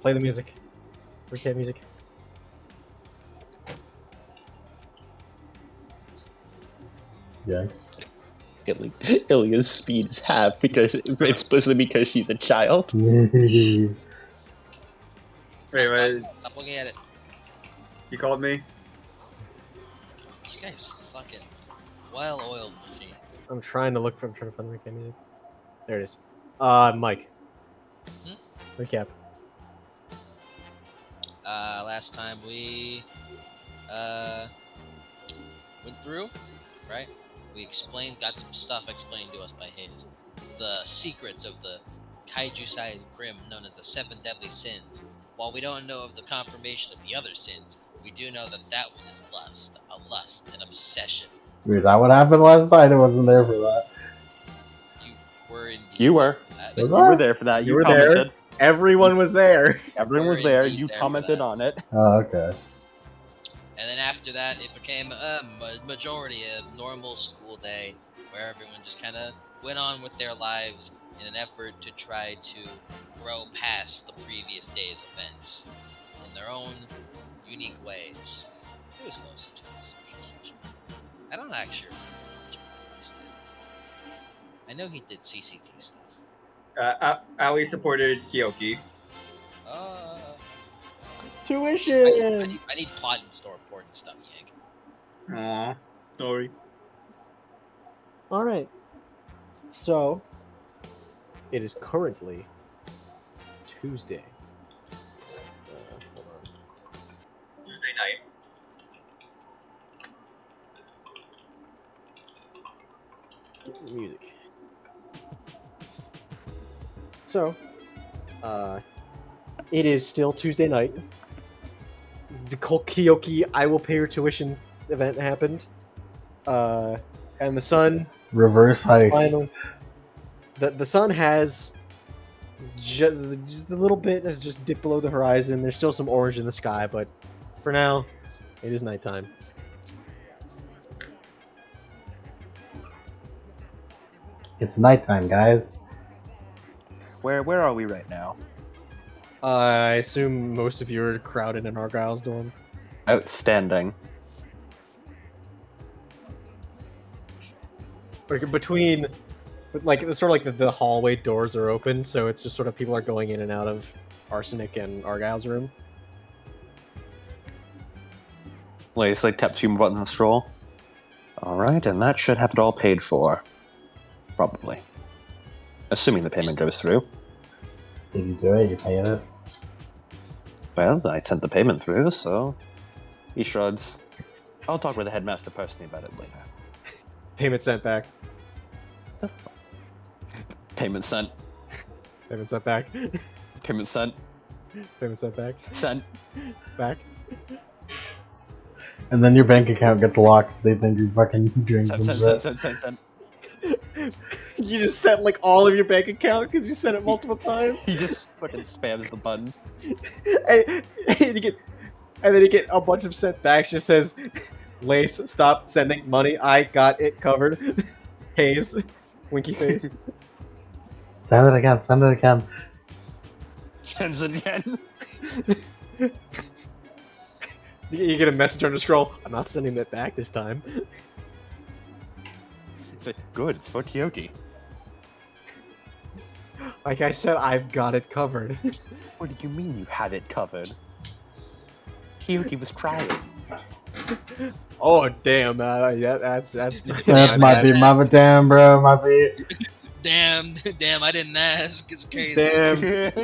Play the music. Recap music. Yeah. Ilya's speed is half because explicitly because she's a child. Wait, Stop looking at it. you called me? You guys fucking well-oiled machine. I'm trying to find the recap music. There it is. Mike. Recap. Last time we went through, right? We got some stuff explained to us by Hayes. The secrets of the kaiju-sized grim known as the 7 Deadly Sins. While we don't know of the confirmation of the other sins, we do know that one is lust, an obsession. Wait, is that what happened last night? I wasn't there for that. You were indeed. You were. Was You I? were there for that. You were commented. there. Everyone was there. Everyone was there. You commented on it. Oh, okay. And then after that, it became a majority of normal school day, where everyone just kind of went on with their lives in an effort to try to grow past the previous day's events in their own unique ways. It was mostly just a social session. I don't actually remember much about this thing. I know he did CCT stuff. Ali supported Kyoki. Tuition. I need plot and store report and stuff, Yank. Aww. Sorry. All right. So, it is currently Tuesday. Hold on. Tuesday night. Get the music. So, it is still Tuesday night. The Kyoki I Will Pay Your Tuition event happened. And the sun Reverse heist. finally... The sun has just a little bit has just dipped below the horizon. There's still some orange in the sky, but for now, it is nighttime. It's nighttime, guys. Where are we right now? I assume most of you are crowded in Argyle's dorm. Outstanding. Between, like, it's sort of like the hallway doors are open, so it's just sort of people are going in and out of Arsenic and Argyle's room. Lace taps you button and stroll. Alright, and that should have it all paid for. Probably. Assuming the payment goes through. Did you do it? You paid it? Well, I sent the payment through, so... He shrugs. I'll talk with the headmaster personally about it later. Payment sent back. Payment sent. Payment sent back. Payment sent. Payment sent back. Sent. Back. And then your bank account gets locked. They think you're fucking doing some shit. Sent. You just sent like all of your bank account because you sent it multiple times. He just fucking spams the button. and then you get a bunch of sent backs. Just says, "Lace, stop sending money. I got it covered." Hayes, winky face. Send it again. Send it again. Sends it again. You get a message on the scroll. I'm not sending that back this time. It's like, good, it's for Kyoki. Like I said, I've got it covered. What do you mean you had it covered? Kyoki was crying. Oh damn! Yeah, that's That might be my damn, bro. Might be. Damn, I didn't ask. It's crazy. Damn.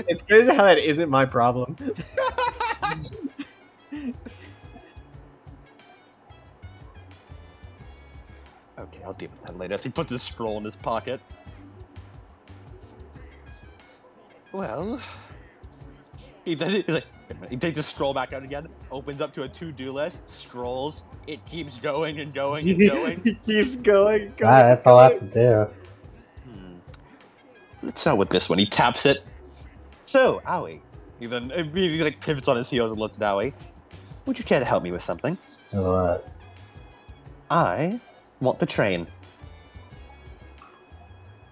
It's crazy how that isn't my problem. Okay, I'll deal with that later. He puts his scroll in his pocket. Well, he takes the scroll back out again, opens up to a to-do list, scrolls. It keeps going and going and going. He keeps going. That's all I have to do. Let's start with this one. He taps it. So, Owie. He then immediately pivots on his heels and looks at Owie. Would you care to help me with something? What? I want the train.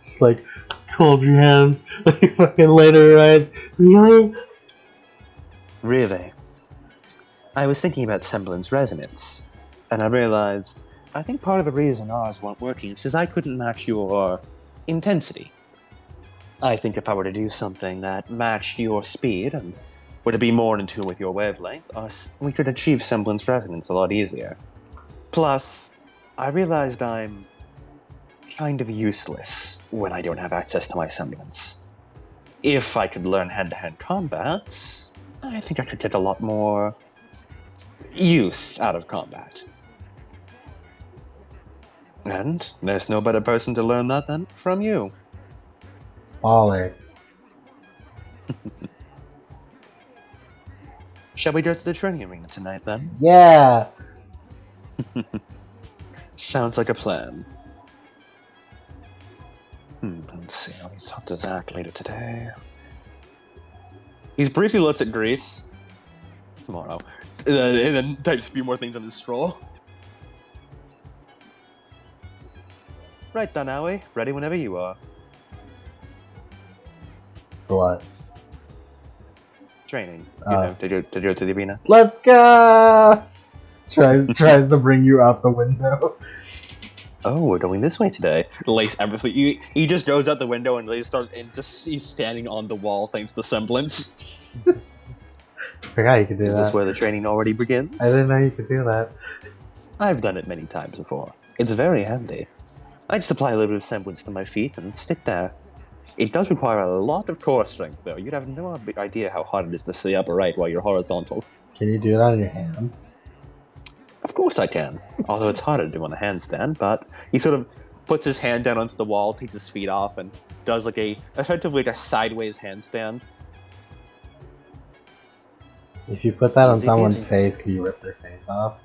Just like, hold your hands, like fucking later, right? Really? Really? I was thinking about semblance resonance, and I realized I think part of the reason ours weren't working is because I couldn't match your intensity. I think if I were to do something that matched your speed and were to be more in tune with your wavelength, we could achieve semblance resonance a lot easier. Plus, I realized I'm kind of useless when I don't have access to my semblance. If I could learn hand-to-hand combat, I think I could get a lot more use out of combat. And there's no better person to learn that than from you. Baller. Shall we go to the training arena tonight then? Yeah. Sounds like a plan. Let's see. I'll talk to Zach later today. He's briefly looked at Greece tomorrow, and then types a few more things on his scroll. Right then, Aoi. Ready whenever you are. For what? Training. To go to the arena. Let's go! Tries to bring you out the window. Oh, we're going this way today. Lace obviously he just goes out the window and Lace starts and he's standing on the wall thanks to the semblance. Forgot you could do Is that. this where the training already begins? I didn't know you could do that. I've done it many times before. It's very handy. I just apply a little bit of semblance to my feet and stick there. It does require a lot of core strength, though. You'd have no idea how hard it is to stay upright while you're horizontal. Can you do it on your hands? Of course I can. Although it's harder to do on a handstand, but he sort of puts his hand down onto the wall, takes his feet off, and does effectively a sideways handstand. If you put that on Easy someone's peasy. face, could you rip their face off?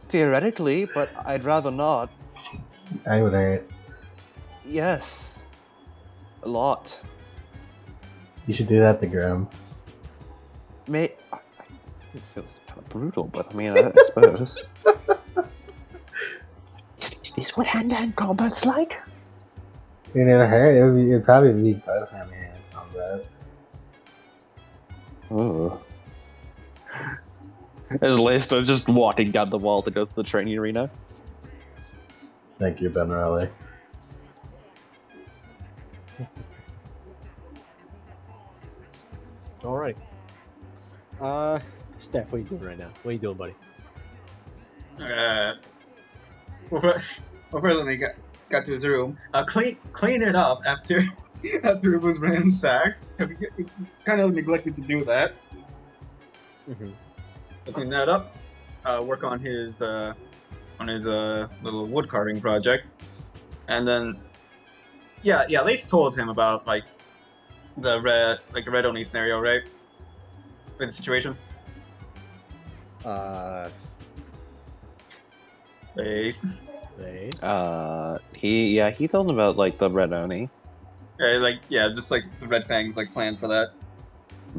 Theoretically, but I'd rather not. I would hurt. Yes. A lot. You should do that to Grim. It feels kind of brutal, but I mean, I suppose. Is this what hand-to-hand combat's like? It would hurt. It'd probably be good hand-to-hand combat. Oh. As Lester just walking down the wall to go to the training arena. Thank you, Ben Riley. Alright. Steph, what are you doing right now? What are you doing, buddy? Well, first when he got to his room, clean it up after after it was ransacked because he kind of neglected to do that. Mm-hmm. So clean that up. Work on his little wood carving project, and then Lace told him about the red Oni scenario, right? In the situation. Lace. They. He told him about the red Oni. Just the red fangs planned for that.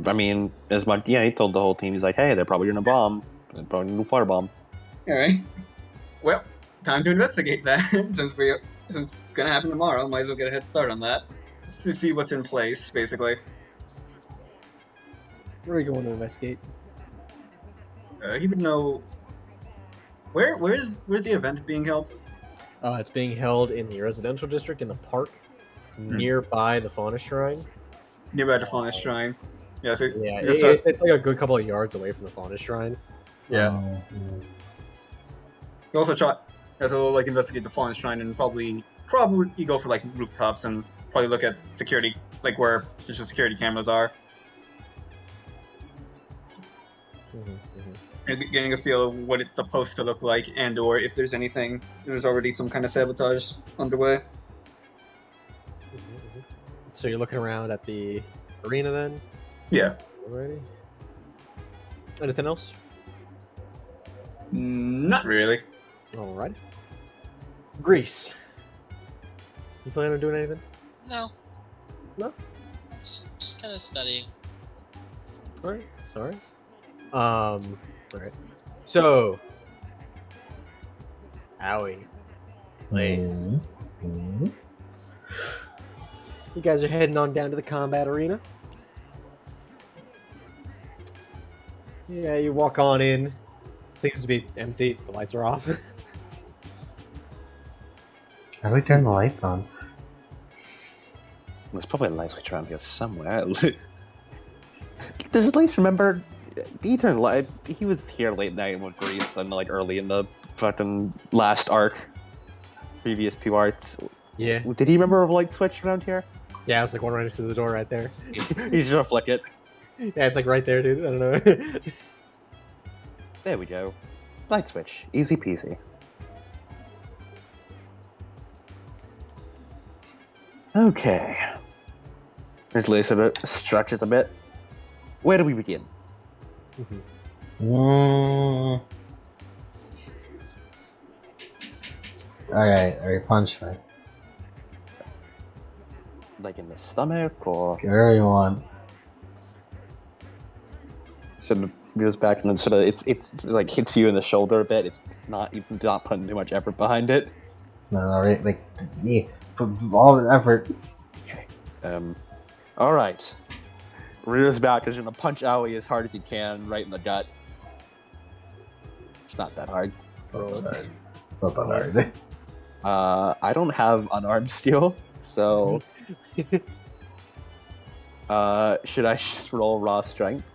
I mean, he told the whole team, he's like, hey, they're probably gonna bomb. They're probably gonna firebomb. Alright. Well, time to investigate that, since it's gonna happen tomorrow, might as well get a head start on that. To see what's in place, basically. Where are you going to investigate? He would know... Where's the event being held? It's being held in the residential district in the park nearby the Fauna Shrine. Nearby the Fauna Shrine. Yeah, so... Yeah, it's it's like a good couple of yards away from the Fauna Shrine. Oh, You also investigate the Fauna Shrine and probably you go for rooftops and probably look at security, where potential security cameras are. And getting a feel of what it's supposed to look like, and or if there's already some kind of sabotage underway. So you're looking around at the arena then? Yeah. Alrighty. Anything else? Not really. Alright. Greece. You plan on doing anything? No. No? Just kind of studying. Alright. Sorry. Alright. So. Owie. Lace. Mhm. You guys are heading on down to the combat arena. Yeah, you walk on in. Seems to be empty. The lights are off. How do we turn the lights on? There's probably a light switch around here somewhere. Does at least remember? He turned light. He was here late night with Grease and like early in the fucking last arc, previous 2 arcs. Yeah. Did he remember a light switch around here? Yeah, I was like one right next to the door right there. He's gonna flick it. Yeah, it's like right there, dude. I don't know. There we go. Light switch. Easy peasy. Okay. His lace sort of stretches a bit. Where do we begin? Mm. Alright, punch me. Like in the stomach, or Wherever you want. sort of goes back and then sort of it's like hits you in the shoulder a bit. It's not putting too much effort behind it. No, right, like, yeah, put all the effort. Okay. All right. Rears back is gonna punch Owie as hard as he can, right in the gut. It's not that hard. So hard. Not that hard. I don't have unarmed steel, so should I just roll raw strength?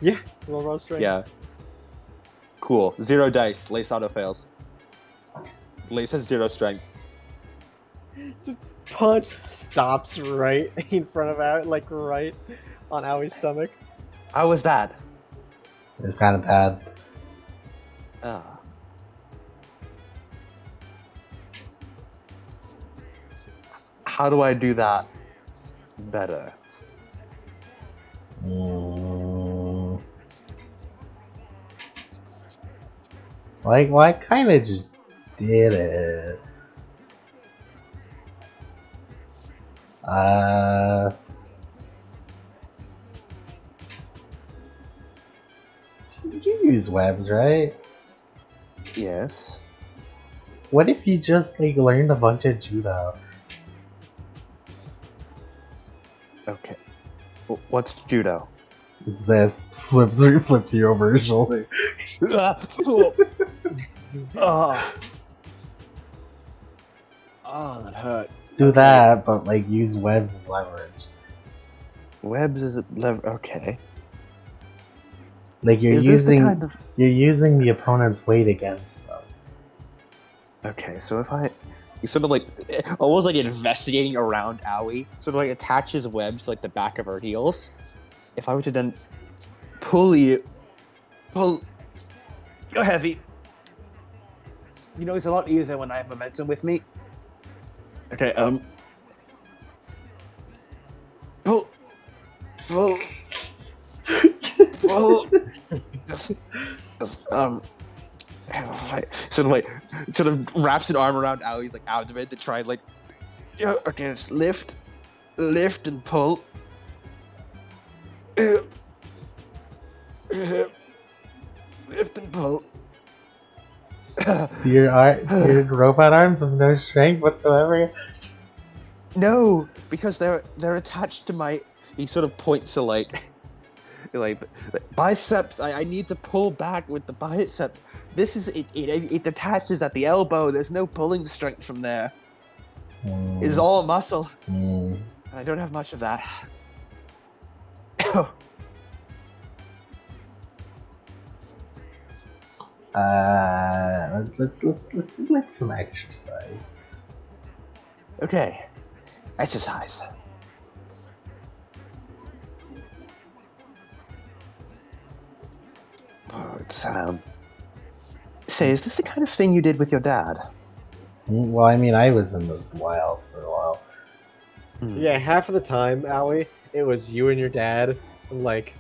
Yeah, roll raw strength. Yeah. Cool. 0 dice. Lace auto fails. Lace has 0 strength. Just punch stops right in front of Owie, like right on Owie's stomach. How was that? It's kind of bad. How do I do that better? Like, well, I kind of just did it. You use webs, right? Yes. What if you just like learned a bunch of judo? Okay. What's judo? It's this flips you over his shoulder. Oh, that hurt. Do that, but like use webs as leverage. Webs is okay. Like you're Is this the using kind of you're using the opponent's weight against them. okay? So if you sort of like almost like investigating around Owie, sort of like attaches webs to, like the back of her heels. If I were to then pull, you're heavy. You know, it's a lot easier when I have momentum with me. Okay, pull, pull, sort of wraps an arm around Owie's like abdomen to try and like, yeah, okay, just lift and pull. Lift and pull. Your robot arms have no strength whatsoever. No, because they're attached to my. He sort of points to like biceps. I need to pull back with the biceps. This is it attaches at the elbow. There's no pulling strength from there. It's all muscle. I don't have much of that. Let's do like some exercise. Okay, exercise. Say, is this the kind of thing you did with your dad? Well, I mean, I was in the wild for a while. Yeah, half of the time, Owie, it was you and your dad, like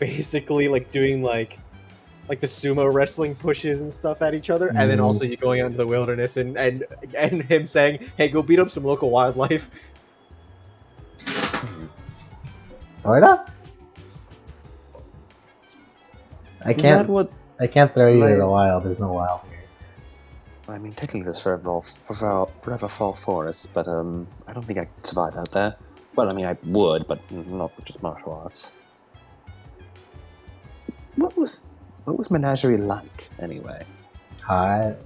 basically like doing like the sumo wrestling pushes and stuff at each other, and then also you going out into the wilderness and him saying, "Hey, go beat up some local wildlife." Sorta? I can't throw you in like- the wild. There's no wild here. I mean, technically there's forever fall forests, but I don't think I could survive out there. Well, I mean, I would, but not with just martial arts. What was Menagerie like, anyway? Hot.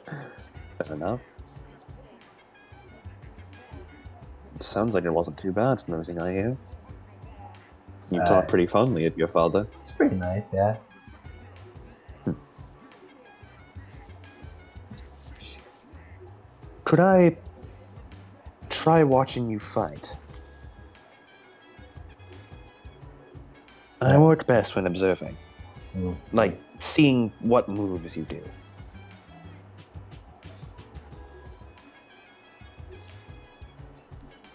Fair enough. It sounds like it wasn't too bad from everything I hear. You talk pretty fondly of your father. It's pretty nice, yeah. Could I try watching you fight? I work best when observing. Like, seeing what moves you do.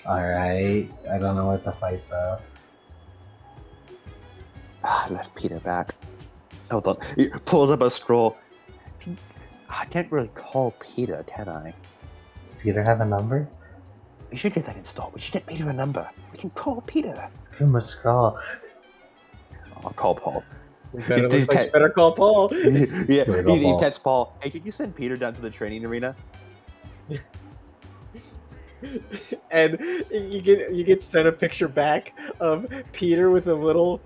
Alright. I don't know what to fight though. I left Peter back. Hold on. He pulls up a scroll. I can't really call Peter, can I? Does Peter have a number? We should get that installed. We should get Peter a number. We can call Peter. Give him a scroll. I'll call Paul. Better call Paul. Yeah, Better call he Paul. texts Paul. Hey, could you send Peter down to the training arena? And you get sent a picture back of Peter with a little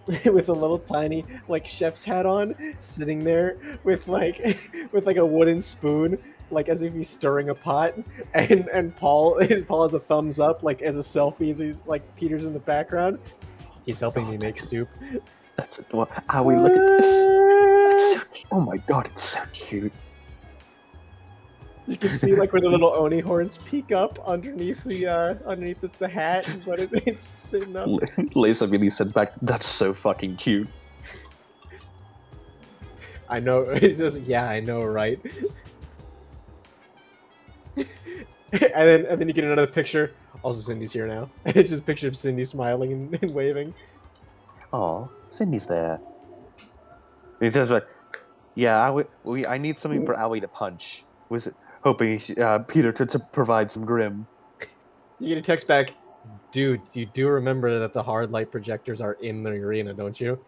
with a little tiny like chef's hat on, sitting there with like a wooden spoon, like as if he's stirring a pot, and Paul has a thumbs up, like as a selfie, as he's like Peter's in the background. He's helping me make soup. That's well, we look at this. That's so cute. Oh my god, it's so cute. You can see like where the little Oni horns peek up underneath the hat, but it's sitting up. Lisa really sends back. That's so fucking cute. I know. It's just yeah, I know, right? and then you get another picture. Also, Cindy's here now. It's just a picture of Cindy smiling and waving. Aw, Cindy's there. He says like, yeah, I need something for Owie to punch. Was it hoping Peter could provide some grim? You get a text back, dude. You do remember that the hard light projectors are in the arena, don't you?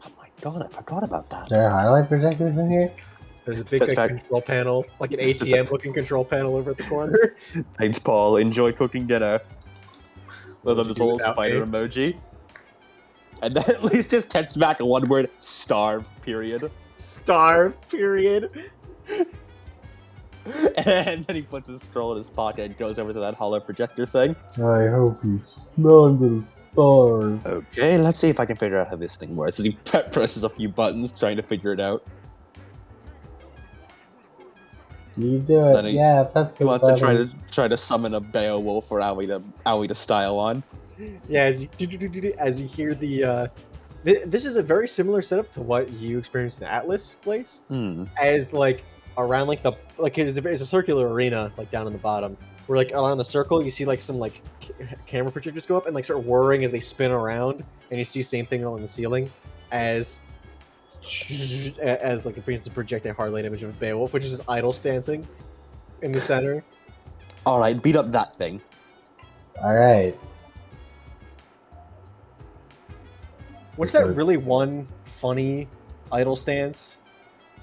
Oh my god, I forgot about that. There are highlight projectors in here? There's a big control panel, like an ATM-looking control panel over at the corner. Thanks, Paul. Enjoy cooking dinner. With a little spider emoji. And then at least just texts back one word, starve, period. Starve, period. And then he puts his scroll in his pocket and goes over to that hollow projector thing. I hope he's not gonna starve. Okay, let's see if I can figure out how this thing works. As he presses a few buttons, trying to figure it out. You do it, Then yeah, press the He wants to button. try to summon a Beowulf for Owie to style on. Yeah, as you hear the this is a very similar setup to what you experienced in Atlas Place. As like around like it's a circular arena like down in the bottom, where like around the circle you see like some like camera projectors go up and like start whirring as they spin around, and you see the same thing on the ceiling as like it brings to project a hard light image of Beowulf, which is just idle stancing in the center. Alright, beat up that thing. Alright. What's that really one funny idle stance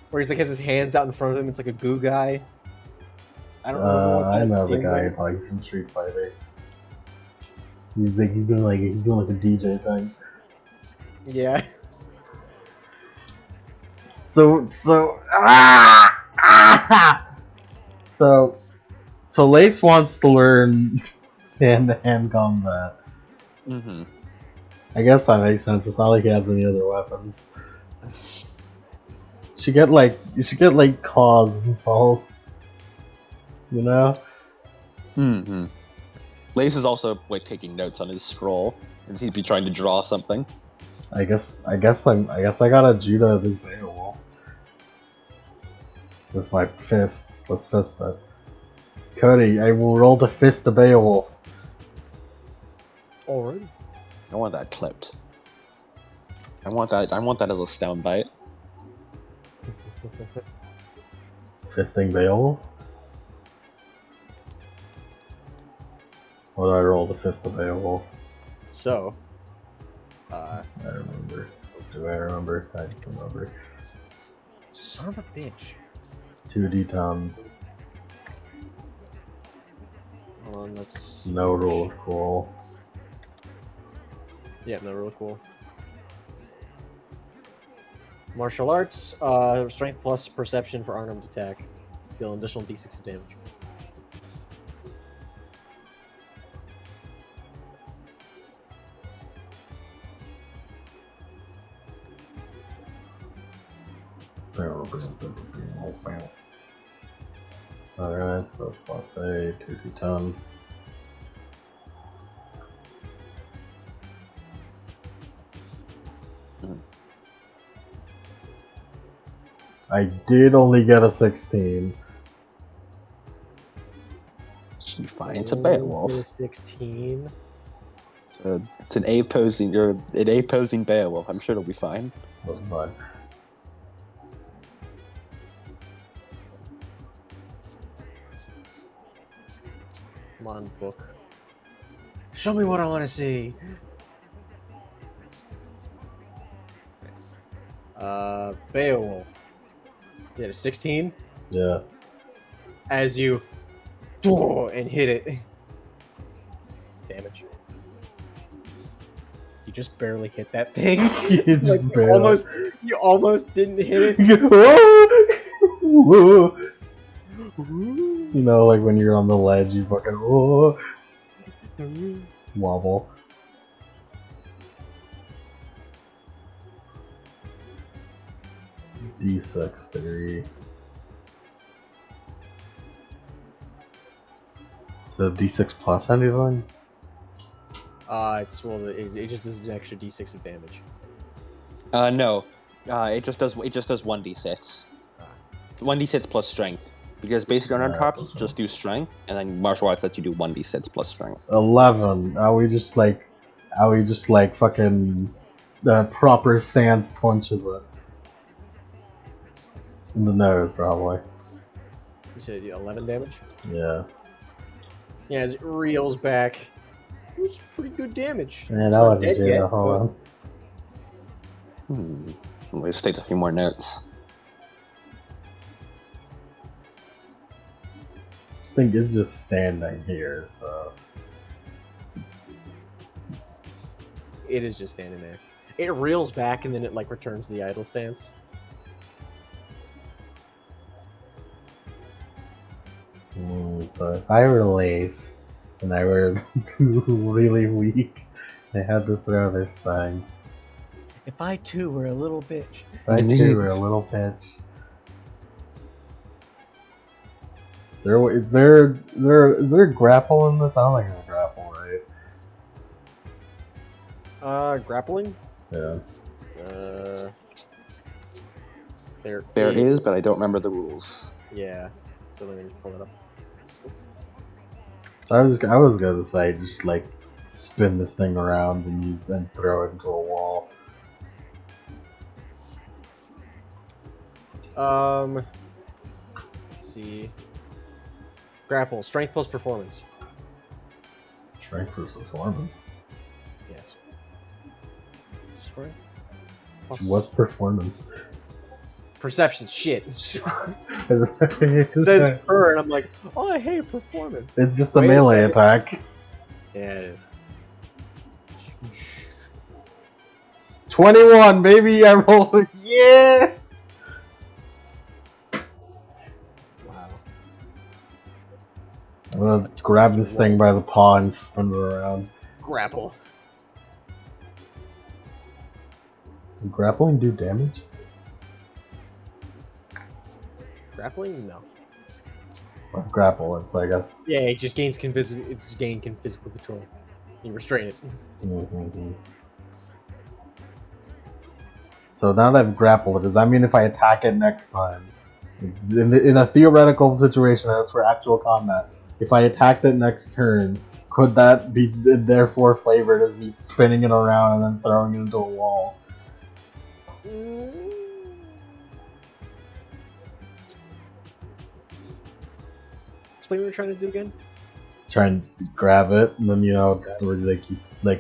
where he's like has his hands out in front of him? It's like a goo guy. I don't remember what that I know the thing guy was. like from Street Fighter. He's doing like a DJ thing. Yeah. So Lace wants to learn hand-to-hand combat. Mm-hmm. I guess that makes sense. It's not like he has any other weapons. You should get like claws installed. You know? Mm-hmm. Lace is also like taking notes on his scroll, and he'd be trying to draw something. I guess I gotta judo this Beowulf. With my fists. Let's fist it. Cody, I will roll to fist the Beowulf. Alright. I want that clipped. I want that as a soundbite. Fisting Beowulf? What do I roll to fist the Beowulf? So, I remember. Do I remember? I don't remember. Son of a bitch. 2D ton. Hold on, let's... No rule of cool. Yeah, no, really cool. Martial arts, strength plus perception for unarmed attack. Deal an additional d6 of damage. Alright, so plus a 2D ton. I did only get a 16. Should be fine. It's a Beowulf. 16. It's an A-posing Beowulf. I'm sure it'll be fine. That's fine. Come on, book. Show me what I want to see. Beowulf. You had a 16? Yeah. As you and hit it. Damage. You just barely hit that thing. You just Like, barely. you almost didn't hit it. You know, like when you're on the ledge, you fucking wobble. D6 theory. So D6 plus anything? It's well, it just does an extra d6 of damage. No. It just does 1d6. 1d6 plus strength. Because basic unarmed traps just do strength, and then martial arts lets you do 1d6 plus strength. 11. Are we just like fucking proper stance punches it? In the nose, probably. You said 11 damage? Yeah. Yeah, as it reels back. It was pretty good damage. Man, It's I not wasn't dead Jada. yet, Hold but- on. Let's take a few more notes. This thing is just standing here, so. It is just standing there. It reels back and then it like returns to the idle stance. So if I release and I were really weak, I had to throw this thing. If I too were a little bitch. If I too were a little bitch. Is there a grapple in this? I don't think there's a grapple, right? Grappling? Yeah. There Is, but I don't remember the rules. Yeah. So let me just pull it up. I was gonna say just like spin this thing around and then throw it into a wall. Let's see. Grapple, strength plus performance. Strength versus performance. Yes. Strength. Plus What's performance? perception? Shit. It It says her, and I'm like, oh, I hate performance. it's just a Wait a melee second. attack. Yeah, it is. 21, baby! I rolled. Yeah. Wow. I'm gonna grab this thing by the paw and spin it around. Grapple. Does grappling do damage? Grappling? No. Or grapple, it's I guess. Yeah, it just gains physical control. You restrain it. Mm-hmm. So now that I've grappled it, does that mean if I attack it next time, in a theoretical situation that's for actual combat, if I attacked it next turn, could that be therefore flavored as me spinning it around and then throwing it into a wall? Explain what you're trying to do again? Try and grab it, and then or you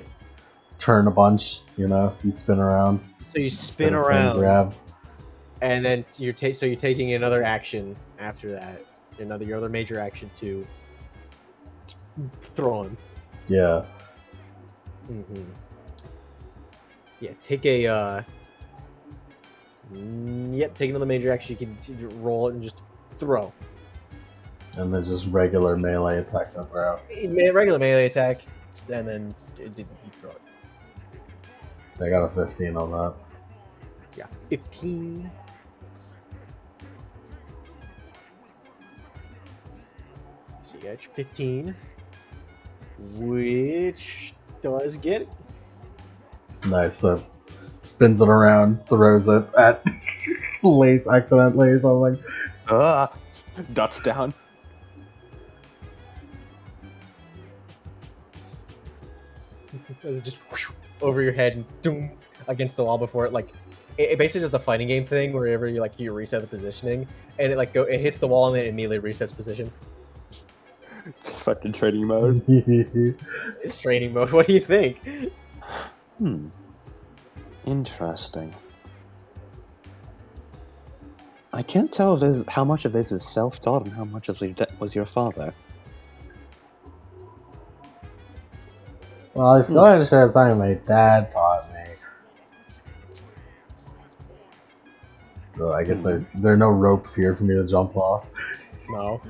turn a bunch, you spin around. So you spin and around, grab. and then you're taking another action after that, your other major action to throw him. Yeah. Mm-hmm. Yeah, take a take another major action. You can roll it and just throw. And then just regular melee attacks up throw. Regular melee attack, and then you throw it. I got a 15 on that. Yeah, 15. So you got your 15, which does get it. Nice. So spins it around, throws it at Lace accidentally or something. Dots down. As it just whoosh, over your head and doom against the wall before it it basically does the fighting game thing wherever you reset the positioning and it hits the wall and then it immediately resets position. Fucking training mode. It's training mode. What do you think? Interesting. I can't tell if how much of this is self-taught and how much of it was your father. Well, I feel like sure it's something my dad taught me. So I guess there are no ropes here for me to jump off. No.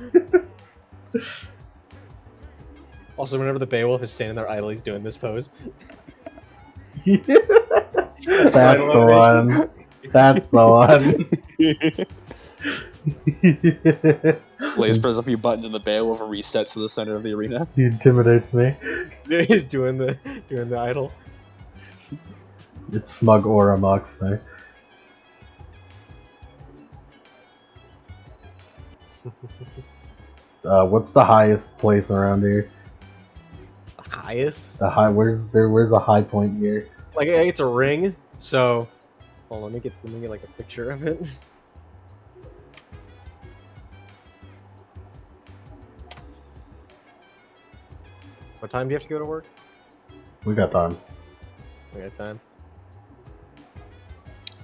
Also, whenever the Beowulf is standing there idly, he's doing this pose. That's the one. That's the one. Lace presses a few buttons and the Beowulf resets to the center of the arena. He intimidates me. He's doing the idol. It's smug aura mocks me. What's the highest place around here? The highest? Where's a high point here? Like it's a ring, so hold on, let me get like a picture of it. What time do you have to go to work? We got time. We got time.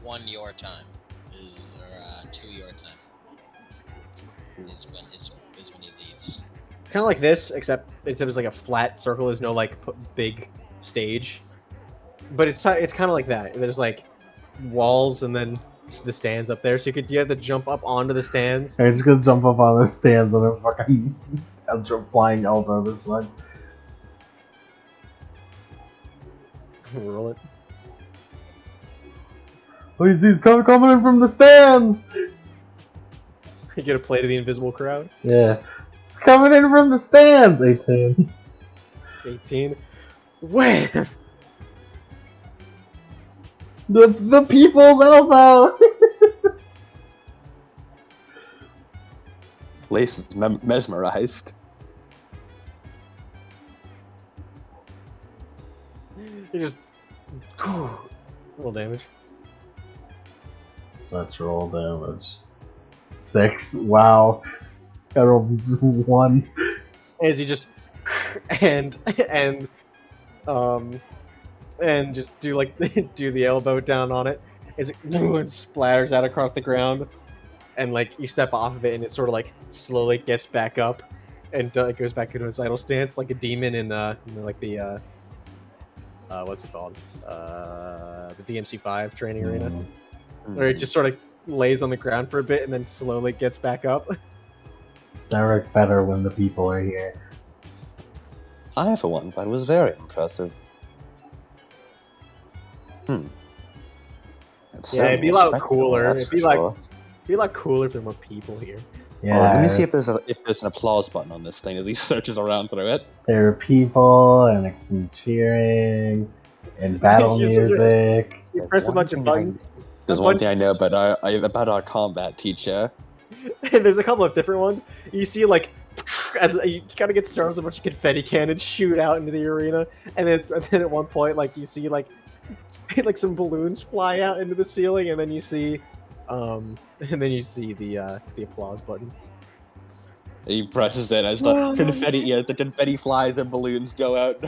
1 your time is or 2 your time is when he leaves. Kind of like this, except it's like a flat circle. There's no like big stage, but it's kind of like that. There's like walls and then the stands up there, so you have to jump up onto the stands. I'm just gonna jump up on the stands and a fucking flying elbow this one. Roll it. Oh, he's coming in from the stands! You get a play to the invisible crowd. Yeah. It's coming in from the stands! 18. 18. Wham! The people's elbow! Lace is mesmerized. You just roll damage. Let's roll damage. 6. Wow. I rolled 1. As you just and just do do the elbow down on it as it splatters out across the ground, and like you step off of it and it sort of like slowly gets back up and it goes back into its idle stance like a demon in like the what's it called, the DMC5 training arena, where it just sort of lays on the ground for a bit and then slowly gets back up. That works better when the people are here. I, for one, thought it was very impressive. Yeah, it'd be a lot cooler. It'd be a lot cooler if there were more people here. Yeah. Let me see if there's an applause button on this thing as he searches around through it. There are people and cheering and battle music. You press a bunch of buttons. There's one thing I know about our combat teacher. And there's a couple of different ones. You see, like, as you kind of get started with a bunch of confetti cannons shoot out into the arena, and then at one point, like, you see like some balloons fly out into the ceiling, and then you see the applause button. He presses it as the confetti flies and balloons go out.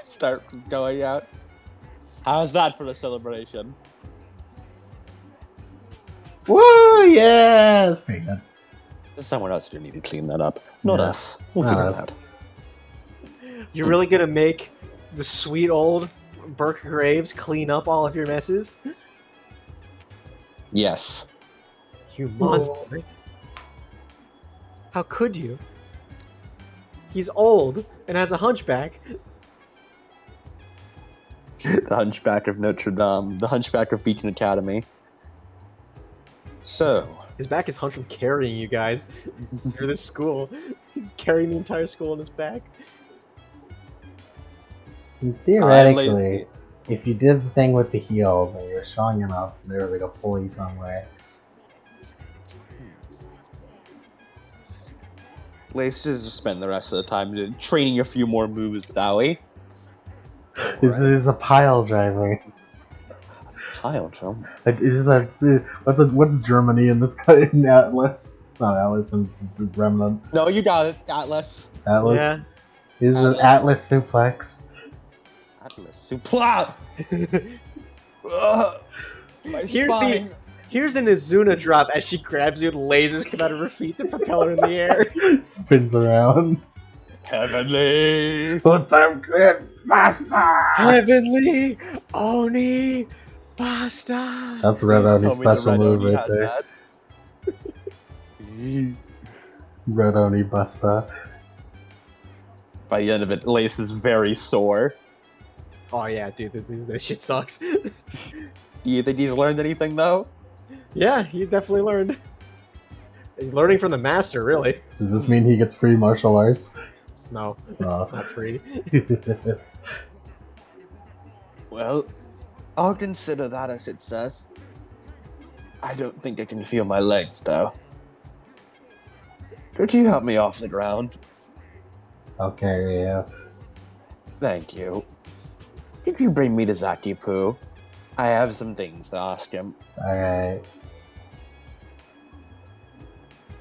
Start going out. How's that for a celebration? Woo! Yeah, that's pretty good. Someone else didn't need to clean that up. Not Yeah. us. We'll Not figure us. it out. You're really gonna make the sweet old Burke Graves clean up all of your messes? Yes. You monster. How could you? He's old and has a hunchback. The Hunchback of Notre Dame. The Hunchback of Beacon Academy. So, His back is hunched from carrying you guys through this school. He's carrying the entire school on his back. Theoretically, if you did the thing with the heels and you're strong enough, there was like a pulley somewhere. let's just spend the rest of the time training a few more moves with Owie. This is a pile driver. Pile drum. Like, is that what's Germany in this in Atlas? Not Atlas and Remnant. No, you got it, Atlas. Atlas. Yeah. This is an Atlas. Atlas suplex. Atlas. Supla! My spine. Here's an Azuna drop as she grabs you with lasers come out of her feet to propel her in the air. Spins around. Heavenly. Put them grip master. Heavenly Oni Basta. That's Red Tell Oni's me the special Red move Oni right has there. that. Red Oni Busta. By the end of it, Lace is very sore. Oh yeah, dude, this shit sucks. Do you think he's learned anything, though? Yeah, he definitely learned. He's learning from the master, really. Does this mean he gets free martial arts? No, Oh. not free. Well, I'll consider that a success. I don't think I can feel my legs, though. Could you help me off the ground? Okay, yeah. Thank you. Could you bring me to Zaki-Poo? I have some things to ask him. Alright.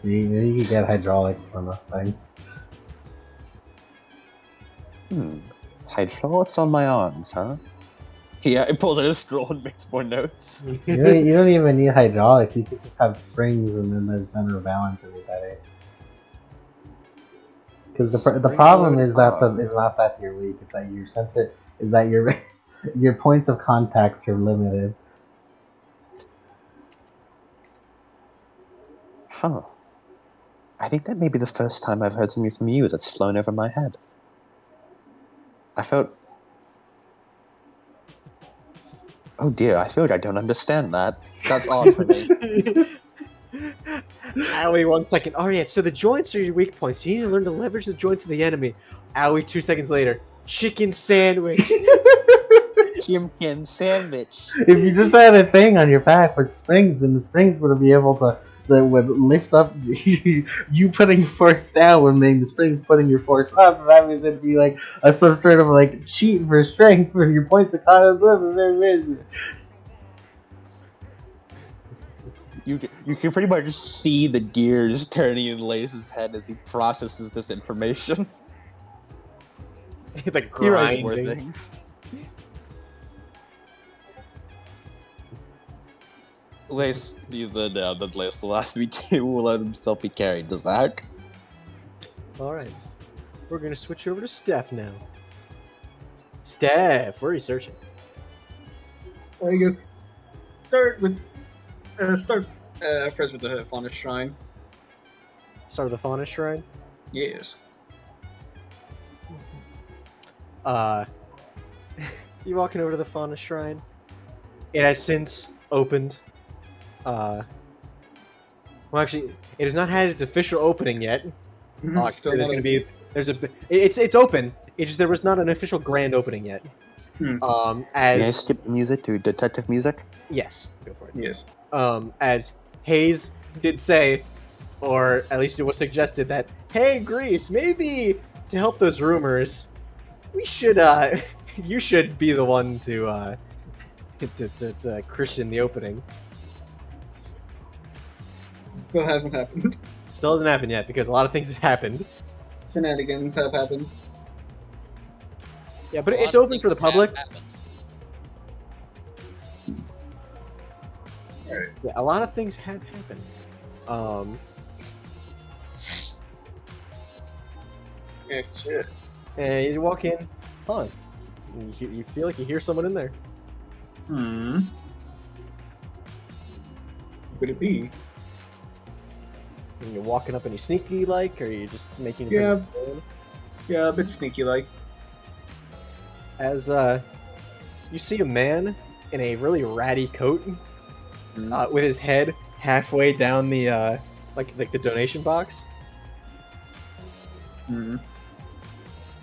You can get hydraulics on those things. Hydraulics on my arms, huh? Yeah, it pulls out a scroll and makes more notes. You don't even need hydraulics. You could just have springs and then the center of balance would be better. Because the problem is that it's not that you're weak. It's that your center is that your points of contacts are limited. Huh. I think that may be the first time I've heard something from you that's flown over my head. I felt... Oh dear, I feel like I don't understand that. That's odd for me. Owie, 1 second. Oh yeah, so the joints are your weak points. You need to learn to leverage the joints of the enemy. Owie, 2 seconds later. Chicken sandwich. Chimkin sandwich. If you just had a thing on your back with springs, then the springs would be able to that would lift up you putting force down would make the springs putting your force up, and that means it'd be like some sort of like cheat for strength for your points of contact. You can pretty much see the gears turning in Lace's head as he processes this information. The He writes more grinding. things. Lace leaves it down that Lace will last week he will let himself be carried to Zach. Alright. We're gonna switch over to Steph now. Steph, where are you searching? I guess start first with the Fauna Shrine. Start with the Fauna Shrine. Yes. You walking over to the Fauna Shrine. It has since opened. Well, actually, it has not had its official opening yet. Still There's not going to be. It's open. It's just there was not an official grand opening yet. May I skip the music to detective music? Yes, go for it. Yes. As Hayes did say, or at least it was suggested that, hey, Grease, maybe to help those rumors, we should, you should be the one to Christian the opening. Still hasn't happened. Still hasn't happened yet because a lot of things have happened. Shenanigans have happened. Yeah, but A lot it's of open for the things have public. happened. Alright. Yeah, a lot of things have happened. Yeah, shit. And you walk in, huh? You feel like you hear someone in there. Hmm. Who could it be? And you're walking up any sneaky like, or are you just making Yeah. business known? Yeah, a bit sneaky like. As you see a man in a really ratty coat, with his head halfway down the like the donation box. Hmm.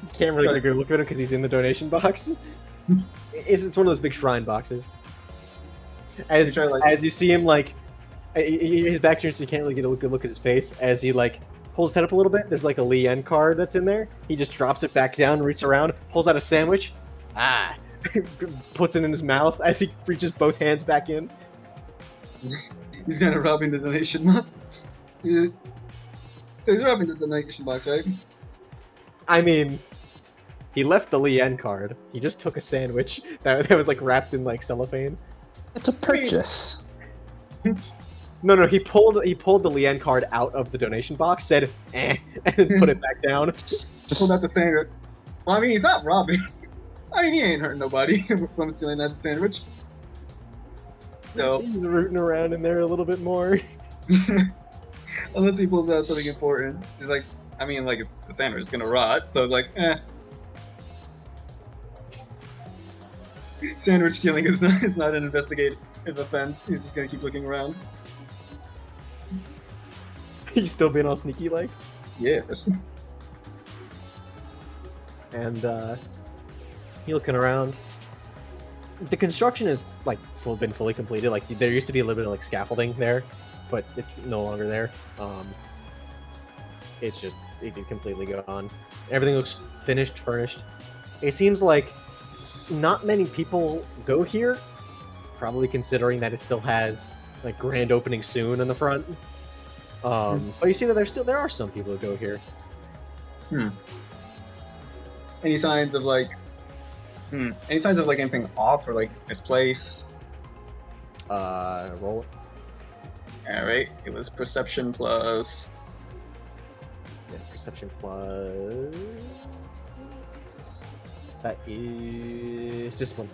You can't really get a good look at him because he's in the donation box. It's one of those big shrine boxes. As you see him like, his back turned so you can't really get a good look at his face. As he like pulls his head up a little bit, there's like a Lien card that's in there. He just drops it back down, roots around, pulls out a sandwich, puts it in his mouth as he reaches both hands back in. He's kind of robbing the donation box. Yeah. So he's robbing the donation box, right? I mean, he left the Lien card. He just took a sandwich that was like wrapped in like cellophane. It's a purchase. No, he pulled the Lien card out of the donation box, said and put it back down. Pulled out the sandwich. Well, I mean, he's not robbing. I mean, he ain't hurting nobody from stealing that sandwich. So, He's rooting around in there a little bit more. unless he pulls out something important, he's like, I mean, like, it's the sandwich is gonna rot, so it's like, Sandwich stealing is not an investigative offense. He's just gonna keep looking around. He's still being all sneaky like. Yes. And you're looking around. The construction is like been fully completed. Like there used to be a little bit of like scaffolding there, but it's no longer there. It's just it completely gone. Everything looks finished, furnished. It seems like not many people go here, probably considering that it still has like grand opening soon in the front. But you see that there are some people who go here. Any signs of like, any signs of like anything off or like misplaced? Roll it. All right, it was perception plus. Yeah, perception plus. That is discipline.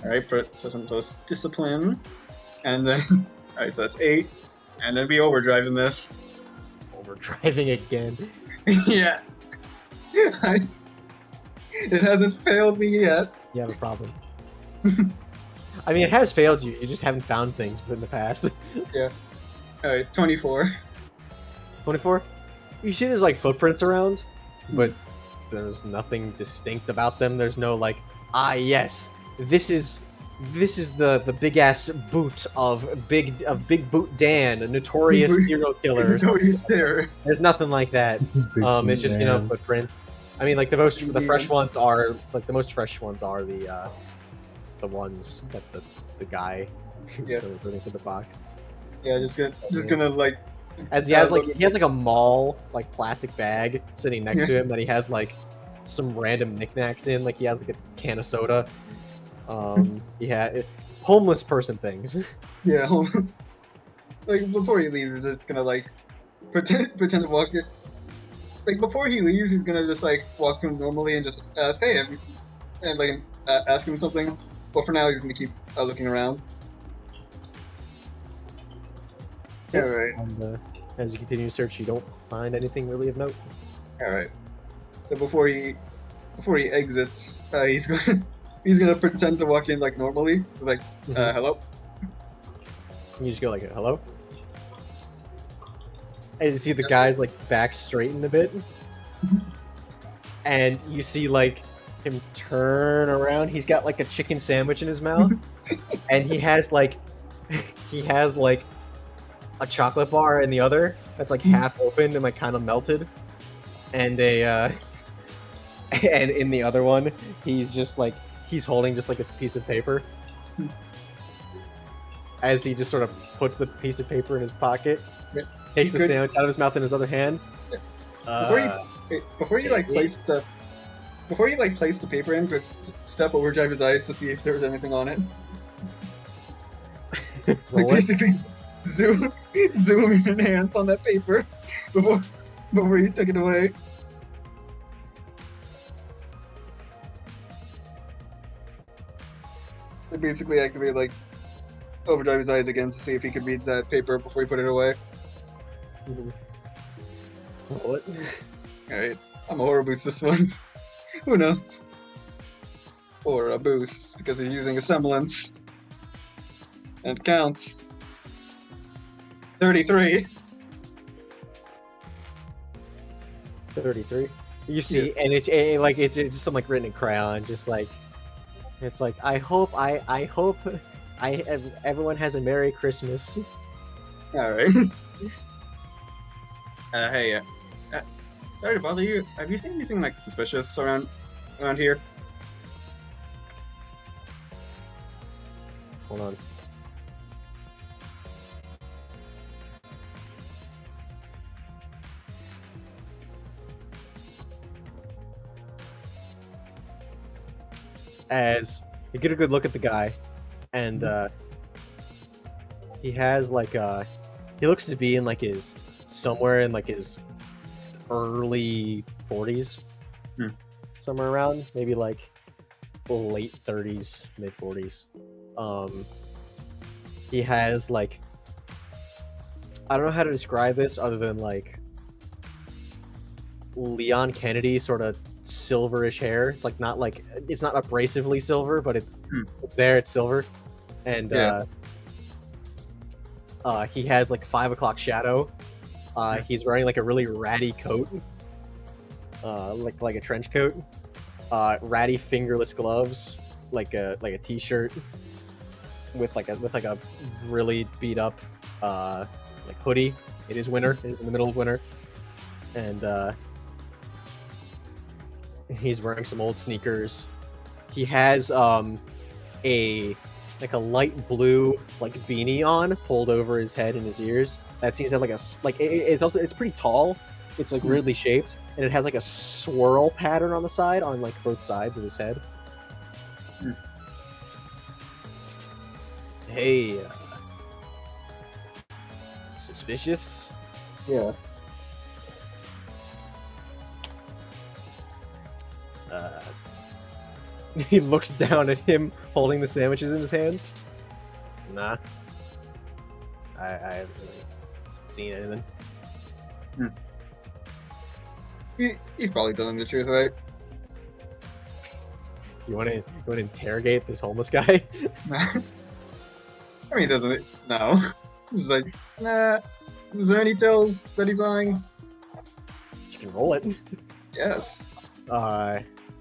All right, perception plus discipline, and then all right, so that's 8, and then we overdriving this. Overdriving again. Yes. It hasn't failed me yet. You have a problem. I mean, it has failed you. You just haven't found things in the past. Yeah. All right, 24. 24. You see, there's like footprints around, but there's nothing distinct about them. There's no like, yes, this is the big ass boot of Big Boot Dan, a notorious serial killer. Notorious terror. There's nothing like that. It's just footprints. I mean, like the fresh ones are like the most fresh ones are the ones that the guy who's putting for the box. Yeah, just gonna like. As he has like a mall like plastic bag sitting next to him that he has like some random knickknacks in. Like he has like a can of soda. Homeless person things. Yeah, like before he leaves, he's just gonna like pretend to walk it. Like before he leaves, he's gonna just like walk to him normally and just say him and like ask him something. But for now, he's gonna keep looking around. Yep. All right. And, as you continue to search, you don't find anything really of note. All right. So before he exits, he's gonna pretend to walk in like normally. So like, hello. You just go like, hello. And you see the guy's like back straightened a bit, and you see like him turn around. He's got like a chicken sandwich in his mouth, and he has like a chocolate bar in the other that's like half open and like kind of melted, and and in the other one he's holding just like a piece of paper. As he just sort of puts the piece of paper in his pocket, takes the sandwich out of his mouth in his other hand. Before you place the paper in, could step overdrive his eyes to see if there was anything on it. Roll it. basically zoom your hands on that paper before you took it away. I basically activate like overdrive his eyes again to see if he could read that paper before he put it away. Mhm. Roll it. Alright, I'm a horror boost this one. Who knows? Or a boost, because he's using a semblance. And it counts. 33. 33. You see, and it's just some like written in crayon, just like it's like I hope everyone has a Merry Christmas. Alright. Hey, sorry to bother you. Have you seen anything like suspicious around here? Hold on. As you get a good look at the guy, and he has like he looks to be in like his somewhere in like his early 40s, somewhere around maybe like late 30s, mid 40s. He has like I don't know how to describe this other than like Leon Kennedy sort of silverish hair. It's like not like it's not abrasively silver, but it's there. It's silver, and he has like 5 o'clock shadow. He's wearing like a really ratty coat, like a trench coat. Ratty fingerless gloves, like a t-shirt with like a really beat up like hoodie. It is winter. It is in the middle of winter, and he's wearing some old sneakers. He has a light blue like beanie on, pulled over his head and his ears. That seems to have it's pretty tall. It's like weirdly shaped, and it has like a swirl pattern on the side on like both sides of his head. Hey, suspicious? Yeah. He looks down at him holding the sandwiches in his hands. Nah. I haven't really seen anything. He's probably telling the truth, right? You want to interrogate this homeless guy? I mean, he doesn't. No. He's like, nah. Is there any tells that he's lying? You can roll it. Yes.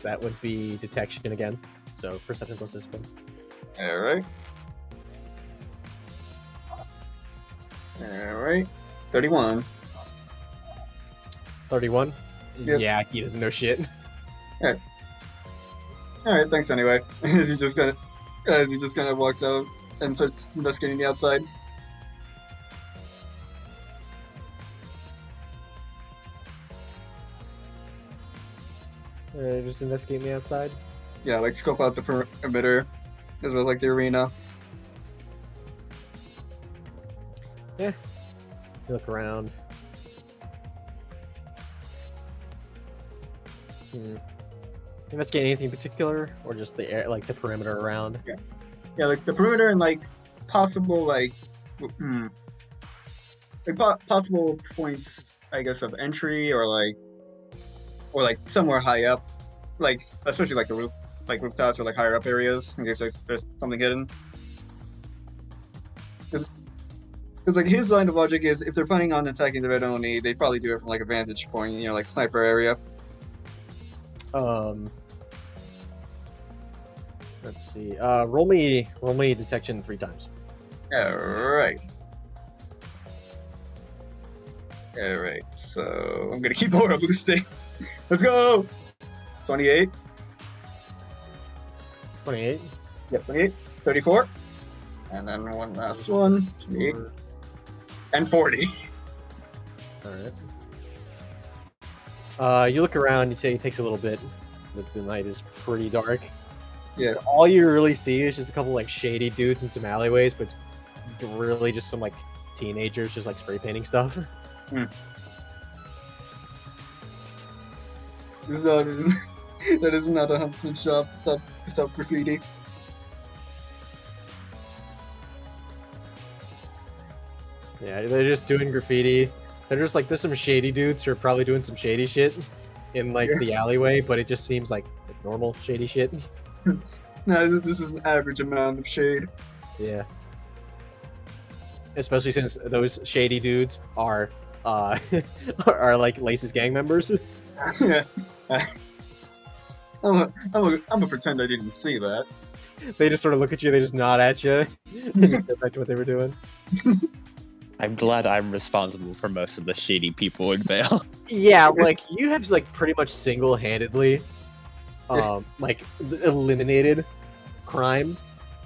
That would be detection again. So perception plus discipline. Alright. Alright. 31. 31? Yep. Yeah, he doesn't know shit. Alright, thanks anyway. As he just kind of walks out and starts investigating the outside. Just investigating the outside. Yeah, like scope out the perimeter as well as like the arena. Yeah. You look around. Investigate anything in particular, or just the air, like the perimeter around? Yeah, like the perimeter and like possible possible points, I guess, of entry or like somewhere high up, like especially like the rooftops or like higher up areas in case there's something hidden. Because like his line of logic is if they're planning on attacking the red only, they'd probably do it from like a vantage point, you know, like sniper area. Let's see. Roll me detection 3 times. Alright. Alright, so I'm gonna keep aura boosting. Let's go! 28. 28. Yep, 28. 34. And then one last one. 28. And 40. Alright. You look around, you say it takes a little bit. The night is pretty dark. Yeah. All you really see is just a couple like shady dudes in some alleyways, but really just some like teenagers just like spray painting stuff. That is not a huntsman shop to stop graffiti. Yeah, they're just doing graffiti. They're just like, there's some shady dudes who are probably doing some shady shit in like the alleyway, but it just seems like normal shady shit. No, this is an average amount of shade. Yeah. Especially since those shady dudes are are like Lace's gang members. Yeah. I'm gonna pretend I didn't see that. They just sort of look at you, they just nod at you. And you get back to what they were doing. I'm glad I'm responsible for most of the shady people in Vale. Yeah, like you have like pretty much single-handedly like eliminated crime.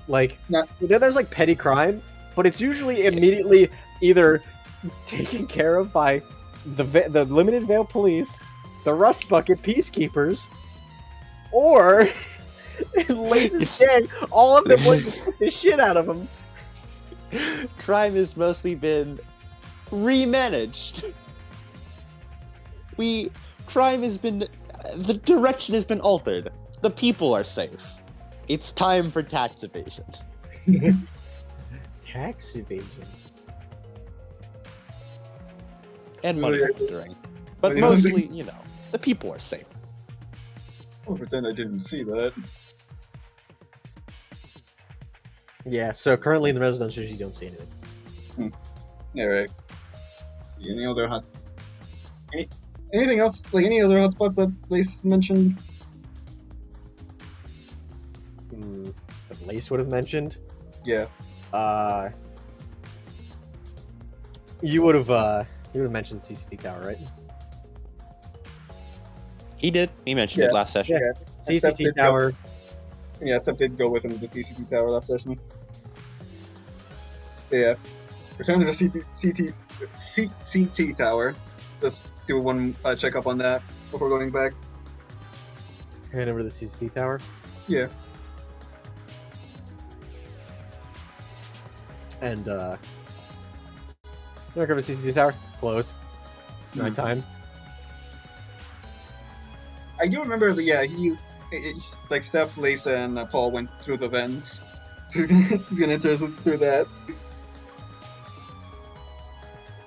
Like there's like petty crime, but it's usually immediately either taken care of by the limited Vale police, the Rust Bucket peacekeepers, or Lace's gang. All of them want to put the shit out of them. Crime has mostly been remanaged. Crime has been, the direction has been altered. The people are safe. It's time for tax evasion. Tax evasion. And money laundering. But mostly, you know, the people are safe. I'll pretend I didn't see that. Yeah, so currently in the residential, you don't see anything. Yeah, right. See any other anything else? Like any other hotspots that Lace mentioned? That Lace would have mentioned. Yeah. You would have mentioned the CCT tower, right? He did. He mentioned it last session. Yeah. CCT tower. Yeah, except did go with him to the CCT tower last session. Yeah. Return to the CCT tower. Just do one checkup on that before going back. Head over to the CCT tower. Yeah. And look over the CCT tower. Closed. It's nighttime. I do remember like Steph, Lace, and Paul went through the vents. He's gonna enter through that.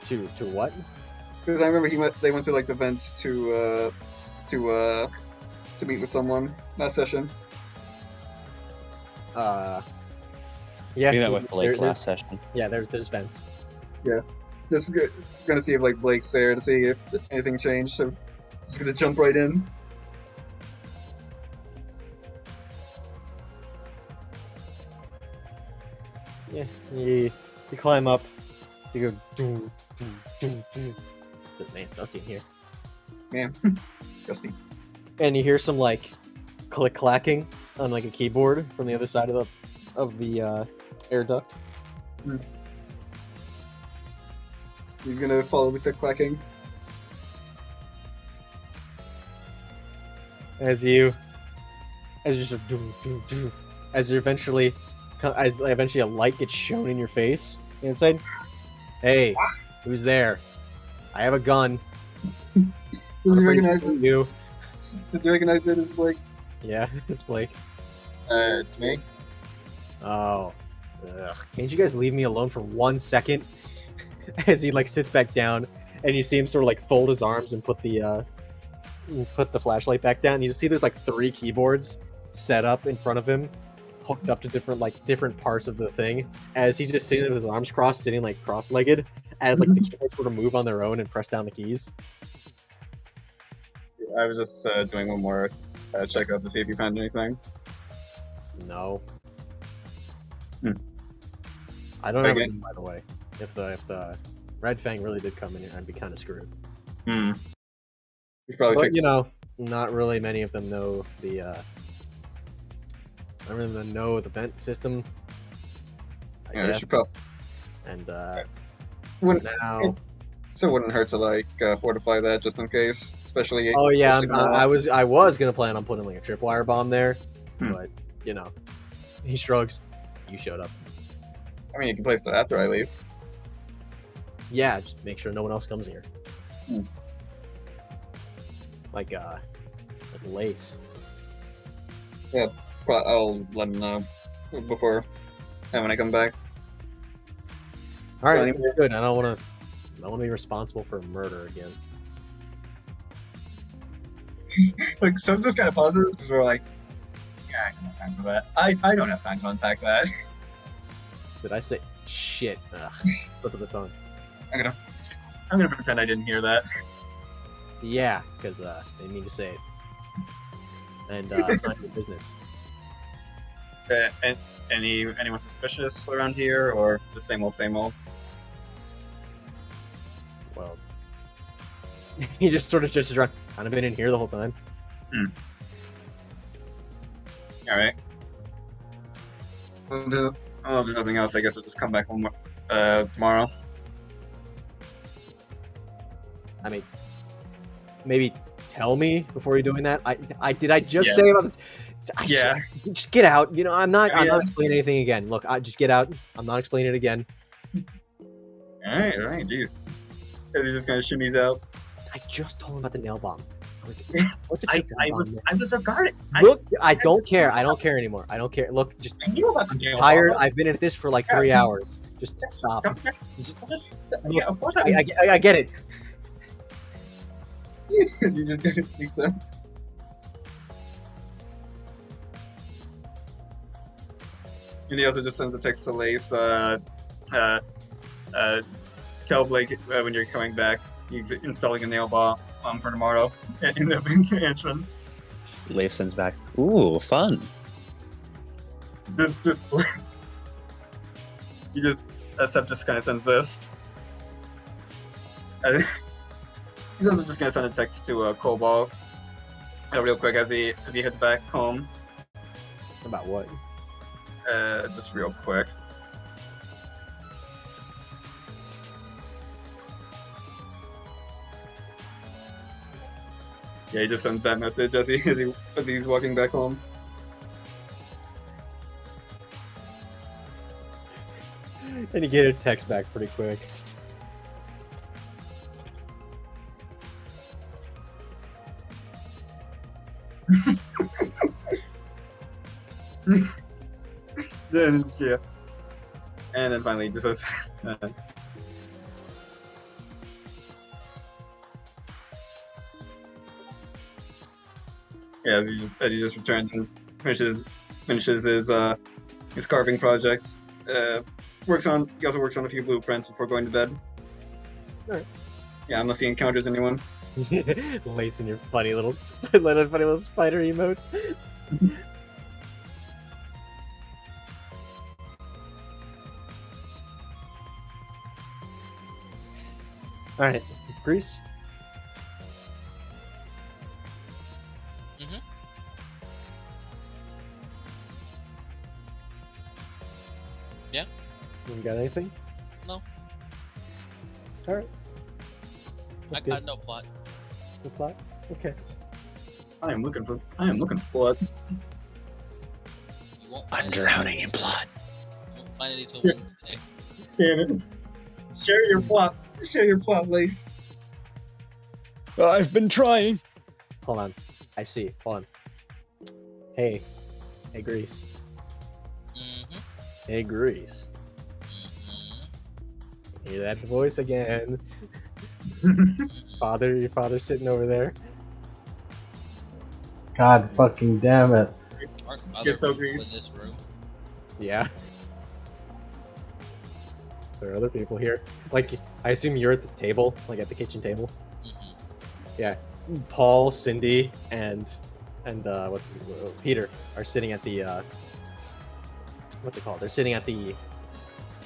To what? Because I remember they went through like the vents to meet with someone last session. Yeah. We met with Blake last session. Yeah, there's vents. Yeah. Just gonna see if like Blake's there to see if anything changed. So just gonna jump right in. Yeah, you climb up. You go. Doo, doo, doo, doo. Man, it's dusty in here. Man, dusty. And you hear some like click clacking on like a keyboard from the other side of the air duct. He's gonna follow the click clacking. As you sort of as eventually a light gets shown in your face inside. Hey, who's there? I have a gun. Does he recognize it? You? Does he recognize it as Blake? Yeah, it's Blake. It's me. Oh, can't you guys leave me alone for 1 second? As he like sits back down, and you see him sort of like fold his arms and put the flashlight back down. You just see there's like 3 keyboards set up in front of him, hooked up to different parts of the thing. As he's just sitting with his arms crossed, sitting like cross-legged, as like the keyboards sort of move on their own and press down the keys. I was just doing one more checkup to see if you found anything. No. I don't have Okay. anything, by the way. If the Red Fang really did come in here, I'd be kind of screwed. You probably But fixed you know, not really many of them know the vent system. I Yeah, guess. should probably. And Wouldn't, now, it still wouldn't hurt to like fortify that just in case, especially. oh yeah, especially I was gonna plan on putting like a tripwire bomb there, Hmm. but you know, he shrugs. You showed up. I mean, you can place that after I leave. Yeah, just make sure no one else comes here. Hmm. Like Lace. I'll let him know before and when I come back. All right, anyway- that's good. I don't want to be responsible for murder again. Like, some just kind of pauses because we're like, yeah, I don't have time for that. I don't have time to unpack that. Did I say shit? Ugh, slip of the tongue. I'm gonna pretend I didn't hear that. Yeah, because they need to say it, and it's not your business. And anyone suspicious around here, or the same old, same old? Well, he just sort of gestures around. Kind of been in here the whole time. All right. Well, there's nothing else. I guess we'll just come back home tomorrow. I mean, maybe tell me before you're doing that. Did I just Yeah. say about the? Yeah. Just get out. You know, I'm not Yeah. explaining anything again. Look, I just get out. I'm not explaining it again. All right, jeez. He just kind of shimmies out. I just told him about the nail bomb. What the I was a guard. Look, I don't care. I don't care anymore. I don't care. Look, just I knew about the nail tired. bomb. I've been at this for like 3 hours. Just stop. Yeah, of course I get it. You just kind of sneaks up. And he also just sends a text to Lace. Tell Blake when you're coming back. He's installing a nail bomb for tomorrow in the entrance. Leif sends back, ooh, fun. Just you just Sep just kind of sends this. He's also just gonna send a text to Cobalt real quick as he heads back home. About what? Just real quick. Yeah, he just sends that message as he's walking back home. And you get a text back pretty quick. Then yeah, and then finally just says, yeah, as he just returns and finishes his carving project. He also works on a few blueprints before going to bed. Alright. Yeah, unless he encounters anyone. Lacing your funny little spider emotes. All right, Grease. Mhm. Yeah. You got anything? No. All right. I got no plot. No plot. Okay. I am looking for blood. You won't I'm find drowning in Wednesday. blood. You won't find it until Sure. Wednesday. Damn it! Share your plot. Share your plot, Lace. I've been trying. Hold on. I see. Hold on. Hey, Grease. Mm-hmm. Hey, Grease. Mm-hmm. Hear that voice again? Mm-hmm. Your father's sitting over there. God fucking damn it. Aren't other Schizo people in Grease. this room? Yeah. There are other people here. Like, I assume you're at the table, like at the kitchen table. Mm-hmm. Paul, Cindy, and Peter are sitting at the what's it called? They're sitting at the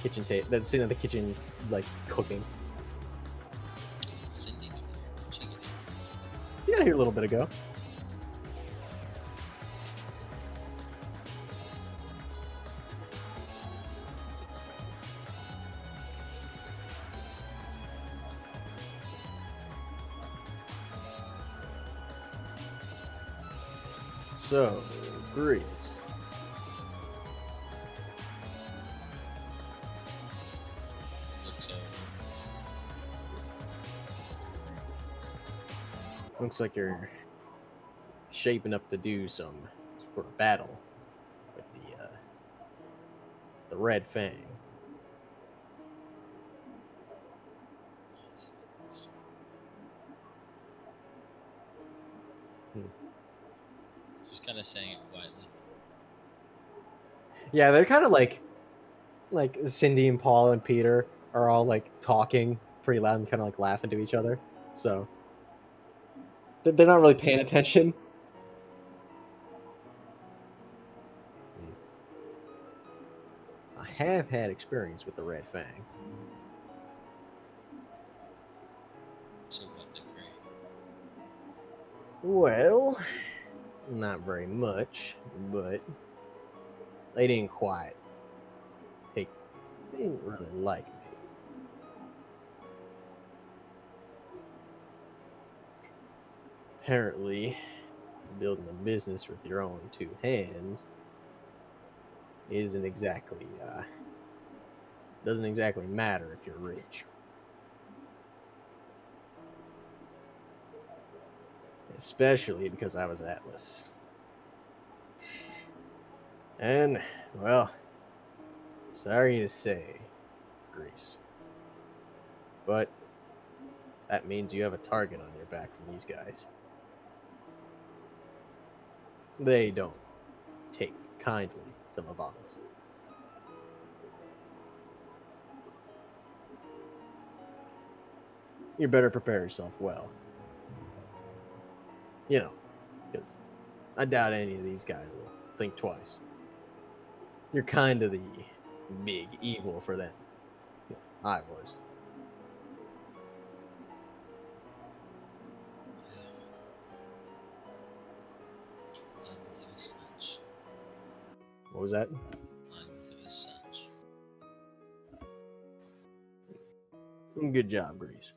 kitchen table. They're sitting at the kitchen, like cooking. Cindy, she can do. You got here a little bit ago. So, Grease. Looks like you're shaping up to do some sort of battle with the Red Fang. Just kind of saying it quietly. Yeah, they're kind of like Cindy and Paul and Peter are all like talking pretty loud and kind of like laughing to each other. So they're not really paying attention. I have had experience with the Red Fang. To what degree? Well, not very much, but they didn't quite take. They didn't really like me. Apparently, building a business with your own two hands isn't exactly doesn't exactly matter if you're rich. Especially because I was Atlas. And, well, sorry to say, Grease. But that means you have a target on your back from these guys. They don't take kindly to Levants. You better prepare yourself well. You know, because I doubt any of these guys will think twice. You're kind of the big evil for them. Well, I was. I believe as such. What was that? I believe as such. Good job, Grease.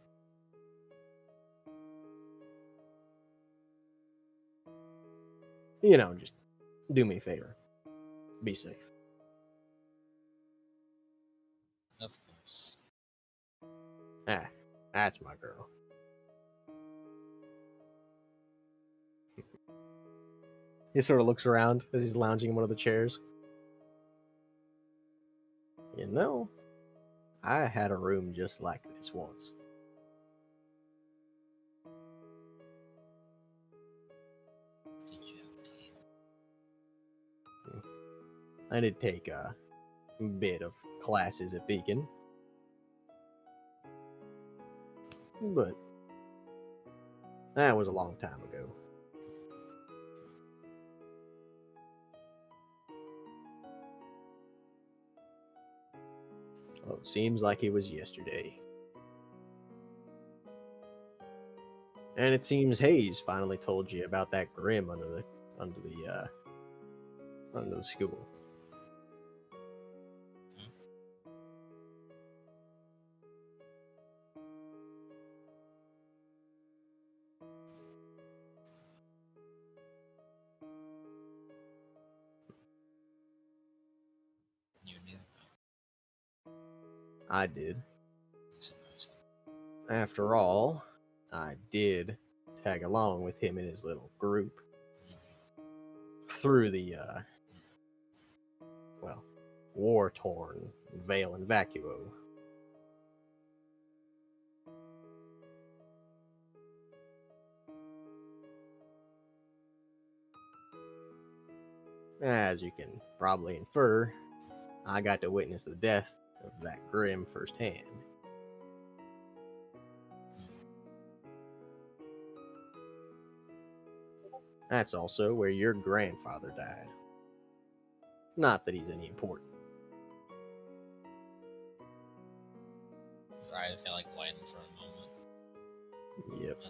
You know, just do me a favor. Be safe. Of course. Ah, that's my girl. He sort of looks around as he's lounging in one of the chairs. You know, I had a room just like this once. Did you have a team? I did take a bit of classes at Beacon. But that was a long time ago. Oh, it seems like it was yesterday. And it seems Hayes finally told you about that Grim under the school. You knew I did. about suppose. After all, I did tag along with him in his little group through the war-torn Vale and Vacuo. As you can probably infer, I got to witness the death of that Grim firsthand. That's also where your grandfather died. Not that he's any important. Your eyes kind of like widen for a moment. Yep.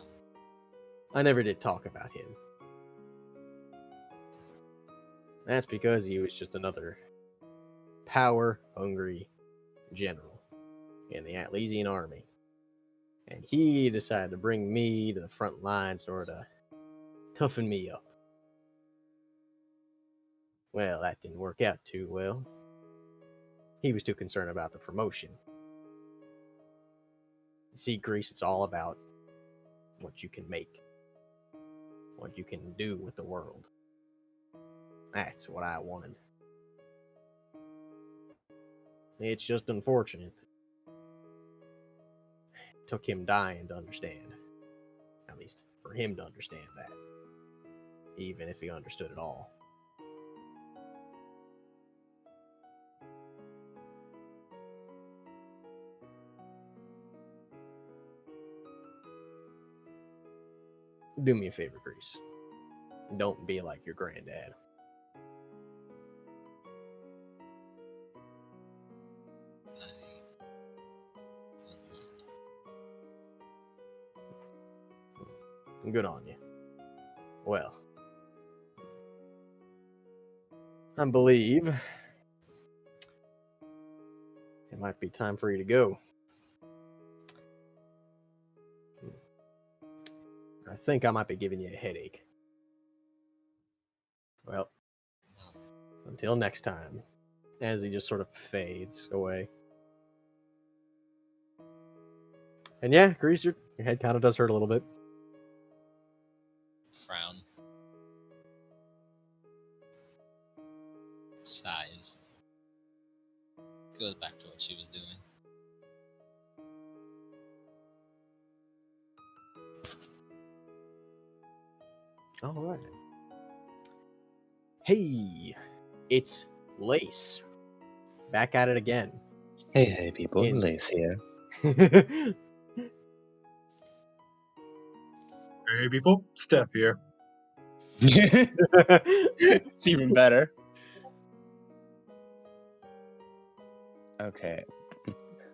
I never did talk about him. That's because he was just another power-hungry general in the Atlesian army. And he decided to bring me to the front lines in order to toughen me up. Well, that didn't work out too well. He was too concerned about the promotion. You see, Greece, it's all about what you can make. what you can do with the world. That's what I wanted. It's just unfortunate that it took him dying to understand. At least for him to understand that. Even if he understood it all. Do me a favor, Grease. Don't be like your granddad. Good on you. Well, I believe it might be time for you to go. I think I might be giving you a headache. Well, until next time, as he just sort of fades away. And yeah, Grease, your head kind of does hurt a little bit. Frown. Sighs. Goes back to what she was doing. All right. Hey, it's Lace. Back at it again. Hey, people. In- Lace here. Hey, people. Steph here. It's even better. Okay.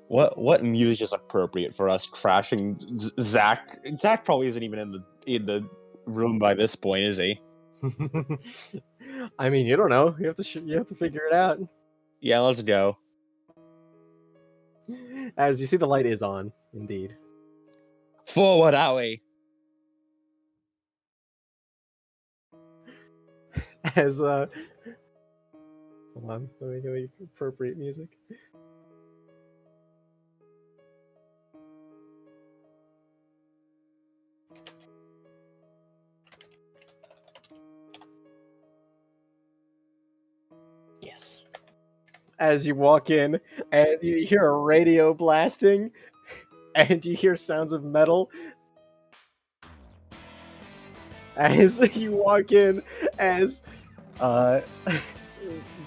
What music is appropriate for us crashing Zach? Zach probably isn't even in the room by this point, is he? I mean, you don't know. You have to figure it out. Yeah, let's go. As you see, the light is on, indeed. Forward, Howie. As hold on, let me go appropriate music. Yes. As you walk in and you hear a radio blasting and you hear sounds of metal. As you walk in, as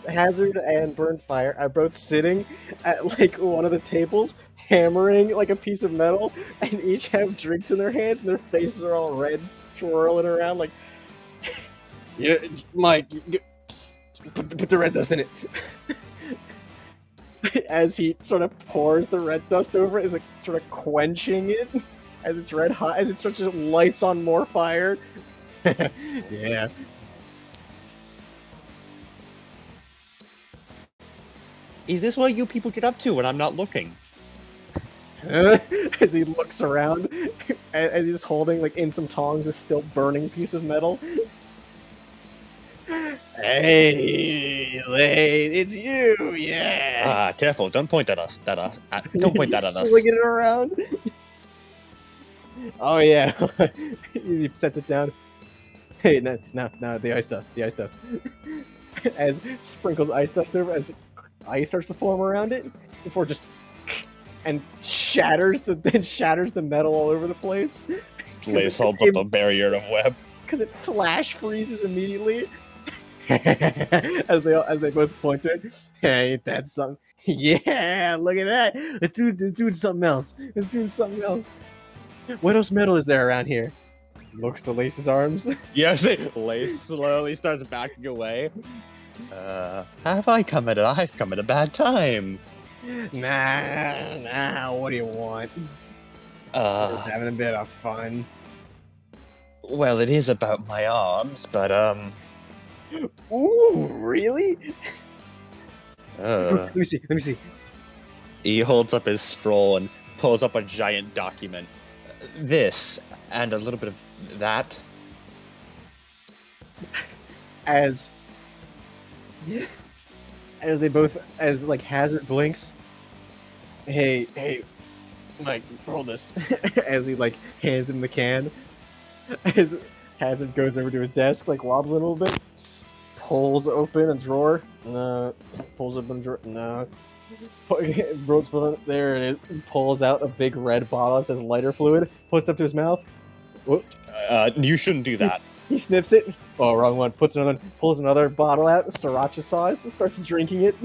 Hazard and Burnfire are both sitting at like one of the tables, hammering like a piece of metal, and each have drinks in their hands, and their faces are all red, twirling around like, yeah, Mike, put the red dust in it. As he sort of pours the red dust over it, is like sort of quenching it as it's red hot, as it starts to lights on more fire. Yeah. Is this what you people get up to when I'm not looking? As he looks around, as he's holding, like, in some tongs, a still burning piece of metal. Hey, it's you, yeah. Ah, careful! Don't point at us. Don't point that at us. Swinging it around. Oh yeah, he sets it down. Hey, no, the ice dust. As sprinkles ice dust over, as ice starts to form around it, before just and shatters the metal all over the place. Lace holds up a barrier of web. Because it flash freezes immediately. as they both point to it. Hey, ain't that something? Yeah, look at that. Let's do something else. What else metal is there around here? Looks to Lace's arms. Yes, Lace slowly starts backing away. Have I come at a bad time? Nah, what do you want? Just having a bit of fun. Well, it is about my arms, but Ooh, really? Let me see. He holds up his scroll and pulls up a giant document. This, and a little bit of that. As like Hazard blinks. Hey, Mike, hold this. As he like hands him the can. Hazard goes over to his desk, like wobbling a little bit. Pulls open a drawer. No. Pulls open a drawer. No. There it is. Pulls out a big red bottle that says lighter fluid. Puts it up to his mouth. Whoop. You shouldn't do that. He sniffs it. Oh, wrong one. Puts another. Pulls another bottle out. Sriracha sauce. Starts drinking it.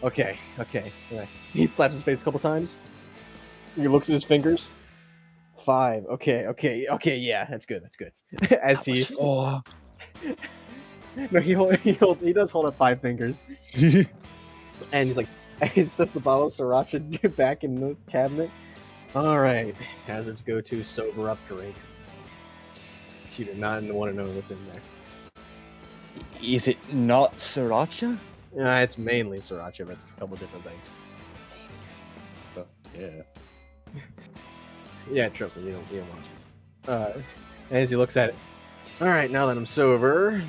Okay. He slaps his face a couple times. He looks at his fingers. 5. Okay. Yeah, that's good. As he no, he does hold up 5 fingers, and he's like, he sets the bottle of sriracha back in the cabinet. All right, Hazard's go-to sober up drink. You do not want to know what's in there. Is it not sriracha? It's mainly sriracha, but it's a couple different things. Yeah. Yeah, trust me, you don't want to. As he looks at it. All right, now that I'm sober.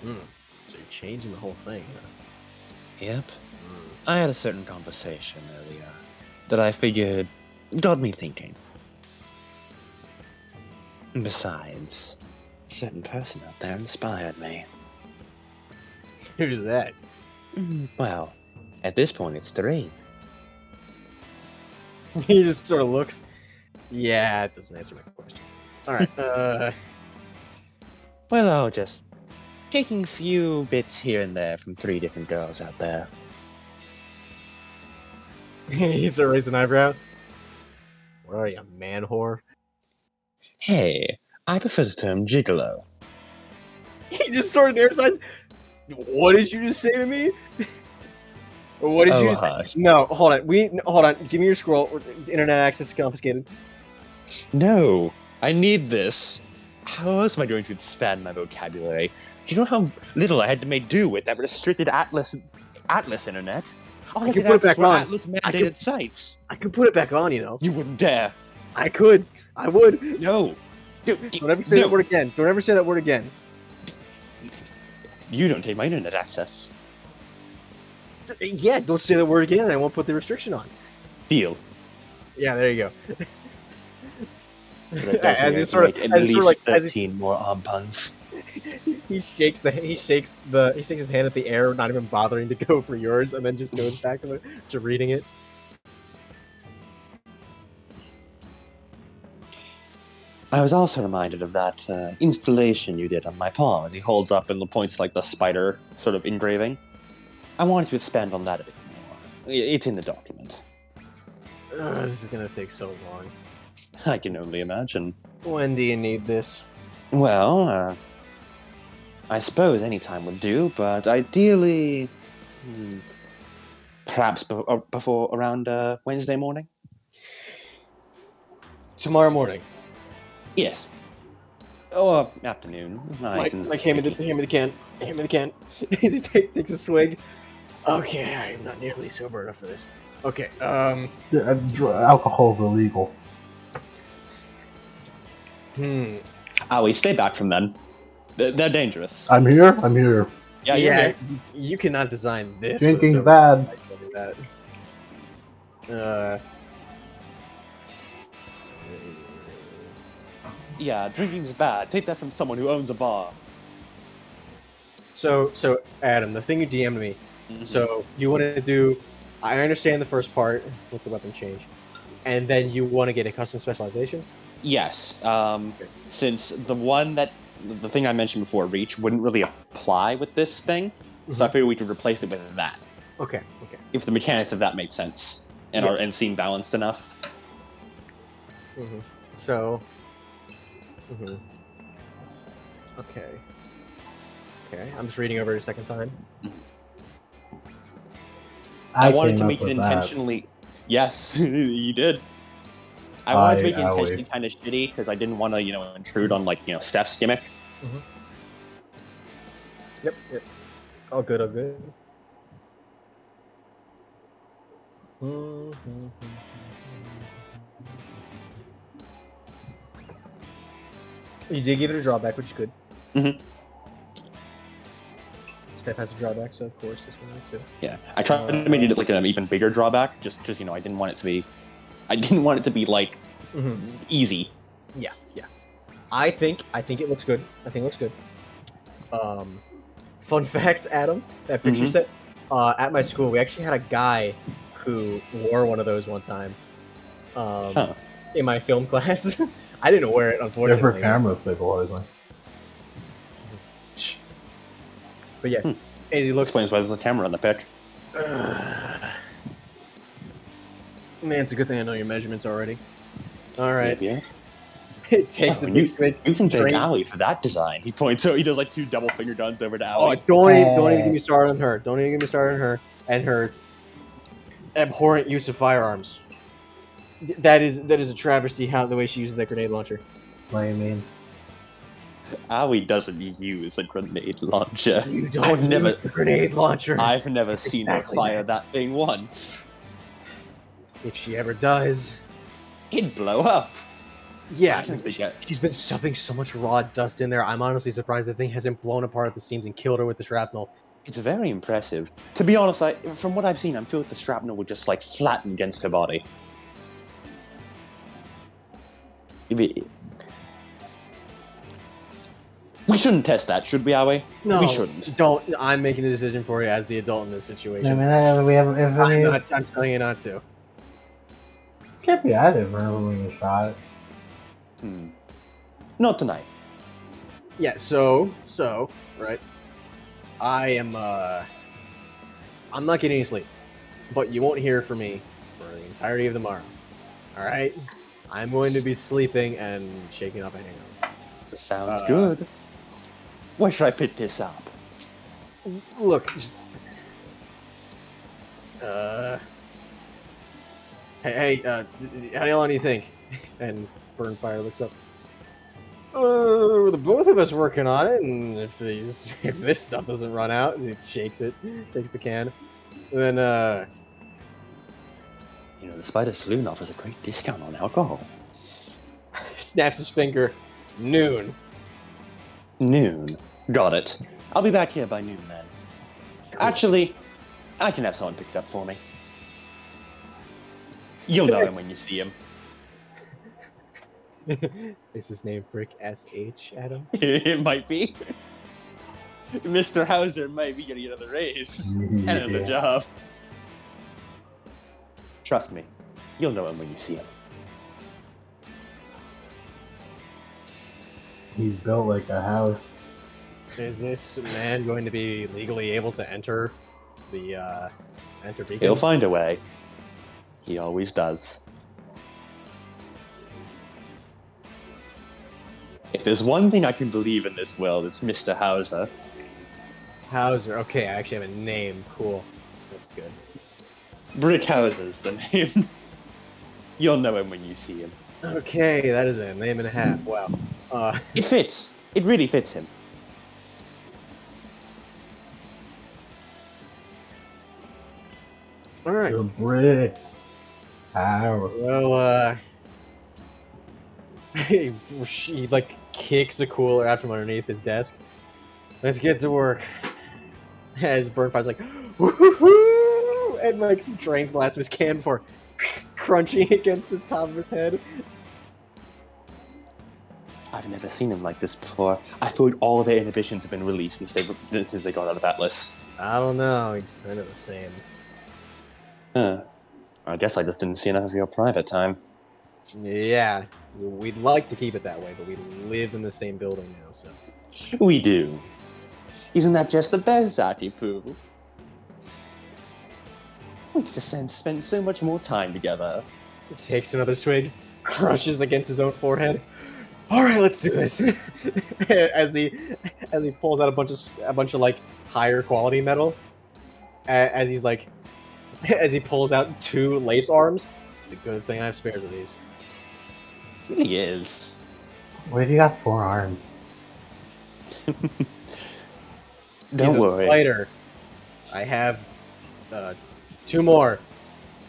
So you're changing the whole thing, huh? Yep. I had a certain conversation earlier that I figured got me thinking. Besides, a certain person out there inspired me. Who's that? Well, at this point it's 3. He just sort of looks. Yeah, it doesn't answer my question. All right. Well, just taking a few bits here and there from 3 different girls out there. He's raising an eyebrow. What are you, a man whore? Hey, I prefer the term gigolo. He just sort of sides. What did you just say to me? What did you say? Hush. No, hold on. Hold on. Give me your scroll. Internet access is confiscated. No, I need this. How else am I going to expand my vocabulary? Do you know how little I had to make do with that restricted Atlas internet? All I I can could put it access back were on. Atlas mandated sites. I could put it back on, you know. You wouldn't dare. I could. I would. No. Don't ever say that word again. Don't ever say that word again. You don't take my internet access. Yeah, don't say that word again, and I won't put the restriction on. Deal. Yeah, there you go. That does As mean you sort of- at as you sort of least like- as 13 more arm puns. He shakes his hand at the air, not even bothering to go for yours, and then just goes back to reading it. I was also reminded of that installation you did on my palm as he holds up and points like the spider sort of engraving. I wanted to expand on that a bit more. It's in the document. This is gonna take so long. I can only imagine. When do you need this? Well, I suppose any time would do, but ideally, perhaps before around Wednesday morning? Tomorrow morning. Yes. Or afternoon. Like, hand me the can. Hand me the can. He takes a swig. Okay, I'm not nearly sober enough for this. Okay, Alcohol's illegal. Owie, stay back from them. They're dangerous. I'm here. Yeah, you're yeah, there. you cannot design this. Drinking's with a bad. I can do that. Yeah, drinking's bad. Take that from someone who owns a bar. So Adam, the thing you DM'd me. Mhm. So you want to do? I understand the first part with the weapon change, and then you want to get a custom specialization. Yes, since the thing I mentioned before, Reach, wouldn't really apply with this thing, so I figured we could replace it with that. Okay. If the mechanics of that make sense and Yes. and seem balanced enough. So. Okay. I'm just reading over it a second time. I wanted came to up make it with that. intentionally. Yes, you did. I wanted to make it Owie. intentionally kind of shitty because I didn't want to, intrude on Steph's gimmick. Yep. All good. You did give it a drawback, which is good. Mhm. Step has a drawback, so of course this one will too. Yeah, I tried to make it like an even bigger drawback, just because I didn't want it to be, like easy. Yeah. I think it looks good. Fun fact, Adam, that picture Mhm. set. At my school, we actually had a guy who wore one of those one time. In my film class. I didn't wear it, unfortunately. Different camera stabilizing. But yeah, he looks. Explains why there's a camera on the pic. Man, it's a good thing I know your measurements already. All right. Yeah. It takes a big swig. You can thank Train- Ali for that design. He points out. He does like 2 double finger guns over to Oh, Ali. don't even get me started on her. Don't even get me started on her and her abhorrent use of firearms. That is a travesty. The way she uses that grenade launcher. What do you mean? Ali doesn't use a grenade launcher. You don't use the grenade launcher. I've never seen exactly her fire that thing once. If she ever does, It'd blow up. yeah. I think they get. She's been stuffing so much raw dust in there. I'm honestly surprised the thing hasn't blown apart at the seams and killed her with the shrapnel. It's very impressive. To be honest, from what I've seen, I feel like the shrapnel would just like flatten against her body. We shouldn't test that, should we, Aoi? No, We shouldn't. Don't. I'm making the decision for you as the adult in this situation. I'm telling you not to. Can't be I didn't remember when you shot it. Not tonight. Yeah. So right. I am. I'm not getting any sleep, but you won't hear from me for the entirety of tomorrow. All right. I'm going to be sleeping and shaking off a hangover. Sounds good. Where should I pick this up? Look, just hey, how long do you think? And Burnfire looks up. The both of us working on it, and if this stuff doesn't run out, he shakes the can, and then The Spider Saloon offers a great discount on alcohol. snaps his finger. Noon. Got it. I'll be back here by noon then. Cool. Actually, I can have someone pick it up for me. You'll know him when you see him. Is his name Brick SH, Adam? It might be. Mr. Hauser might be getting another raise. And another job. Trust me, you'll know him when you see him. He's built like a house. Is this man going to be legally able to enter the Beacon? He'll find a way. He always does. If there's one thing I can believe in this world, it's Mr. Hauser. Hauser. Okay, I actually have a name. Cool. That's good. Brick Hauser's the name. You'll know him when you see him. Okay, that is a name and a half. Wow. It fits. It really fits him. All right. The brick house. Well, he like kicks a cooler out from underneath his desk. Let's get to work. As Burnfire's like, woo-hoo-hoo, and like drains the last of his can for crunching against the top of his head. I've never seen him like this before. I feel like all of their inhibitions have been released since they got out of Atlas. I don't know. He's kind of the same. Huh. I guess I just didn't see enough of your private time. Yeah, we'd like to keep it that way, but we live in the same building now, so. We do. Isn't that just the best, Zaki Poo? We could just spend so much more time together. He takes another swig, crushes against his own forehead. All right, let's do this. as he pulls out a bunch of like higher quality metal, as he pulls out 2 lace arms. It's a good thing I have spares of these. It really is. Where do you got 4 arms? Don't He's a worry. spider. I have 2 more.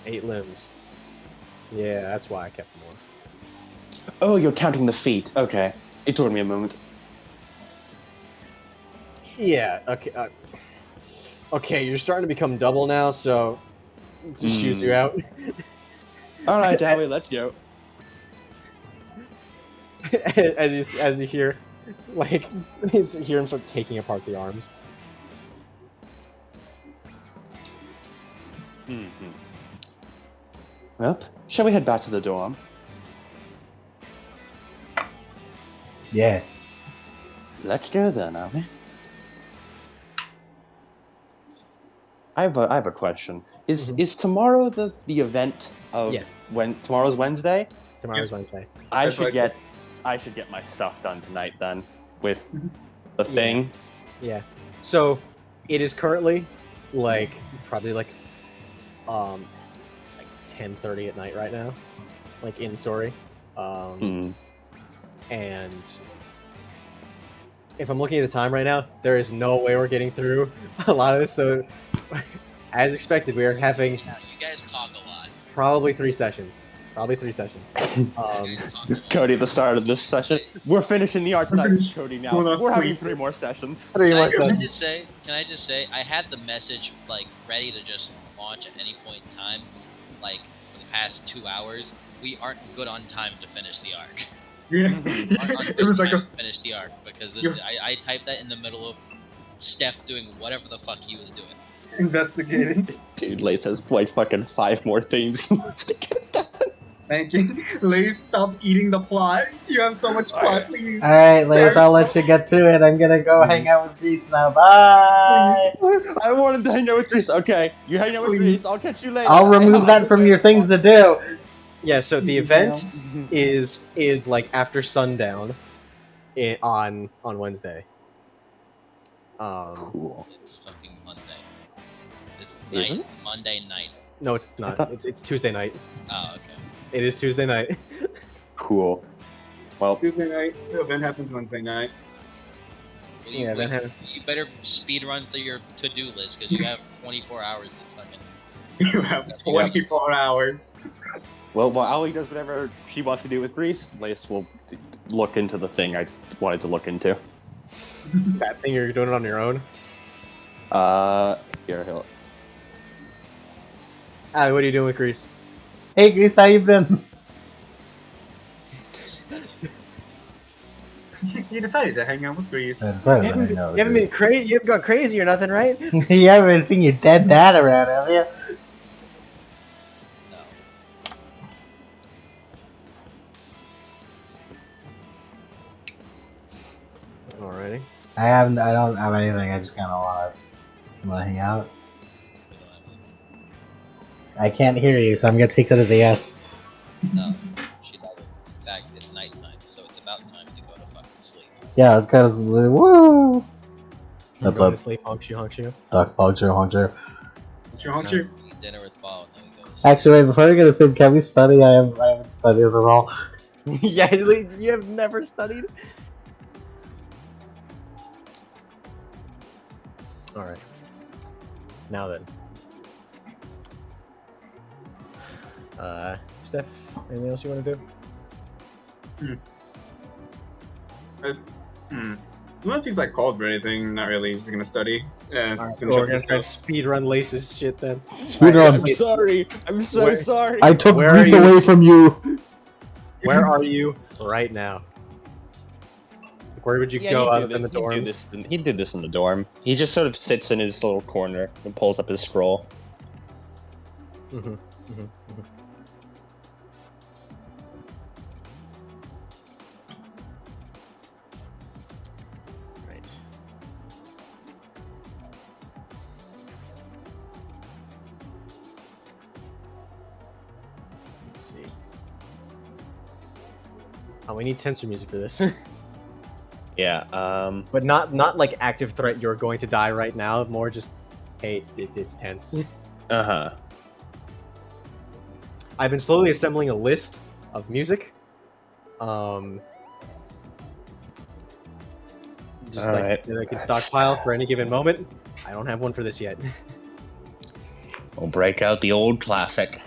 8 limbs. Yeah, that's why I kept more. Oh, you're counting the feet. Okay. It took me a moment. Yeah. Okay. Okay, you're starting to become double now, so just shoot you out. All right, Howie, let's go. as you hear, like, you hear him start taking apart the arms. Well, shall we head back to the dorm? Yeah. Let's go then, Howie. I have a question. Is tomorrow the event of Yes. when tomorrow's Wednesday? Tomorrow's Wednesday. I That's should right. get my stuff done tonight then with the thing. Yeah. So it is currently like probably like 10:30 at night right now, like in Story. And if I'm looking at the time right now, there is no way we're getting through a lot of this. So as expected, we are having Yeah, you guys talk a lot. probably 3 sessions. Probably 3 sessions. You guys talk a lot. Cody, the start of this session. We're finishing the art tonight, finished. Cody. Now We're not we're having sleeping. 3 more sessions. 3 more Can I sessions. just say, I had the message like ready to just launch at any point in time, like for the past 2 hours. We aren't good on time to finish the arc. Yeah. Aren't on It good was like time a to finish the arc because Yeah. I typed that in the middle of Steph doing whatever the fuck he was doing. investigating. Dude, Lace has like fucking 5 more things he wants to get done. Thank you. Lace, stop eating the plot. You have so much plot, please. Alright, Lace, I'll let you get to it. I'm gonna go hang out with Grease now. Bye! I wanted to hang out with Grease. Okay, you hang out with Please. Grease. I'll catch you later. I'll remove that from your things to do. Yeah, so the event is like after sundown on Wednesday. Cool. It's fucking Monday. It's Is night. it? It's Monday night. No, it's not. thought- It's Tuesday night. Oh, okay. It is Tuesday night. Cool. Well, Tuesday night. The event happens Wednesday night. Well, Yeah, that has- you better speed run through your to-do list because you have 24 hours to fucking. You have 24 hours. while Allie does whatever she wants to do with Grease, Lace will look into the thing I wanted to look into. That thing you're doing it on your own. Here, he'll. Ah, what are you doing with Grease? Hey, Grease, how you been? You decided to hang out with Grease. You haven't been crazy. You haven't gone crazy or nothing, right? You haven't seen your dead dad around, have you? No. Alrighty. I don't have anything. I just kind of want to hang out. I can't hear you, so I'm gonna take that as a yes. No. She doesn't. In fact, it's nighttime, so it's about time to go to fucking sleep. Yeah, it's kind of woo. That's Going up. to sleep, honk you. Duck, puncture, honker. Don't you? Eat dinner with Paul, and then we go to sleep. Actually, wait, before we get to sleep, can we study? I haven't studied at all. Yeah, you have never studied. All right. Now then. Steph, anything else you want to do? Unless he's like called for anything, not really. He's just gonna study. Alright, Finish cool, we're up gonna his try and stuff. speed run Lace's shit then. Speed Alright, run. I'm sorry. I'm so Where- sorry. I took Where are Grease you? away from you. Where are you right now? Like, where would you go other than the dorms? He did this in the dorm. He just sort of sits in his little corner and pulls up his scroll. Mm-hmm. Right. Let's see. Oh, we need tensor music for this. Yeah. But not like active threat, you're going to die right now. More just, hey, it's tense. Uh-huh. I've been slowly assembling a list of music. Just Alright. that I can stockpile for any given moment. I don't have one for this yet. We'll break out the old classic.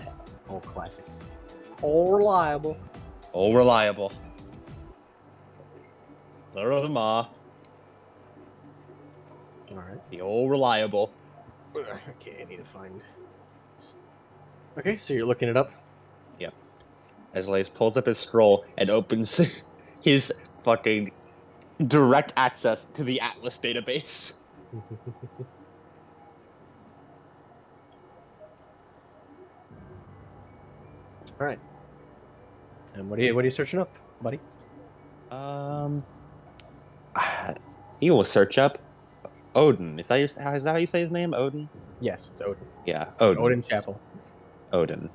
Old classic. All reliable. Old reliable. Letter of the Ma, All right. the old reliable. Okay, I need to find. Okay, so you're looking it up. Yep. As Lace pulls up his scroll and opens his fucking direct access to the Atlas database. All right. And what are you searching up, buddy? He will search up Odin. Is that how you say his name? Odin? Yes, it's Odin. Yeah, Odin. Odin Chapel. Odin.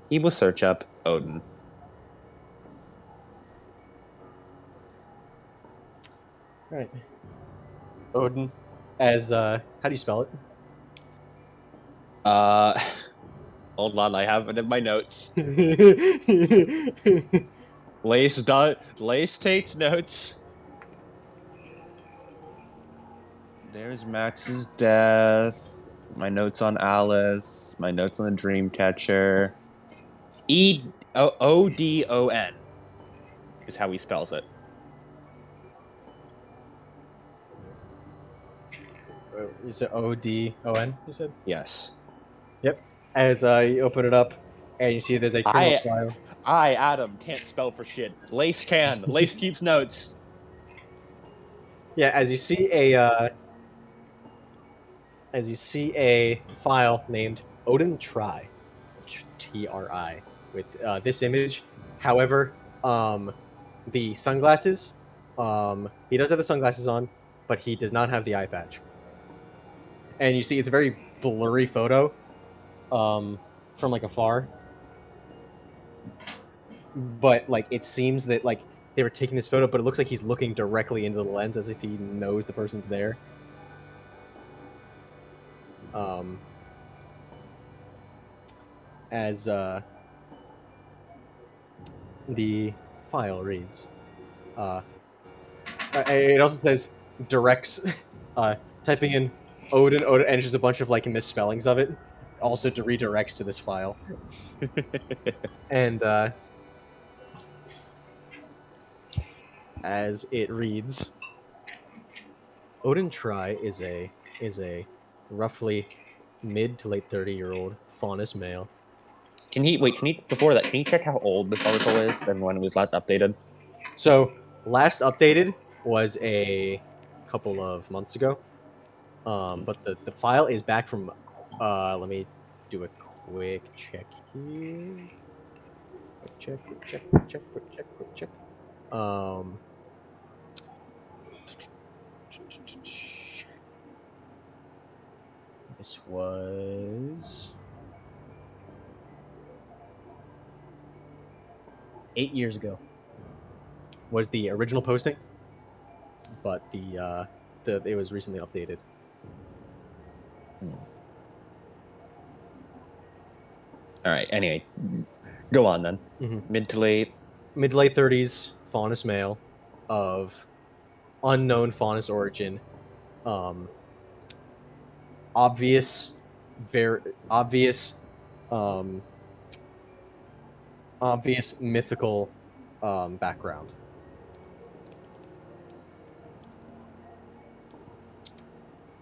He will search up Odin. All right. Odin, as how do you spell it? Hold on, I have it in my notes. All Lace takes notes. There's Max's death. My notes on Alice. My notes on the Dreamcatcher. Odon is how he spells it. You said Odon. You said. Yes. Yep. As you open it up, and you see there's a criminal file. I, Adam, can't spell for shit. Lace can. Lace keeps notes. Yeah, as you see a file named Odin Tri, Tri, with this image. However, the sunglasses, he does have the sunglasses on, but he does not have the eye patch. And you see, it's a very blurry photo, from like afar. But like, it seems that like they were taking this photo, but it looks like he's looking directly into the lens as if he knows the person's there. As the file reads, it also says directs, typing in Odin, and just a bunch of like misspellings of it, also to redirects to this file. And as it reads, Odin Tri is a roughly mid to late 30-year-old faunus male. Before that, can you check how old this article is and when it was last updated? So, last updated was a couple of months ago. But the file is back from, let me do a quick check here. Quick check. This was 8 years ago. Was the original posting, but it was recently updated. All right. Anyway, go on then. Mm-hmm. Mid to late 30s, faunus male, of unknown faunus origin, obvious mythical background.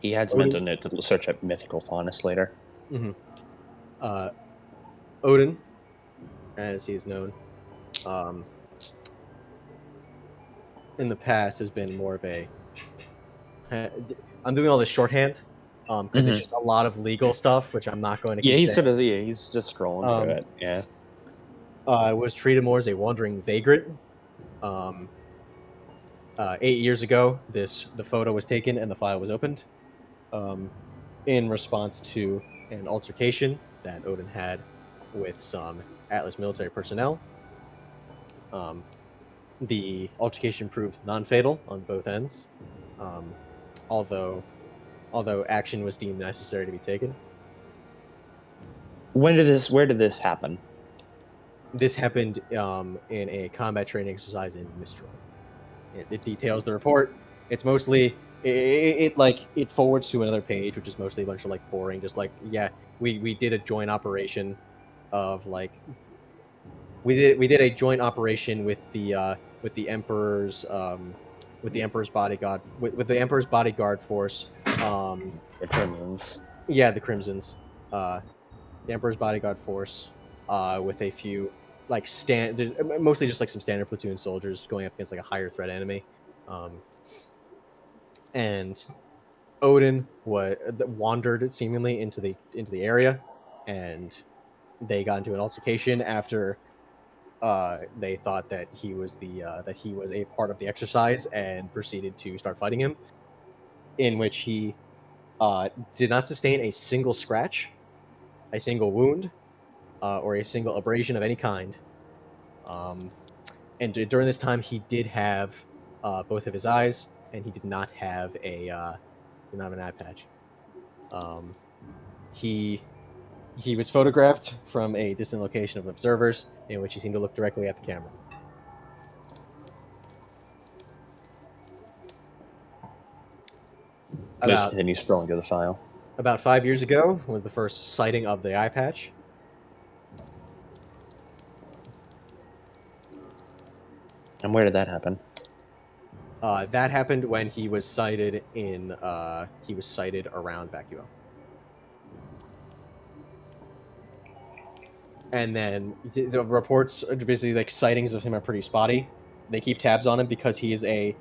He had mentioned it to search up mythical faunus later. Mm-hmm. Odin, as he is known, in the past has been more of a. I'm doing all this shorthand, because it's just a lot of legal stuff, which I'm not going to. Yeah, he's just scrolling through it. Yeah. Was treated more as a wandering vagrant. 8 years ago, the photo was taken and the file was opened, in response to an altercation that Odin had with some Atlas military personnel. The altercation proved non-fatal on both ends, although action was deemed necessary to be taken. Where did this happen? This happened in a combat training exercise in Mistral. It details the report. It's mostly it forwards to another page, which is mostly a bunch of like boring, just like, yeah, we did a joint operation of like we did a joint operation with the with the Emperor's bodyguard with the Emperor's bodyguard force. The Crimsons. Yeah, the Crimsons. The Emperor's bodyguard force. With a few like mostly just like some standard platoon soldiers going up against like a higher threat enemy. And Odin wandered seemingly into the area, and they got into an altercation after they thought that he was a part of the exercise and proceeded to start fighting him, in which he did not sustain a single scratch, a single wound, or a single abrasion of any kind. And during this time, he did have both of his eyes, and he did not have an eye patch. He was photographed from a distant location of observers, in which he seemed to look directly at the camera. Let's continue scrolling through the file. About 5 years ago was the first sighting of the eye patch. And where did that happen? That happened when he was sighted around Vacuo. And then the reports, basically like sightings of him, are pretty spotty. They keep tabs on him because he is a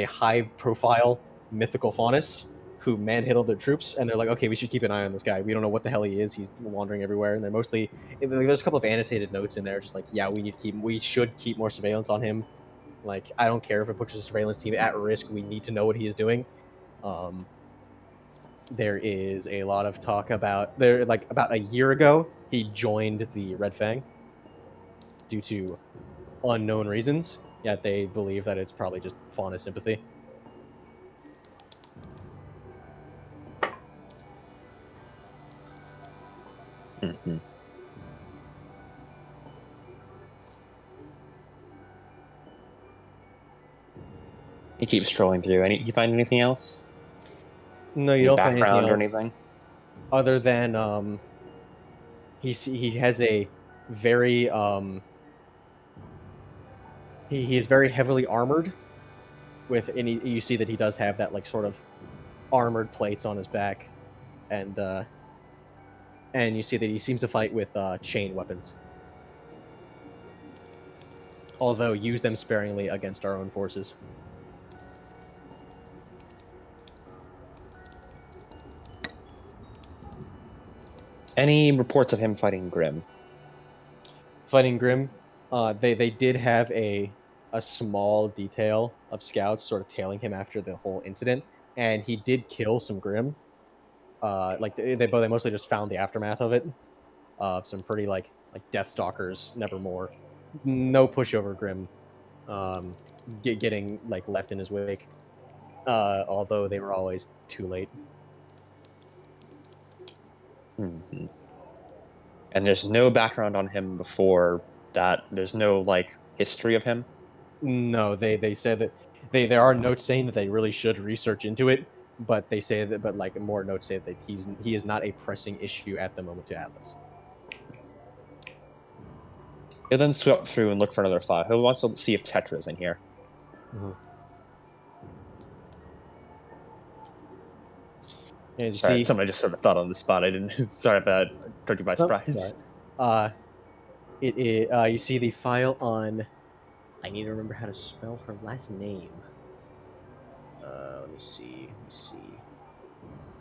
high-profile mythical faunus who manhandled their troops, and they're like, okay, we should keep an eye on this guy. We don't know what the hell he is. He's wandering everywhere, and they're mostly there's a couple of annotated notes in there, just like, yeah, we should keep more surveillance on him. Like, I don't care if it puts the surveillance team at risk. We need to know what he is doing. There is a lot of talk about about a year ago he joined the Red Fang due to unknown reasons. Yet they believe that it's probably just fauna sympathy. Mm-hmm. You keep scrolling through. You find anything else? No, you don't find anything Background else. or anything? Other than he has a very he is very heavily armored and you see that he does have that like sort of armored plates on his back, and you see that he seems to fight with chain weapons, although use them sparingly against our own forces. Any reports of him fighting Grim? Fighting Grim, they did have a small detail of scouts sort of tailing him after the whole incident, and he did kill some Grim. Like they mostly just found the aftermath of it. Some pretty like Deathstalkers, Nevermore, no pushover Grim, getting like left in his wake. Although they were always too late. Mm-hmm. And there's no background on him before that. There's no like history of him. No, they said that there are notes saying that they really should research into it, but they say that like more notes say that he is not a pressing issue at the moment to Atlas. He'll then sweep through and look for another file. He'll want to see if Tetra's in here. Mm-hmm. And Sorry, somebody just sort of thought on the spot. I didn't. Sorry if that took you by surprise. Sorry. You see the file on. I need to remember how to spell her last name. Let me see.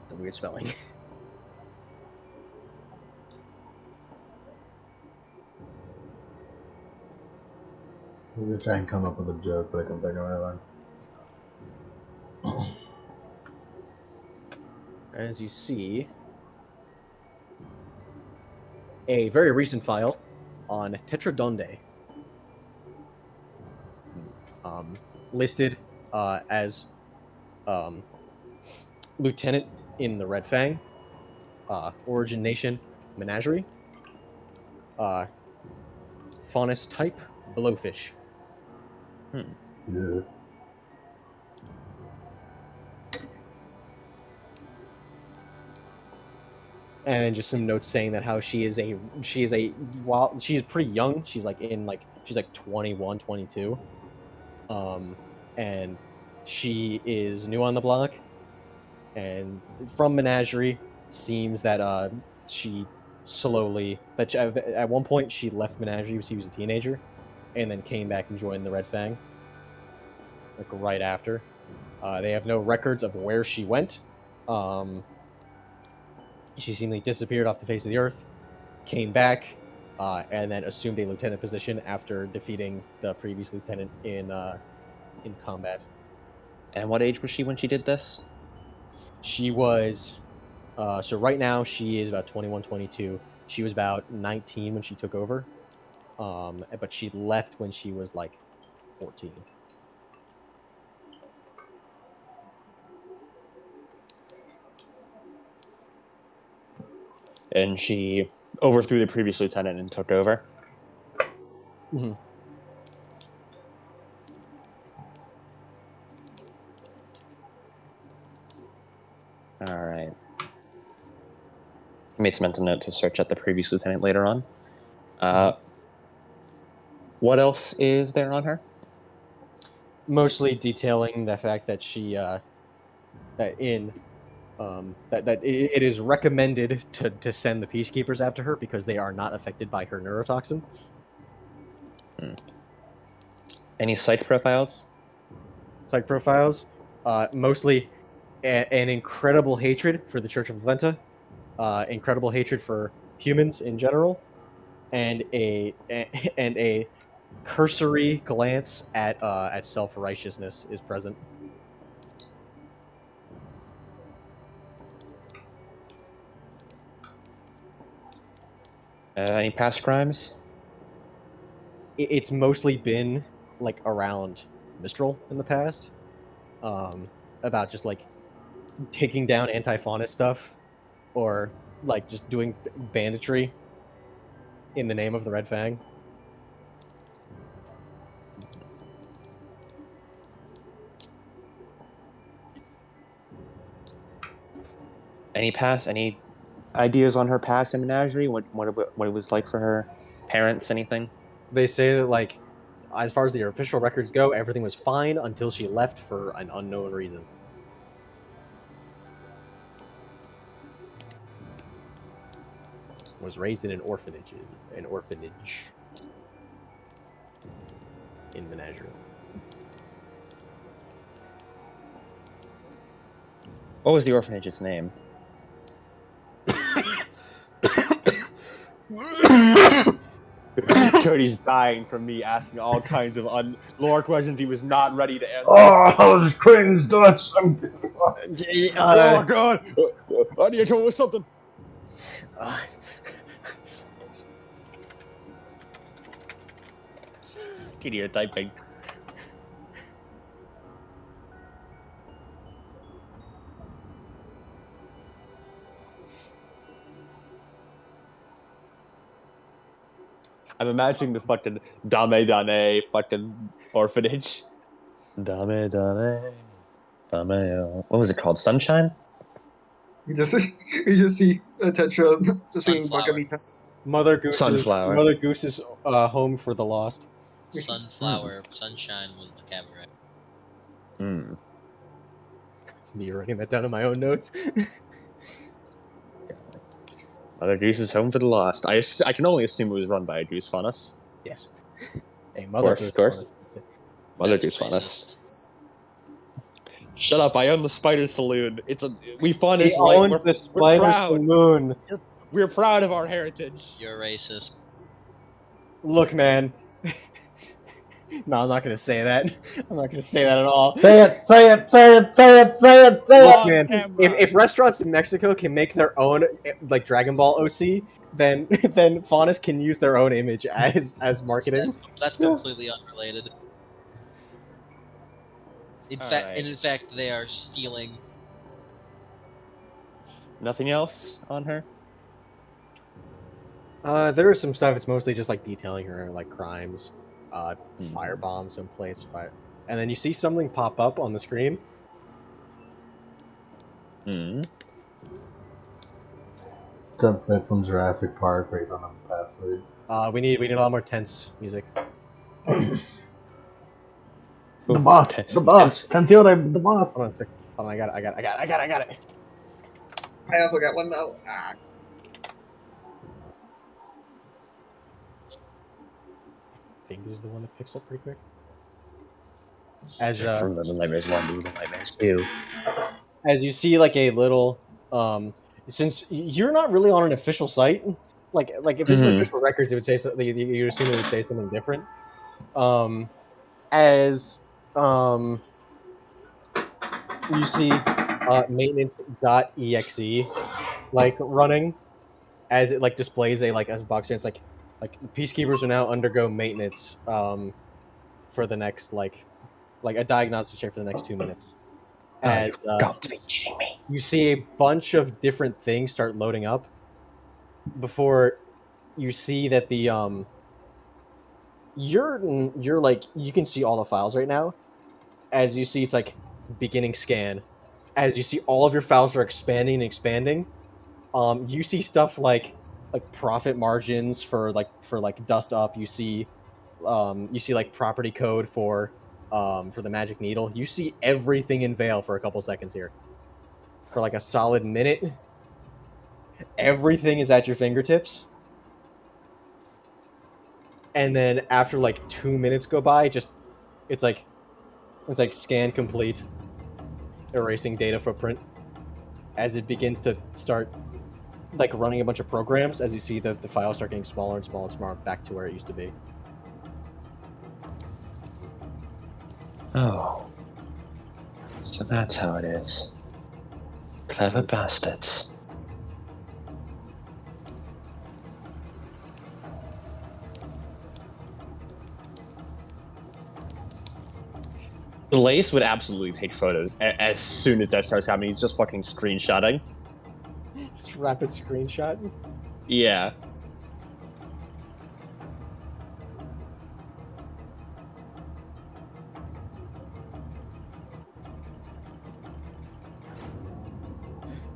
The weird spelling. I'm gonna try and come up with a joke, but I can't think of anything. As you see, a very recent file on Tetradonde, listed as lieutenant in the Red Fang, origin nation Menagerie, faunus type Blowfish. Yeah. And just some notes saying that how she is while she is pretty young, she's like in like She's like 21, 22. And she is new on the block. And from Menagerie, seems that she slowly at one point she left Menagerie when she was a teenager, and then came back and joined the Red Fang. Like right after. They have no records of where she went. She seemingly disappeared off the face of the earth, came back, and then assumed a lieutenant position after defeating the previous lieutenant in combat. And what age was she when she did this? She was so right now she is about 21, 22. She was about 19 when she took over, but she left when she was like 14. And she overthrew the previous lieutenant and took over. Mm-hmm. All right. I made some mental note to search out the previous lieutenant later on. What else is there on her? Mostly detailing the fact that she that it is recommended to send the peacekeepers after her because they are not affected by her neurotoxin. Any psych profiles? Psych profiles, mostly an incredible hatred for the Church of Valenta, incredible hatred for humans in general, and a cursory glance at self-righteousness is present. Any past crimes? It's mostly been like around Mistral in the past, about just like taking down anti-faunist stuff, or like just doing banditry in the name of the Red Fang. Any ideas on her past in Menagerie? What it was like for her parents? Anything? They say that like, as far as the official records go, everything was fine until she left for an unknown reason. Was raised in an orphanage in Menagerie. What was the orphanage's name? Cody's dying from me asking all kinds of lore questions he was not ready to answer. Oh, this train's Dutch. Oh my god! I need to come up with something. Can you hear typing? I'm imagining the fucking Dame fucking orphanage. Dame. What was it called? Sunshine? You just see Tetra just singing Sunflower. Bakamita. Mother Goose's home for the lost. Sunflower Sunshine was the cabaret. Me writing that down in my own notes. Mother Goose's home for the lost. I can only assume it was run by a Goose Funnus. Yes. Hey, Mother Goose. Of course. Mother That's Goose racist. Funnus. Shut up! I own the Spider Saloon. We fun He is like owns the we're Spider proud. Saloon. We're proud of our heritage. You're racist. Look, man. No, I'm not gonna say that. I'm not gonna say that at all. Say it. Look, On man. camera. If restaurants in Mexico can make their own like Dragon Ball OC, then Faunus can use their own image as marketing. That's completely unrelated. In Alright. fact, they are stealing. Nothing else on her? There is some stuff. It's mostly just like detailing her like crimes. Firebomb someplace. And then you see something pop up on the screen. Template from Jurassic Park, where you don't have the password. We need a lot more tense music. The boss. The boss. Tensione, the boss. Hold on a sec. Hold on, I got it. I also got one though. Ah. I think this is the one that picks up pretty quick. As From Little Nightmares 1 to Little Nightmares 2. as you see, like a little, since you're not really on an official site, like if this is Mhm. official records, it would say something. You assume it would say something different. As you see, maintenance.exe like running as it like displays a like as a box here. It's like the peacekeepers will now undergo maintenance for the next like a diagnostic check for the next 2 minutes. As Got to be kidding me. you see a bunch of different things start loading up before you see that the you're like you can see all the files right now. As you see, it's like beginning scan. As you see, all of your files are expanding and expanding. You see stuff like profit margins for dust up. You see like property code for the magic needle. You see everything in Veil for a couple seconds here. For like a solid minute. Everything is at your fingertips. And then after like 2 minutes go by, it's like scan complete. Erasing data footprint. As it begins to start like running a bunch of programs, as you see the files start getting smaller and smaller and smaller back to where it used to be. Oh. So that's how it is. Clever bastards. Lace would absolutely take photos as soon as that starts happening. He's just fucking screenshotting. Just rapid screenshot. Yeah.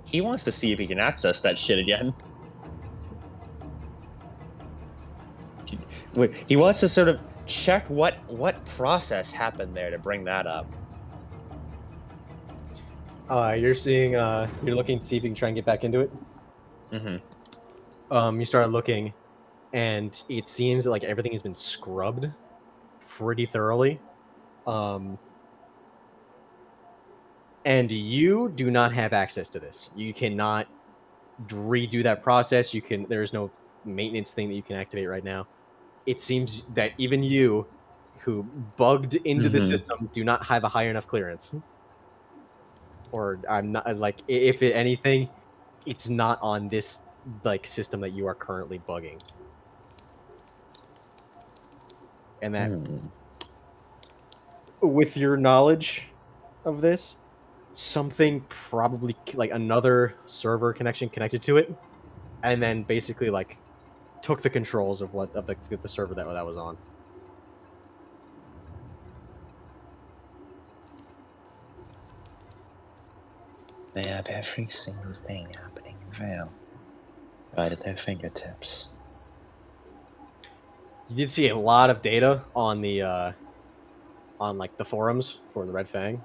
He wants to see if he can access that shit again. He wants to sort of check what process happened there to bring that up. You're seeing you're looking to see if you can try and get back into it. Mm-hmm. You start looking, and it seems that like everything has been scrubbed pretty thoroughly. And you do not have access to this. You cannot redo that process. There is no maintenance thing that you can activate right now. It seems that even you, who bugged into the system, do not have a high enough clearance. Or I'm not like if anything, it's not on this like system that you are currently bugging. And that with your knowledge of this, something probably like another server connection connected to it, and then basically like took the controls of the server that was on. They have every single thing happening in Vale right at their fingertips. You did see a lot of data on the on like the forums for the Red Fang,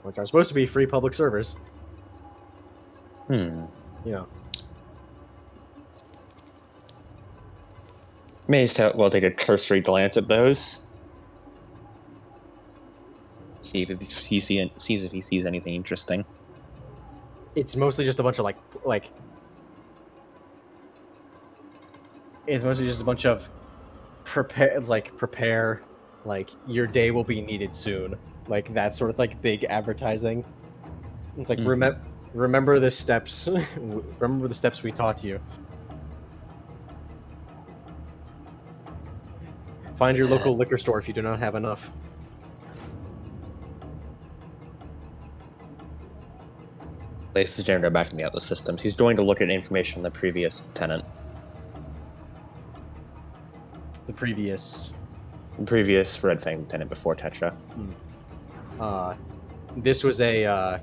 which are supposed to be free public servers. You know. May just well take a cursory glance at those. See if he sees if he sees anything interesting. It's mostly just a bunch of like it's mostly just a bunch of prepare like your day will be needed soon, like that sort of like big advertising. It's like remember the steps remember the steps we taught you. Find your local liquor store if you do not have enough. Lace is going to go back to the other systems. He's going to look at information on the previous tenant. The previous Red Fang tenant before Tetra. This was a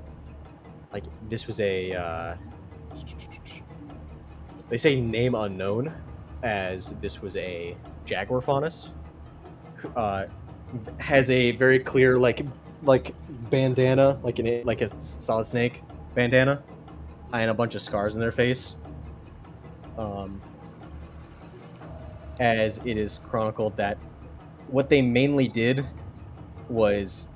they say name unknown. as this was a jaguar faunus. Has a very clear like bandana, like a solid snake bandana, and a bunch of scars in their face. As it is chronicled that what they mainly did was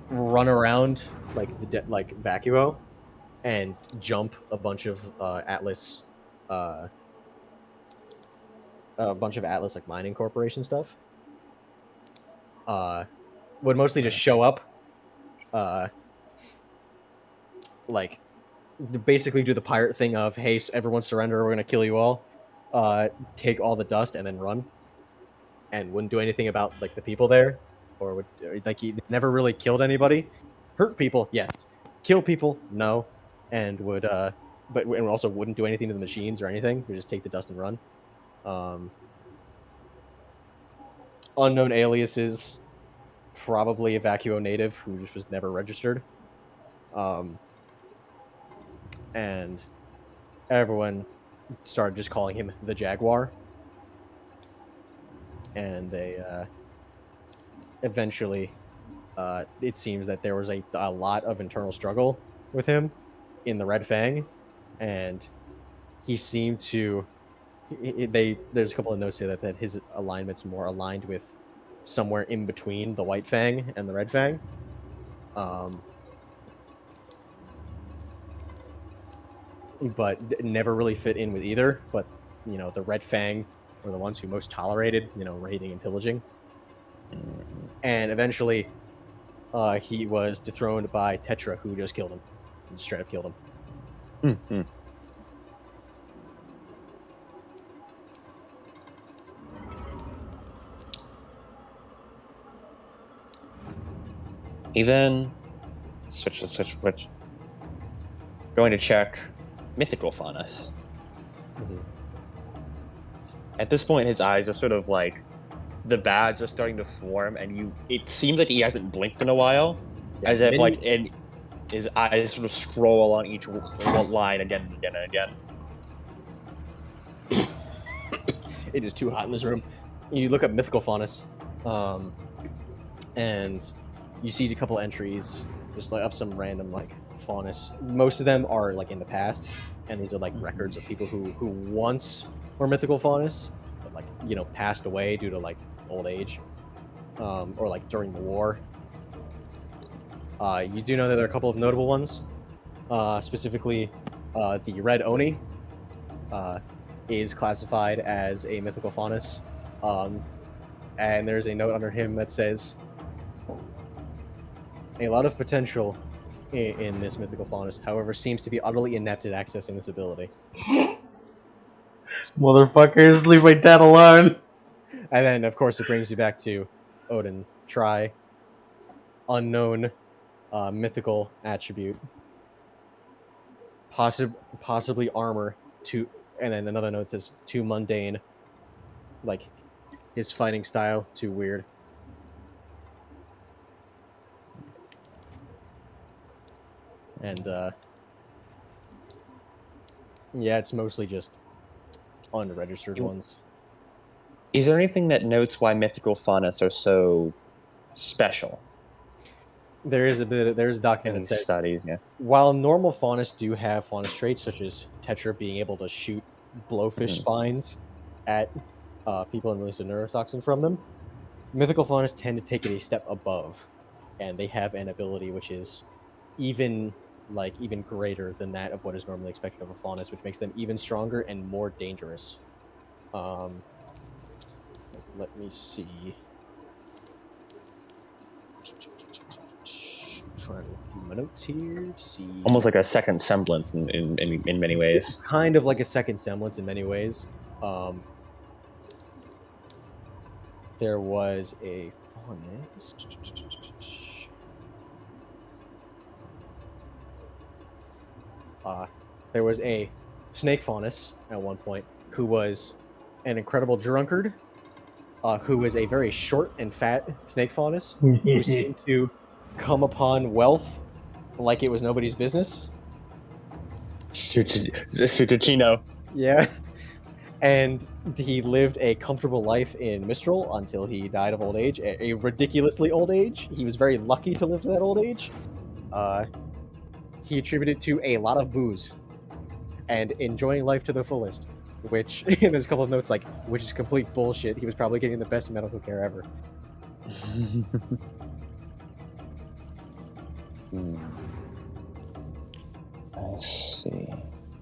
run around like like Vacuo and jump a bunch of Atlas like mining corporation stuff. Would mostly just show up, like basically do the pirate thing of, hey, everyone surrender, we're gonna kill you all, take all the dust and then run, and wouldn't do anything about like the people there, or would like he never really killed anybody. Hurt people, yes. Kill people, no. And would but and also wouldn't do anything to the machines or anything. Would just take the dust and run. Unknown aliases, probably a Vacuo native who just was never registered. And everyone started just calling him the Jaguar. And they eventually, it seems that there was a lot of internal struggle with him in the Red Fang, and he seemed to. There's a couple of notes here that his alignment's more aligned with somewhere in between the White Fang and the Red Fang. But never really fit in with either. But the Red Fang were the ones who most tolerated, raiding and pillaging. And eventually, he was dethroned by Tetra, who just killed him. Just straight up killed him. Mm-hmm. He then switch. Going to check mythical faunus. Mm-hmm. At this point, his eyes are sort of like the bads are starting to form, and it seems like he hasn't blinked in a while, as if and his eyes sort of scroll along each line again and again and again. It is too hot in this room. You look up mythical faunus, and you see a couple entries just like of some random like faunus. Most of them are like in the past, and these are like records of people who once were mythical faunus, but like passed away due to like old age, or like during the war. You do know that there are a couple of notable ones, specifically the Red Oni is classified as a mythical faunus, and there's a note under him that says a lot of potential in this mythical faunus, however, seems to be utterly inept at accessing this ability. Motherfuckers, leave my dad alone. And then, of course, it brings you back to Odin. Try unknown mythical attribute. Possibly armor to, and then another note says too mundane. Like his fighting style too weird. And yeah, it's mostly just unregistered ones. Is there anything that notes why mythical faunus are so special? There's a document that says studies, yeah. While normal faunus do have faunus traits such as Tetra being able to shoot blowfish spines at people and release a neurotoxin from them, mythical faunus tend to take it a step above, and they have an ability which is even greater than that of what is normally expected of a faunus, which makes them even stronger and more dangerous. Let me see. Trying to look through my notes here to see. Almost like a second semblance in many ways. It's kind of like a second semblance in many ways. There was a faunus. There was a snake faunus at one point who was an incredible drunkard, who was a very short and fat snake faunus who seemed to come upon wealth like it was nobody's business. Sutuchino. Yeah. And he lived a comfortable life in Mistral until he died of old age, a ridiculously old age. He was very lucky to live to that old age. He attributed it to a lot of booze and enjoying life to the fullest, which, and there's a couple of notes like, which is complete bullshit. He was probably getting the best medical care ever. I see.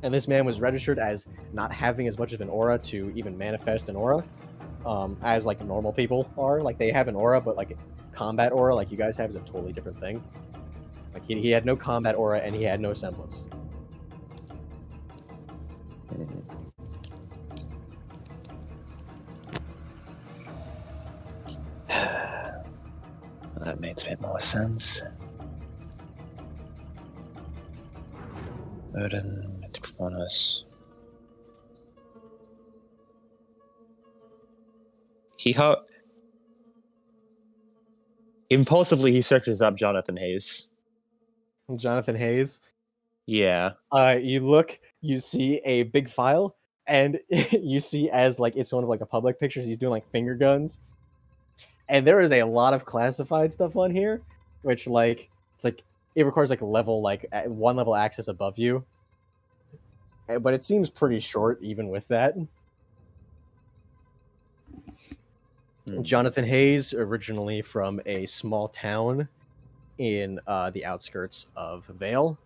And this man was registered as not having as much of an aura to even manifest an aura, as like normal people are. Like they have an aura, but like combat aura, like you guys have, is a totally different thing. Like he had no combat aura and he had no semblance. That makes a bit more sense. Odin, Metrophonus. Impulsively, he searches up Jonathan Hayes. Jonathan Hayes. Yeah. You look, you see a big file, and you see as like it's one of like a public pictures. He's doing like finger guns, and there is a lot of classified stuff on here, which like it's like it requires like a level like one level access above you, but it seems pretty short even with that. Jonathan Hayes, originally from a small town in the outskirts of Vale,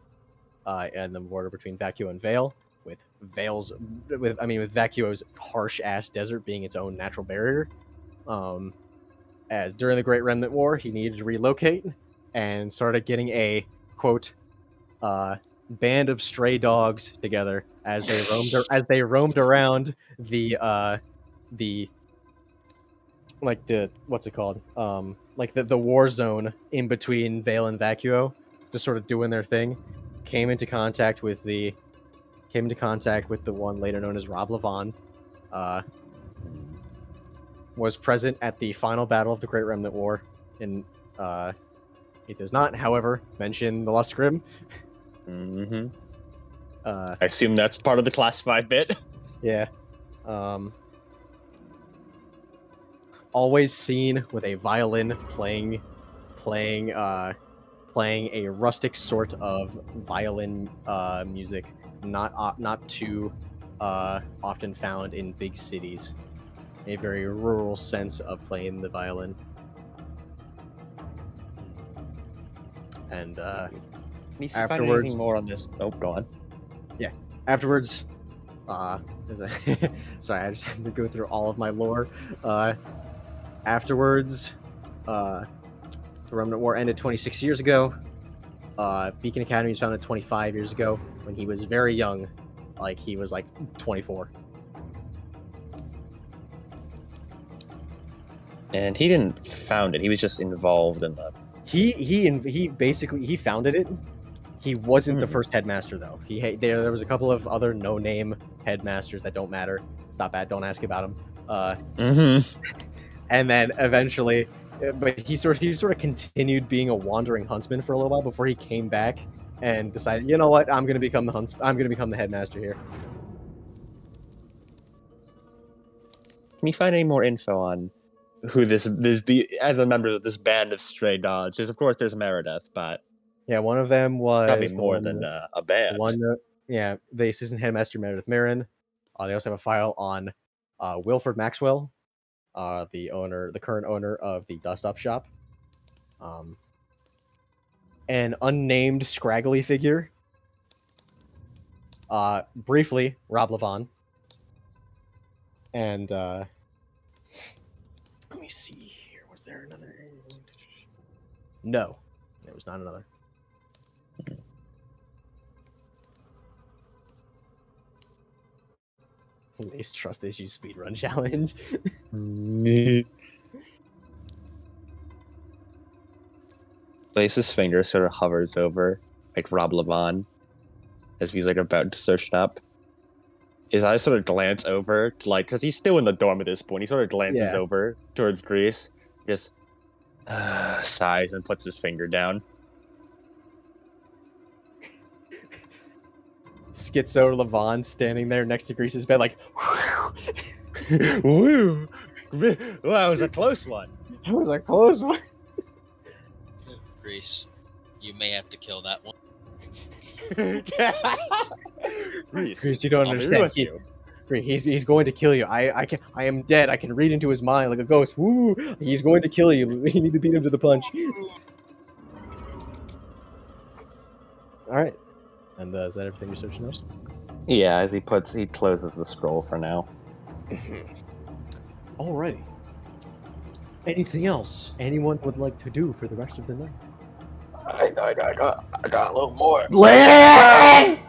and the border between Vacuo and Vale, with Vacuo's harsh ass desert being its own natural barrier. As during the Great Remnant War, he needed to relocate and started getting a quote band of stray dogs together as they roamed around the like the what's it called? Like the war zone in between Vale and Vacuo, just sort of doing their thing. Came into contact with the one later known as Rob Levon. Was present at the final battle of the Great Remnant War. And it does not, however, mention the Lost Grim. Mm-hmm. I assume that's part of the classified bit. Yeah. Always seen with a violin playing a rustic sort of violin music, not too often found in big cities. A very rural sense of playing the violin. And afterwards, anything more on this? Oh, go on. Yeah. Afterwards, sorry, I just had to go through all of my lore. Afterwards, the Remnant War ended 26 years ago. Beacon Academy was founded 25 years ago when he was very young. Like, he was like 24. And he didn't found it. He was just involved in the... He basically founded it. He wasn't the first headmaster, though. There was a couple of other no-name headmasters that don't matter. Stop that. Don't ask about them. And then eventually, but he sort of continued being a wandering huntsman for a little while before he came back and decided, you know what, I'm gonna become the headmaster here. Can you find any more info on who this as a member of this band of stray dogs? Because of course there's Meredith, but yeah, one of them was probably more than a band. The assistant headmaster Meredith Marin. They also have a file on Wilford Maxwell, the current owner of the Dust Up shop. An unnamed scraggly figure. Briefly, Rob Levon. And let me see here. Was there another? No, there was not another. Least trust issues speedrun challenge. Blaze's finger sort of hovers over like Rob Levon as he's like about to search it up. His eyes sort of glance over to like, because he's still in the dorm at this point. He sort of glances over towards Grease, just sighs and puts his finger down. Schizo Levon standing there next to Grease's bed, like, Woo! Well, that was a close one. That was a close one. Grease, you may have to kill that one. Reese, you don't I'll be understand. with you. He's going to kill you. I am dead. I can read into his mind like a ghost. Woo! He's going to kill you. You need to beat him to the punch. All right. And is that everything you search notes? Yeah, as he closes the scroll for now. Alrighty. Anything else anyone would like to do for the rest of the night? I got a little more. Lance!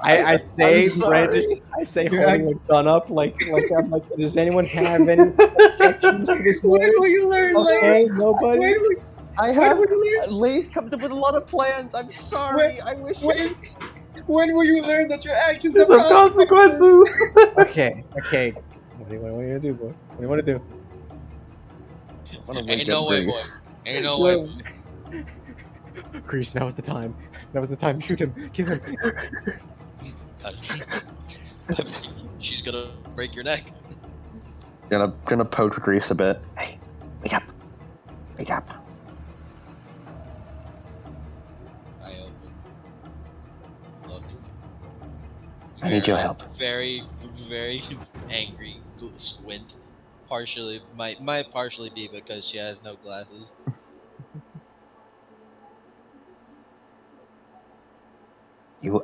I say, I'm sorry. I say, holding a gun up, like I'm like, does anyone have any objections to this? When will you learn, Okay, Lace? nobody. When will you learn? Lace comes up with a lot of plans. I'm sorry. I wish. When will you learn that your actions There's have some consequences? consequences! Okay. What do you want to do, boy? What do you want to do? I want to Ain't no way, boy. Ain't no way. Boy. Grease, now is the time. Now is the time. Shoot him. Kill him. Cut it. She's gonna break your neck. Gonna poke Grease a bit. Hey, wake up. Wake up. I open. Look. I need your help. Very, very angry squint. Partially, might partially be because she has no glasses.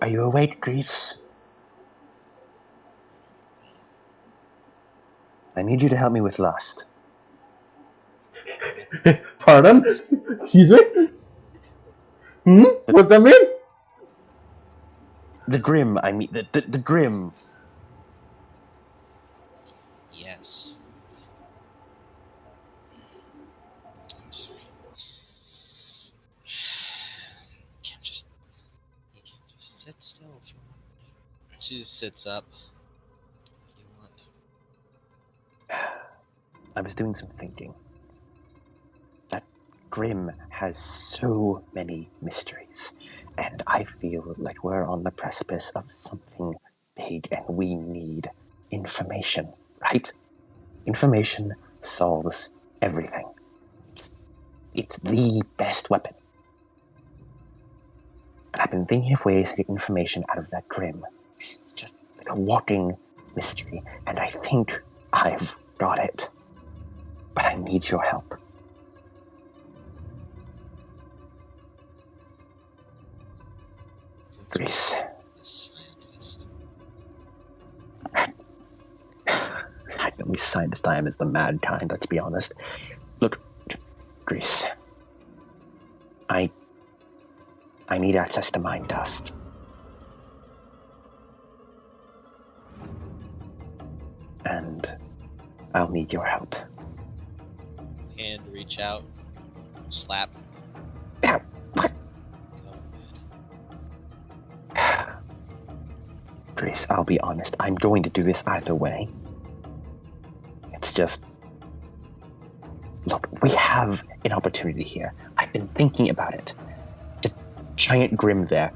Are you awake, Grease? I need you to help me with Lust. Pardon? Excuse me? What's that mean? The Grim, I mean, the Grim. Yes. I'm sorry. You can't just sit still for a moment. She just sits up. You want I was doing some thinking. That Grim has so many mysteries, and I feel like we're on the precipice of something big, and we need information, right? Information solves everything. It's the best weapon. And I've been thinking of ways to get information out of that Grim. It's just like a walking mystery, and I think I've got it. But I need your help. Grease. scientist. I the only scientist I am is the mad kind, let's be honest. Look, Grease. I need access to mind dust. And I'll need your help. Hand reach out, slap. Ow, what? Go Grace, I'll be honest, I'm going to do this either way. It's just... Look, we have an opportunity here. I've been thinking about it. The giant Grim there,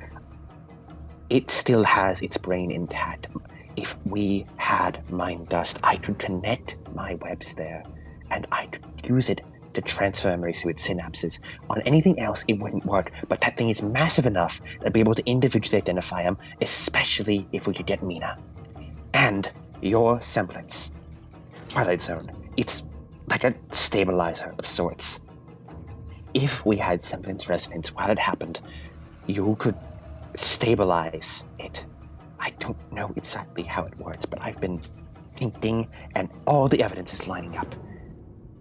it still has its brain intact. If we had mind dust, I could connect my webs there, and I could use it to transfer memories through its synapses. On anything else, it wouldn't work, but that thing is massive enough that I'd be able to individually identify them, especially if we could get Mina. And your semblance. Twilight Zone. It's like a stabilizer of sorts. If we had semblance resonance while it happened, you could stabilize it. I don't know exactly how it works, but I've been thinking, and all the evidence is lining up.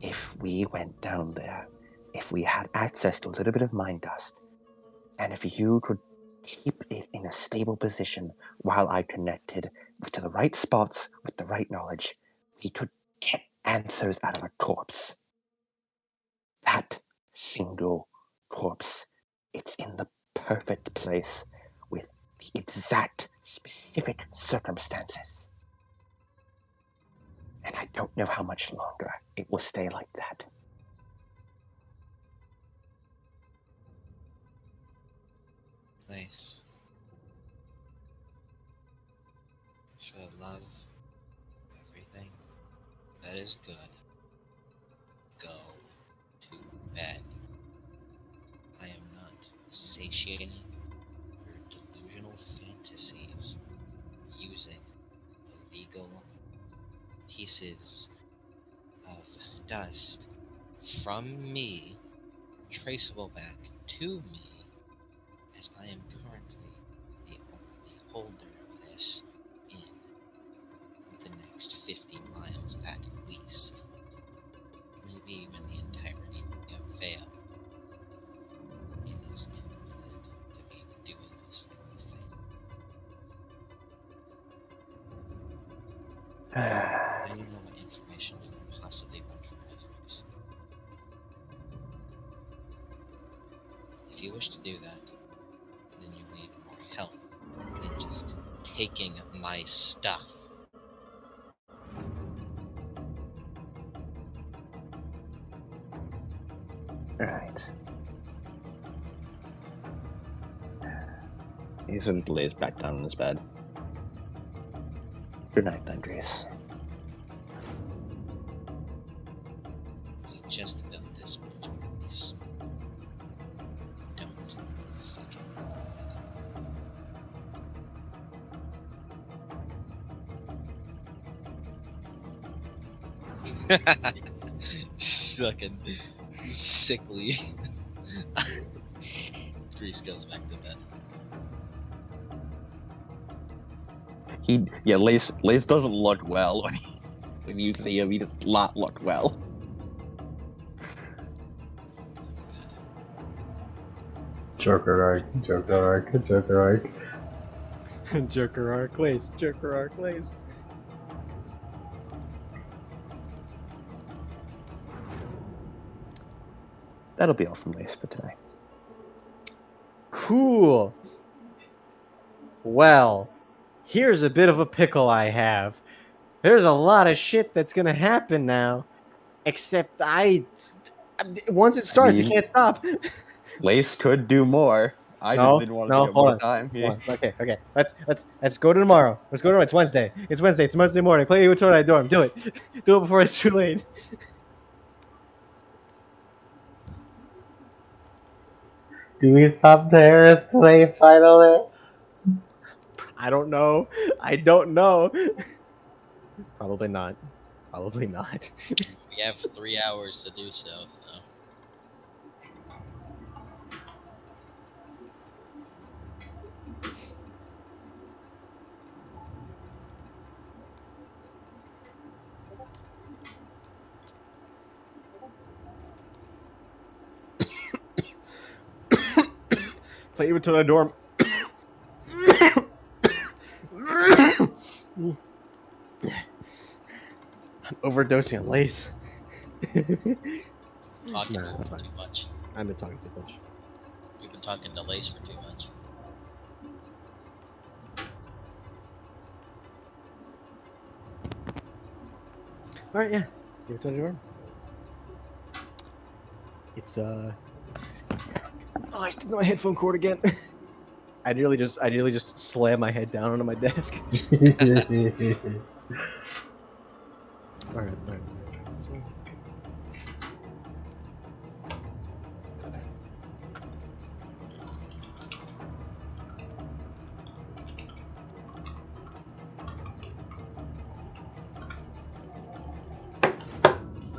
If we went down there, if we had access to a little bit of mind dust, and if you could keep it in a stable position while I connected to the right spots with the right knowledge, we could get answers out of a corpse. That single corpse, it's in the perfect place with the exact specific circumstances. And I don't know how much longer it will stay like that. Nice. For the love is good. Go to bed. I am not satiating your delusional fantasies using illegal pieces of dust from me, traceable back to me, as I am currently the only holder of this in the next 50 miles at least. Maybe even the entirety of Vale. It is too late to be doing this type of thing. I don't know what information we can possibly run from it anyways. If you wish to do that, then you need more help than just taking my stuff. Right. He sort of lays back down in his bed. Good night, then, Grace. We just built this bridge. Please. Don't fucking do it. Just fucking sickly. Grease goes back to bed. Lace doesn't look well when you see him. He does not look well. Joker arc, Joker arc, Joker arc. Joker arc lace, Joker arc lace. That'll be all from Lace for today. Cool. Well, here's a bit of a pickle I have. There's a lot of shit that's gonna happen now. Except once it starts, you can't stop. Lace could do more. I just didn't want to take up more time. Hold on. Okay. Let's go to tomorrow. Let's go to tomorrow. It's Wednesday. It's Wednesday morning. Play with Tony Dorm. Do it. Do it before it's too late. Do we stop terrorist play finally? I don't know. Probably not. We have 3 hours to do so. Play with Tony Dorm. I'm overdosing on lace. Talking Nah, that's fine. too much. I've been talking too much. You've been talking to Lace for too much. All right, yeah. Give it to Dorm. It's Oh, I stuck my headphone cord again. I nearly just slammed my head down onto my desk. All right. So...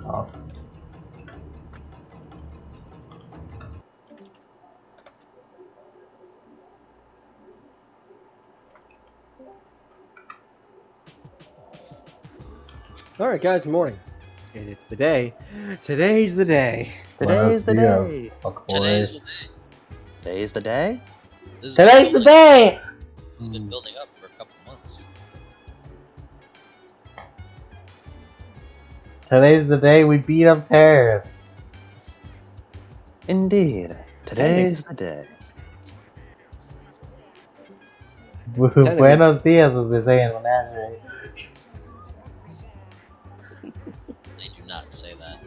Off. All right, guys. Good morning. It's the day. Today's the day. Today's the Buenos day. dias, fuckboy. Today's the day. Today's the day. This has Today's been the building- day! It's been building up for a couple months. Today's the day we beat up terrorists. Indeed. Today's the day. Buenos dias, as they say in Menagerie. They do not say that.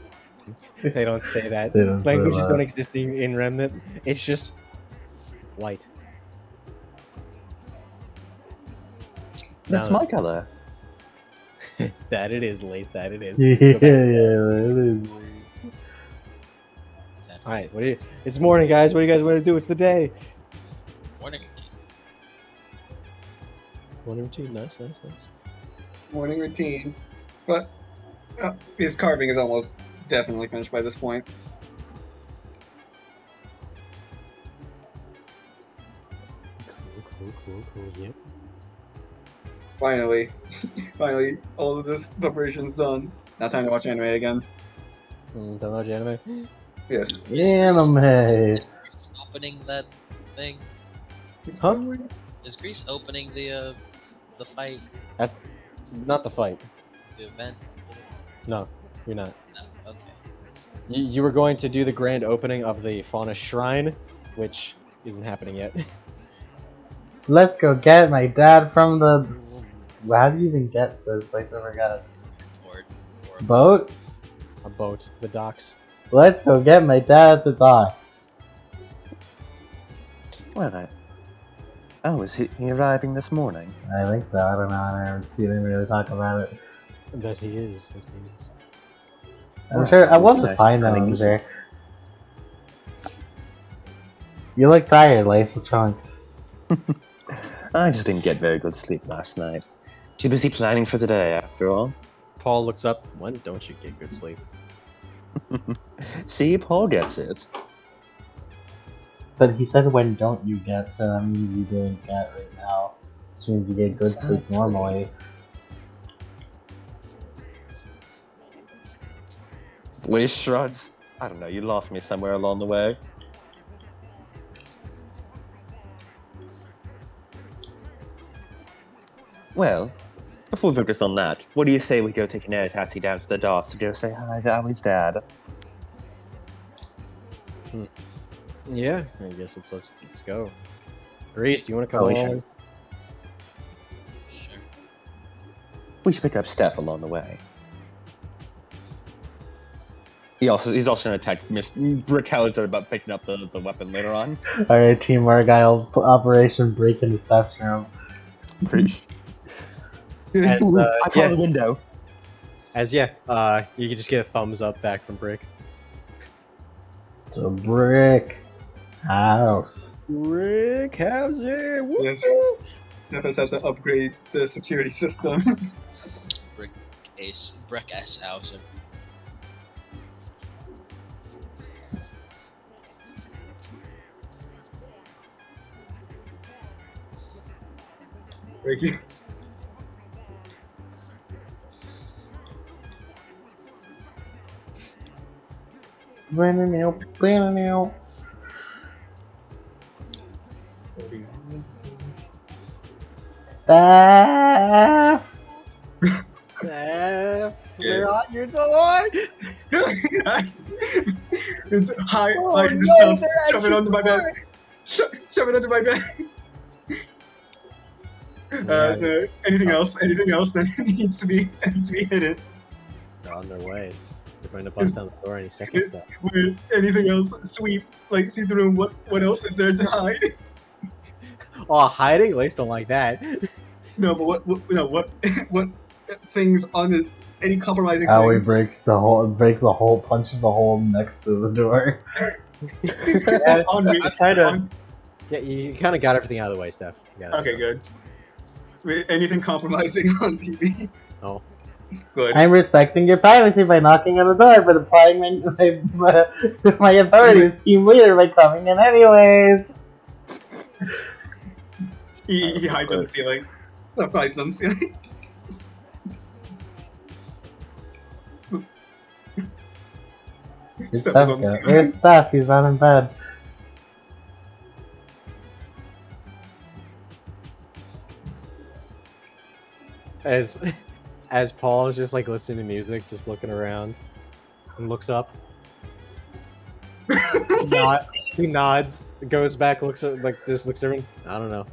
They don't say that. They don't say Languages that. don't exist in Remnant. It's just white. That's No. my color. That it is, Lace. That it is. Yeah, Go back. it is. All right. What do you? It's morning, guys. What do you guys want to do? It's the day. Morning. Morning routine. Nice. Morning routine. But his carving is almost definitely finished by this point. Cool. Yep. Finally, all of this preparation's done. Now time to watch anime again. Don't watch anime. Yes. Anime. Is Greece opening that thing? Huh? Is Greece opening the fight, That's not the fight. the event? No, you're not. No. Okay. You were going to do the grand opening of the Fauna Shrine, which isn't happening yet. Let's go get my dad from the. How do you even get to this place? I forgot. Or Boat? A boat. The docks. Let's go get my dad at the docks. Well, is he arriving this morning? I think so. I don't know. I never seen him really talk about it. That he is. I'm sure. I will Nice just find them. finding I'm sure. You look tired, Lace. What's wrong? I just didn't get very good sleep last night. Too busy planning for the day, after all. Paul looks up. When don't you get good sleep? See, Paul gets it. But he said, "When don't you get?" So that means you didn't get right now. Which means you get good sleep normally. Lace shrugs. I don't know, you lost me somewhere along the way. Well, before we focus on that, what do you say we go take an air taxi down to the docks to go say hi to Ali's dad? Yeah, I guess let's go. Grease, do you want to come Oh, along? sure. We should pick up Steph along the way. He's also going to attack Miss Brick Hauser about picking up the weapon later on. Alright, Team Argyle, Operation Break into Steph's room. Preach. As, I call yeah. the window. You can just get a thumbs up back from Brick. It's a brick house. Brick Hauser! Woo! Yes. Steph has to upgrade the security system. Brick S. Hauser. Ricky. Steph! They're on your door! It's high, Oh, like this no, stuff. they're at Shove it your under my bed. door. Shove it under my bed. No, anything else that needs to be hidden. They're on their way. They're going to bust down the door any second. Stuff. Anything else sweep, like see through. What else is there to hide? Oh, hiding? Lace don't like that. No, but what things on it? Any compromising Howie things? breaks the hole, punches the hole next to the door. On me. Yeah, you kind of got everything out of the way, Steph. Okay, good. Wait, anything compromising on TV? No. Good. I'm respecting your privacy by knocking on the door, but applying my authority as team leader by coming in anyways. He hides on the ceiling. Steph hides on the ceiling. Where's Steph is Steph on the go? ceiling. Where's Steph? He's not in bed. As Paul is just like listening to music, just looking around, and looks up. He nods, goes back, looks at just looks everyone. I don't know.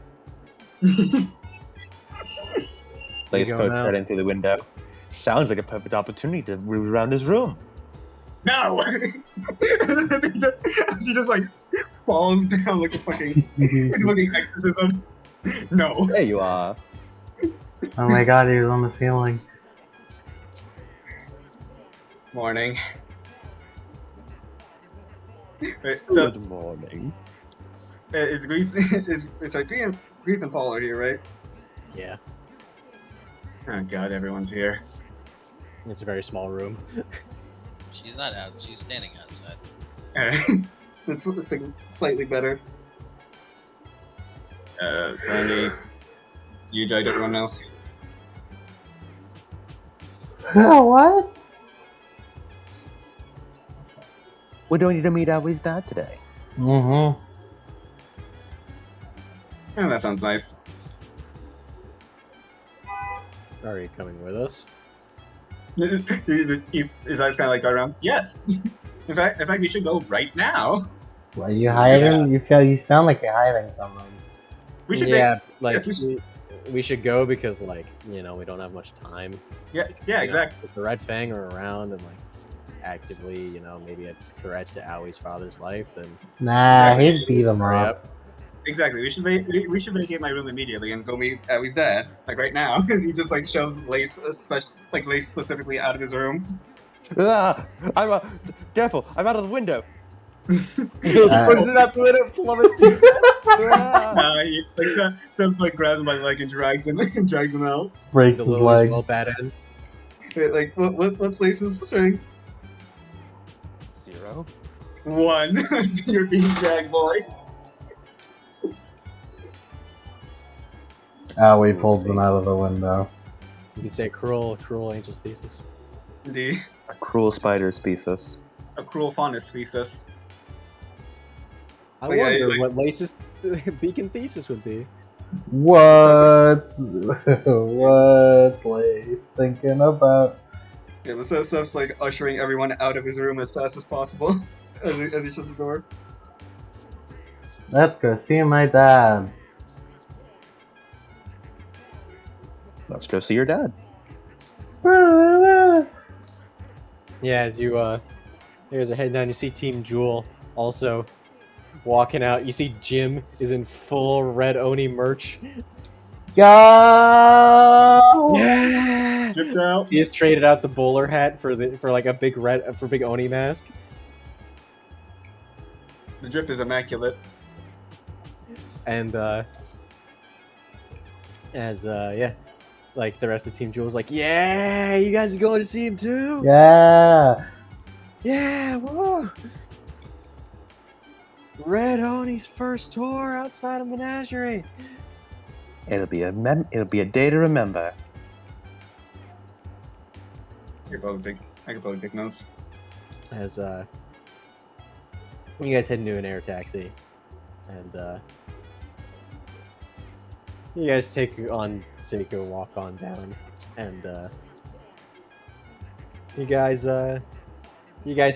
Lace You go pokes now. head into the window. Sounds like a perfect opportunity to move around his room. No! as he just like falls down like a fucking exorcism. No. There you are. Oh my god, he was on the ceiling. Morning. Wait, so Good morning. is Grease it's like Grease and Paul are here, right? Yeah, Oh god, everyone's here. it's a very small room. She's not out. She's standing outside. It's like slightly better. Sandy, you died everyone else. What? We're going to meet Aoi's dad today. Mm-hmm. Oh, that sounds nice. Are you coming with us? His eyes kind of like dart around. Yes. In fact, we should go right now. Are you hiding? You sound like you're hiding someone. We should. Yeah, like yes, we should. we should go because like we don't have much time. Yeah, Because, yeah, exactly. If the Red Fang are around and like actively, maybe a threat to Aoi's father's life, then Nah, Exactly. he'd beat him hurry up. up. Exactly. We should vacate my room immediately and go meet Ellie's dad, like right now, because he just like shoves lace, lace specifically out of his room. Ah! Careful! I'm out of the window. Pushes it out the window, plummets to his death. Ah! He like grabs him by the leg and drags him out. Breaks The his Lily's legs. well bad end. Wait, like what's Lace's string? 0. 1. You're being dragged, boy. Aoi pulls him out of the window. You can say cruel angel's thesis. The A cruel spider's thesis. a cruel fondness thesis. I But yeah, wonder like- what Lace's beacon thesis would be. What? What's Lace thinking about? Yeah, but Steph's like ushering everyone out of his room as fast as possible as he shuts the door. Let's go see my dad. Let's go see your dad. Yeah, as you guys are heading down, you see Team Jewel also walking out. You see Jim is in full Red Oni merch. Go! Yeah. Dripped out. He has traded out the bowler hat for like a big big Oni mask. The drip is immaculate. And like the rest of Team Jewel's like, yeah, you guys are going to see him too? Yeah! Yeah, whoa. Red Oni's first tour outside of Menagerie. It'll be a day to remember. I could probably take notes. As you guys head into an air taxi, and you guys take a walk on down, and you guys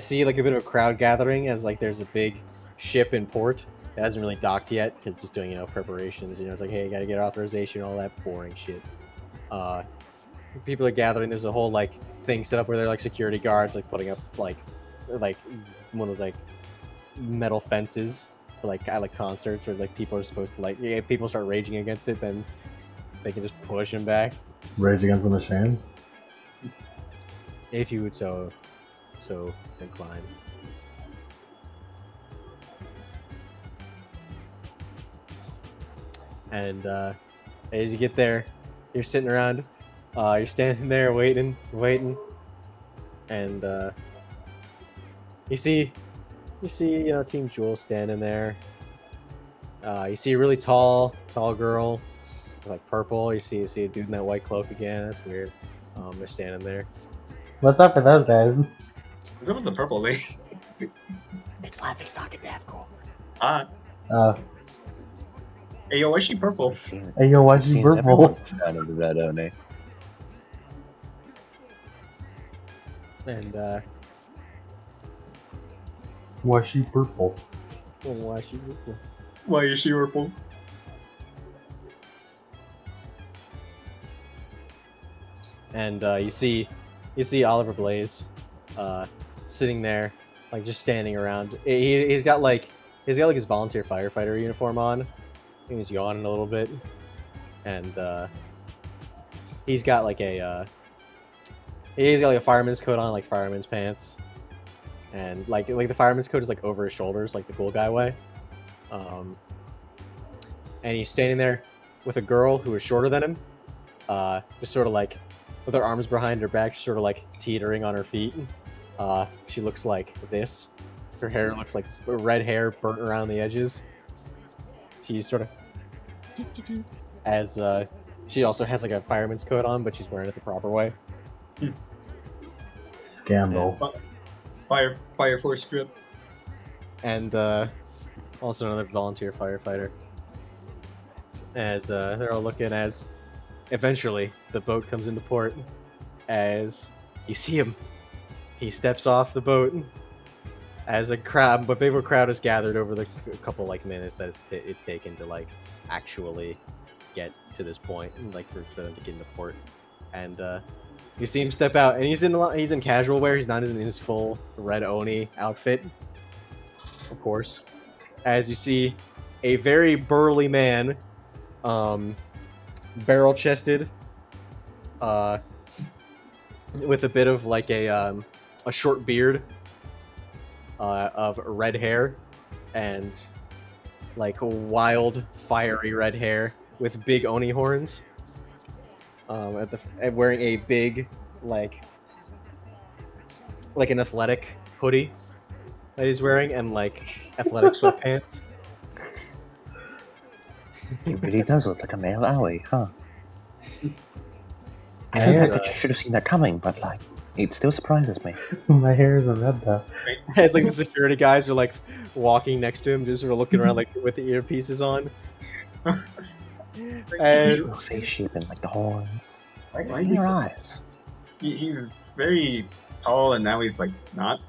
see like a bit of a crowd gathering as like there's a big ship in port. It hasn't really docked yet because it's just doing preparations. It's like, hey, you gotta get authorization, all that boring shit. People are gathering. There's a whole like thing set up where they're like security guards like putting up like one of those like metal fences for like concerts where like people are supposed to like if people start raging against it, then they can just push them back. Rage Against the Machine. If you would so incline. And as you get there, you're sitting around, you're standing there waiting, and you see Team Jewel standing there. You see a really tall girl, like purple. You see a dude in that white cloak again. That's weird. They're standing there. What's up with those guys? What was the purple lady? It's laughing stock and daft cool. Hey yo, why is she purple? Hey yo, why'd you purple? Out of the Red Oni. And Why's she purple? why is she purple? Why is she purple? And you see Oliver Blaze sitting there, like just standing around. He's got like his volunteer firefighter uniform on. I think he's yawning a little bit, and he's got like a He's got like a fireman's coat on, like fireman's pants, and like the fireman's coat is like over his shoulders, like the cool guy way. And he's standing there with a girl who is shorter than him, just sort of like with her arms behind her back, just sort of like teetering on her feet. She looks like this. Her hair looks like red hair burnt around the edges. She's sort of as she also has like a fireman's coat on, but she's wearing it the proper way. Scandal. Fire Force strip. And also another volunteer firefighter. As they're all looking as eventually the boat comes into port. As you see him, he steps off the boat. As a crowd, but bigger crowd is gathered over the couple like minutes that it's taken to like actually get to this point, and like for them to get into port. And you see him step out, and he's in casual wear. He's not in his full red Oni outfit, of course. As you see a very burly man, barrel-chested, with a bit of like a short beard, of red hair, and like wild, fiery red hair with big Oni horns. And wearing a big, like an athletic hoodie that he's wearing, and like athletic sweatpants. He really does look like a male owie, huh? I My feel hair, like I should have seen that coming, but like, it still surprises me. my hair is a red though. As like the security guys are like walking next to him, just sort of looking around like with the earpieces on. And Real face shaping, like the horns. Why In is he your so- eyes. He's very tall, and now he's like not.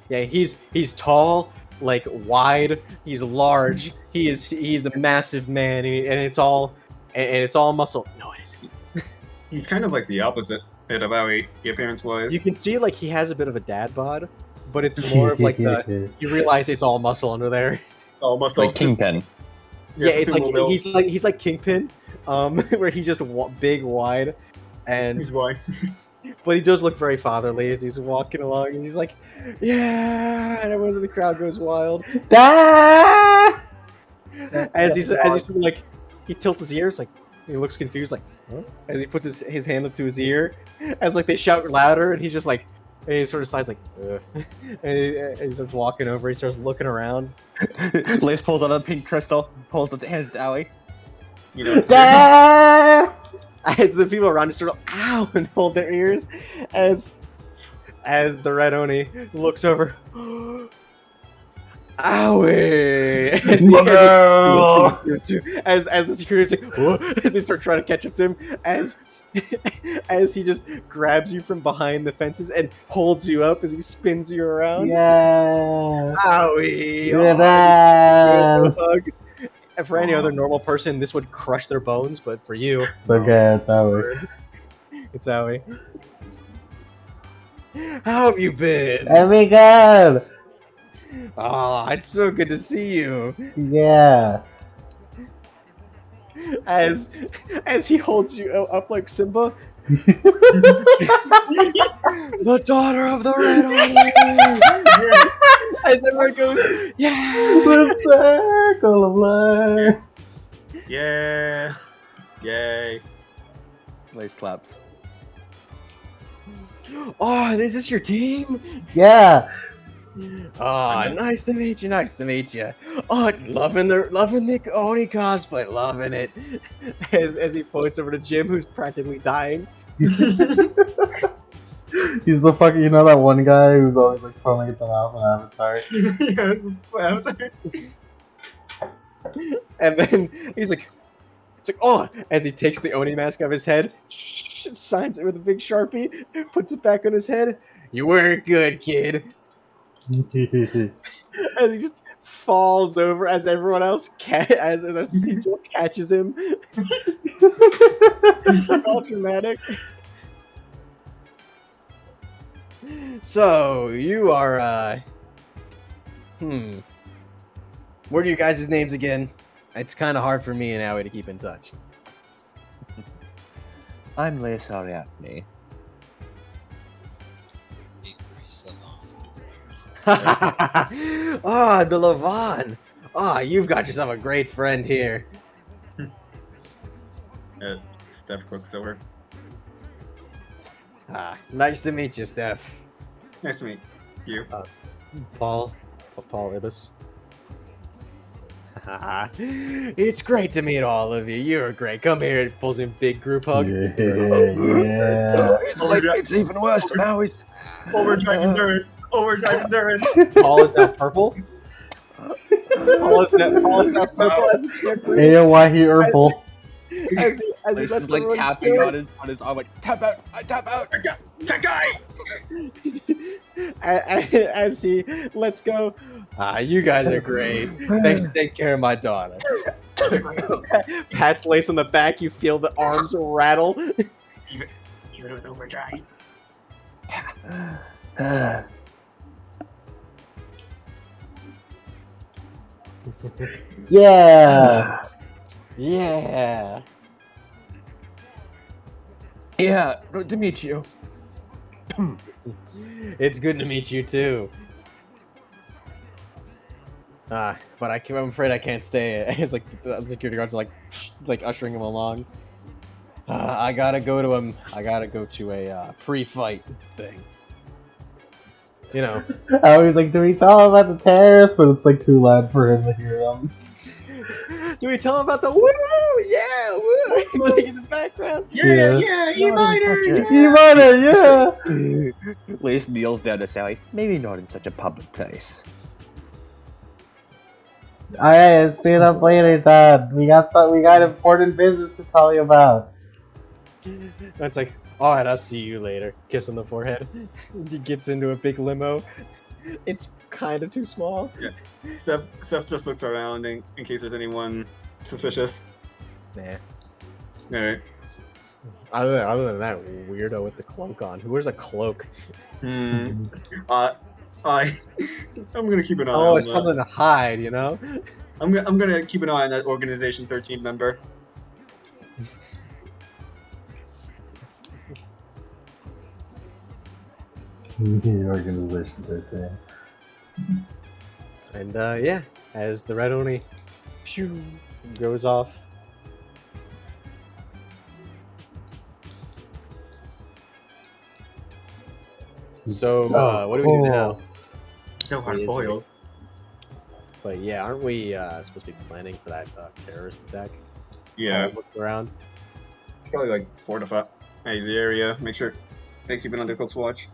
yeah, he's tall, like wide. He's large. He's a massive man, and it's all muscle. No, it isn't. He's kind of like the opposite of how he appearance was. You can see like he has a bit of a dad bod, but it's more of like the you realize it's all muscle under there. Almost Like Kingpin. Yeah, it's like he's like Kingpin, where he's just big, wide, and He's why. but he does look very fatherly as he's walking along, and he's like, yeah, and everyone in the crowd goes wild. Ah! As he's sort of like he tilts his ears, like he looks confused, like huh? As he puts his hand up to his ear, as like they shout louder, and he's just like, and he sort of sighs like, ugh. And he starts walking over. He starts looking around. Liz pulls out a pink crystal, pulls it, hands to Allie. You know. Ah! As the people around just sort of ow and hold their ears, as the Red Oni looks over. Owie! As the security like, whoa, as they start trying to catch up to him, as he just grabs you from behind the fences and holds you up as he spins you around. Yeah. Owie! Yeah. Hug. And for any other normal person, this would crush their bones, but for you, Okay, it's over. it's Owie. How have you been? Oh my god! Ah, it's so good to see you. Yeah. As he holds you up like Simba, the daughter of the Red Oni. As everyone goes, yeah. The circle of life. Yeah. Yay. Lace claps. Oh, is this your team? Yeah. Oh, nice to meet you. Nice to meet you. Oh, loving the Oni cosplay, loving it. As he points over to Jim, who's practically dying. He's the fucking, you know that one guy who's always like foaming at the mouth on Avatar? Yeah, this is Avatar. And then he's like, it's like, oh, as he takes the Oni mask off his head, signs it with a big Sharpie, puts it back on his head. You weren't good, kid. As he just falls over as everyone else as our teacher catches him. All dramatic. So you are what are you guys' names again? It's kind of hard for me and Howie to keep in touch. I'm Lace Ariadne. Ah, the Levon. Ah, you've got yourself a great friend here. Steph looks over. Ah, nice to meet you, Steph. Nice to meet you. Paul Ibis. It's great to meet all of you. You're great. Come here. It pulls in big group hug. Yeah. It's even worse now. He's Overdrive endurance. Overdrive endurance. Paul is now purple. Paul is now purple as he can't breathe. AOYE Urple. As he This lets is like everyone tapping feel on his arm, like tap out, I tap out. That guy. as he lets go. Ah, you guys are great. Thanks for taking care of my daughter. Pat's lace on the back. You feel the arms rattle. Even with overdrive. Yeah. Yeah. Yeah, good to meet you. It's good to meet you too. But I'm afraid I can't stay. It's like the security guards are like ushering him along. I gotta go to a pre-fight thing. You know. I was like, do we tell him about the terrorists? But it's like too loud for him to hear them. Do we tell him about the woo? Yeah, woo! Like in the background. Yeah, E-Miner! E-Miner, yeah! Lace kneels down to Sally. Maybe not in such a public place. Alright, let's meet up later, Dad. We got important business to tell you about. That's like, alright, I'll see you later. Kiss on the forehead. He gets into a big limo. It's kind of too small. Yeah. Steph just looks around in case there's anyone suspicious. Nah. Alright. Other than that weirdo with the cloak on. Who wears a cloak? I'm gonna keep an eye Oh, on it's something to hide, you know? I'm gonna keep an eye on that Organization 13 member. Organization 13. And yeah, as the red Oni phew, goes off. So, what do we do now? So hard boiled. But yeah, aren't we supposed to be planning for that terrorist attack? Yeah, Look around. probably like fortify the area. Make sure they keep it under close watch.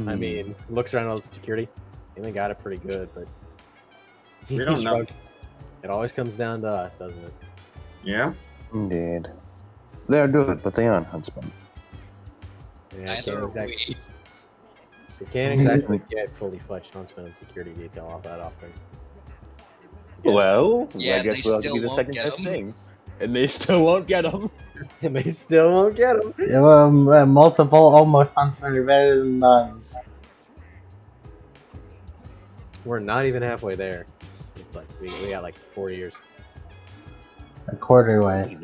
I mean, looks around all the security. They got it pretty good, but We don't know. shrugs. It always comes down to us, doesn't it? Yeah. Indeed. They're good, but they aren't huntsmen. Yeah, Neither are we. You can't exactly get fully fledged huntsman and security detail off that offering. Well, Yeah, I guess they we'll have to still be the won't second get best 'em. thing. And they still won't get them. And they still won't get him. Yeah, well, multiple almost huntsmen are better than none. We're not even halfway there. It's like we got like 4 years. A quarter way.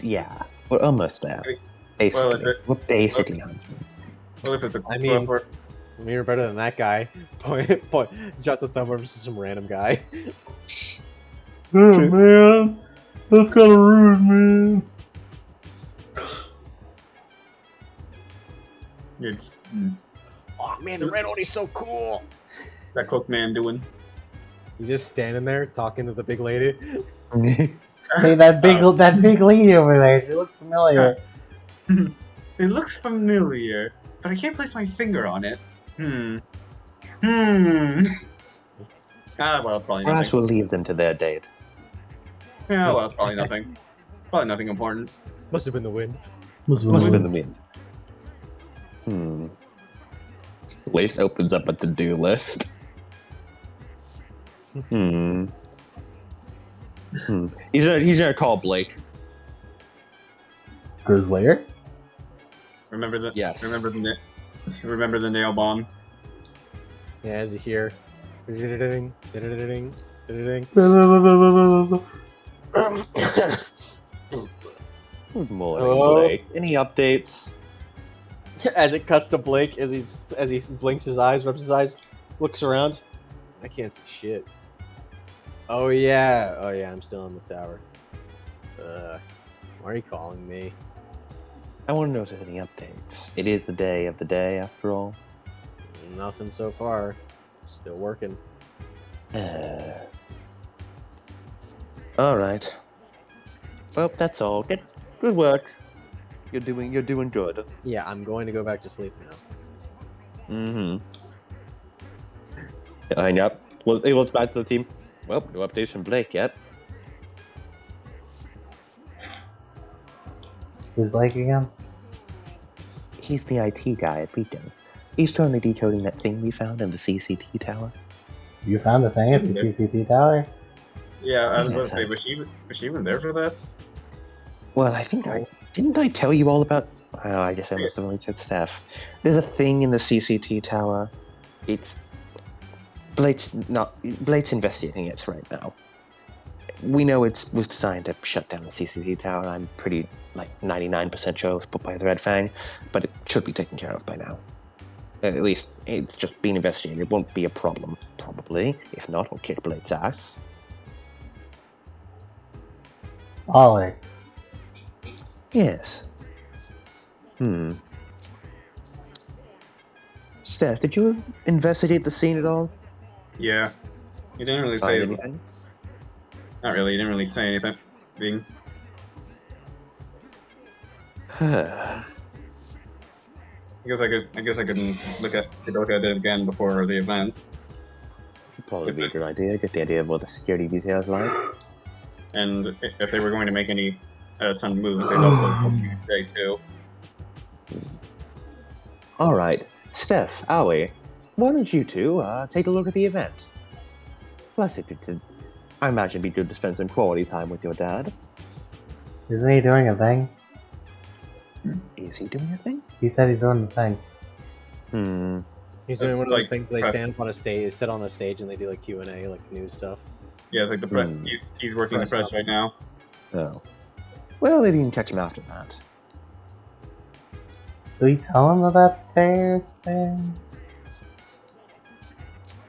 Yeah, we're almost there. Well, Basically, we're basically huntsmen. Well, if it's a I mean, we were better than that guy. Point, just a thumb over to some random guy. Oh man, that's kind of rude, man. it's Oh man, the red Oni's so cool. that cloak man doing. He's just standing there talking to the big lady. Hey, that big lady over there. She looks familiar. It looks familiar, but I can't place my finger on it. Well, it's probably Perhaps nothing. we'll leave them to their date. Yeah, well, it's probably nothing. Probably nothing important. Must have been the wind. Must have been the wind. Lace opens up a to-do list. He's gonna call Blake. Grizzlayer? Remember the Yes. Remember the nail bomb. Yeah, as you hear. Ding, ding, ding. Good morning, Oh. Blake. Any updates? As it cuts to Blake, as he blinks his eyes, rubs his eyes, looks around. I can't see shit. Oh yeah, I'm still in the tower. Why are you calling me? I want to know if there's any updates. It is the day of the day, after all. Nothing so far. Still working. All right. Well, that's all. Good work. You're doing good. Yeah, I'm going to go back to sleep now. Mm-hmm. Hang up. Well, he looks back to the team. Well, no updates from Blake yet. Who's Blake again? He's the IT guy at Beacon. He's currently decoding that thing we found in the CCT tower. You found the thing at the CCT tower? Yeah, I was Yeah, about to say, was she even there for that? Well, I think didn't I tell you all about... Oh, I guess I must have only told Steph. There's a thing in the CCT tower. It's... Blake's investigating it right now. We know it was designed to shut down the CCT tower. I'm pretty, 99% sure it was put by the Red Fang, but it should be taken care of by now. At least, it's just being investigated. It won't be a problem, probably. If not, we'll kick Blake's ass. Ollie. Yes. Steph, did you investigate the scene at all? Yeah. He didn't really Find say anything? Not really. He didn't really say anything. Being I guess I could look at it again before the event. Probably be a good idea. Get the idea of what the security details like. And if they were going to make any some moves, they'd also stay too. All right, Steph, Aoi, why don't you two take a look at the event? Plus, I imagine it'd be good to spend some quality time with your dad. Isn't he doing a thing? Is he doing a thing? He said he's doing the thing. He's doing one of those Like, things. They stand up on a stage, sit on a stage, and they do like Q&A, like news stuff. Yeah, it's like the press. He's working the press right now. Oh. Well, maybe you can catch him after that. Do we tell him about the terrorist thing?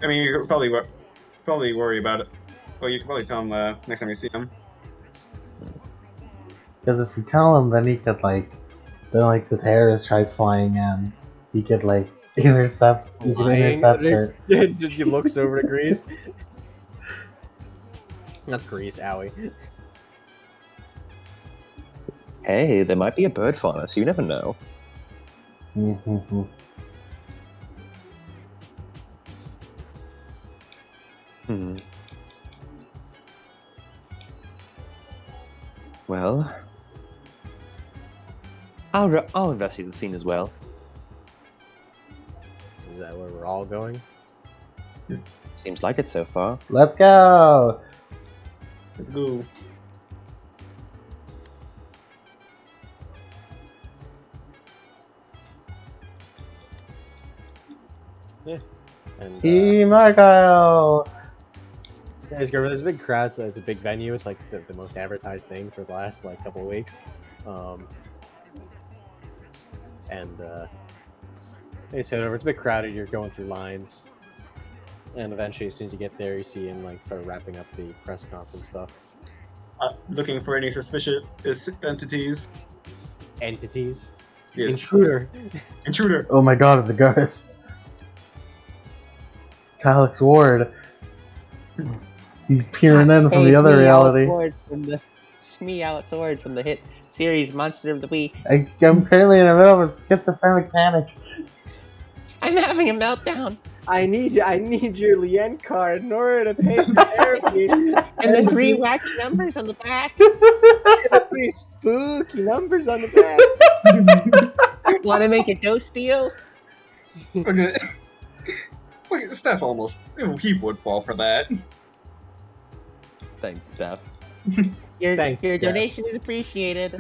I mean, you could probably worry about it. Well, you can probably tell him next time you see him. Because if we tell him, then he could then the terrorist tries flying in, he could intercept. He could intercept it. He looks over to Grease. Not Grease, Owie. Hey, there might be a bird fauna, so you never know. Well, I'll investigate the scene as well. Is that where we're all going? Seems like it so far. Let's go! Let's go. Yeah. And Team ARGYLE! yeah, there's a big crowd, so it's a big venue. It's like the most advertised thing for the last couple of weeks. They just head over. It's a bit crowded. You're going through lines, and eventually, as soon as you get there, you see him start wrapping up the press conference stuff. Looking for any suspicious entities. Entities. Yes. Intruder. Oh my god, the ghost. It's Alex Ward. He's peering in from the other reality. It's me, Alex Ward, from the hit series Monster of the Week. I'm currently in the middle of a schizophrenic panic. I'm having a meltdown. I need your Lien card in order to pay for therapy. And the 3 wacky numbers on the back. The 3 spooky numbers on the back. Want to make a ghost deal? Okay. Wait, Steph almost. He would fall for that. Thanks, Steph. Your donation is appreciated.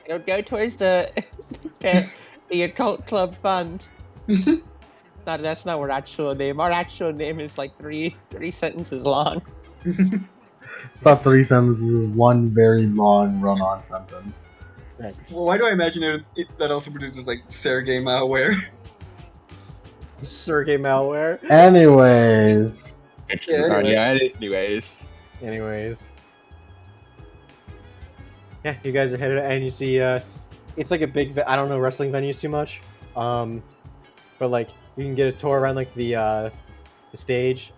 It'll go towards the occult club fund. That's not our actual name. Our actual name is three sentences long. It's not 3 sentences, one very long run-on sentence. Well, why do I imagine that also produces like Sergey malware? Sergey malware. Anyways. Anyways. Yeah, you guys are headed, and you see, it's like a big. I don't know wrestling venues too much, but like you can get a tour around like the stage.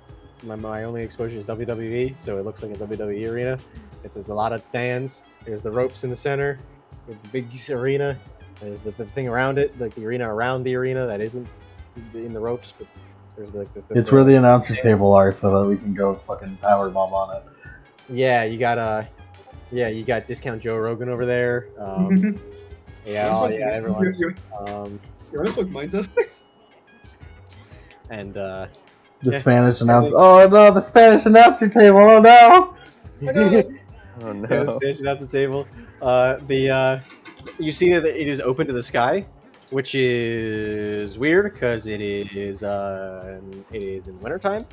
My only exposure is WWE, so it looks like a WWE arena. It's a lot of stands. There's the ropes in the center, with the big arena. There's the thing around it, like the arena around the arena that isn't in the ropes, but there's like It's where the announcers table are, so that we can go fucking powerbomb on it. Yeah, you got you got Discount Joe Rogan over there. Everyone. You wanna fuck my dusting? And the Spanish announcer. Oh no, the Spanish announcer table. Oh no. Oh no. Yeah, the Spanish announcer table. You see that it is open to the sky, which is weird because it is in wintertime.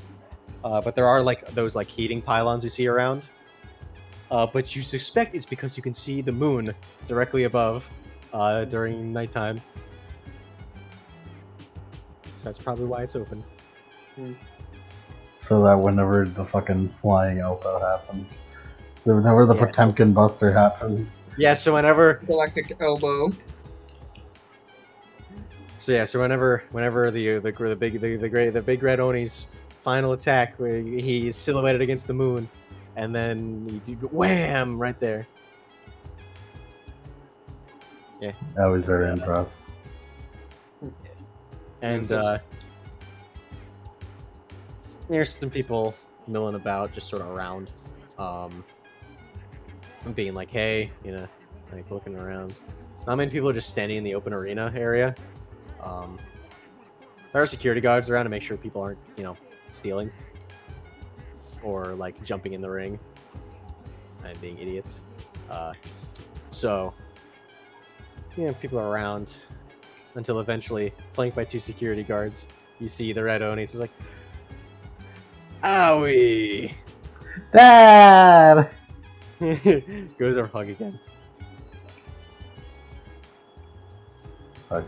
But there are like those like heating pylons you see around. But you suspect it's because you can see the moon directly above during nighttime. That's probably why it's open. So that whenever the fucking flying elbow happens, whenever the Potemkin Buster happens. Yeah. So whenever Galactic elbow. So whenever the big red Oni's final attack, where he is silhouetted against the moon, and then you do wham right there. Yeah. I was very impressed. And there's some people milling about, just sort of around, being like, "Hey," like looking around. Not many people are just standing in the open arena area. There are security guards around to make sure people aren't, stealing or like jumping in the ring and being idiots. So, people are around until eventually, flanked by 2 security guards, you see the red Oni. It's like, owie! Dad! Goes over hug again. So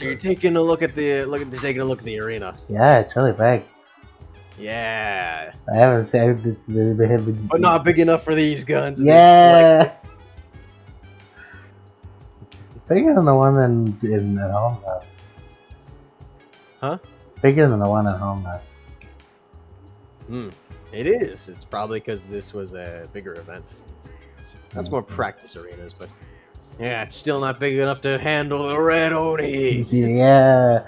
you're taking a look at the arena. Yeah, it's really big. Yeah. I haven't seen it. But not big enough for these guns. Yeah. It's bigger than the one in at home though. Huh? It's bigger than the one at home though. It is. It's probably because this was a bigger event. That's more practice arenas, but yeah, it's still not big enough to handle the red Oni. Yeah.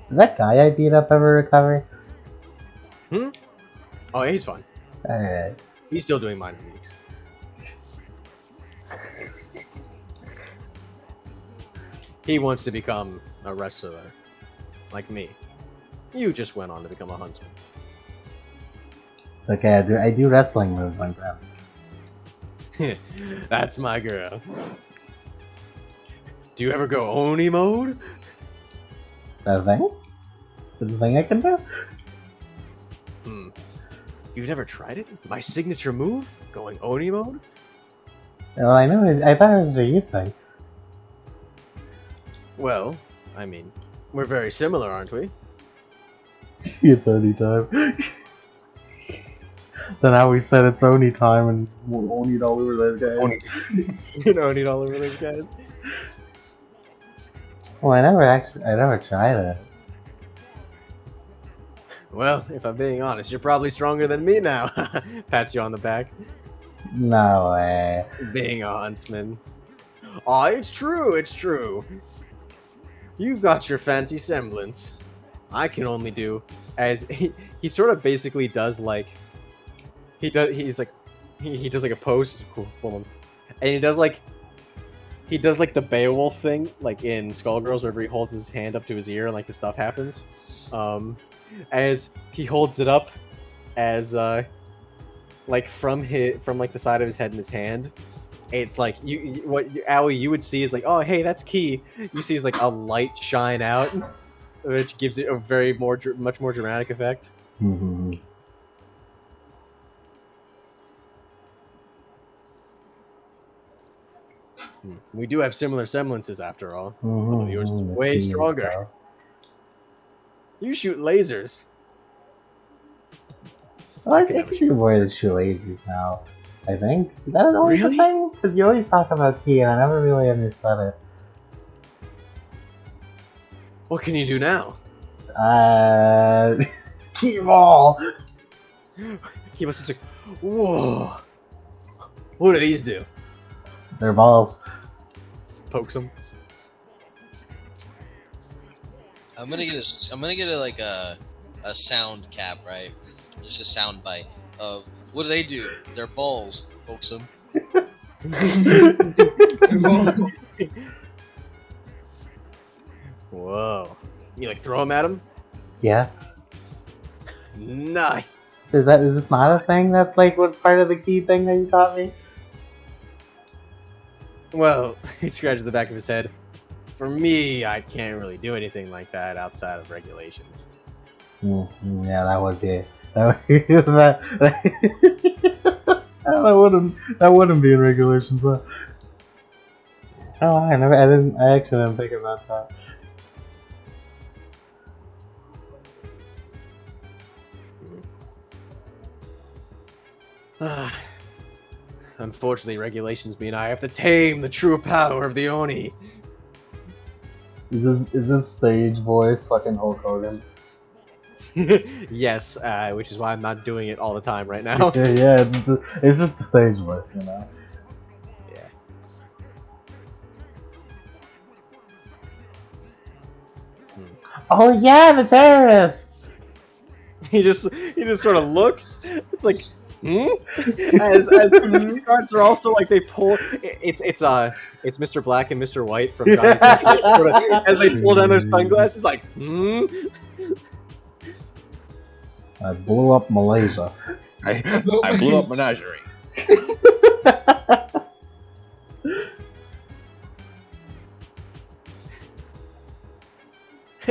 Did that guy I beat up ever recover? Oh, he's fine. Alright. He's still doing minor leagues. He wants to become a wrestler, like me. You just went on to become a huntsman. It's okay, I do wrestling moves like that. That's my girl. Do you ever go Oni mode? Is that a thing? Is that a thing I can do? You've never tried it? My signature move? Going Oni mode? Well, I thought it was a you thing. Well, I mean, we're very similar, aren't we? It's Oni time. Then how we said it's Oni time and we'll Oni all over those guys. Oni all over those guys. Well, I never tried it. Well, if I'm being honest, you're probably stronger than me now. Pats you on the back. No way. Being a huntsman. Aw, it's true, it's true. You've got your fancy semblance. I can only do as he sort of basically does like he does like a pose, cool woman, and he does like the Beowulf thing, like in Skullgirls, wherever he holds his hand up to his ear and like the stuff happens. As he holds it up, as like from like the side of his head in his hand, it's like Aoi, you would see is like, oh hey, that's Key. You see is like a light shine out, which gives it a much more dramatic effect. Mm-hmm. We do have similar semblances, after all. Mhm, Although yours is the way key and stronger. stuff. You shoot lasers. Well, I could never can see where the shoelasers now. I think. Is that always a Really? thing? Because you always talk about key, and I never really understood it. What can you do now? Key ball. He must have like, whoa. What do these do? They're balls. Pokes them. I'm gonna get like a sound cap, right? Just a sound bite of what do they do? Their balls. Pokes them. Whoa. You like throw them at him? Yeah. Nice. Is this not a thing that's like what's part of the key thing that you taught me? Well, he scratches the back of his head. For me, I can't really do anything like that outside of regulations. Yeah, that would be that that wouldn't be in regulations, but I actually didn't think about that. Unfortunately, regulations mean I have to tame the true power of the Oni. Is this stage voice fucking Hulk Hogan? Yes, which is why I'm not doing it all the time right now. Yeah, it's just the stage voice, you know. Yeah. Oh yeah, the terrorists. He just sort of looks. It's like, as the cards are also like they pull. It's Mr. Black and Mr. White from Johnny Test. As they pull down their sunglasses, like, I blew up Malaysia. I blew up Menagerie.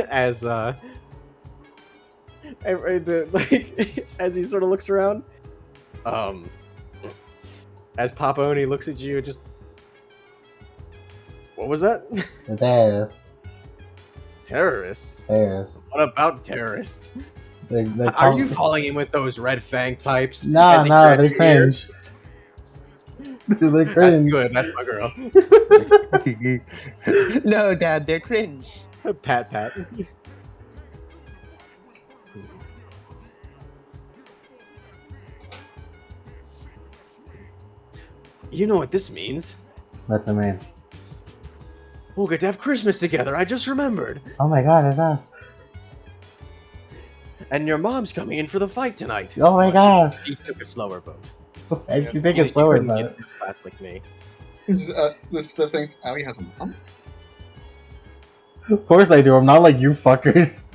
as as he sort of looks around, as Papa Oni looks at you, just what was that? The terrorists. Terrorists? Terrorists. What about terrorists? They Are you falling in with those red fang types? No, as he no, grabs they your ear? cringe. They cringe. That's good. That's my girl. No, Dad, they're cringe. Pat, pat. You know what this means? What's the mean? We'll get to have Christmas together. I just remembered. Oh my god, it does. And your mom's coming in for the fight tonight. Oh my god. She took a slower boat. I should think it's slower couldn't than get that. to fast like me. This stuff thinks Ali has a mom? Of course I do. I'm not like you fuckers.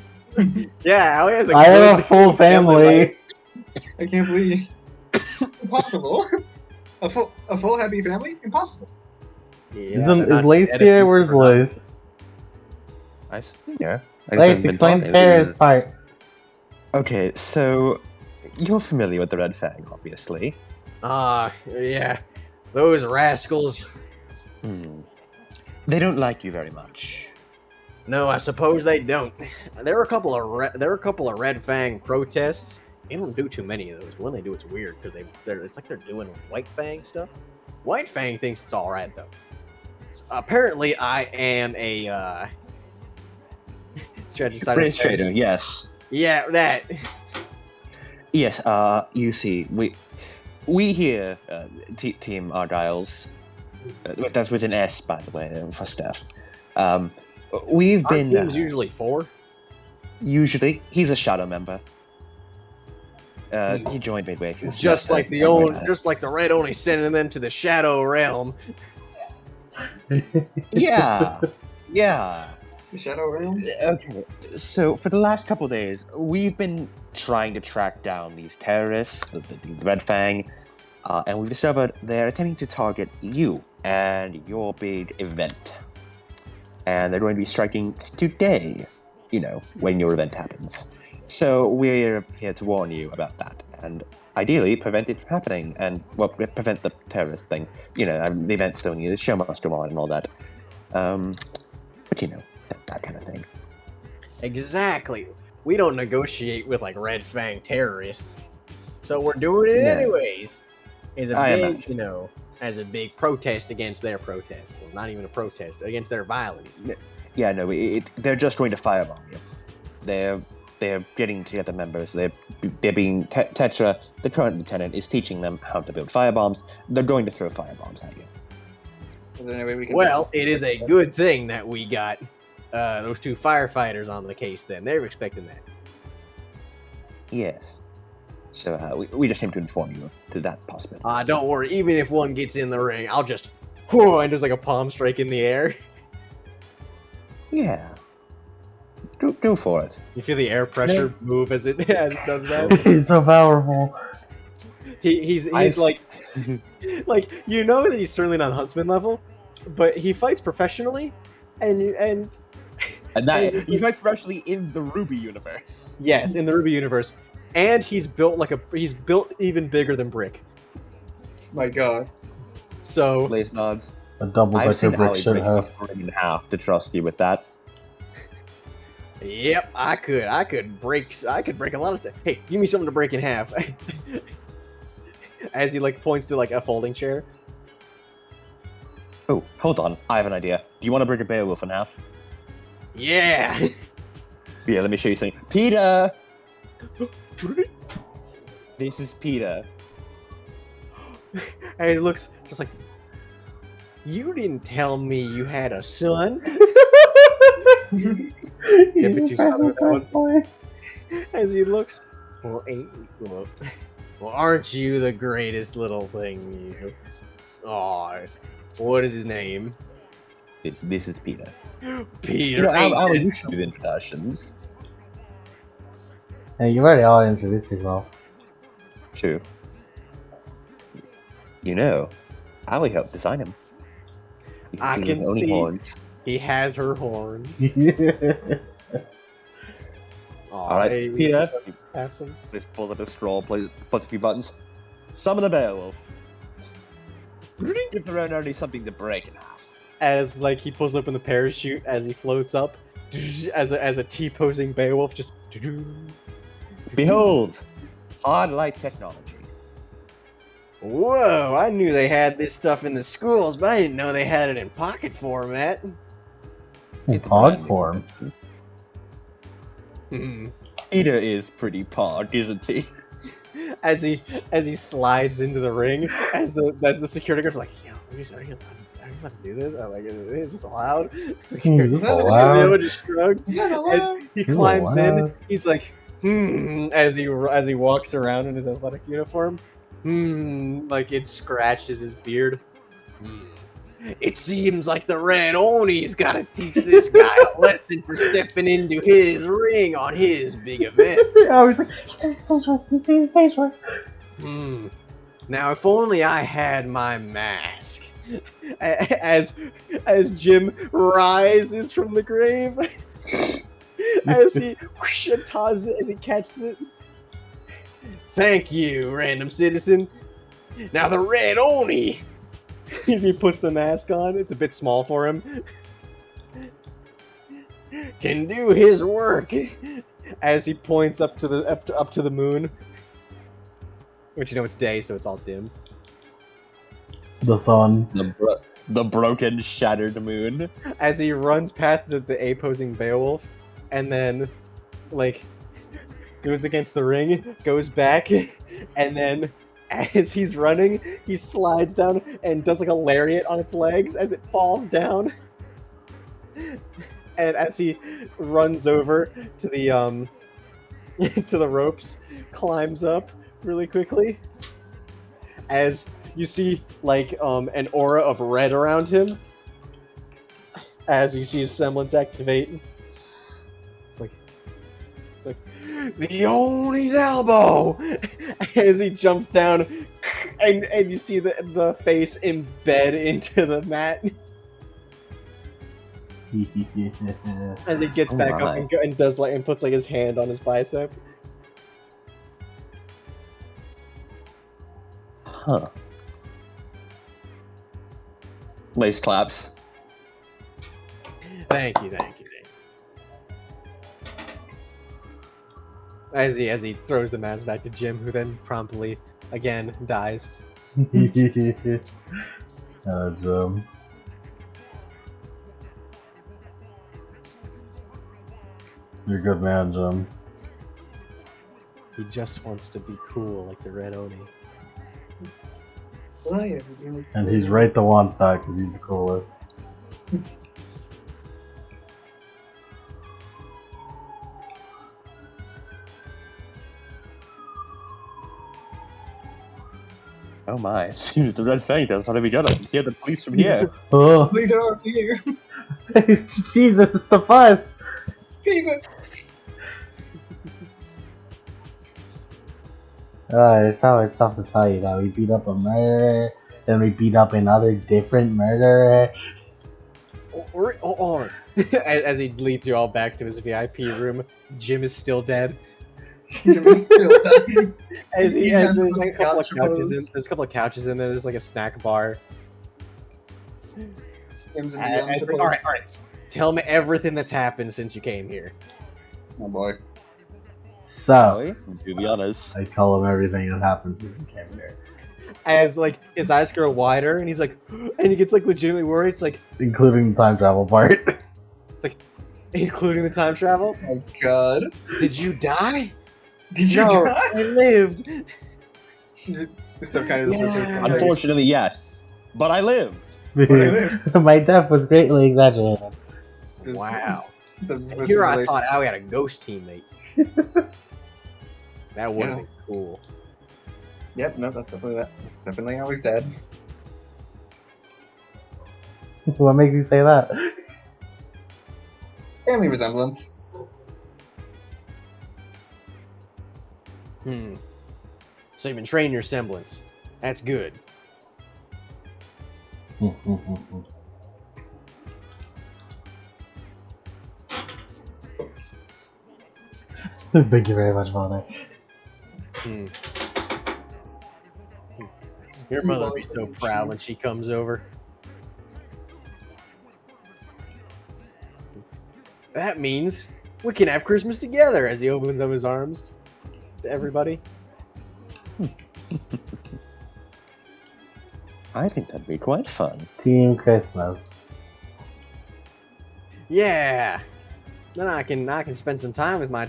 Yeah, Ali has a I have a good full family. I can't believe. Impossible. A full happy family? Impossible. Yeah, they're Is not Lace dead here? if Where's you're not- Lace? I see here. Lace, explain terrorist part. Okay, so you're familiar with the Red Fang, obviously. Yeah. Those rascals. They don't like you very much. No, I suppose they don't. There were a couple of Red Fang protests. They don't do too many of those. When they do, it's weird because it's like they're doing White Fang stuff. White Fang thinks it's all right though. So, apparently, I am a Administrator, yes. Yeah, that. Yes, you see, we here, Team ARGYLES, that's with an S, by the way, for staff. We've Our been... team's usually 4. Usually. He's a shadow member. He joined midway through. Just like the Red Oni sending them to the Shadow Realm. Yeah, yeah. The Shadow Realm? Okay, so for the last couple days, we've been trying to track down these terrorists, the Red Fang, and we've discovered they're attempting to target you and your big event. And they're going to be striking today, when your event happens. So we're here to warn you about that. and ideally prevent it from happening, and well, prevent the terrorist thing. You know, the event still needed, show must go on, and all that. But you know, that kind of thing. Exactly. We don't negotiate with like Red Fang terrorists, so we're doing it Yeah. anyways. As a I big, imagine. you know, as a big protest against their protest. Well, not even a protest, against their violence. Yeah, no, they're just going to firebomb you. They're getting together members. They're being Tetra, the current lieutenant, is teaching them how to build firebombs. They're going to throw firebombs at you. Is there any way we can? Well, it is a good thing that we got those 2 firefighters on the case. Then they're expecting that. Yes. So we just came to inform you to that possibility. Don't worry. Even if one gets in the ring, I'll just whoa, and just like a palm strike in the air. Yeah. Go for it. You feel the air pressure move as it does that. He's so powerful. He's like you know that he's certainly not Huntsman level, but he fights professionally, and that he fights professionally in the Ruby universe. yes, in the Ruby universe, and he's built even bigger than Brick. My God. So Blaze nods. A double I've decker seen brick Ali shit break house. a ring in half to trust you with that. yep, I could break a lot of stuff. Hey, give me something to break in half. As he like points to like a folding chair. Oh, hold on. I have an idea. Do you want to break a Beowulf in half? Yeah. Yeah, let me show you something. Peter! This is Peter. And he looks just like, you didn't tell me you had a son. Yeah, but you saw that one. As he looks, well, aren't you the greatest little thing? You? Aw, what is his name? This is Peter. Peter. You know, ain't Ali, that you should do the introductions. Hey, you already all introduced yourself. True. You know, Ali helped design him. You I his can own see. horns. He has her horns. All right, hey, we Peter. just have some. This pulls up his scroll, puts a few buttons. Summon a Beowulf. Give the round only something to break in half. As like he pulls open the parachute as he floats up, as a T-posing Beowulf, just. Behold, hard light technology. Whoa! I knew they had this stuff in the schools, but I didn't know they had it in pocket format. In pod form. Hmm. Peter is pretty pog, isn't he? As he slides into the ring, as the security guard's like, "Yo, are you allowed to do this?" I'm like, "Is this allowed?" Is this And allowed? Leo just shrugs. As he climbs in, allowed? he's like, as he walks around in his athletic uniform. Like it scratches his beard. It seems like the Red Oni's gotta teach this guy a lesson for stepping into his ring on his big event. I was like, he's doing stage work. He's doing stage work. Now, if only I had my mask. As Jim rises from the grave, as he tosses it, as he catches it. Thank you, random citizen. Now the Red Oni. He puts the mask on. It's a bit small for him. Can do his work. As he points up to the moon, which you know it's day, so it's all dim. The sun. The broken, shattered moon. As he runs past the opposing Beowulf, and then like goes against the ring, goes back, and then as he's running, he slides down and does like a lariat on its legs as it falls down. And as he runs over to the to the ropes, climbs up really quickly. As you see like an aura of red around him. As you see his semblance activate. It's like the Oni's elbow! As he jumps down, and you see the face embed into the mat. As he gets back up and does like and puts like his hand on his bicep. Huh. Lace claps. Thank you. As he throws the mask back to Jim, who then promptly again dies. Jim. You're a good man, Jim. He just wants to be cool like the Red Oni. And he's right to want that because he's the coolest. Oh my, it seems the Red Fang knows how to be done. Hear the police from here. Oh, Please are here. Jesus, it's the bus! Jesus. There's always stuff to tell you that we beat up a murderer, then we beat up another different murderer. Or as he leads you all back to his VIP room, Jim is still dead. Jim is still dying. As has there's a like a couple of couch couches in, pose. there's a couple of couches in there. There's like a snack bar. Jim's in the As like, all right. Tell me everything that's happened since you came here. Oh boy. So, Do the honors. I tell him everything that happened since he came here. As like his eyes grow wider, and he's like, and he gets like legitimately worried. It's like, Including the time travel part. including the time travel. Oh my god. Did you die? Did you No, die? I lived. Some kind of Yeah. Unfortunately, yes. But I live. My death was greatly exaggerated. Wow. Here I thought Howie had a ghost teammate. That would have been cool. Yep, no, that's definitely how he's dead. What makes you say that? Family resemblance. So you've been training your semblance. That's good. Thank you very much, Father. Your mother will be so proud when she comes over. That means we can have Christmas together, as he opens up his arms to everybody. I think that'd be quite fun. Team Christmas. Yeah. Then I can spend some time with my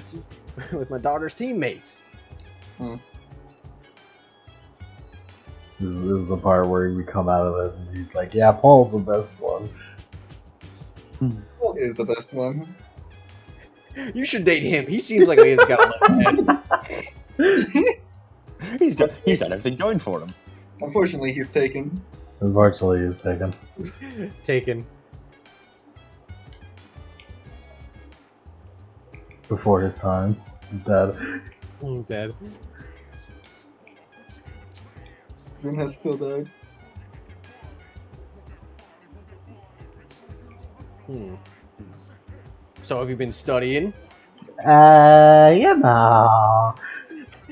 with my daughter's teammates. This is the part where we come out of it and he's like, yeah, Paul's the best one. Paul is the best one. You should date him. He seems like he's got a level head. He's done everything going for him. Unfortunately, he's taken. Unfortunately, he's taken. Taken. Before his time. He's dead. Dead. Jim has still died. So have you been studying? You know.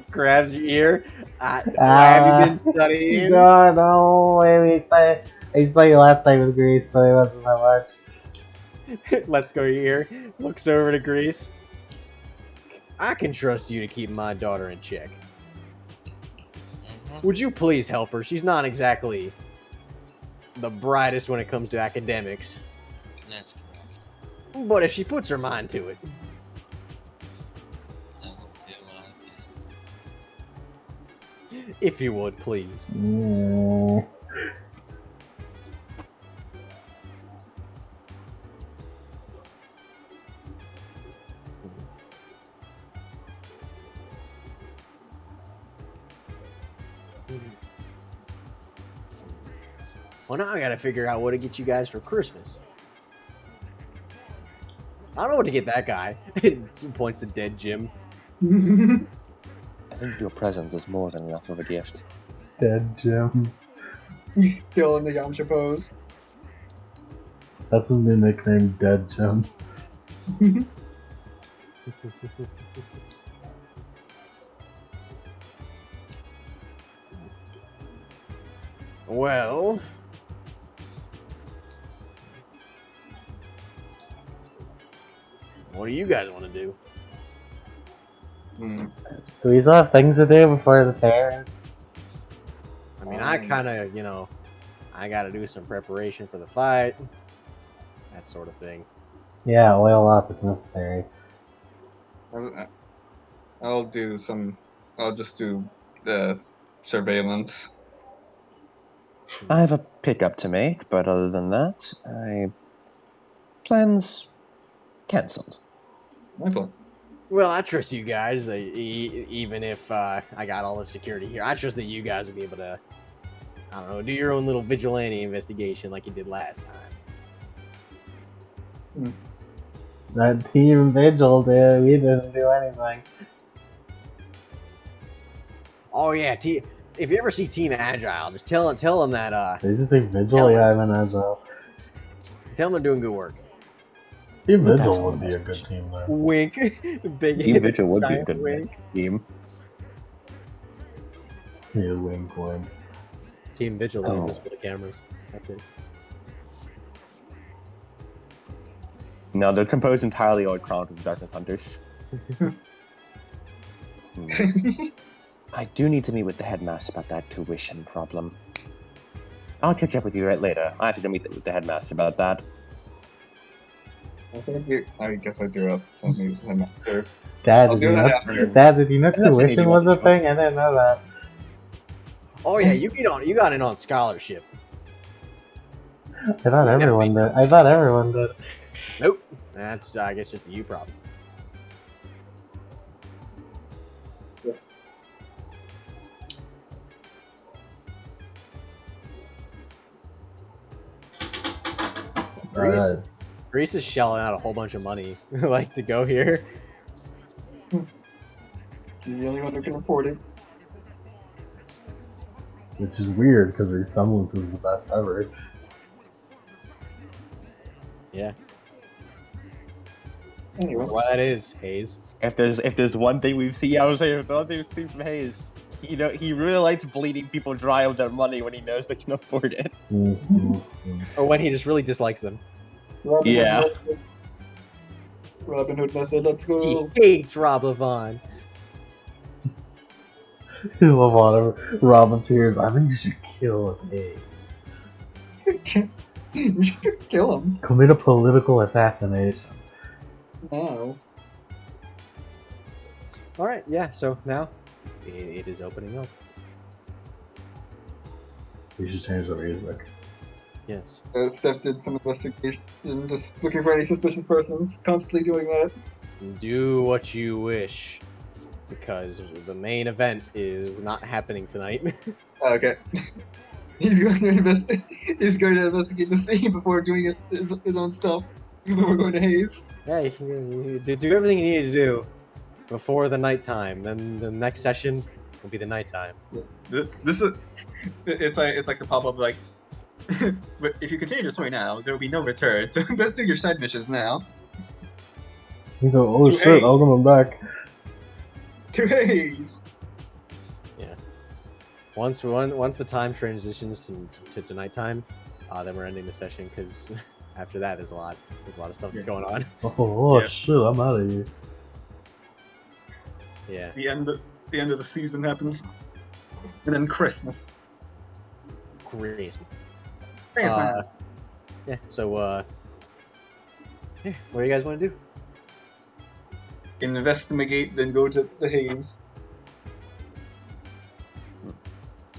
Grabs your ear. Why have you been studying? No, maybe excited. I studied last time with Greece, but it wasn't that much. Lets go your ear. Looks over to Grease. I can trust you to keep my daughter in check. Would you please help her? She's not exactly the brightest when it comes to academics. That's correct. But if she puts her mind to it. I will do what I can. If you would, please. Well, now I gotta figure out what to get you guys for Christmas. I don't know what to get that guy. He points to dead Jim. I think your presence is more than enough of a gift. Dead Jim. He's still in the Yamcha pose. That's his new nickname, Dead Jim. Well, what do you guys want to do? Hmm. Do we still have things to do before the tears? I mean, I kind of, I got to do some preparation for the fight, that sort of thing. Yeah, oil up. It's necessary. I'll do some. I'll just do the surveillance. I have a pickup to make, but other than that, plans cancelled. My plan. Well, I trust you guys, even if I got all the security here. I trust that you guys will be able to, I don't know, do your own little vigilante investigation like you did last time. That team vigil, dude. We didn't do anything. Oh yeah, if you ever see Team Agile, just tell them that Did you say vigil? Yeah, I'm an agile. tell them they're doing good work. Team Look vigil out for would the be a message. good team there. Wink, big Team Vigil would be a giant good wink. team. Yeah, wink, wink. Team Vigil, Oh. just for the cameras. That's it. No, they're composed entirely of Chronicles of Darkness Hunters. I do need to meet with the headmaster about that tuition problem. I'll catch up with you right later. I have to go meet with the headmaster about that. I guess I do have something with him after. Dad, I'll did do you that know? after. Dad, did you know That's the thing tuition you was want a to know. thing? I didn't know that. Oh yeah, you got in on scholarship. I thought everyone did. I thought everyone did. Nope. That's I guess just a you problem. Greece, Alright. Greece is shelling out a whole bunch of money, like to go here. She's the only one who can afford it. Which is weird because her semblance is the best ever. Yeah. Anyway, Why that is, Hayes. If there's one thing we've seen, I was saying, if there's one thing we've seen from Hayes, he really likes bleeding people dry of their money when he knows they can afford it. Or when he just really dislikes them. Yeah. Robin Hood method. Let's He go. hates Rob Levon. Lavon, Rob appears. I think you should kill him. You should kill him Commit a political assassination. now. All right, yeah. So now it is opening up. We should change the music. Yes. Steph did some investigation, just looking for any suspicious persons. Constantly doing that. Do what you wish, because the main event is not happening tonight. Okay. He's going to investigate. He's going to investigate the scene before doing his own stuff. Before going to Hayes. Yeah, you do everything you need to do before the nighttime. Then the next session will be the nighttime. This is. It's like the pop up like. But if you continue this way now, there will be no return. So let's do your side missions now. You go, oh To shit, Hayes. I'll come back. To Hayes. Yeah. Once the time transitions to nighttime, then we're ending the session because after that there's a lot of stuff that's going on. Oh Yeah. shit, I'm out of here. Yeah. The end of the season happens, and then Christmas. Christmas. Christmas. Yeah. So yeah. What do you guys want to do? Investigate, then go to the Hayes.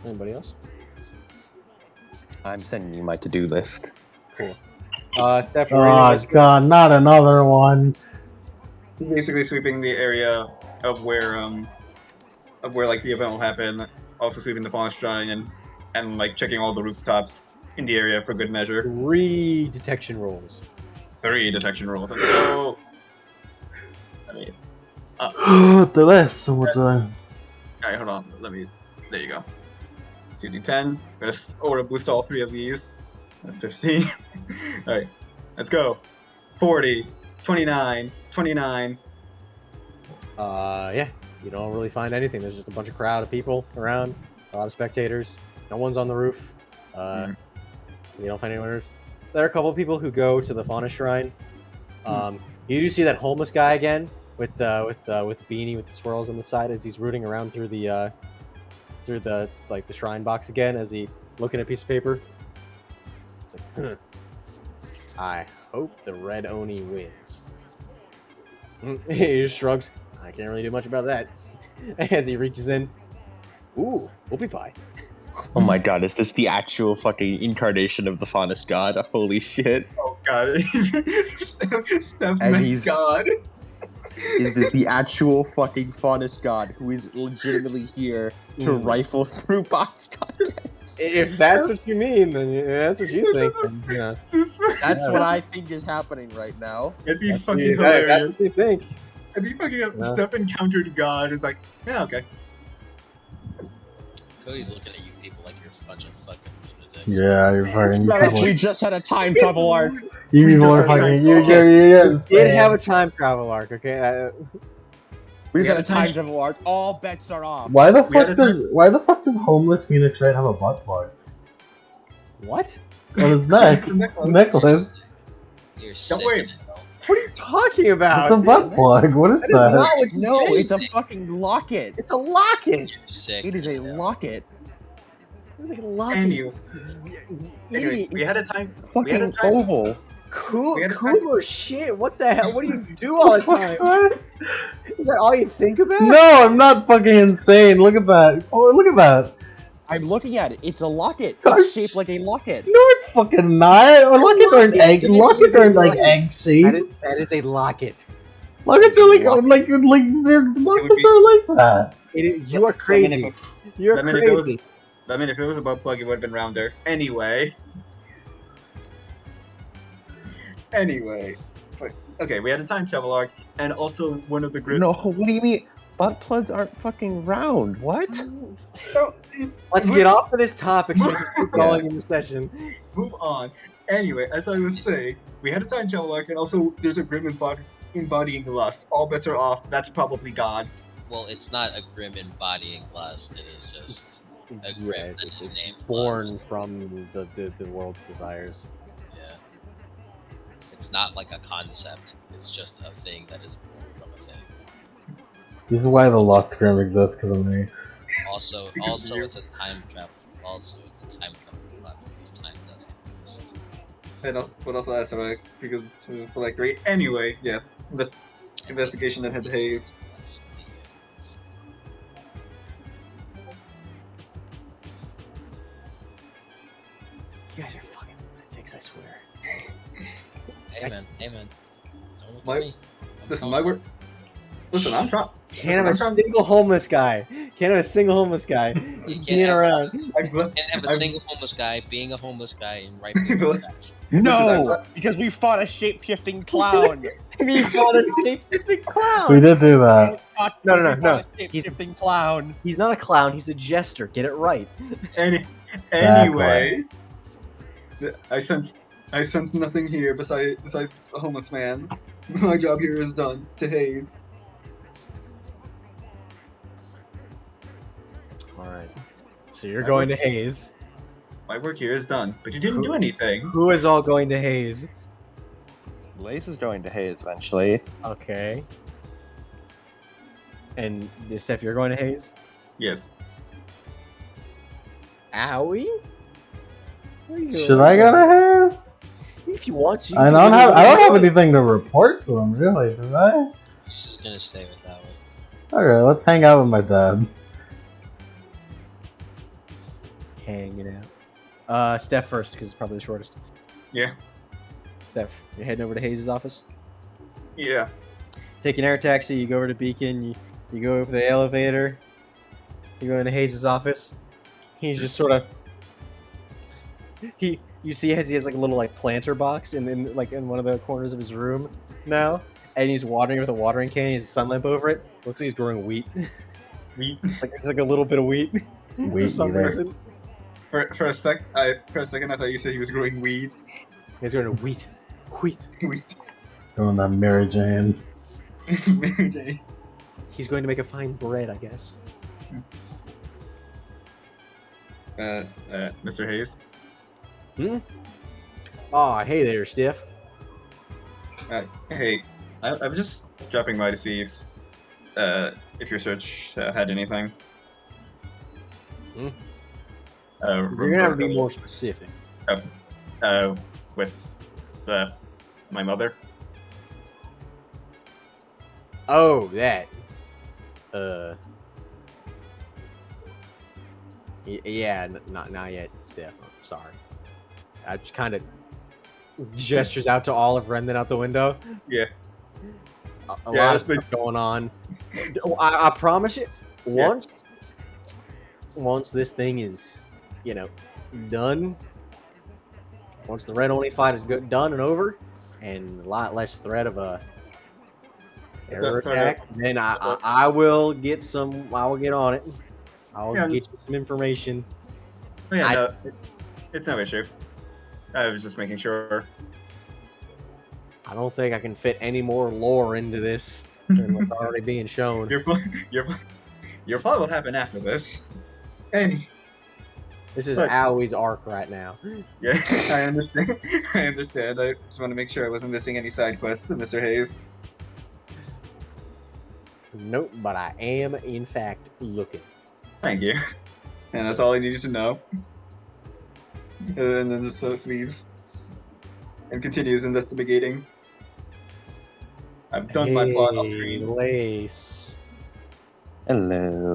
Anybody else? I'm sending you my to-do list. Cool. Steph, where are you Oh investigating? god, not another one. Basically sweeping the area of where like the event will happen. Also sweeping the forest drawing and like checking all the rooftops in the area for good measure. 3 detection rolls. 3 detection rolls. Let's go. I mean, The last so much time. alright, hold on. There you go. 2d10. Gonna order boost all 3 of these. That's 15. Alright, let's go. 40, 29, 29. Yeah. You don't really find anything. There's just a bunch of crowd of people around. A lot of spectators. No one's on the roof. You don't find anyone. There are a couple of people who go to the fauna shrine. You do see that homeless guy again with the beanie with the swirls on the side as he's rooting around through the the shrine box again as he looking at a piece of paper. It's like, I hope the red Oni wins. He just shrugs. I can't really do much about that. As he reaches in. Ooh, whoopie pie. Oh my god, is this the actual fucking incarnation of the Faunus god? Holy shit. Oh god. Steph, And my he's- god. Is this the actual fucking Faunus god who is legitimately here to rifle through bots contents? If that's what you mean, then that's what you think. Then, yeah. That's what I think is happening right now. It'd be That's fucking what hilarious. you think. It'd be fucking Yeah. Steph encountered God. It's like, yeah, okay. Cody's looking at you people like you're a bunch of fucking lunatics. Yeah, you're fucking. Yes, we just had a time travel arc. You people are fucking. You Did have a time travel arc, okay? We just Yeah, had a the time time- travel arc. All bets are off. Why the We had fuck a- does homeless Phoenix Wright have a butt plug What? on his neck? Necklace. You're sick. worry. in the hell. What are you talking It's about? a butt plug. What is That is that? not what you No, said. it's a fucking locket. It's a locket. You're sick. It is a in the hell. locket. It's like a locket. Anyway, Idiot. we had a time. We had a Fucking time. oval. Cool, we had a cooler shit. What the hell? What do you do all the time? What? Is that all you think about? No, I'm not fucking insane. Look at that. Oh, look at that. I'm looking at it. It's a locket. It's shaped like a locket. No, it's fucking not. Lockets aren't egg. Lockets aren't like egg shaped. That is a locket. Lockets are like they're lockets are like that. You are crazy. You're I mean, if it was- crazy. I mean, if it was a butt plug, it would have been rounder. Anyway. But, okay, we had a time travel arc, and also one of the grid. No, what do you mean? Butt plugs aren't fucking round. What? Let's get off of this topic so we can keep going in the session. Move on. Anyway, as I was saying, we had a time travel arc, and also there's a grim embodying lust. All bets are off. That's probably God. Well, it's not a grim embodying lust. It is just a grim Yeah, that is it's named born lust. from the world's desires. Yeah. It's not like a concept. It's just a thing that is born from a thing. This is why the Lost Grim exists, because of me. Also, Because of you. it's a time travel. Also, it's a time travel plot because time doesn't exist. And but also that's alright, because it's for like 3. Anyway, yeah. This investigation that had Haze. That's You guys are fucking lunatics, I swear. Hey man, don't look My- at me. I'm Listen, calm. my word. Listen, I'm trying. Can't have a I'm trying- single homeless guy. Can't have a single homeless guy You just can't being have- around. Can't have a I'm- single homeless guy being a homeless guy and right. No, because we fought a shape-shifting clown. Me fought a shape-shifting We clown. did do that. No. We fought a shape-shifting clown. He's not a clown. He's a jester. Get it right. Anyway, I sense nothing here besides a homeless man. My job here is done. To Haze. All right. So you're going to Hayes. My work here is done, but you didn't do anything. Who is all going to Hayes? Lace is going to Hayes eventually. Okay. And Steph, you're going to Hayes? Yes. Owie? Where are you Should I go to his? If you want to. I don't have anything to report to him, really, do I? He's just gonna stay with that one. Alright, let's hang out with my dad. Hanging out. Steph first, because it's probably the shortest. Yeah. Steph, you're heading over to Hayes' office. Yeah. Take an air taxi, you go over to Beacon, you go over the elevator, you go into Hayes' office. He's just sort of... You see he has like a little like planter box in one of the corners of his room now, and he's watering it with a watering can. He has a sun lamp over it. Looks like he's growing wheat. Wheat. Like there's like a little bit of wheat. For Wheat some eater. reason. For a second, I thought you said he was growing weed. He's growing wheat. Wheat. Wheat. Doing that Mary Jane. Mary Jane. He's going to make a fine bread, I guess. Mr. Hayes. Hmm? Oh, hey there, Stiff. Hey, I'm just dropping by to see if your search had anything. Hmm? Uh, You're gonna have to be rem- more specific. uh, with my mother. Oh, that. Uh. Yeah, not yet, Steph. I'm sorry. I just kind of gestures out to Olive Remnant out the window. Yeah, A yeah, lot of it's been. stuff going on. I promise you, Yeah. once this thing is, you know, done, once the red only fight is done and over, and a lot less threat of a terror Sort of. attack, then I will get some. I will get on it. I will Yeah. get you some information. Oh, yeah. I No, it's no issue. I was just making sure. I don't think I can fit any more lore into this than what's already being shown. Your pl- your pl- your plot will happen after this. Any. This is But- Owie's arc right now. Yeah, I understand. I understand. I just want to make sure I wasn't missing any side quests, Mr. Hayes. Nope, but I am in fact looking. Thank you. And that's all I needed to know. And then just sort of leaves and continues investigating. I've done my plot off screen. Lace. Hello.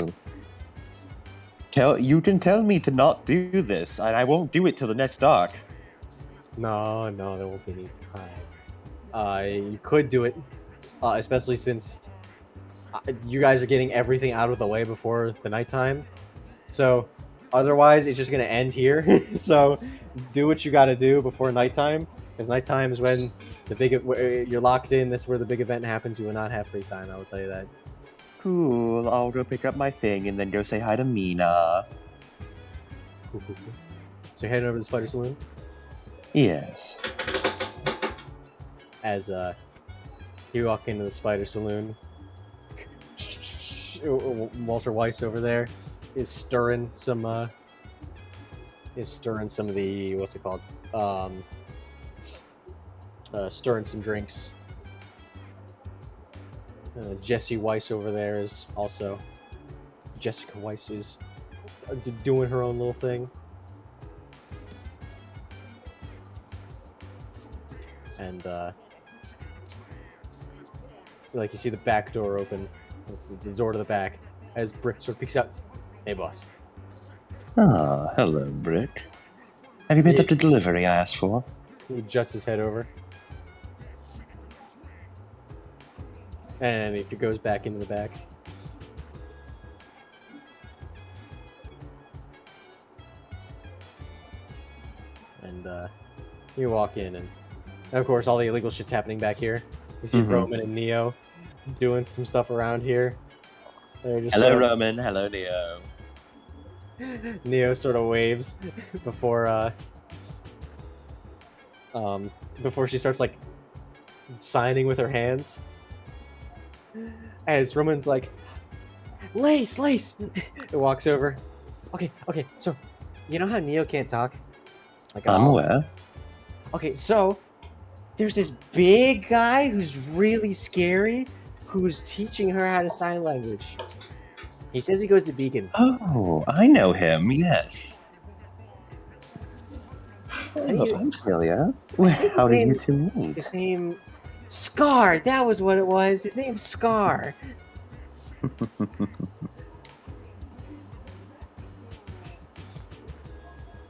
You can tell me to not do this, and I won't do it till the next arc. No, there won't be any time. You could do it, especially since you guys are getting everything out of the way before the nighttime. So, otherwise, it's just gonna end here. So, do what you gotta do before nighttime, because nighttime is when you're locked in. That's where the big event happens. You will not have free time. I will tell you that. Cool, I'll go pick up my thing and then go say hi to Mina. Cool. So you're heading over to the Spider Saloon Yes. as you walk into the Spider Saloon. Walter Weiss over there is stirring some of the what's it called? Stirring some drinks. Jesse Weiss over there is also Jessica Weiss is doing her own little thing. And like you see the back door open, the door to the back, as Brick sort of peeks out. Hey, boss. Ah, hello, Brick. Have you picked up the delivery I asked for? He juts his head over, and he goes back into the back. And you walk in, and of course, all the illegal shit's happening back here. You see Roman and Neo doing some stuff around here. They're just Hello, Roman. Hello, Neo. Neo sort of waves before she starts like signing with her hands. As Roman's like, Lace! It walks over. Okay, so you know how Neo can't talk? Like I'm aware. Okay, so there's this big guy who's really scary who's teaching her how to sign language. He says he goes to Beacon. Oh, I know him, yes. you- I'm familiar. think How his did you name- two meet? His name... Scar! That was what it was. His name's Scar.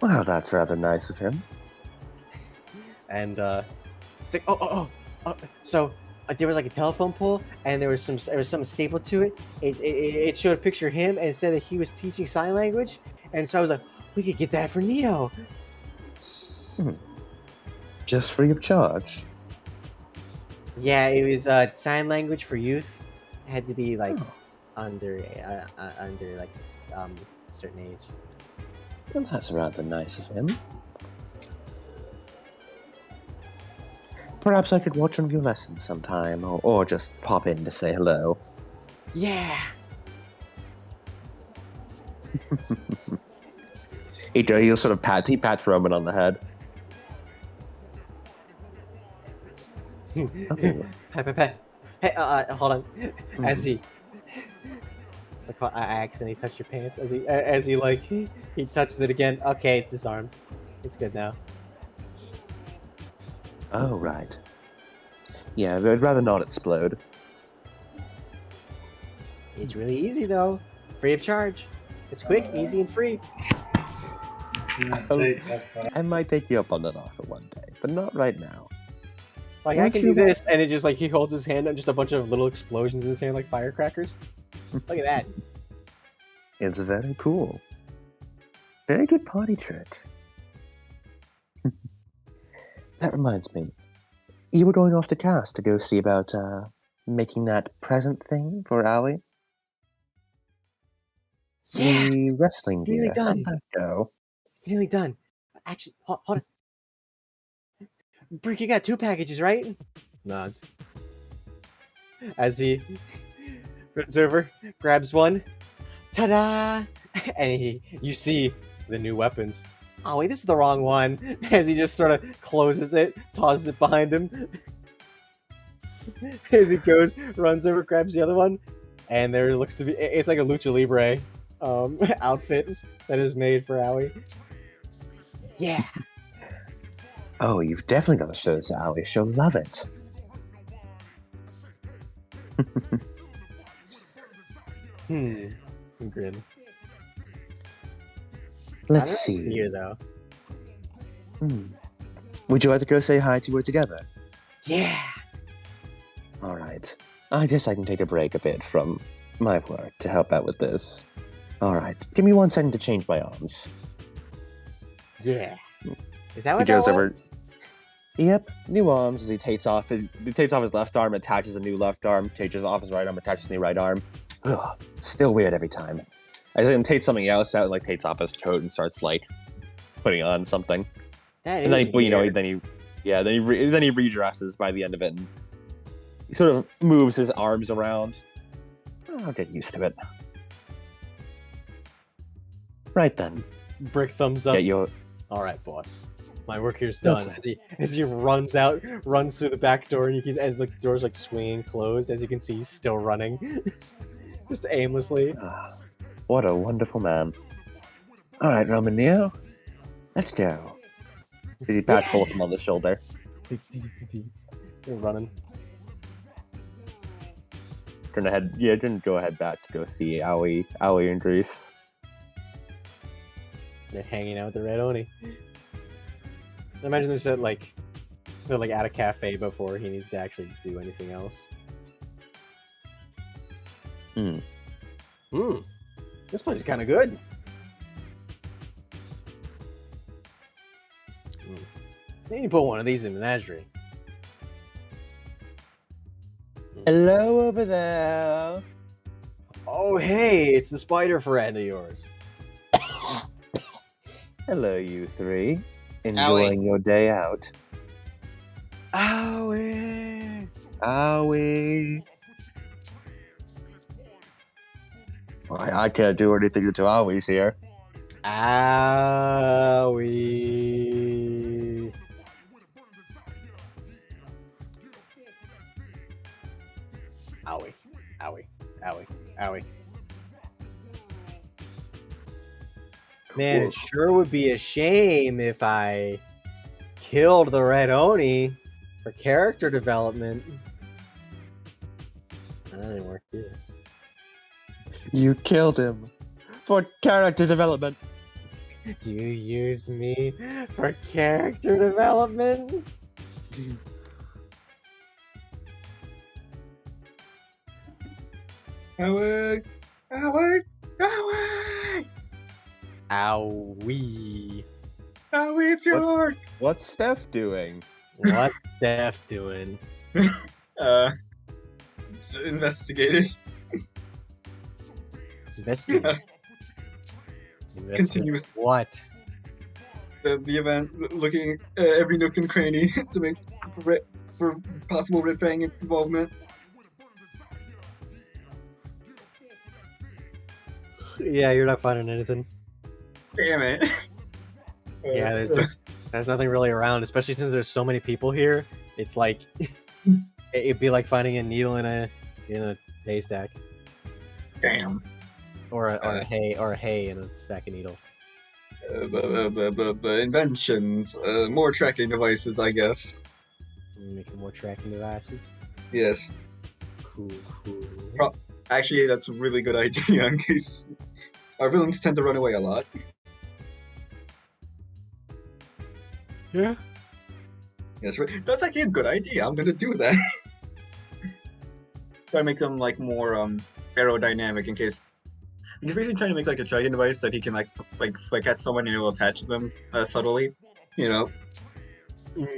Well, that's rather nice of him. And it's like, so there was like a telephone pole, and there was some staple to it. It showed a picture of him, and it said that he was teaching sign language. And so I was like, we could get that for Neo. Just free of charge. Yeah, it was sign language for youth. It had to be like under like a certain age. Well, that's rather nice of him. Perhaps I could watch one of your lessons sometime, or just pop in to say hello. Yeah. He'll sort of he pats Roman on the head. Okay. Hey, hold on. As Mhm. he, it's like I accidentally touched your pants. As he like he touches it again. Okay, it's disarmed. It's good now. Oh, right. Yeah, I'd rather not explode. It's really easy though, free of charge. It's quick, easy, and free. I might take you up on that offer one day, but not right now. Like Why I don't can you do this, and it just like he holds his hand and just a bunch of little explosions in his hand like firecrackers. Look at that. It's very cool. Very good party trick. That reminds me. You were going off to cast to go see about making that present thing for Owie? Yeah, The wrestling it's nearly gear. How'd done. that go? It's nearly done. Actually, hold on. Brick, you got 2 packages, right? Nods. As he runs over, grabs one, ta-da! And you see the new weapons. Oh wait, this is the wrong one. As he just sort of closes it, tosses it behind him. As he goes, runs over, grabs the other one, and there looks to be, it's like a Lucha Libre outfit that is made for Owie. Yeah. Oh, you've definitely got to show this to Owie. She'll love it. Grin. Let's I don't know see. here though. Would you like to go say hi to her together? Yeah. Alright. I guess I can take a break a bit from my work to help out with this. Alright. Give me 1 second to change my arms. Yeah. Is that He what that goes over. was? Yep, new arms as he takes off his left arm, attaches a new left arm, takes off his right arm, attaches a new right arm. Ugh, still weird every time. I see him take something else out, like takes off his coat and starts like putting on something. That And then is weird. then he redresses by the end of it. And he sort of moves his arms around. I'll get used to it. Right then. Brick thumbs up. Get your All right, boss. My work here's done. That's- As he runs through the back door, and you can, as like the door's like swinging closed, as you can see, he's still running, just aimlessly. What a wonderful man. All right, Roman Neo, let's go. He pats both of them on the shoulder. You're running. Gonna go ahead back to go see Owie and Grease. They're hanging out with the Red Oni. I imagine they're like at a cafe before he needs to actually do anything else. This place is kind of good. Need to put one of these in menagerie. Hello over there. Oh, hey, it's the spider friend of yours. Hello, you three. Enjoying your day out. Owie! Owie. Well, I can't do anything to Owie's here. Owie! Owie. Owie. Owie. Owie. Man, it sure would be a shame if I killed the Red Oni for character development. That didn't work either. You killed him for character development. You use me for character development? Howard! Howard! Howard! Owie. Howard, it's your What's Steph doing? What's Steph doing? Investigating. Investigating. Continuous. What? The event, looking at every nook and cranny to make for possible Red Fang involvement. Yeah, you're not finding anything. Damn it. Yeah, there's nothing really around, especially since there's so many people here. It's like It'd be like finding a needle in a haystack, Damn. or a hay in a stack of needles. The inventions, more tracking devices, I guess. Making more tracking devices. Yes. Cool. Actually, that's a really good idea in case our villains tend to run away a lot. Yeah. Yes, that's actually a good idea. I'm gonna do that. Try to make them like more aerodynamic in case. He's basically trying to make like a tracking device that he can like flick at someone and it will attach them subtly. You know,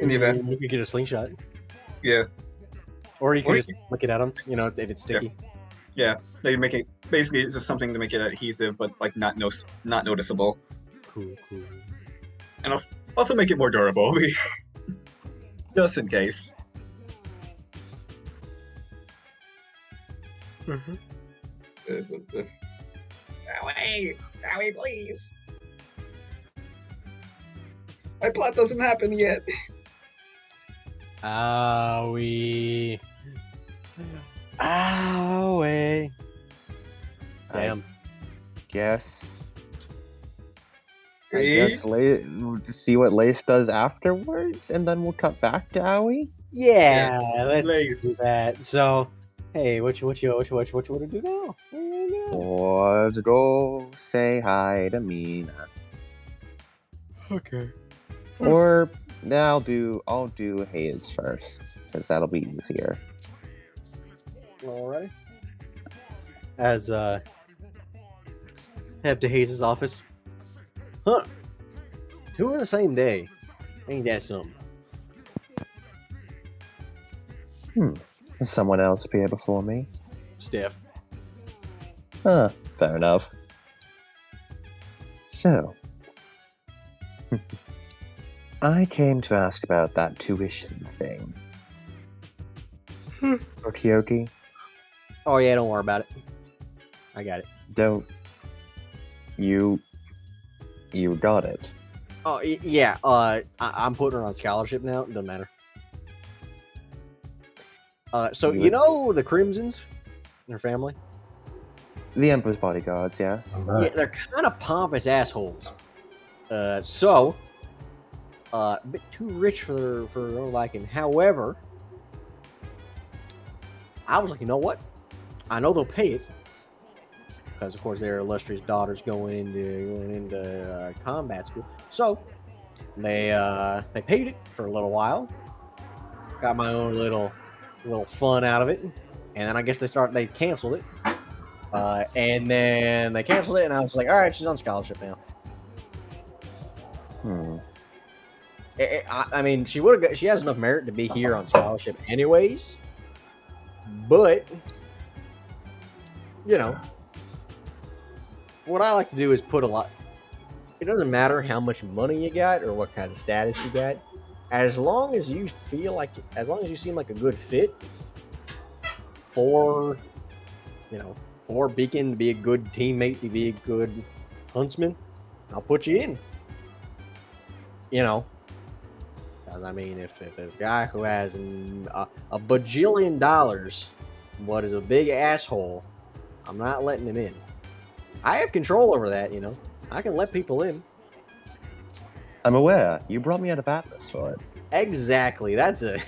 in the event. You could get a slingshot, Yeah. or you could Or just flick it at them. You know, if it's sticky. Yeah. They make it basically it's just something to make it adhesive, but like not noticeable, Cool. and also make it more durable, just in case. Away, please. My plot doesn't happen yet. Owie. Owie. Damn. Guess. I Grease? guess see what Lace does afterwards, and then we'll cut back to Owie. Yeah, Yeah, let's Lace. do that. So, hey, what you want to do now? What you want to do now? Let's go say hi to Mina. Okay. Or I'll do Hayes first, because that'll be easier. Alright. As head to Hayes' office. Huh. 2 in the same day. Ain't that something? Has someone else appear before me? Steph. Huh, fair enough. So, I came to ask about that tuition thing. Okey-dokey? Oh yeah, don't worry about it. I got it. Don't... You got it. Oh yeah. I'm putting her on scholarship now. Doesn't matter. So you know the Crimsons, their family. The Emperor's bodyguards, yes. Yeah, they're kind of pompous assholes. So a bit too rich for their liking. However, I was like, you know what? I know they'll pay it because, of course, their illustrious daughter's going into combat school. So they paid it for a little while. Got my own little fun out of it, and then I guess they canceled it. And then they canceled it, and I was like, all right, she's on scholarship now. I mean, she has enough merit to be here on scholarship anyways. But, you know, what I like to do is put a lot. It doesn't matter how much money you got or what kind of status you got. As long as you seem like a good fit for Beacon to be a good teammate, to be a good huntsman, I'll put you in. You know, because I mean, if there's a guy who has a bajillion dollars, but is a big asshole, I'm not letting him in. I have control over that, you know. I can let people in. I'm aware. You brought me out of Atlas for it. Exactly. That's a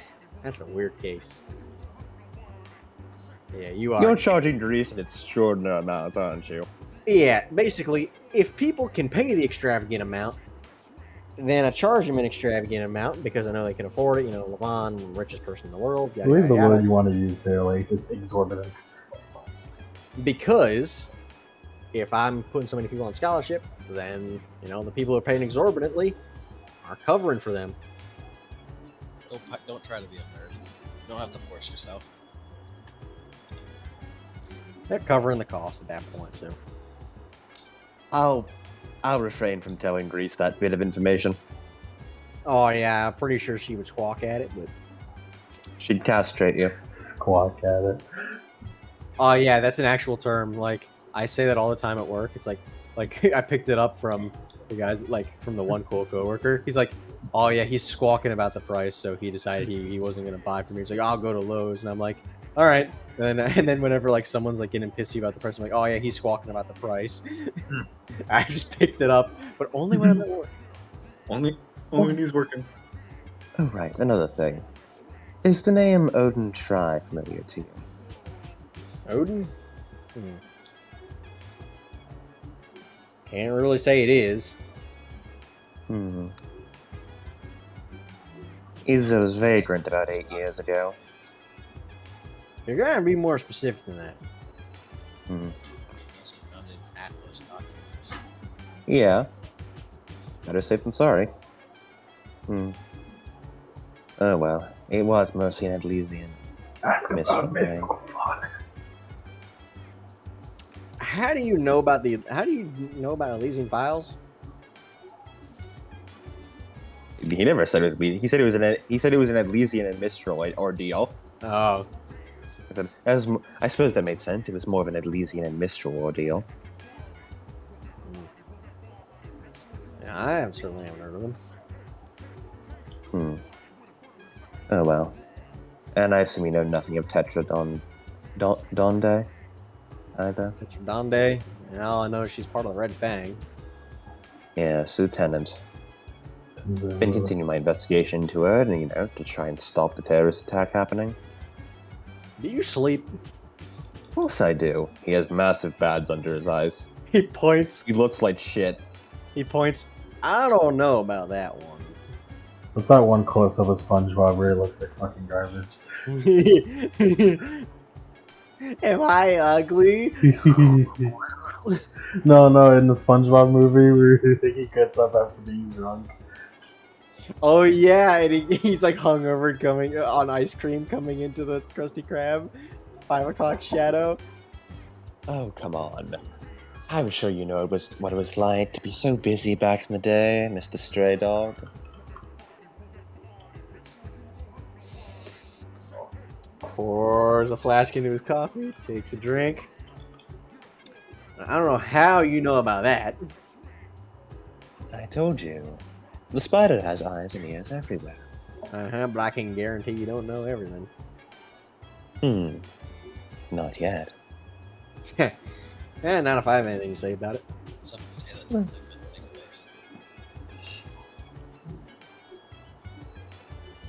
weird case. Yeah, you are. You're charging Grease an extraordinary amount, aren't you? Yeah, basically, if people can pay the extravagant amount, then I charge them an extravagant amount because I know they can afford it. You know, Levon, richest person in the world. I believe the word you want to use there, Lace, is exorbitant. Because if I'm putting so many people on scholarship, then, you know, the people who are paying exorbitantly are covering for them. Don't try to be a nerd. You don't have to force yourself. They're covering the cost at that point, so. I'll refrain from telling Grease that bit of information. Oh yeah, I'm pretty sure she would squawk at it, but. She'd castrate you. Squawk at it. Oh yeah, that's an actual term. Like, I say that all the time at work. It's like I picked it up from the guy's like from the one cool coworker. He's like, oh yeah, he's squawking about the price, so he decided he wasn't gonna buy from me. He's like, I'll go to Lowe's, and I'm like, all right. And then whenever like someone's like getting pissy about the price, I'm like, oh yeah, he's squawking about the price. I just picked it up, but only when I'm at work. Only when he's working. Oh, right. Another thing. Is the name Odin Try familiar to you? Odin? Can't really say it is. He was vagrant about 8 years ago. You're gonna be more specific than that. Unless you found it in Atlas documents. Yeah. Better safe than sorry. Oh well. It was mostly an Elysian. Ask about mystery. mythical fathers. How do you know about Elysian Files? He never said it was. He said it was an Elysian and Mistral ordeal. Oh. I suppose that made sense. It was more of an Elysian and Mistral ordeal. Yeah, I certainly haven't heard of them. Oh well. And I assume you know nothing of Tetra Donde either. Tetra Donde. And all I know is she's part of the Red Fang. Yes, Lieutenant. Been continuing my investigation into her, and to try and stop the terrorist attack happening. Do you sleep? Of course I do. He has massive bads under his eyes. He points. He looks like shit. He points. I don't know about that one. What's that one close up of SpongeBob where he looks like fucking garbage? Am I ugly? No, in the SpongeBob movie where he gets up after being drunk. Oh yeah, and he's like hungover coming on ice cream coming into the Krusty Krab 5 o'clock shadow. Oh, come on. I'm sure you know what it was like to be so busy back in the day, Mr. Stray Dog. Pours a flask into his coffee, takes a drink. I don't know how you know about that. I told you. The spider has eyes and ears everywhere. But I can guarantee you don't know everything. Not yet. Not if I have anything to say about it. Some would say that's a good thing place.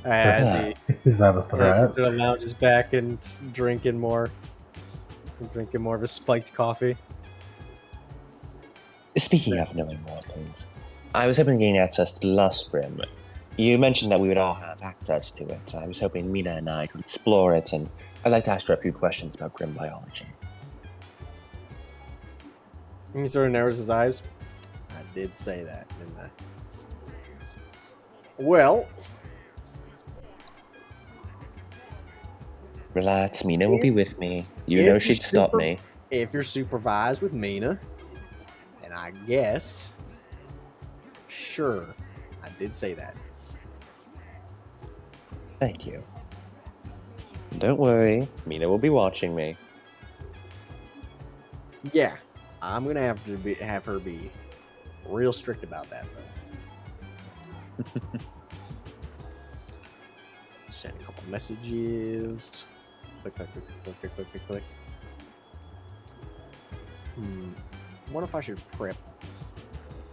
As Is that a threat? he sort of lounges back and drinking more of his spiked coffee. Speaking of knowing more things, I was hoping to gain access to Lustbrim. You mentioned that we would all have access to it. I was hoping Mina and I could explore it, and I'd like to ask her a few questions about grim biology. He sort of narrows his eyes. I did say that, didn't I? Well, Relax, Mina will be with me. You know she'd stop me. If you're supervised with Mina, and I guess, sure, I did say that. Thank you. Don't worry, Mina will be watching me. Yeah, I'm gonna have her be real strict about that, though. Send a couple messages. Click. What if I should prep?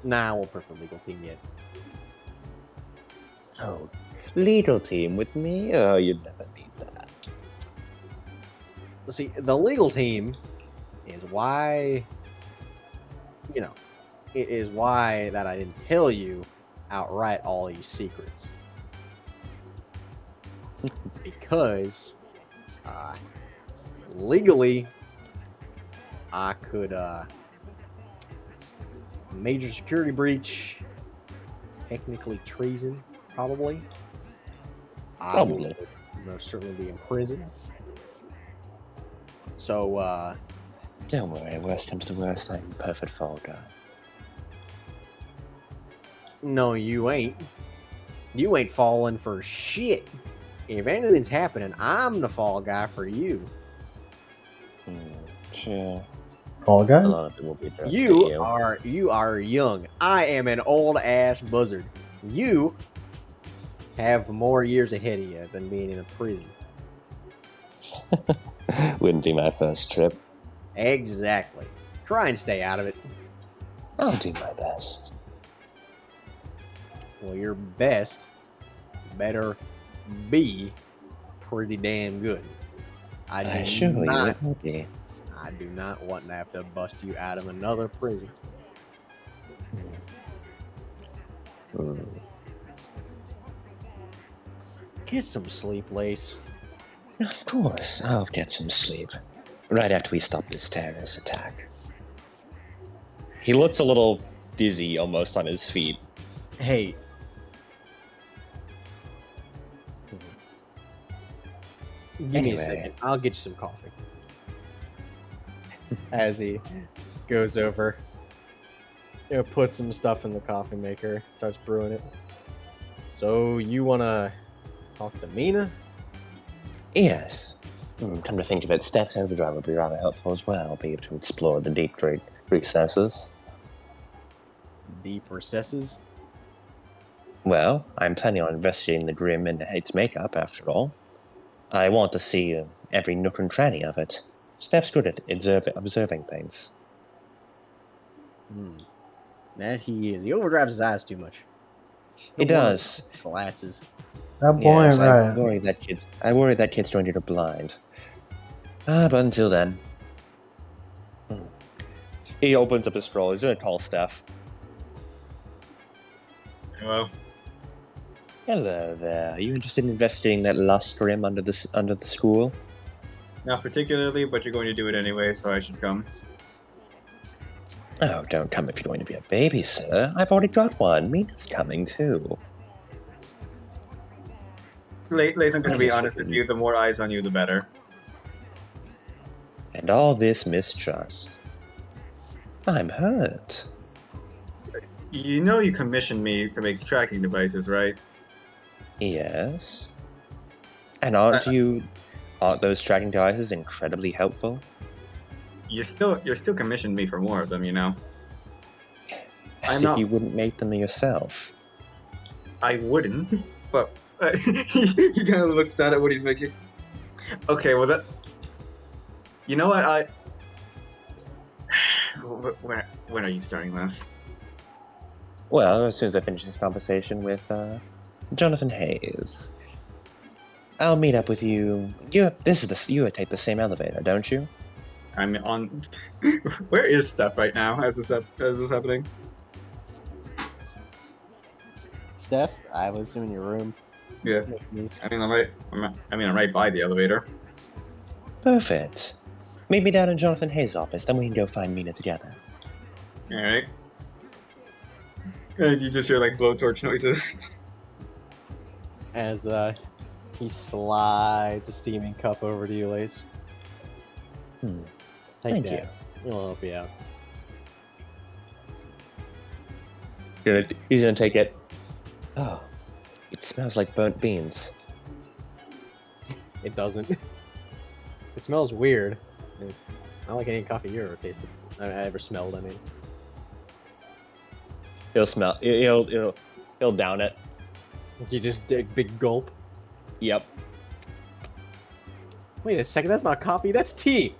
Nah, I won't prep the legal team yet. Oh, legal team with me? Oh, you'd never need that. See, the legal team is why, it is why that I didn't tell you outright all these secrets. Because, legally, I could, major security breach, technically treason, probably. Probably. I would most certainly be in prison. So, Don't worry, worst comes to worst, I'm a perfect fall guy. no, you ain't. You ain't falling for shit. If anything's happening, I'm the fall guy for you. Sure. Fall A Guys? lot of people will be directed at You are young. I am an old ass buzzard. You have more years ahead of you than being in a prison. Wouldn't be my first trip. Exactly. Try and stay out of it. I'll do my best. Well, your best better be pretty damn good. I will be. I do not want to have to bust you out of another prison. Mm. Get some sleep, Lace. Of course, I'll get some sleep. Right after we stop this terrorist attack. He looks a little dizzy almost on his feet. Hey. Give me a second. I'll get you some coffee. As he goes over, puts some stuff in the coffee maker, starts brewing it. So you wanna talk to Mina? Yes. Come to think of it, Steph's overdrive would be rather helpful as well, be able to explore the deep recesses. Deep recesses? Well, I'm planning on investigating the Grim and its makeup, after all. I want to see every nook and cranny of it. Steph's good at observing things. That he is. He overdrives his eyes too much. He does. Glasses. That boy, Yes, right. I worry that kid's going to go blind. But until then. He opens up his scroll. He's in a tall Steph. Hello. Hello there. Are you interested in investigating that lost Grim under the school? Not particularly, but you're going to do it anyway, so I should come. Oh, don't come if you're going to be a babysitter. I've already got one. Mina's coming too. Lace, I'm going to be honest with you. The more eyes on you, the better. And all this mistrust. I'm hurt. You know you commissioned me to make tracking devices, right? Yes. And aren't those tracking devices incredibly helpful? You're still commissioned me for more of them, you know. As if you wouldn't make them yourself. I wouldn't, but he kind of looks down at what he's making. Okay, well that. You know what? When are you starting this? Well, as soon as I finish this conversation with Jonathan Hayes, I'll meet up with you. You take the same elevator, don't you? I'm on. Where is Steph right now? As this happening? Steph, I would assume in your room. Yeah. I'm right by the elevator. Perfect. Meet me down in Jonathan Hayes' office, then we can go find Mina together. Alright. And you just hear like blowtorch noises. As he slides a steaming cup over to you, Lace. Thank you. It'll help you out. He's gonna take it. Oh, it smells like burnt beans. It doesn't. It smells weird. Not like any coffee you ever tasted. I ever smelled, I mean. He'll down it. You just dig big gulp. Yep. Wait a second, that's not coffee, that's tea!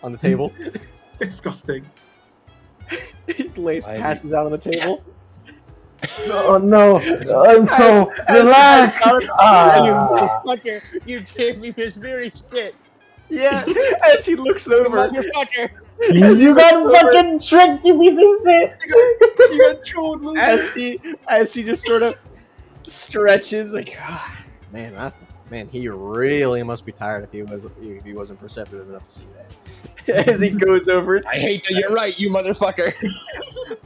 On the table. Disgusting. Lace passes out on the table. Oh no! I'm so relaxed! Motherfucker! You gave me this very shit! Yeah, as he looks over. Motherfucker! You got fucking tricked, you piece of shit! You got trolled, Luke. As he just sort of stretches, like, man, he really must be tired if he wasn't perceptive enough to see that. As he goes over, I hate that you're right, you motherfucker!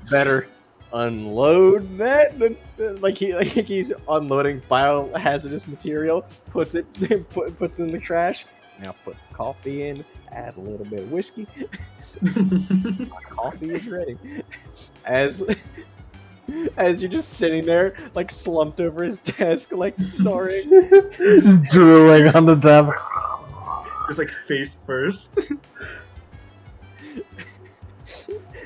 Better unload that. Like he's unloading biohazardous material, puts it in the trash. Now put coffee in, add a little bit of whiskey. Coffee is ready. As you're just sitting there, like slumped over his desk, like snoring. Drooling on the desk. Just like face first.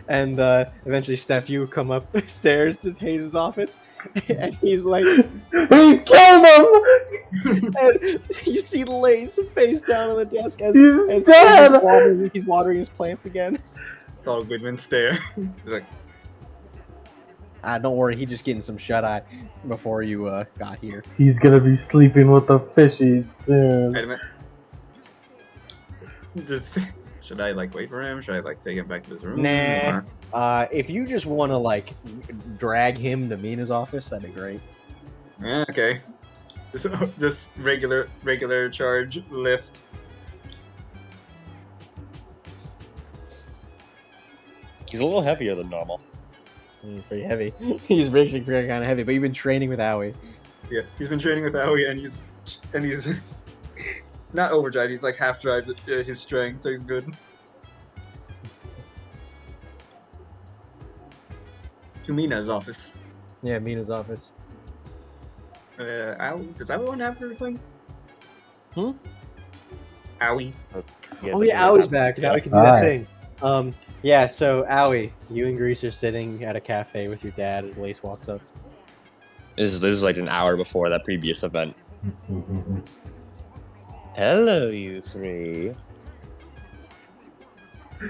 And eventually, Steph, you come upstairs to Hayes' office, and he's like, He's killed him! and you see Lace face down on the desk as He's as dead! he's watering his plants again. Saul Goodman stare. He's like, Don't worry, he's just getting some shut eye before you got here. He's gonna be sleeping with the fishies soon. wait a minute. Just, should I like wait for him? Should I like take him back to his room? Nah. Or- If you just want to like drag him to Mina's office, that'd be great. Yeah, okay. Just regular charge lift. He's a little heavier than normal. He's pretty heavy. He's actually kind of heavy, but you've been training with Aoi. Yeah, he's been training with Aoi, and he's not overdrive. He's like half drive his strength, so he's good. To Mina's office. Yeah, Mina's office. Does everyone have her thing? Hmm? Aoi. Oh yeah, Aoi's back. Now we can do that thing. Yeah, so Aoi, you and Grease are sitting at a cafe with your dad as Lace walks up. This is like an hour before that previous event. Hello, you three.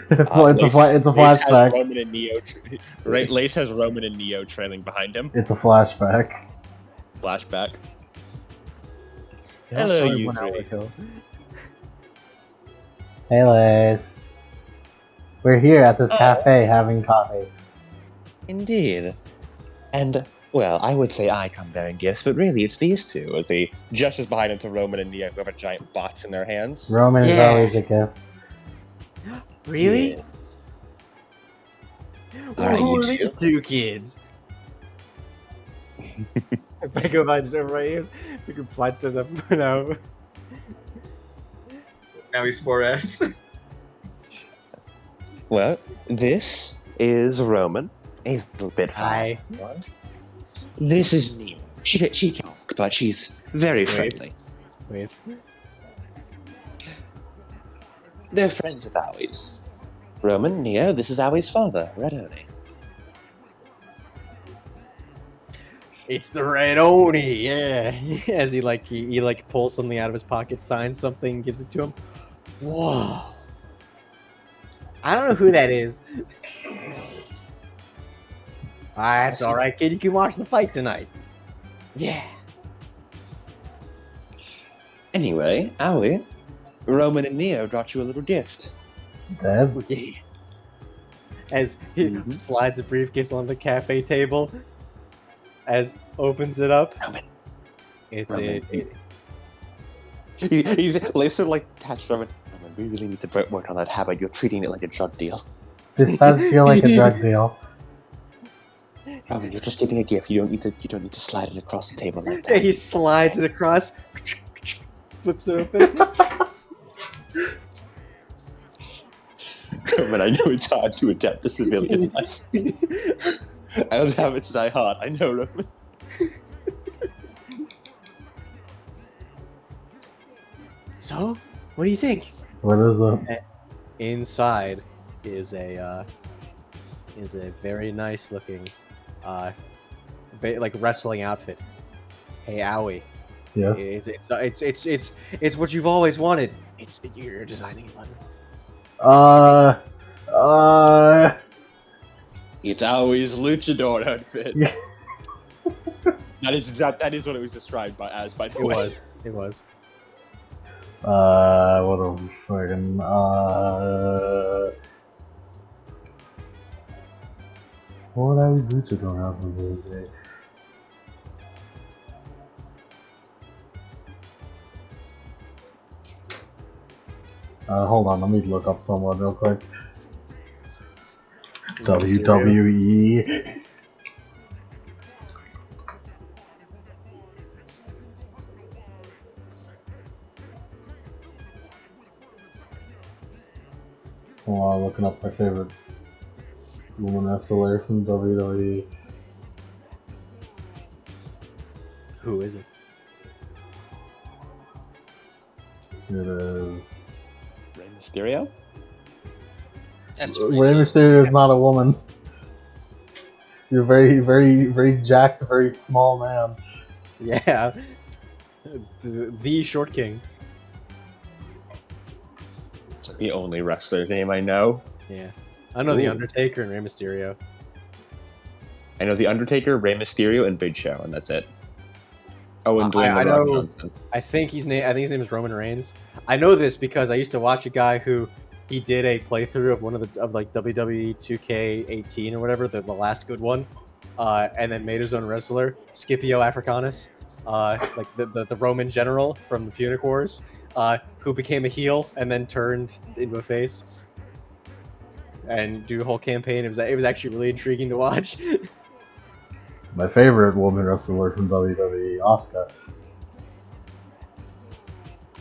It's a Lace has flashback. Roman and Neo. Lace has Roman and Neo trailing behind him. It's a flashback. Flashback. It all Hello, started you 1 hour three. ago. Hey, Liz. We're here at this cafe having coffee. Indeed. And, well, I would say I come bearing gifts, but really it's these two, as he gestures behind him to Roman and Neo, who have giant bots in their hands. Roman is Yeah. always a gift. Really? Yeah. Alright, Who you are two. these two kids? If I go by just over my ears, we can plot stuff up now. Now he's 4S. Well, this is Roman. He's a bit fine. Hi. This is Neo. She can talk, but she's very friendly. Wait. They're friends of Aoi's. Roman, Neo, this is Aoi's father, Red Oni. It's the Red Oni, yeah. As he pulls something out of his pocket, signs something, gives it to him. Whoa. I don't know who that is. That's alright, kid. You can watch the fight tonight. Yeah. Anyway, Aoi, Roman and Neo brought you a little gift. Dead? Yeah. As he slides a briefcase on the cafe table, as opens it up, Roman. it's Roman. it. He's Lisa like touched Roman. Roman, we really need to work on that habit. You're treating it like a drug deal. This does feel like a drug deal. Roman, you're just giving a gift. You don't need to slide it across the table like Yeah, that. he slides it across, flips it open. Roman, I know it's hard to adapt to civilian life. I don't have it to die hard. I know, Roman. So, what do you think? What is it? Inside is a very nice looking, like wrestling outfit. Hey, Aoi. Yeah. It's what you've always wanted. You're designing it, London. It's Aoi's luchador outfit. Yeah. That is what it was described by the way. It was. What are we fucking, what are we luchador outfit? Hold on, let me look up someone real quick. WWE. Hold on, looking up my favorite woman wrestler from WWE. Who is it? It is. Rey Mysterio? That's Rey racist. Mysterio is not a woman. You're very, very, very jacked, very small man. Yeah. The Short King. It's the only wrestler name I know. Yeah. I know The Ooh. Undertaker and Rey Mysterio. I know The Undertaker, Rey Mysterio, and Big Show, and that's it. Oh, and Dwayne I The Rock know- Johnson. I think his name is Roman Reigns. I know this because I used to watch a guy who he did a playthrough of one of like WWE 2K18 or whatever, the last good one, and then made his own wrestler, Scipio Africanus, like the Roman general from the Punic Wars, who became a heel and then turned into a face, and do a whole campaign. It was actually really intriguing to watch. My favorite woman wrestler from WWE, Asuka.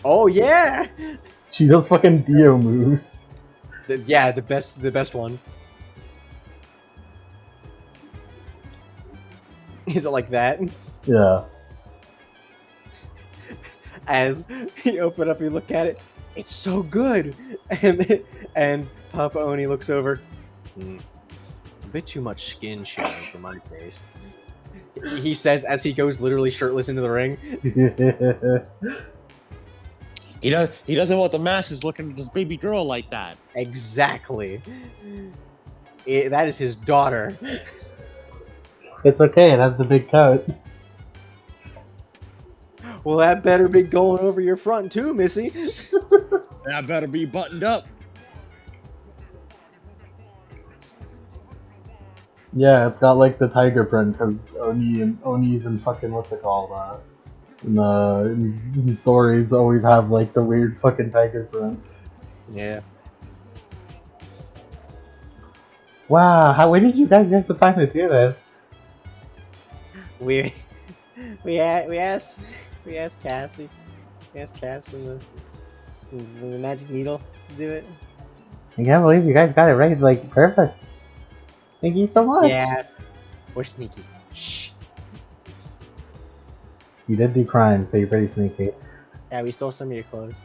Oh yeah, She does fucking Dio moves. yeah, the best one. Is it like that? Yeah. As you open up, you look at it, it's so good, and Papa Oni looks over. A bit too much skin showing for my taste. He says as he goes literally shirtless into the ring. He doesn't want the masses looking at this baby girl like that. Exactly. That is his daughter. It's okay, it has the big coat. Well, that better be going over your front too, Missy. That better be buttoned up. Yeah, it's got like the tiger print because Oni's and fucking what's it called? In stories always have like the weird fucking tiger print. Yeah. Wow, when did you guys get the time to do this? We asked Cassie. We asked Cass from the Magic Needle to do it. I can't believe you guys got it right, like perfect. Thank you so much. Yeah. We're sneaky. Shh. You did do crime, so you're pretty sneaky. Yeah, we stole some of your clothes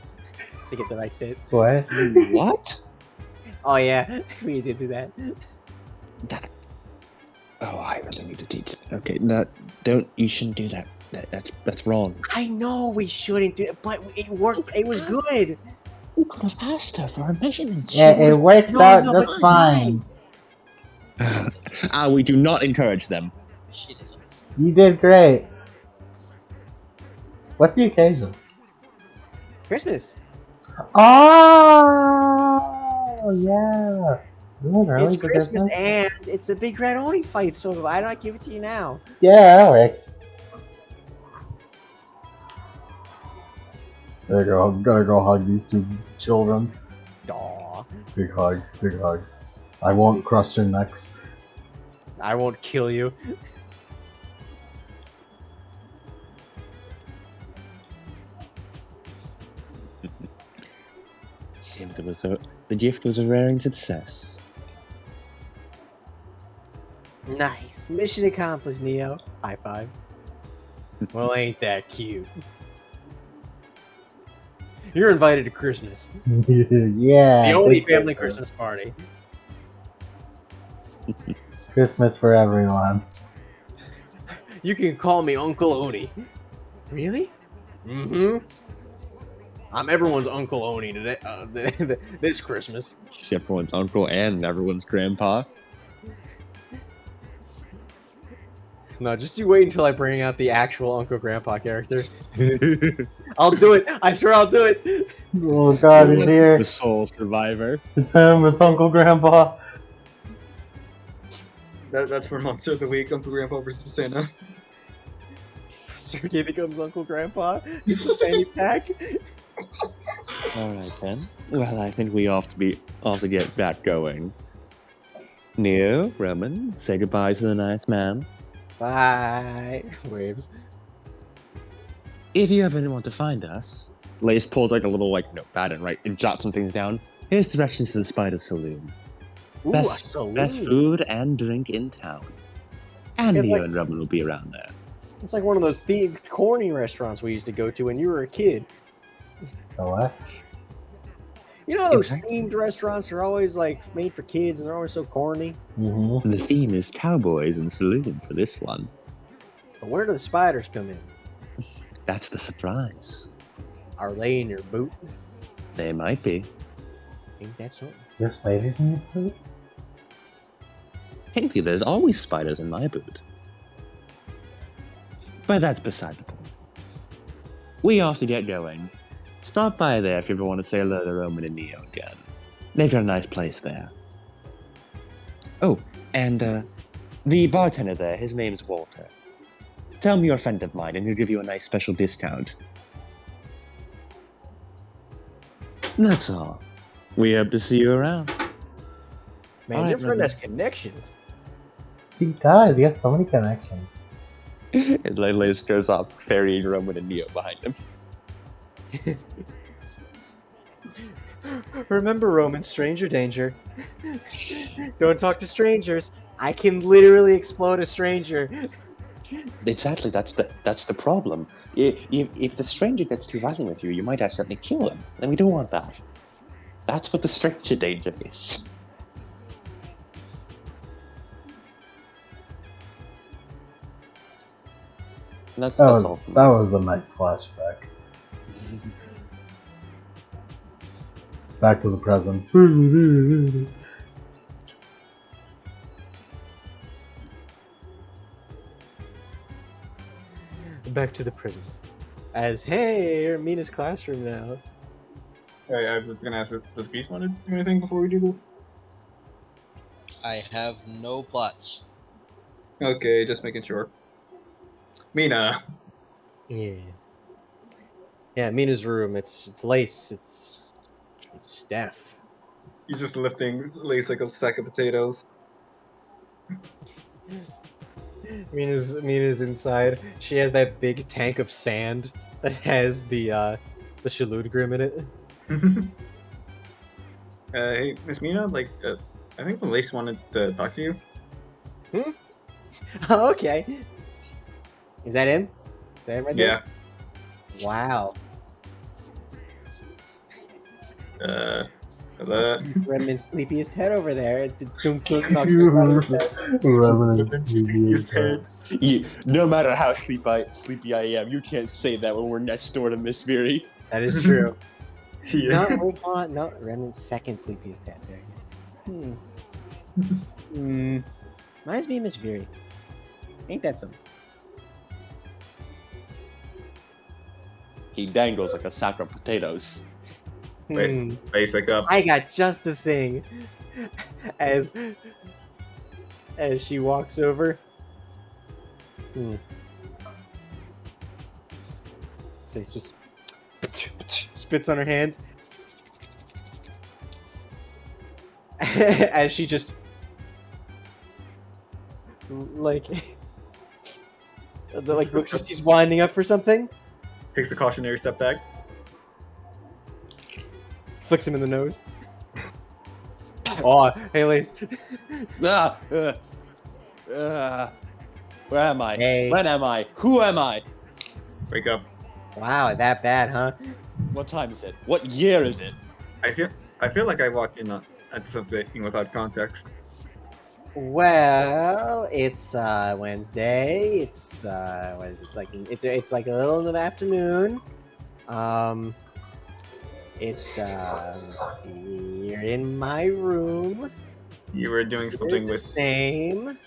to get the right fit. What? What? Oh yeah, we did do that. Oh, I really need to teach. Okay, you shouldn't do that. That's wrong. I know we shouldn't do it, but it worked. It was good. We could have asked her for her measurements. Yeah, it worked out but just fine. We do not encourage them. Shit is You did great. What's the occasion? Christmas. Oh, yeah. Isn't it early It's for Christmas and it's the Big Red Oni fight, so why not give it to you now? Yeah, that works. There you go. I'm gonna go hug these two children. Aw. Big hugs, big hugs. I won't crush your necks. I won't kill you. Seems the gift was a raring success. Nice. Mission accomplished, Neo. High five. Well, ain't that cute. You're invited to Christmas. Yeah. The only big family Christmas party. Christmas for everyone. You can call me Uncle Oni. Really? Mm-hmm. I'm everyone's Uncle Oni today. This Christmas. She's everyone's uncle and everyone's grandpa. No, just you wait until I bring out the actual Uncle Grandpa character. I'll do it. I swear I'll do it. Oh god, he's here. The sole survivor. It's him, it's Uncle Grandpa. That's for Monster of the Week, Uncle Grandpa versus Santa. Sergey becomes Uncle Grandpa. It's a fanny pack. Alright then. Well, I think we have to get back going. Neo, Roman, say goodbye to the nice man. Bye. Waves. If you ever want to find us, Lace pulls like a little notepad and jots some things down. Here's directions to the Spider Saloon. Ooh, Best food and drink in town. And It's Neo like- and Roman will be around there. It's like one of those themed corny restaurants we used to go to when you were a kid. Oh what? You know, those fact- themed restaurants are always like made for kids and they're always so corny. Mm-hmm. The theme is cowboys and saloon for this one. But where do the spiders come in? That's the surprise. Are they in your boot? They might be. Think that's something. There's spiders in your food? Technically, there's always spiders in my boot. But that's beside the point. We have to get going. Stop by there if you ever want to say hello to Roman and Neo again. They've got a nice place there. Oh, and the bartender there, his name's Walter. Tell him you're a friend of mine and he'll give you a nice special discount. That's all. We hope to see you around. Man, All your right, friend brother. has connections. He does. He has so many connections. And Lele just goes off, ferrying Roman and Neo behind him. Remember, Roman, stranger danger. Don't talk to strangers. I can literally explode a stranger. Exactly, that's the problem. If the stranger gets too violent with you, you might accidentally kill him, and we don't want that. That's what the stranger danger is. That's all. That was a nice flashback. Back to the present. Back to the prison. As, hey, you're in Mina's classroom now. I was gonna ask, does Beast want to do anything before we do this? I have no plots. Okay, just making sure. Mina. Yeah. Yeah, Mina's room. It's Lace. It's Steph. He's just lifting Lace like a sack of potatoes. Mina's inside. She has that big tank of sand that has the Shaludgrim in it. Hey, Miss Mina, I think the Lace wanted to talk to you. Oh, okay. Is that him? Is that him right Yeah. there? Wow. Remnant's sleepiest head over there. Dunk knocks the side of his head. Revenant's head. No matter how sleepy I am, you can't say that when we're next door to Miss Veery. That is true. Yeah. No, Remnant's second sleepiest head. There you go. Reminds me of Miss Veery. Ain't that something? He dangles like a sack of potatoes. Wait. Lace, wake up. I got just the thing. As she walks over. So just spits on her hands. As she just looks like she's winding up for something. Takes a cautionary step back. Flicks him in the nose. Oh, hey, Lace. Where am I? Hey. When am I? Who am I? Wake up. Wow, that bad, huh? What time is it? What year is it? I feel like I walked in at something without context. Well, it's Wednesday. It's what is it like? It's like a little in the afternoon. It's let's see. You're in my room. You were doing something It's the same.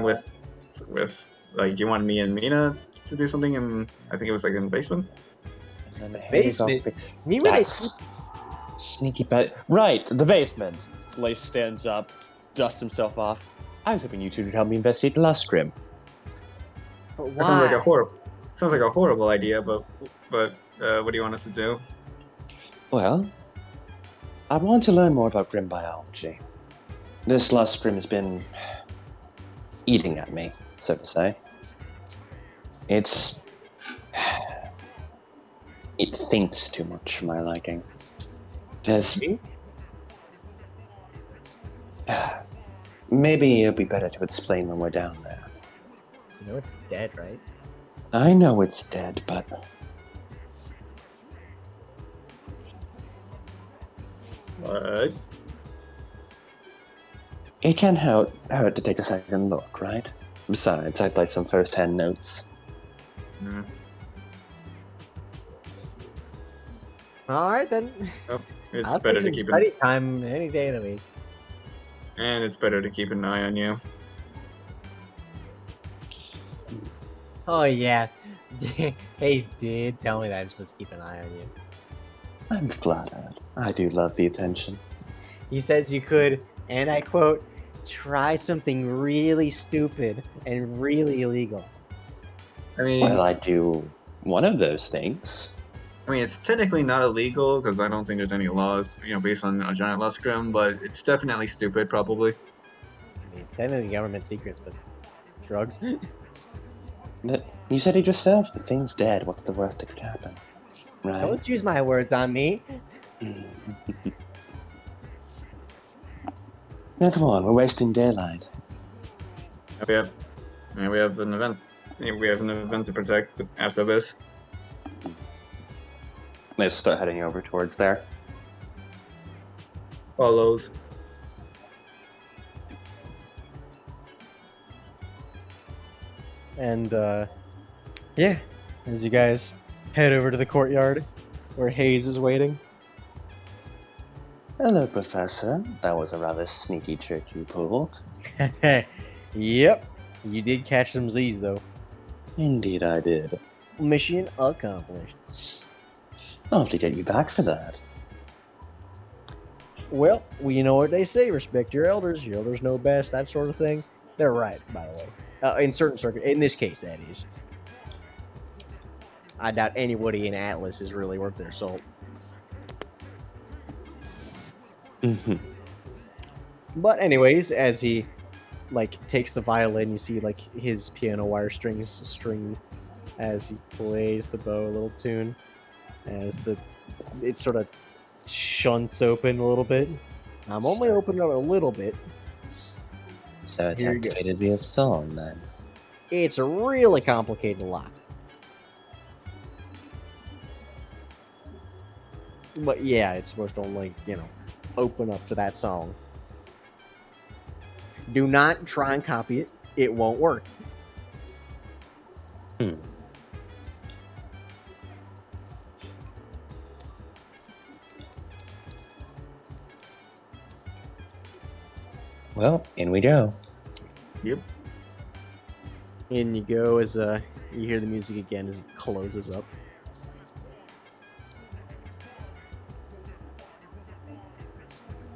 with like you wanted me and Mina to do something, and I think it was like in the basement. And then the Basement? Me when That's sneaky bet. Right, the basement. Lace stands up, dusts himself off. I was hoping you two would help me investigate the Lust Grim. But That sounds like why? sounds like a horrible idea, but what do you want us to do? Well, I want to learn more about Grim biology. This Lust Grim has been eating at me, so to say. It thinks too much for my liking. There's... Maybe it'd be better to explain when we're down there. You know it's dead, right? I know it's dead, but... What? It can't hurt to take a second look, right? Besides, I'd like some first-hand notes. Hmm. All right then. Oh, it's I'll better take to some keep study time any day of the week. and it's better to keep an eye on you. Oh yeah, Hayes did tell me that I'm supposed to keep an eye on you. I'm flattered. I do love the attention. He says you could, and I quote, try something really stupid and really illegal. I mean, Well, I do one of those things. it's technically not illegal because I don't think there's any laws, based on a giant lustrum, but it's definitely stupid, probably. I mean, it's technically government secrets, but drugs. You said it yourself. The thing's dead. What's the worst that could happen? Right? Don't use my words on me. Now, come on. We're wasting daylight. We have an event. We have an event to protect after this. Let's start heading over towards there. Follows. And yeah, as you guys head over to the courtyard where Hayes is waiting. Hello, Professor. That was a rather sneaky trick you pulled. Yep, you did catch some Z's though. Indeed, I did. Mission accomplished. I'll have to get you back for that. Well, you know what they say: respect your elders. Your elders know best. That sort of thing. They're right, by the way. In certain circuits, in this case, that is. I doubt anybody in Atlas is really worth their salt. But anyways, as he takes the violin, you see his piano wire strings string as he plays the bow, a little tune, as it sort of shunts open a little bit. I'm only opening it a little bit. So it's Here you go. activated via song, then. It's really complicated to lock. But yeah, it's supposed to only, open up to that song. Do not try and copy it. It won't work. Well, in we go. Yep. In you go as you hear the music again as it closes up.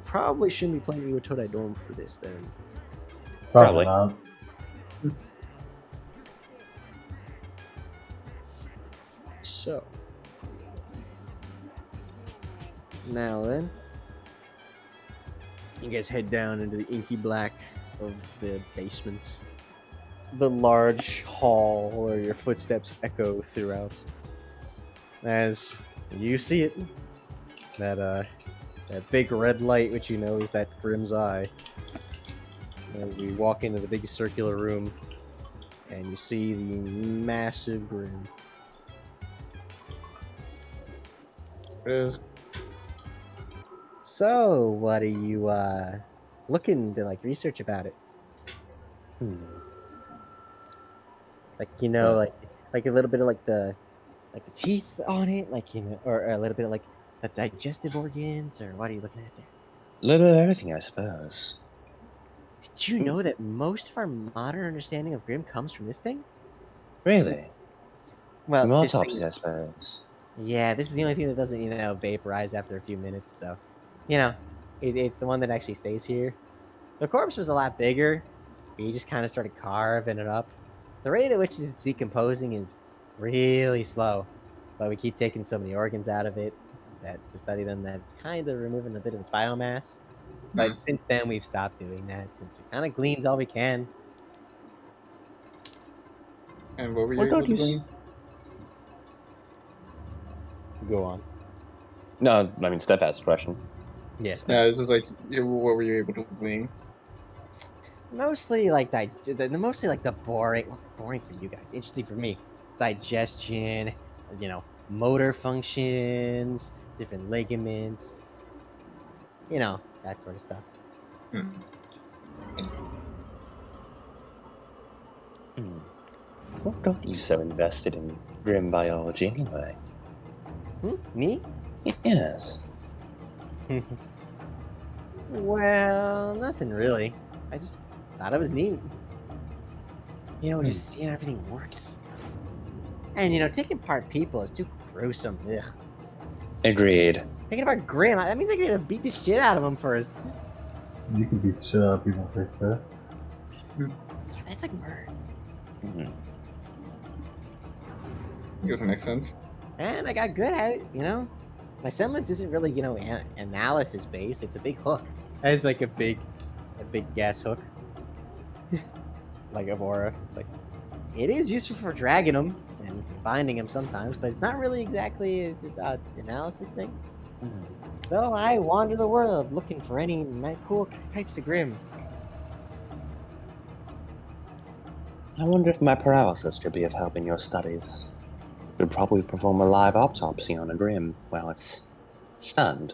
Probably shouldn't be playing Iwatodai Dorm for this then. Probably Probably. not. So. Now then. You guys head down into the inky black of the basement. The large hall where your footsteps echo throughout. As you see it. That big red light, which you know is that Grimm's eye. As you walk into the big circular room, and you see the massive Grimm. It is. So, what are you looking to research about it? Like a little bit of the teeth on it, or a little bit of the digestive organs, or what are you looking at there? A little of everything, I suppose. Did you know that most of our modern understanding of Grimm comes from this thing? Really? Well, From this autopsies, thing, I suppose. yeah, this is the only thing that doesn't, vaporize after a few minutes. So, it's the one that actually stays here. The corpse was a lot bigger. We just kind of started carving it up. The rate at which it's decomposing is really slow, but we keep taking so many organs out of it to study them that it's kind of removing a bit of its biomass. But since then, we've stopped doing that since we kind of gleaned all we can. And what were you What able don't to you glean? Go on. No, I mean, Steph asked a question. Yes. Yeah, this is what were you able to glean? Mostly the boring for you guys, interesting for me. Digestion, motor functions, different ligaments. You know, that sort of stuff. Hmm. What got you so invested in grim biology anyway? Me? Yes. Well, nothing really. I just thought it was neat. You know, just seeing everything works. And, you know, taking apart people is too gruesome. Ugh. Agreed. Taking apart Grim, that means I gotta beat the shit out of him first. You can beat the shit out of people first, huh? That's like murder. I guess it makes sense. And I got good at it, you know? My semblance isn't really, you know, analysis based. It's a big hook. It's like a big gas hook. Like Evora. It's like, it is useful for dragging them and binding them sometimes, but it's not really exactly an analysis thing. So I wander the world looking for any cool types of Grim. I wonder if my paralysis could be of help in your studies. Could probably perform a live autopsy on a grim while it's stunned.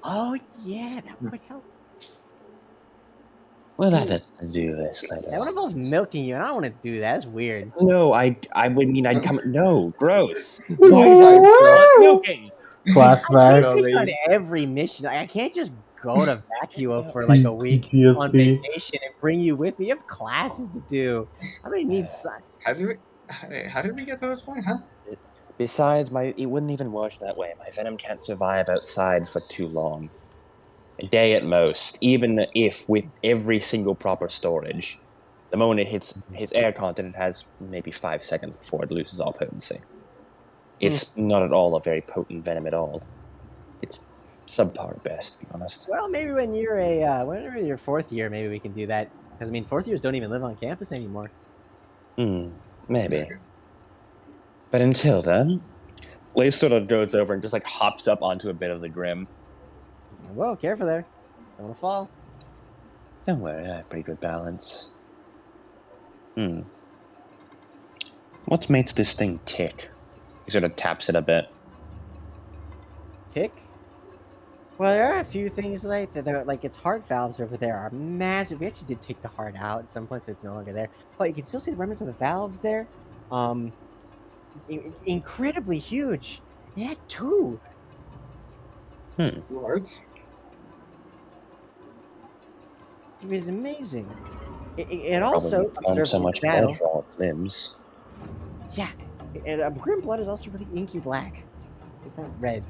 Oh yeah, that would help. We'll have to do this later. That would involve milking you, and I don't want to do that. That's weird. No, I would mean I'd come. No, gross. Why is that milking? Flashback. I think on every mission, I can't just go to Vacuo for like a week on PTSD. vacation and bring you with me. You have classes to do. I really need. How did we get to this point, huh? Besides, it wouldn't even work that way. My venom can't survive outside for too long. A day at most, even if with every single proper storage. The moment it hits air content, it has maybe 5 seconds before it loses all potency. It's not at all a very potent venom at all. It's subpar at best, to be honest. Well, maybe when you're whenever you're fourth year, maybe we can do that. Because I mean, fourth years don't even live on campus anymore. Maybe. But until then, Lace sort of goes over and just like hops up onto a bit of the grim. Whoa, careful there! Don't want to fall. Don't worry, I have pretty good balance. What makes this thing tick? He sort of taps it a bit. Tick? Well, there are a few things like that. Like its heart valves over there are massive. We actually did take the heart out at some point, so it's no longer there. But you can still see the remnants of the valves there. It's incredibly huge. It had two. Hearts? It was amazing. It also Probably so much blood for its limbs. Yeah, Grim blood is also really inky black. It's not red.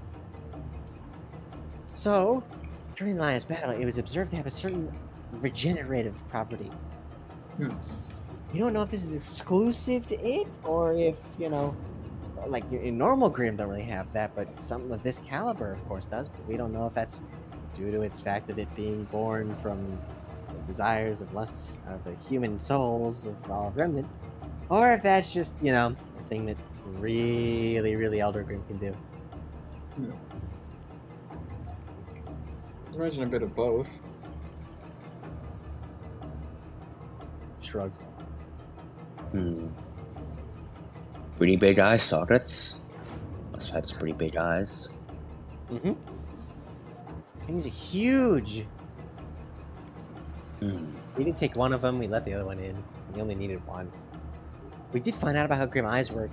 So, during the Lion's battle, it was observed to have a certain regenerative property. You don't know if this is exclusive to it, or if, you know, like in normal Grim don't really have that, but something of this caliber, of course, does. But we don't know if that's due to its fact of it being born from the desires of lust of the human souls of all of Remnant, or if that's just, you know, a thing that really, really Elder Grim can do. Imagine a bit of both. Shrug. Pretty big eye sockets. Must have had some pretty big eyes. Things are huge. We did take one of them, we left the other one in. We only needed one. We did find out about how Grim eyes work.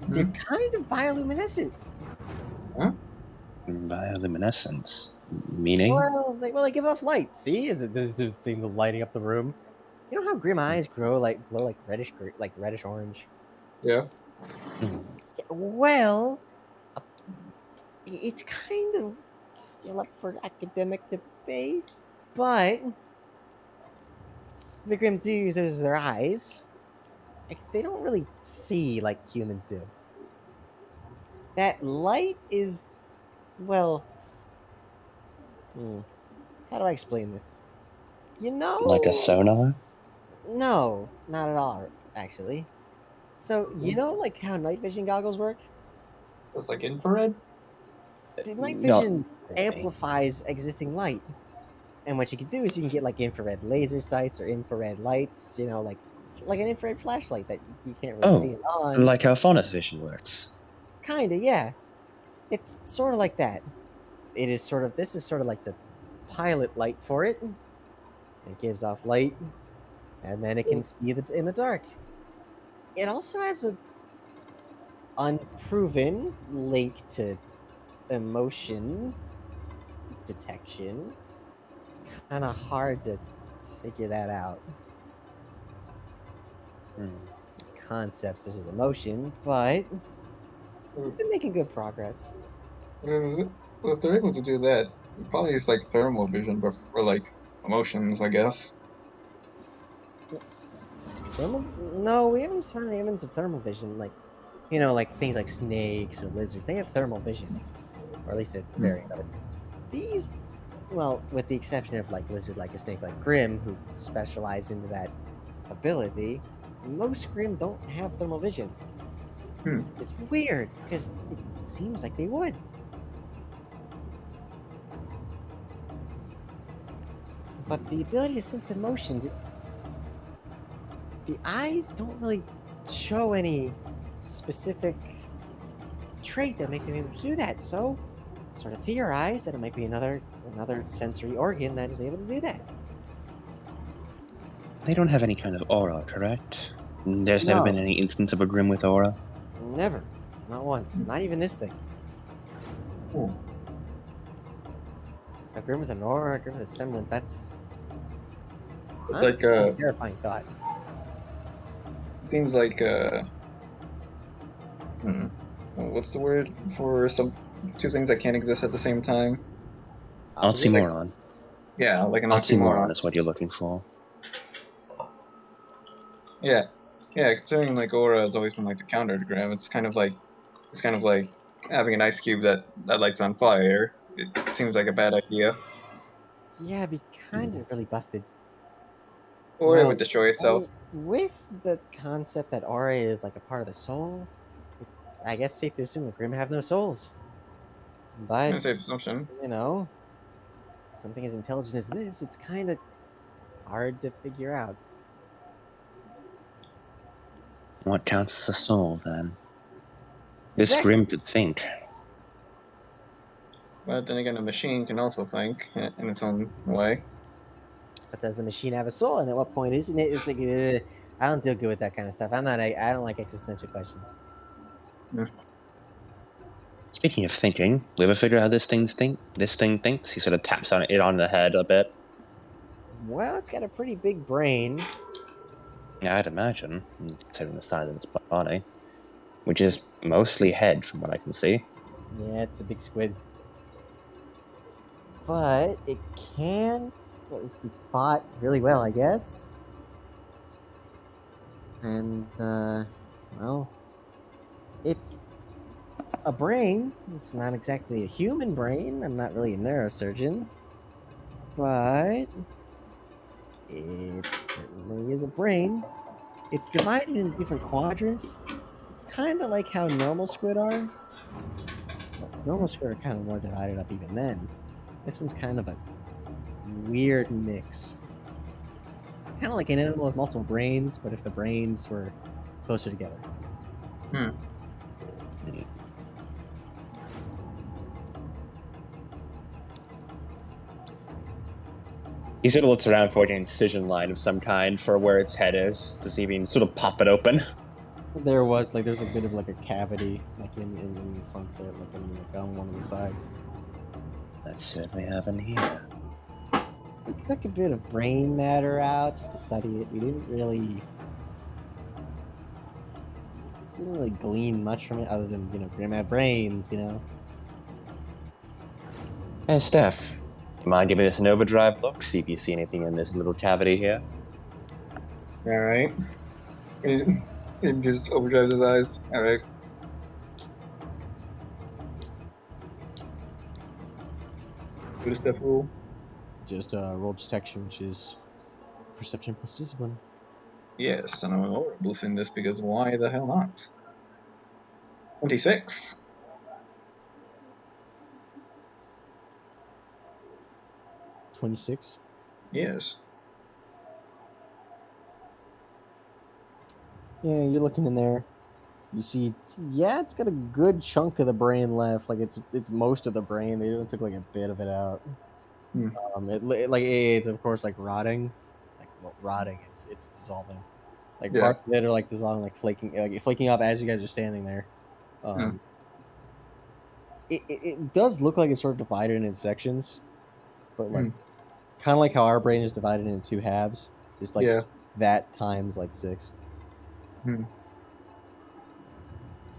They're kind of bioluminescent. Huh? Bioluminescence? Meaning? Well, they give off light. See, is it this thing lighting up the room? You know how Grim eyes glow like reddish orange. Yeah. Well, it's kind of still up for academic debate, but the Grim do use those as their eyes. Like, they don't really see like humans do. That light is, well, how do I explain this? You know, Like a sonar? No, not at all, actually. So, you know, like how night vision goggles work? So it's like infrared? The night Not vision really. amplifies existing light. And what you can do is you can get like infrared laser sights or infrared lights, you know, like an infrared flashlight that you can't really see it on. Like how Faunus vision works. Kinda, yeah. It's sort of like that. it is sort of this is sort of like the pilot light for it. It gives off light, and then it can see in the dark. It also has a unproven link to emotion detection. It's kind of hard to figure that out. Concepts such as emotion, but we've been making good progress. Well, if they're able to do that, it probably it's like thermal vision, but for like emotions, I guess. Thermal? No, we haven't found any evidence of thermal vision. Like, like things like snakes or lizards. They have thermal vision, or at least a variant of it. These, well, with the exception of like lizard, like a snake, like Grim, who specialize into that ability, most Grim don't have thermal vision. It's weird because it seems like they would. But the ability to sense emotions, the eyes don't really show any specific trait that make them able to do that. So, sort of theorize that it might be another sensory organ that is able to do that. They don't have any kind of aura, correct? There's never No, been any instance of a Grim with aura. never, not once, not even this thing. A Grim with an aura, a Grim with a semblance. That's It's honestly like kind of a terrifying thought. seems like what's the word for some two things that can't exist at the same time? Opposite? Oxymoron. Yeah, like an Oxymoron oxymoron. is what you're looking for. Yeah, yeah. Considering like aura has always been like the counter to Grim, it's kind of like having an ice cube that lights on fire. It seems like a bad idea. Yeah, it'd be kind of really busted. Or it would Well, destroy I mean, itself. with the concept that aura is like a part of the soul, it's I guess safe to assume that Grim have no souls. But Safe assumption. you know, something as intelligent as this, it's kind of hard to figure out. What counts as a soul, then? This Exactly. Grim could think. But then again, a machine can also think in its own way. But does the machine have a soul? And at what point isn't it? It's like I don't deal good with that kind of stuff. I don't like existential questions. Speaking of thinking, we ever figure out how this thing thinks? He sort of taps on it on the head a bit. Well, it's got a pretty big brain. Yeah, I'd imagine, considering the size of its body, which is mostly head, from what I can see. Yeah, it's a big squid. But it can be fought really well, I guess. And well, it's a brain. It's not exactly a human brain. I'm not really a neurosurgeon, but it certainly is a brain. It's divided into different quadrants, kind of like how normal squid are. But normal squid are kind of more divided up even then. This one's kind of a weird mix. Kind of like an animal with multiple brains, but if the brains were closer together. He sort of looks around for an incision line of some kind for where its head is, to see if he can sort of pop it open. There's a bit of like a cavity, like in front there, like on one of the sides. Let's see what we have in here. We took a bit of brain matter out just to study it. We didn't really glean much from it other than Grim had brains. Hey, Steph, do you mind giving us an overdrive look? See if you see anything in this little cavity here. All right. He just overdrives his eyes. All right. Do the step rule. Just roll detection, which is perception plus discipline. Yes, and I'm over boosting this because why the hell not? 26. 26. Yes. Yeah, you're looking in there. You see, yeah, it's got a good chunk of the brain left. Like it's most of the brain. They only took like a bit of it out. Hmm. It's of course like rotting, rotting. It's dissolving. Like Yeah. parts of it are like dissolving, like flaking up as you guys are standing there. Hmm. It does look like it's sort of divided into sections, but like Hmm. kind of like how our brain is divided into two halves, just like Yeah. that times like 6. Hmm.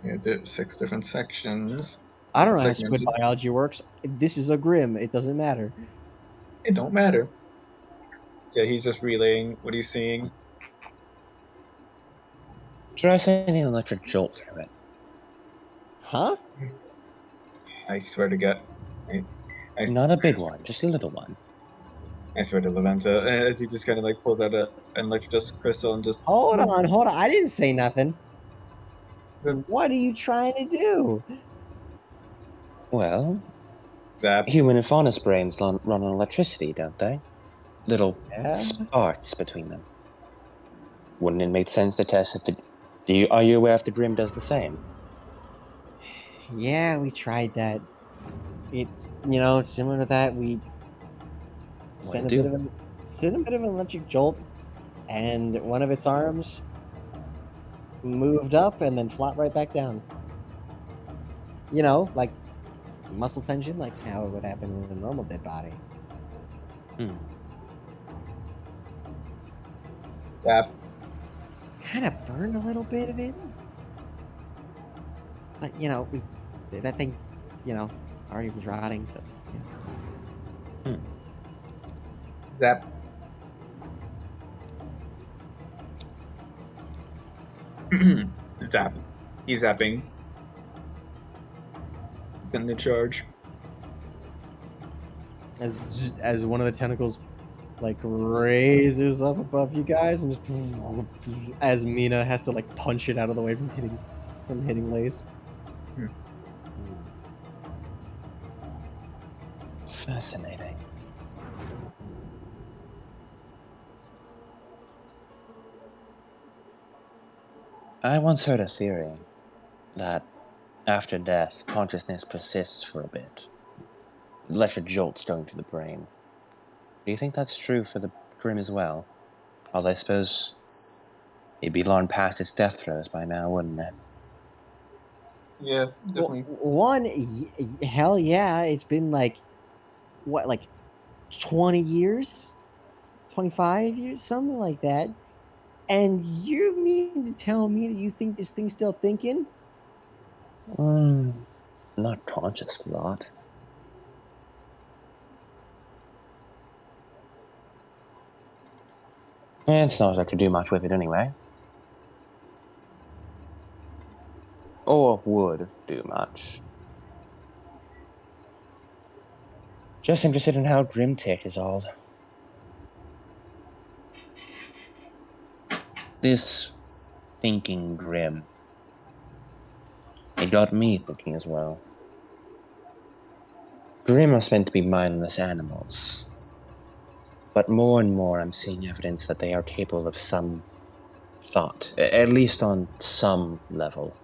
Yeah, 6 different sections. I don't know how squid Segmented. biology works. This is a grim. It doesn't matter. It don't matter. Yeah, he's just relaying what he's seeing. Try sending an electric jolt through it. Huh? I swear to God. I Not a big one, just a little one. I swear to Levanta, as he just kind of like pulls out an electric crystal and just Hold on. I didn't say nothing. zap, What are you trying to do? Well, zap. human and faunus brains run on electricity, don't they? Little Yeah. sparks between them. Wouldn't it make sense to test if the... Are you aware if the Grim does the same? Yeah, we tried that. It's similar to that. We What'd sent it a bit do? of an electric jolt, and one of its arms moved up and then flopped right back down. Like muscle tension, like how it would happen in a normal dead body. Hmm. Zap. Kind of burned a little bit of it, but that thing, already was rotting. So Zap. Zap. He's zapping. He's in the charge. as one of the tentacles like raises up above you guys and just as Mina has to like punch it out of the way from hitting Lace. Fascinating. I once heard a theory that after death, consciousness persists for a bit. Electric jolts going through the brain. Do you think that's true for the Grim as well? Although I suppose it'd be long past its death throes by now, wouldn't it? Yeah, Well, definitely. hell yeah, it's been like what, like 20 years, 25 years, something like that. And you mean to tell me that you think this thing's still thinking? Not conscious thought. And it's not like I could do much with it anyway. Or would do much. Just interested in how Grim ticked is all. This thinking Grim. It got me thinking as well. Grim are meant to be mindless animals. But more and more I'm seeing evidence that they are capable of some thought. At least on some level.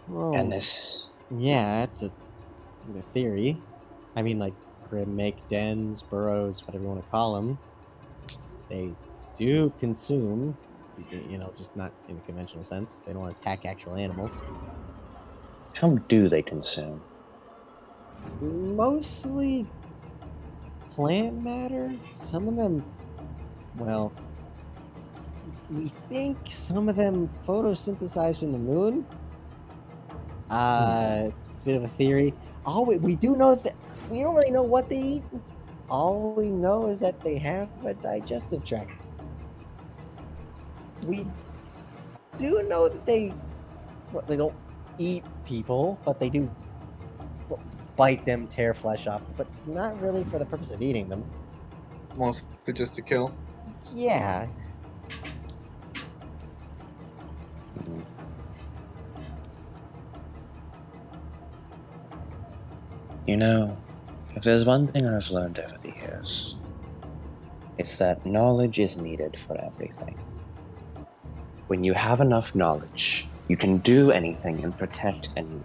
Well, And this... yeah, that's a theory. I mean, like, grim make dens, burrows, whatever you want to call them. They do consume, just not in a conventional sense. They don't attack actual animals. How do they consume? Mostly plant matter. Some of them, well, we think some of them photosynthesize from the moon. It's a bit of a theory. All we do know that we don't really know what they eat. All we know is that they have a digestive tract. We do know that they don't eat people, but they do bite them, tear flesh off, but not really for the purpose of eating them. Mostly just to kill. Yeah. You know, if there's one thing I've learned over the years, it's that knowledge is needed for everything. when you have enough knowledge, you can do anything and protect anyone.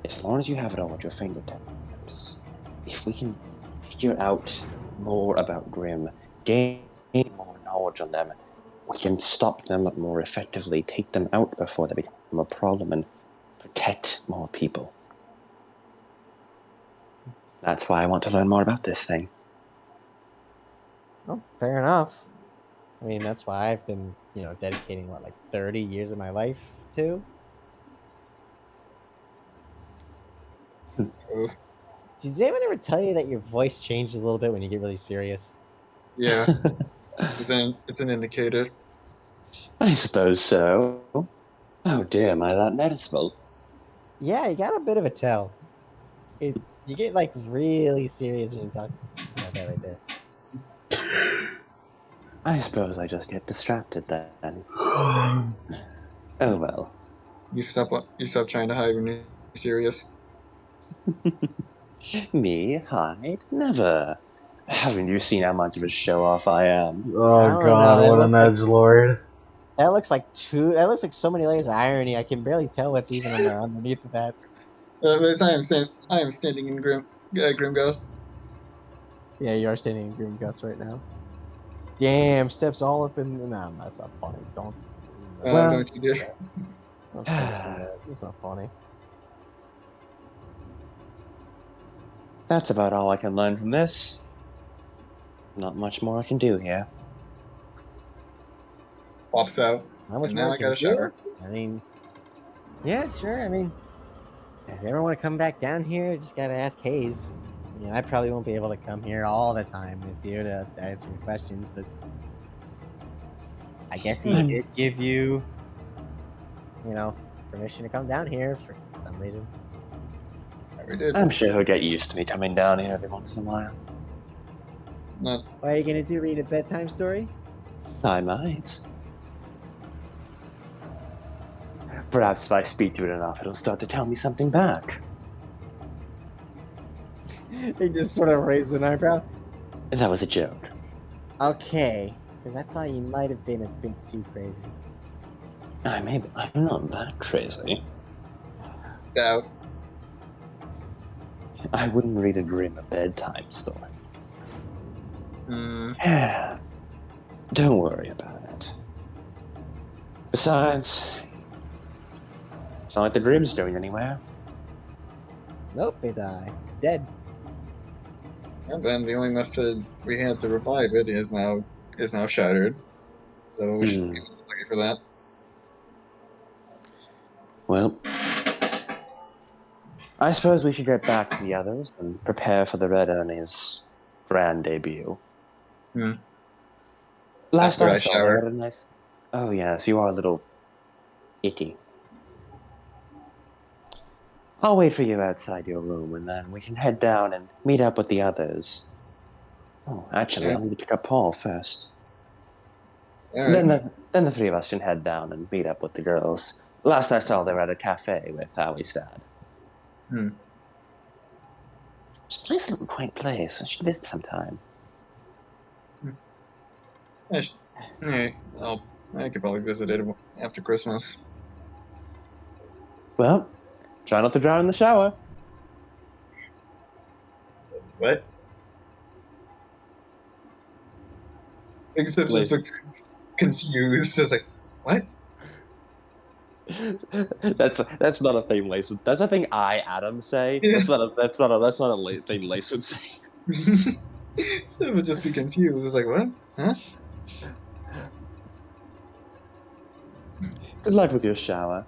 As long as you have it all at your fingertips. If we can figure out more about Grimm, gain more knowledge on them, we can stop them more effectively, take them out before they become a problem, and protect more people. That's why I want to learn more about this thing. Well, fair enough. I mean, that's why I've been, dedicating, 30 years of my life to? Oh, Did anyone ever tell you that your voice changes a little bit when you get really serious? yeah, it's an indicator. I suppose so. Oh dear, am I that noticeable? Yeah, you got a bit of a tell. You get, really serious when you talk like that right there. I suppose I just get distracted then. Oh well. You stop trying to hide when you're serious. Me hide? Never. Haven't you seen how much of a show-off I am? I Oh don't god, know, what an edgelord. That looks like so many layers of irony. I can barely tell what's even underneath of that. But I am standing in Grimghost. Yeah, you are standing in Grim Guts right now. Damn, Steph's all up in. No, that's not funny. Don't. Well- Don't you dare. Don't finish on that. It's not funny. That's about all I can learn from this. Not much more I can do here. Pops out. How much And more now I can gotta shower. I mean, yeah, sure. I mean, if you ever want to come back down here, just gotta ask Hayes. I mean, I probably won't be able to come here all the time with you to answer your questions, but I guess he did give you, permission to come down here for some reason. We did. I'm sure he'll get used to me coming down here every once in a while. Not What are you gonna do? Read a bedtime story? I might. Perhaps if I speak to it enough, it'll start to tell me something back. He just sort of raised an eyebrow. That was a joke. Okay, because I thought you might have been a bit too crazy. I'm not that crazy. doubt. I wouldn't read a Grimm a bedtime story. Hmm. Don't worry about it. Besides, it's not like the Grimm's going anywhere. Nope, it's dead. And then the only method we had to revive it is now shattered. So we should be looking for that. Well, I suppose we should get back to the others and prepare for the Red Ernie's grand debut. Last After I I saw, shower. they had a nice. Oh yes, you are a little itty. I'll wait for you outside your room, and then we can head down and meet up with the others. Oh, actually, Yeah. I'll need to pick up Paul first. All right. Then the three of us can head down and meet up with the girls. Last I saw, they were at a cafe with Howie's dad. It's a nice little quaint place. I should visit sometime. Alright. I could probably visit it after Christmas. Well, try not to drown in the shower. What? Except Liz. just looks confused. It's like, what? That's not a thing Lace would. That's a thing Adam say. Yeah. That's not a thing Lace would say. So it would just be confused. It's like, what? Huh? Good luck with your shower.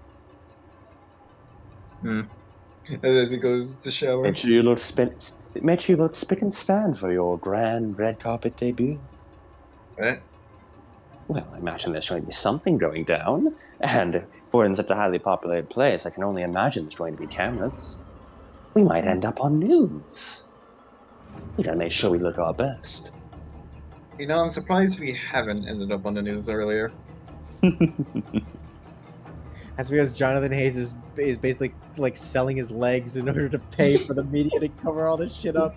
As he goes to shower. Make sure you look spick and span for your grand red carpet debut. What? Well, I imagine there's going to be something going down, and if we're in such a highly populated place, I can only imagine there's going to be cameras. We might end up on news. We gotta make sure we look our best. You know, I'm surprised we haven't ended up on the news earlier. That's because Jonathan Hayes is basically selling his legs in order to pay for the media to cover all this shit up.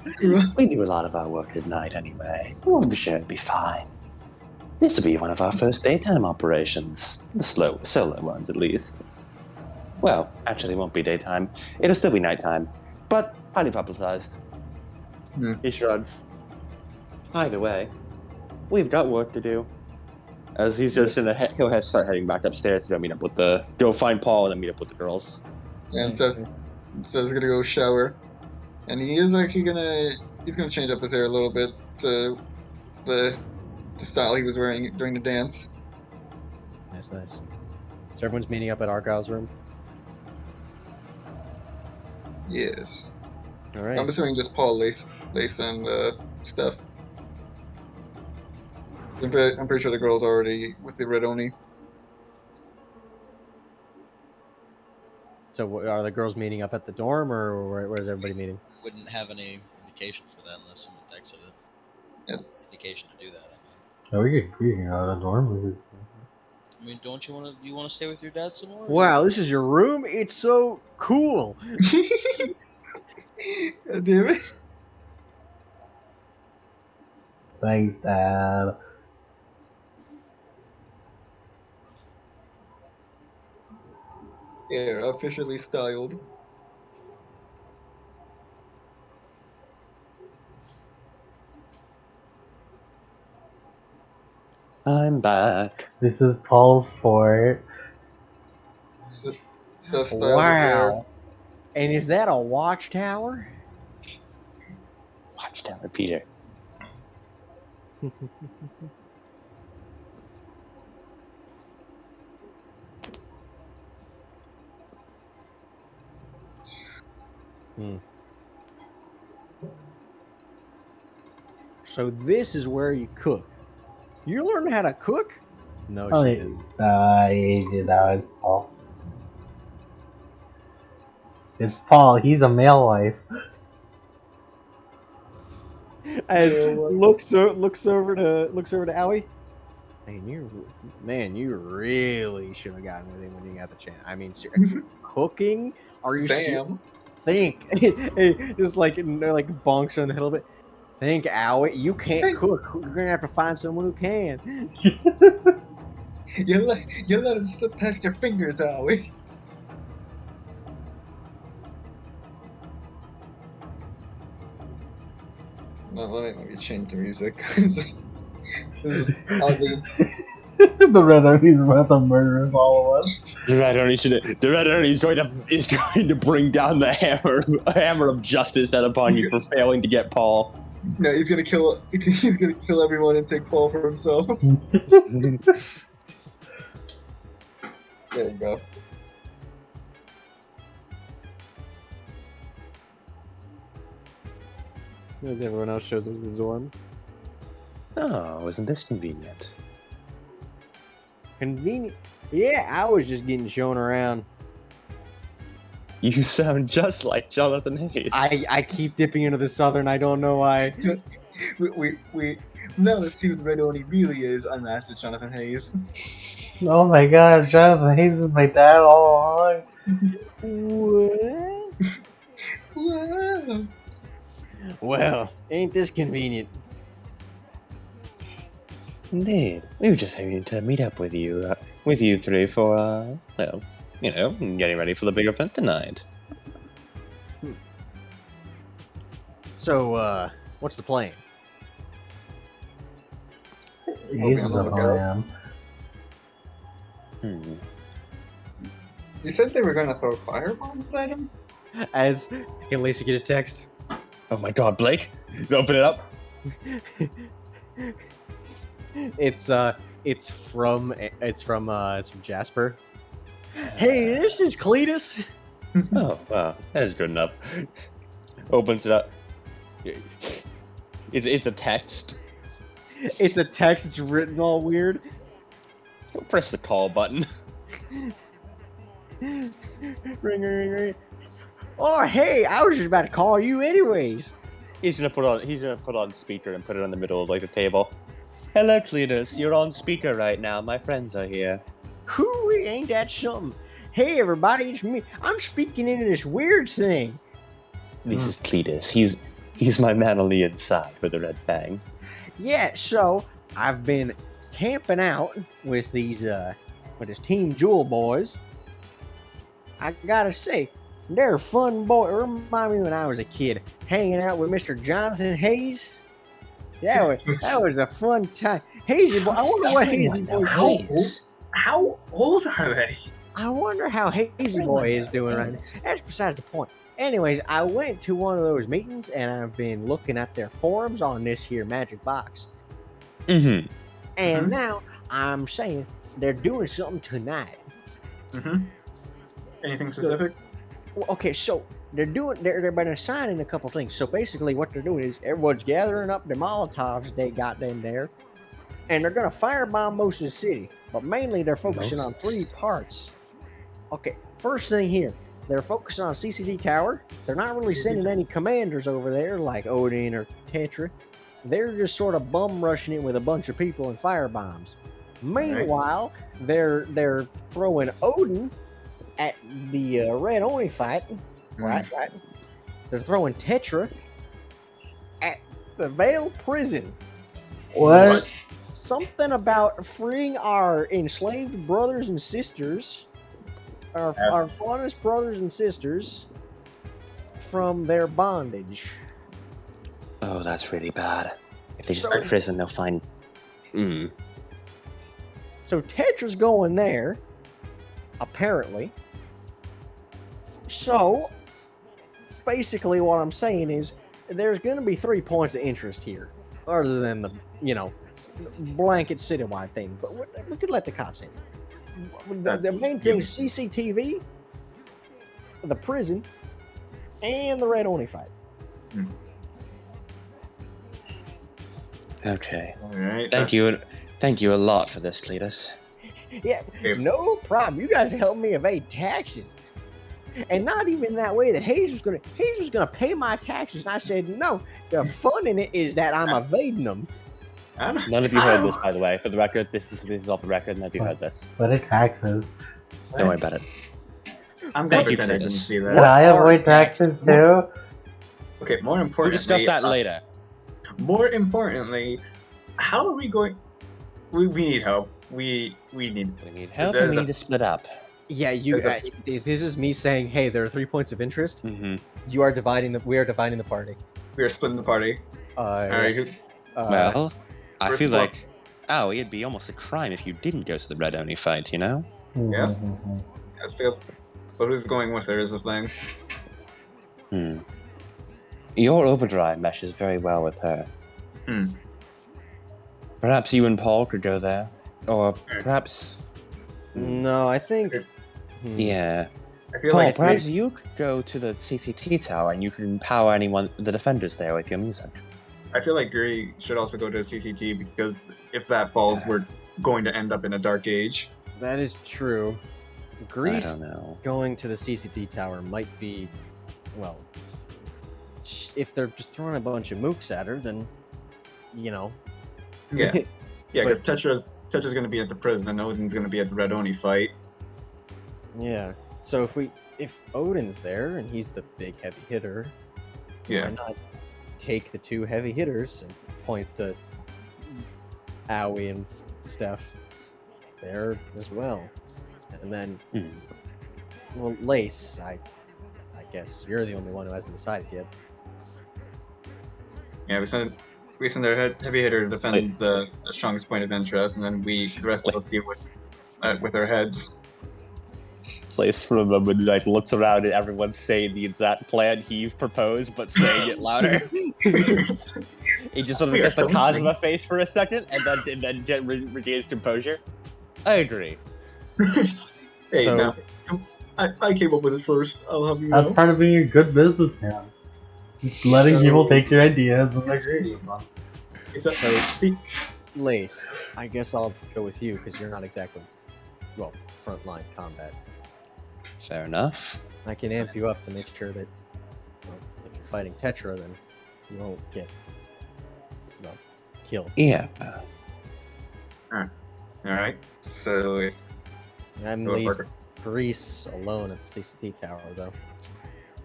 We do a lot of our work at night anyway. I'm sure it'll be fine. This will be one of our first daytime operations. The solo ones, at least. Well, actually, it won't be daytime. It'll still be nighttime, but highly publicized. He shrugs. Either way, we've got work to do. As he's just he'll start heading back upstairs to go find Paul and then meet up with the girls. And Seth's gonna go shower, and he is actually gonna change up his hair a little bit to the style he was wearing during the dance. Nice. So everyone's meeting up at Argyle's room? Yes. Alright. I'm assuming just Paul, Lace, and stuff. I'm pretty sure the girl's already with the Red Oni. So are the girls meeting up at the dorm, or where's everybody meeting? We wouldn't have any indication for that unless someone exited. Yep. Indication to do that. Oh, we can go to the dorm. I mean, don't you want to stay with your dad some more? Wow, this is your room? It's so cool. God damn it. Thanks, Dad. Yeah, officially styled. I'm back. This is Paul's fort. Stuff styled. Wow. And is that a watchtower? Watchtower, Peter. So this is where you cook. You learned how to cook? No, she didn't. It's Paul. It's Paul. He's a male life. As looks over to Allie. Man, you really should have gotten with him when you got the chance. I mean, cooking? Are you Sam? Think just like bonks on the head a little bit. Think, Allie, you can't cook. You're gonna have to find someone who can. You let him slip past your fingers, Howie. No, let me change the music. This is oddly. The Red Oni's about to murder us, all of us. The Red Oni is going to bring down the hammer of justice that upon you for failing to get Paul. No, he's gonna kill everyone and take Paul for himself. There you go. As everyone else shows up to the dorm. Oh, isn't this convenient? Convenient. Yeah, I was just getting shown around. You sound just like Jonathan Hayes. I keep dipping into the southern. I don't know why. We now let's see what the Red Oni really is. Unmasked Jonathan Hayes. Oh my god, Jonathan Hayes is my dad all along. What? Wow. Well, ain't this convenient? Indeed. We were just hoping to meet up with you three for, getting ready for the big event tonight. So, what's the plan? He's the plan. You said they were gonna throw firebombs at him? As hey, Lacey, get a text. Oh my god, Blake! Open it up. It's from Jasper. Hey, this is Cletus. Oh, wow. That is good enough. Opens it up. It's a text. It's a text. It's written all weird. Press the call button. Ring. Oh, hey, I was just about to call you anyways. He's gonna put on speaker and put it on the middle of the table. Hello, Cletus. You're on speaker right now. My friends are here. Whoo, ain't that something? Hey, everybody, it's me. I'm speaking into this weird thing. This is Cletus. He's my man on the inside with the red fang. Yeah, so I've been camping out with these with his Team Jewel boys. I gotta say, they're a fun boy. Remind me when I was a kid, hanging out with Mr. Jonathan Hayes. Yeah, that was a fun time. Hazy boy, I wonder what Hazy Boy is. How old are they? I wonder how Hazy Boy is doing right now. That's besides the point. Anyways, I went to one of those meetings and I've been looking at their forums on this here magic box. Mm-hmm. And now I'm saying they're doing something tonight. Mm-hmm. Anything specific? Well, okay, so they're been assigning a couple things. So basically what they're doing is everyone's gathering up the Molotovs they got them there, and they're gonna firebomb most of the city. But mainly they're focusing on 3 parts. Okay, first thing here, they're focusing on CCD Tower. They're not really sending any commanders over there like Odin or Tetra. They're just sort of bum rushing it with a bunch of people and firebombs. Meanwhile, they're throwing Odin at the red only fight. Right. They're throwing Tetra at the Vale prison. What? Something about freeing our enslaved brothers and sisters, our honest brothers and sisters, from their bondage. Oh, that's really bad. If they just go to prison, they'll find. So Tetra's going there, apparently. So basically, what I'm saying is there's going to be 3 points of interest here, other than the blanket citywide thing. But we could let the cops in. The main thing is CCTV, the prison, and the red only fight. Okay. All right. Thank you a lot for this, Cletus. Yeah, no problem. You guys helped me evade taxes. And not even that way that Hayes was gonna pay my taxes. And I said, no, the fun in it is that I'm evading them. None of you heard this, by the way. For the record, this is off the record. None of you heard this. But it taxes. Don't worry about it. I'm gonna Thank you, pretend I didn't Cletus. see Can that. I avoid taxes too? Okay, more We'll importantly, discuss that later. More importantly, how are we going? We need help. We need. We need help and we need to split up. Yeah, this is me saying, hey, there are 3 points of interest. Mm-hmm. We are dividing the party. We are splitting the party. All right. Well, I first feel of all- like, it'd be almost a crime if you didn't go to the red only fight, you know? Yeah. Still, but who's going with her is the thing. Your overdrive meshes very well with her. Hmm. Perhaps you and Paul could go there. Or perhaps... No, I think... Yeah. I feel Paul, like perhaps you could go to the CCT tower and you can empower the defenders there with your music. I feel like Guri should also go to CCT because if that falls, we're going to end up in a dark age. That is true. Greece I don't know. going to the CCT tower might be, well, if they're just throwing a bunch of mooks at her, then, Yeah. Yeah, because Tetra's going to be at the prison and Odin's going to be at the Red Oni fight. Yeah. So if Odin's there and he's the big heavy hitter, why not take the 2 heavy hitters and points to Aoi and Steph there as well. And then well, Lace, I guess you're the only one who hasn't decided yet. Yeah, we send our heavy hitter to defend the strongest point of interest, and then the rest of us deal with our heads. Place for a moment, looks around and everyone's saying the exact plan he've proposed, but saying it louder. He just sort of gets the Cosma face for a second, and then regains composure. I agree. Hey, So- now, I came up with it first. I'll have you know. That's part of being a good businessman. Just letting people take your ideas and agree with them. See, Lace, I guess I'll go with you because you're not exactly, well, frontline combat. Fair enough. I can amp you up to make sure that, well, if you're fighting Tetra, then you won't get, well, killed. Yeah. alright. So, I'm Go, leaving Parker. Greece alone at the CCT tower, though.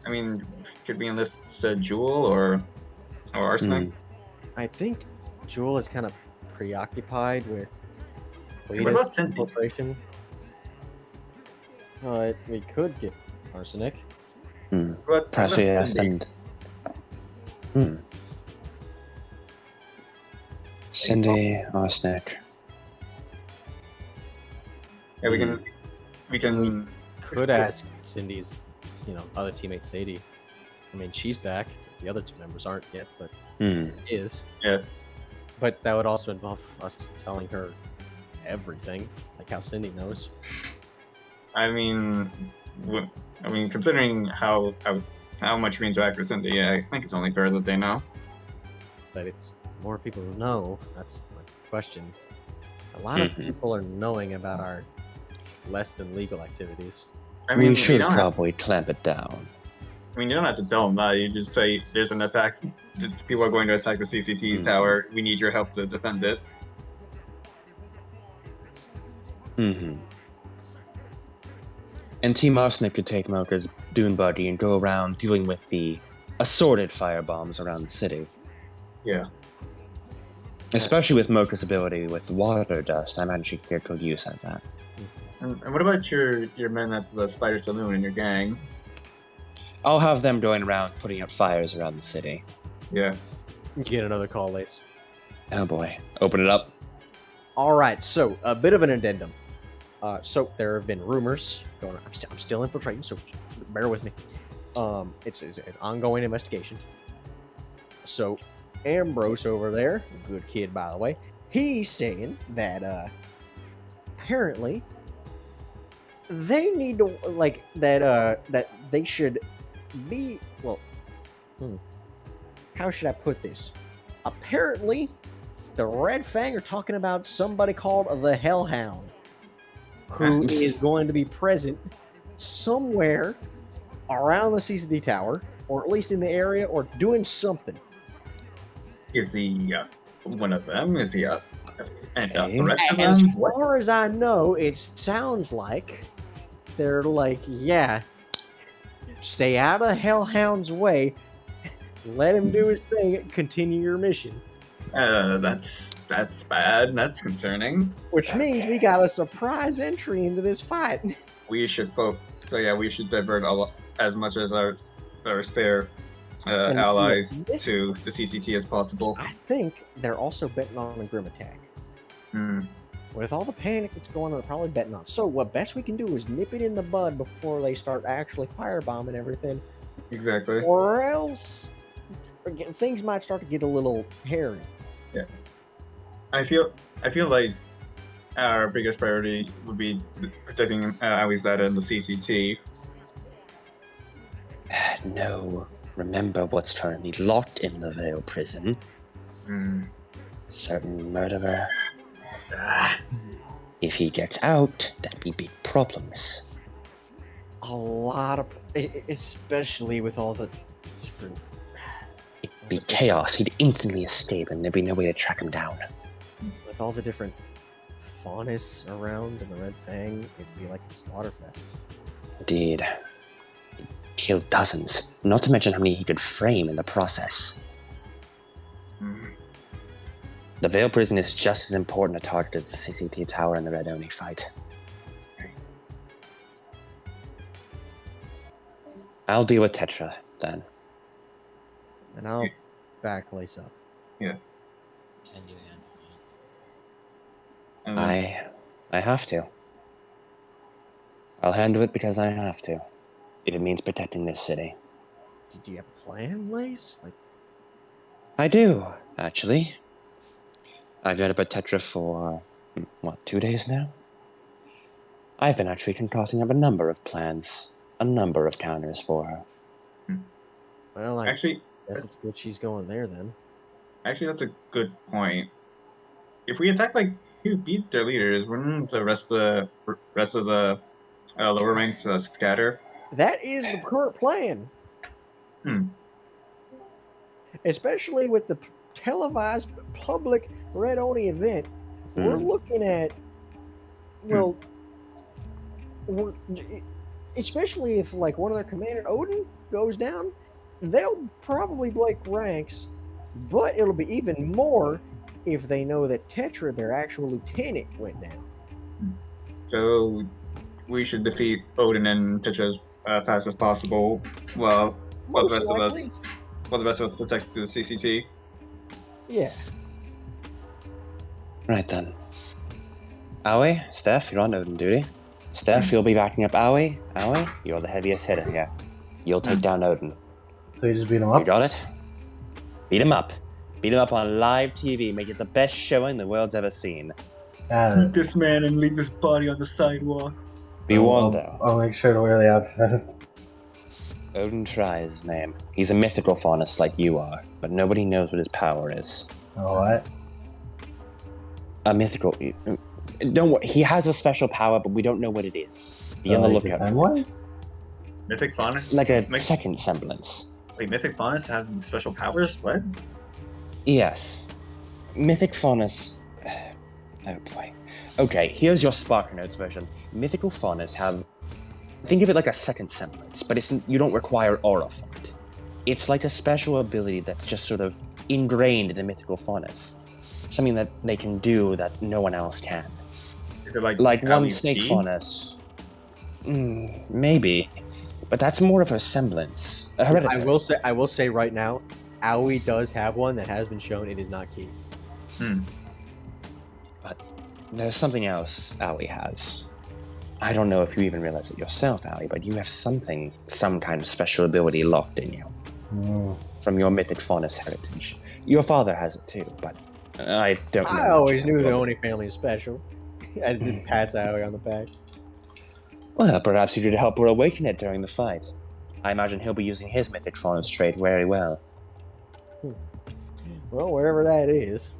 I mean, could we enlist Jewel or Arsenic? I think Jewel is kind of preoccupied with What about Cletus Cindy? infiltration. We could get arsenic. Hmm. What about Precious Cindy? and Cindy, arsenic. Yeah, we can. Could ask Cindy's, other teammate Sadie. I mean, she's back. The other two members aren't yet, but Hmm. is. Yeah. But that would also involve us telling her everything, like how Cindy knows. I mean, considering how much we interact with Cindy, yeah, I think it's only fair that they know. But it's more people who know. That's my question. A lot of people are knowing about our less than legal activities. I mean, We should don't have, probably clamp it down. I mean, you don't have to tell them that. You just say there's an attack. People are going to attack the CCT tower. We need your help to defend it. Mm-hmm. And Team Arsenic could take Mocha's Dune Buddy and go around dealing with the assorted firebombs around the city. Yeah. Especially with Mocha's ability with water dust, I imagine she could get good use out of that. And what about your men at the Spider Saloon and your gang? I'll have them going around putting out fires around the city. Yeah. Get another call, Lace. Oh boy. Open it up. All right, so a bit of an addendum. So there have been rumors going on. I'm still infiltrating, so bear with me. It's an ongoing investigation. So Ambrose over there, good kid by the way, he's saying that apparently they need to that they should be how should I put this? Apparently, the Red Fang are talking about somebody called the Hellhound, who is going to be present somewhere around the CCD tower, or at least in the area, or doing something. Is he one of them? Is he a Hey. threat to As them? What? far as I know, it sounds like they're like, yeah, stay out of the Hellhound's way, let him do his thing, continue your mission. That's bad. That's concerning. Which means we got a surprise entry into this fight. We should we should divert as much as our spare allies to the CCT as possible. I think they're also betting on a Grim attack. With all the panic that's going on, they're probably betting on. So what best we can do is nip it in the bud before they start actually firebombing everything. Exactly. Or else things might start to get a little hairy. Yeah. I feel like our biggest priority would be protecting Awizada and the CCT. No. Remember what's currently locked in the Vale prison. Certain murderer. If he gets out, that'd be big problems. A lot of, especially with all the different. It'd be chaos. He'd instantly escape, and there'd be no way to track him down. With all the different faunas around and the Red Fang, it'd be like a slaughterfest. Indeed. He'd kill dozens, not to mention how many he could frame in the process. The Vale prison is just as important a target as the CCT tower and the Red Oni fight. I'll deal with Tetra, then. And I'll back Lace up. Yeah. Can you handle it? And I have to. I'll handle it because I have to. If it means protecting this city. Do you have a plan, Lace? I do, actually. I've had about Tetra for, 2 days now? I've been actually concocting up a number of plans, a number of counters for her. Well, I actually, guess it's good she's going there then. Actually, that's a good point. If we attack who beat their leaders, wouldn't the rest of the lower ranks scatter? That is the current plan. Especially with the televised public Red Oni event, we're looking at, especially if one of their commander, Odin, goes down, they'll probably break ranks, but it'll be even more if they know that Tetra, their actual lieutenant, went down. So we should defeat Odin and Tetra as fast as possible, while the Most rest of likely. us, protect the CCT. Yeah. Right then. Aoi, Steph, you're on Odin duty. Steph, you'll be backing up Aoi. Aoi, you're the heaviest hitter here. You'll take down Odin. So you just beat him You up? got it? Beat him up. Beat him up on live TV. Make it the best showing the world's ever seen. Yeah. This man and leave his body on the sidewalk. Be warned, though. I'll make sure to wear the outfit. Odin Try is his name. He's a mythical faunus like you are, but nobody knows what his power is. Oh, what? A mythical... Don't worry, he has a special power, but we don't know what it is. Be on the lookout for What? it. Mythic Faunus? Like a second semblance. Wait, Mythic Faunus have special powers? What? Yes. Mythic faunus... Oh boy. Okay, here's your Spark Notes version. Mythical faunus have... Think of it like a second semblance, but you don't require aura for it. It's like a special ability that's just sort of ingrained in the mythical faunus. Something that they can do that no one else can. Is it like one Ali's snake key? faunus. Maybe. But that's more of a semblance. A hereditary. I will say right now, Aoi does have one that has been shown. It is not key. But there's something else Aoi has. I don't know if you even realize it yourself, Aoi, but you have some kind of special ability locked in you. From your mythic faunus heritage. Your father has it too, but I don't know. I always knew the Oni family is special. I just pats Aoi on the back. Well, perhaps you could help her awaken it during the fight. I imagine he'll be using his mythic faunus trait very well. Well, wherever that is.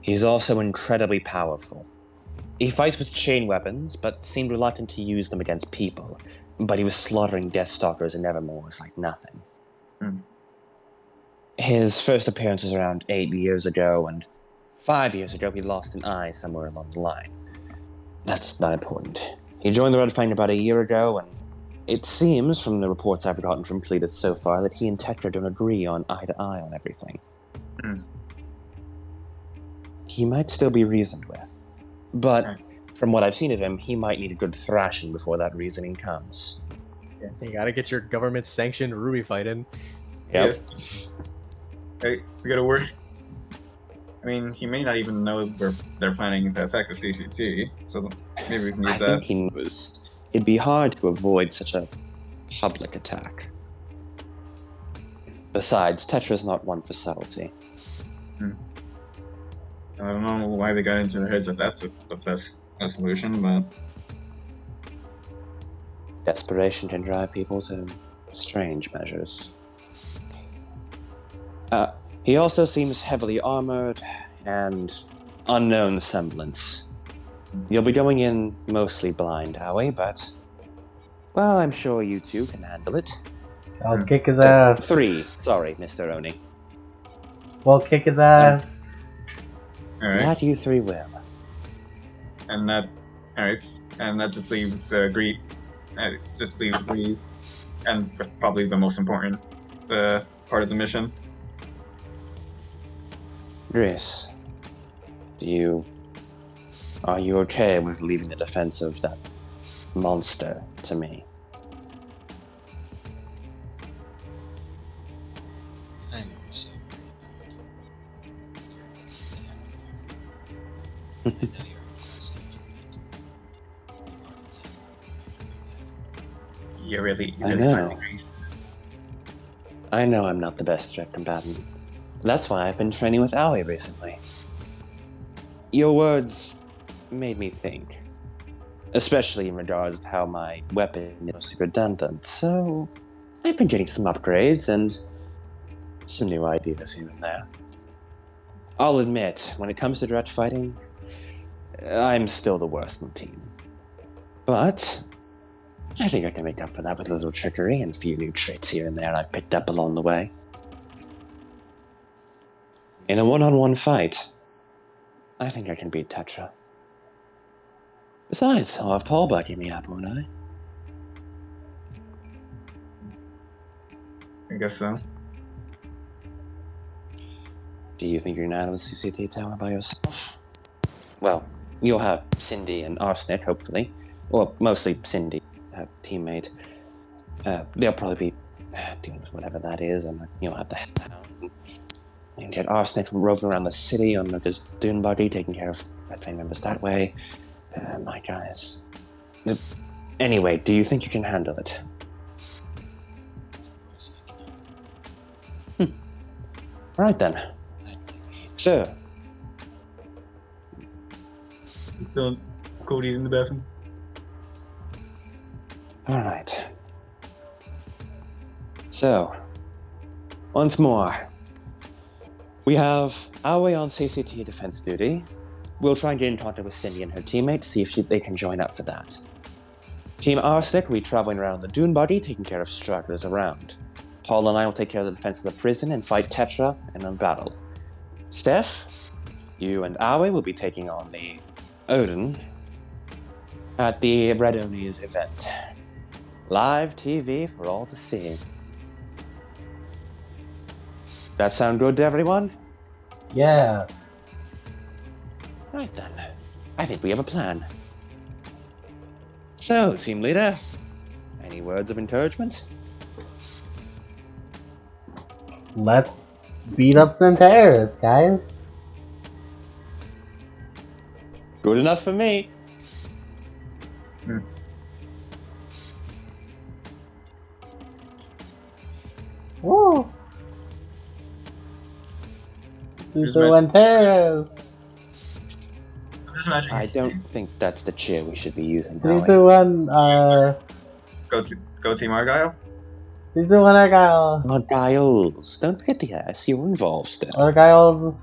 He's also incredibly powerful. He fights with chain weapons, but seemed reluctant to use them against people. But he was slaughtering Deathstalkers and Evermores like nothing. His first appearance was around 8 years ago, and 5 years ago he lost an eye somewhere along the line. That's not important. He joined the Red Fang about a year ago, and it seems, from the reports I've gotten from Cletus so far, that he and Tetra don't agree on eye-to-eye on everything. He might still be reasoned with. But, from what I've seen of him, he might need a good thrashing before that reasoning comes. You gotta get your government-sanctioned Ruby fight in. Yep. Yes. Hey, we gotta work. I mean, he may not even know they're planning to attack the CCT, so maybe we can use I that. think he knows. It'd be hard to avoid such a public attack. Besides, Tetra's not one for subtlety. I don't know why they got into their heads that that's the best solution, but Desperation can drive people to strange measures. He also seems heavily armored and unknown semblance. You'll be going in mostly blind, Aoi, but... Well, I'm sure you two can handle it. I'll kick his ass. 3, sorry, Mr. Oni. We'll kick his ass. alright. That you 3 will. And that just leaves Greed. Just leaves Greed, and probably the most important part of the mission. Grace, are you okay with leaving the defense of that monster to me? I'm so You're really I know. finding Grease. I know I'm not the best direct combatant. That's why I've been training with Aoi recently. Your words made me think. Especially in regards to how my weapon is mostly redundant, so I've been getting some upgrades and some new ideas here and there. I'll admit, when it comes to direct fighting, I'm still the worst in the team. But I think I can make up for that with a little trickery and a few new traits here and there I've picked up along the way. In a one-on-one fight, I think I can beat Tetra. Besides, I'll have Paul backing me up, won't I? I guess so. Do you think you're out of the CCT tower by yourself? Well, you'll have Cindy and Arsenic, hopefully. Well, mostly Cindy, teammate. They'll probably be doing whatever that is, and you'll have the hound. You can get Arsenic roving around the city on his dune buggy, taking care of Red Fang members that way. My guys. Anyway, do you think you can handle it? Right then. So, Still, Cody's in the bathroom. alright. So, once more. We have Aoi on CCT defense duty. We'll try and get in contact with Cindy and her teammates, see if they can join up for that. Team Arsenic will be traveling around the dune buggy, taking care of stragglers around. Paul and I will take care of the defense of the prison and fight Tetra in a battle. Steph, you and Aoi will be taking on the Odin at the Red Oni's event. Live TV for all to see. That sound good to everyone? Yeah. Right then. I think we have a plan. So, team leader, any words of encouragement? Let's beat up some terrorists, guys. Good enough for me. Woo! Just Super one terrorists. I'm just imagining. I don't think that's the cheer we should be using, 3, Howie. 2, 1, Go Team Argyle. 3, 2, 1, Argyle. Argyles. Don't forget the S. You're involved still. Argyles.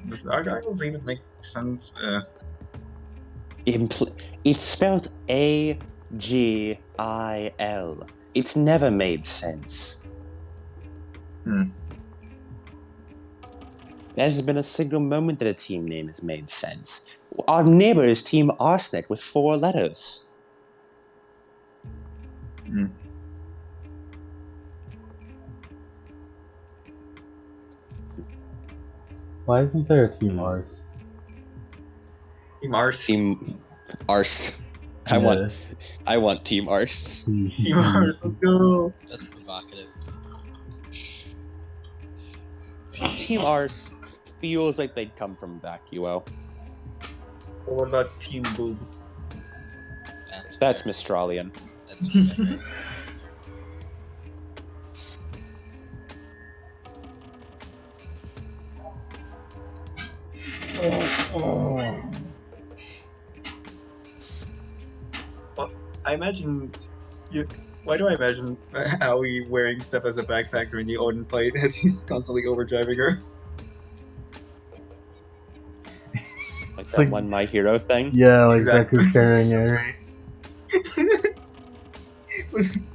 Does Argyles even make sense? It's spelled AGIL. It's never made sense. There hasn't been a single moment that a team name has made sense. Our neighbor is Team Arsenic with 4 letters. Why isn't there a Team Ars? Team Ars. Team Ars. I want Team Ars. Team Ars. Let's go. That's provocative. Team Ars feels like they'd come from Vacuo. Or what about Team Boob? That's Mistralian. That's fair. Well, I imagine you. Why do I imagine Howie wearing stuff as a backpack during the Odin fight as he's constantly overdriving her? Like It's that like- one My Hero thing. Yeah, like Exactly. Deku's carrying Eri.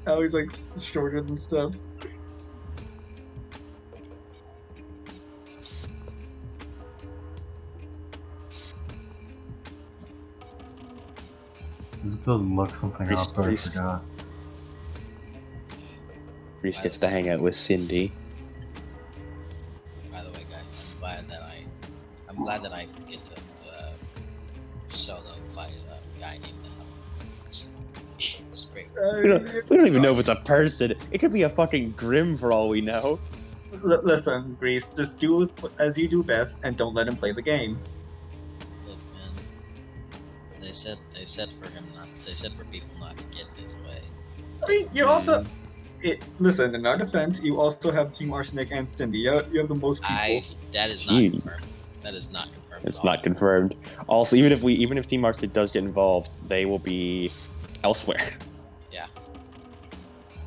Howie's like shorter than stuff. Let's go look something Priest- up, but I priest. forgot. Reese gets to hang out with Cindy. By the way, guys, I'm glad that I get to solo fight a guy named the Hell. It's great. We don't even know if it's a person. It could be a fucking Grim for all we know. Listen, Grease, just do as you do best and don't let him play the game. Look, man. They said for him not. They said for people not to get in his way. I mean, you also. Listen, in our defense, you also have Team Arsenic and Cindy. You have the most people. That is not Gee. confirmed. That is not confirmed. It's at all. not confirmed. Also, even if Team Arsenic does get involved, they will be elsewhere.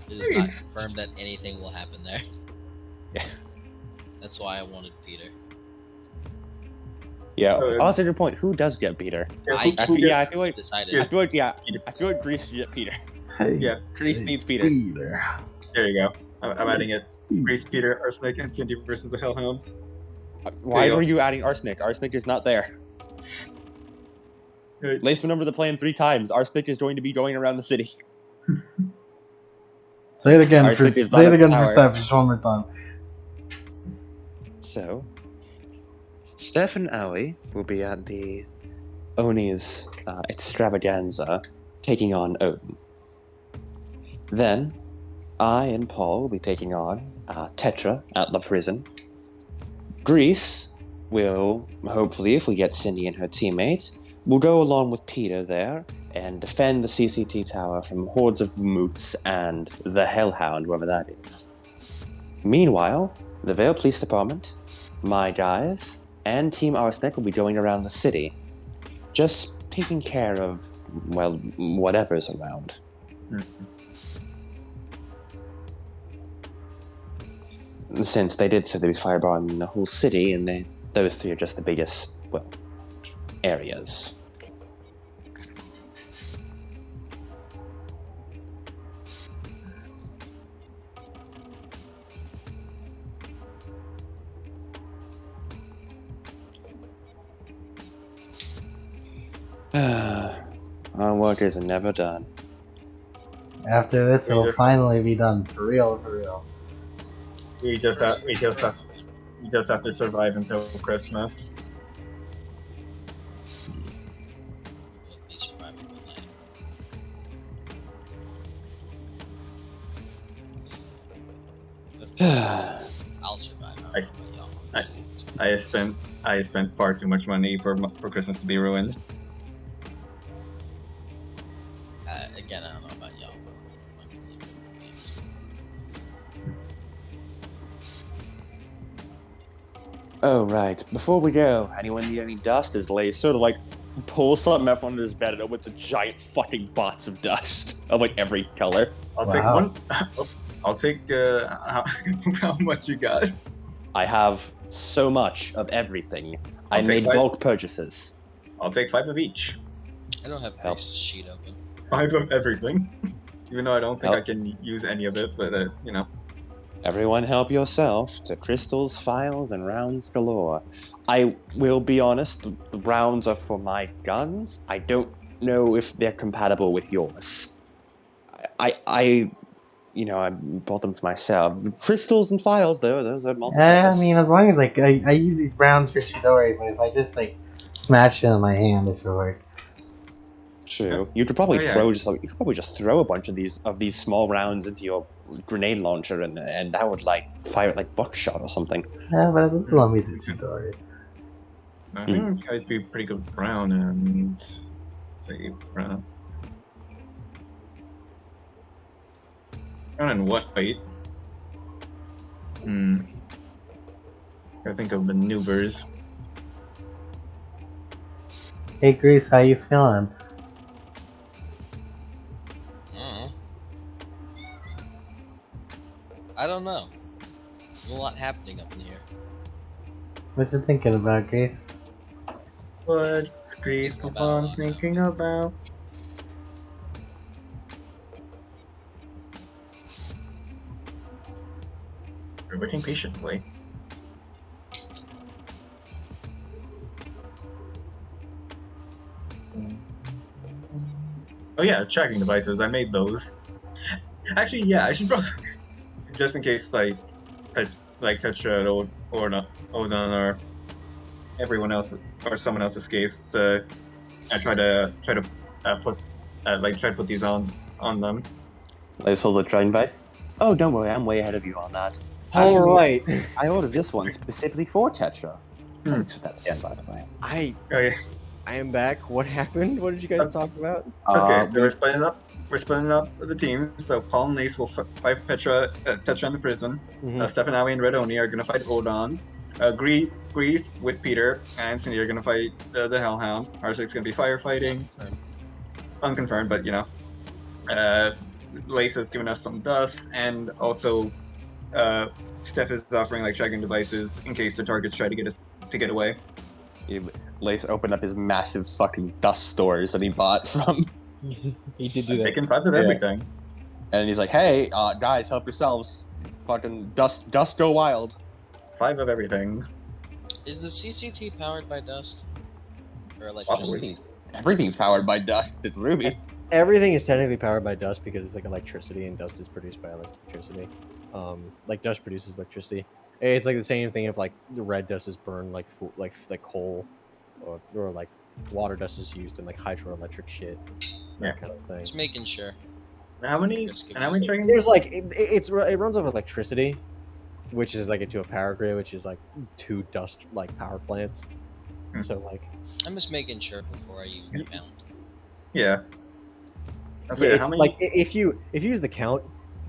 It is not confirmed that anything will happen there. Yeah. That's why I wanted Peter. Yeah. Uh, Also, to your point, who does get Peter? I feel like decided. I feel like Grease should get Peter. Hey, Yeah. Grease needs Peter. There you go. I'm adding it. Grease, Peter, Arsenic, and Cindy versus the Hellhound. Why There you were go. you adding Arsenic? Arsenic is not there. Right. Lace remember the plan 3 times. Arsenic is going to be going around the city. Say it again. Arsenic is Say not it a again tower. for Steph, just one more time. So, Steph and Aoi will be at the Oni's extravaganza, taking on Odin. Then, I and Paul will be taking on Tetra at the prison. Greece will, hopefully, if we get Cindy and her teammate, will go along with Peter there and defend the CCT tower from hordes of moots and the Hellhound, whoever that is. Meanwhile, the Vale Police Department, my guys, and Team Arsenic will be going around the city, just taking care of, well, whatever's around. Since they did say they'd be fireballing the whole city, and those three are just the biggest, well, areas. Our work is never done. After this, We it'll just- finally be done for real, for real. We just have to survive until Christmas. We'll be surviving the night. I'll survive. I- I spent far too much money for Christmas to be ruined. Again, I don't know about y'all, but I'm not gonna leave games. Oh, right. Before we go, anyone need any dust? As Lay sort of like pulls something up under his bed and opens a giant fucking box of dust of like every color. I'll take Wow. one. I'll take how much you got. I have so much of everything. I I'll take made five. bulk purchases. I'll take 5 of each. I don't have Help. Grace's sheet open. 5 of everything. Even though I don't think Help. I can use any of it, but you know. Everyone help yourself to crystals, files, and rounds galore. I will be honest, the rounds are for my guns. I don't know if they're compatible with yours. I bought them for myself. Crystals and files, though, those are multiple. I mean, as long as like I use these rounds for Chidori, but if I just like smash it in my hand, it should work. True. You could probably Oh, yeah. just throw a bunch of these small rounds into your grenade launcher, and that would like fire it like buckshot or something. Yeah, but it doesn't let me do Chidori. I think I'd be pretty good with brown and say brown. Brown and white. I think of maneuvers. Hey Grace, how you feeling? I don't know. There's a lot happening up in here. What you thinking about, Grace? What's Grease keep on thinking about? We're waiting patiently. Oh yeah, tracking devices. I made those. Actually, yeah, I should probably just in case Tetra or not Odin or everyone else or someone else escapes. I try to put these on them. Like sold the train base. Oh, don't worry, I'm way ahead of you on that. All right. I ordered this one specifically for Tetra. Thanks for that again, by the way. I Okay, am back. What happened? What did you guys talk about? so we're splitting up. We're splitting up the team. So Paul and Lace will fight Tetra in the prison. Mhm. Steph and Ali and Red Oni are gonna fight Odon. Grease with Peter and Cindy are gonna fight the Hellhound. Arsek's gonna be firefighting. Unconfirmed, but you know. Lace has given us some dust, and also Steph is offering like tracking devices in case the targets try to get away. Lace opened up his massive fucking dust stores that he bought from, He did do that. Taking 5 of Yeah. everything. and he's like, "Hey, guys, help yourselves! Fucking dust go wild!" 5 of everything. Is the CCT powered by dust? Or Probably. Everything's powered by dust. It's Ruby. Everything is technically powered by dust because it's like electricity, and dust is produced by electricity. Like dust produces electricity. It's like the same thing if like the red dust is burned like like coal, or like water dust is used in like hydroelectric shit. Yeah. That kind of thing. Just making sure. And how many? Risk of And how many using- dragons? There's like it runs off electricity, which is like into a power grid, which is like 2 dust like power plants. Hmm. So like I'm just making sure before I use the count. Yeah. So, yeah, yeah, it's how many? like if you use the count,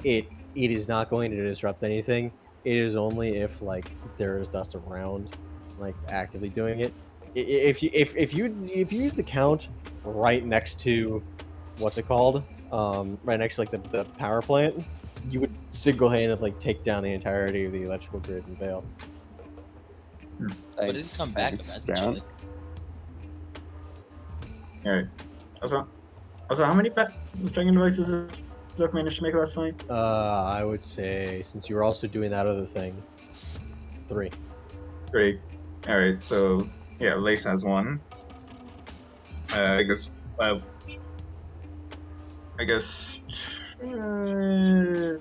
it is not going to disrupt anything. It is only if like there is dust around, like actively doing it. If you use the count right next to what's it called, right next to like the power plant, you would single-handedly like take down the entirety of the electrical grid in Vale. But it'd come back Thanks, eventually. All right. Also, how many dragon devices has Duck managed to make last night? I would say since you were also doing that other thing, 3. Great. All right. So yeah, Lace has 1. I guess. I guess. 2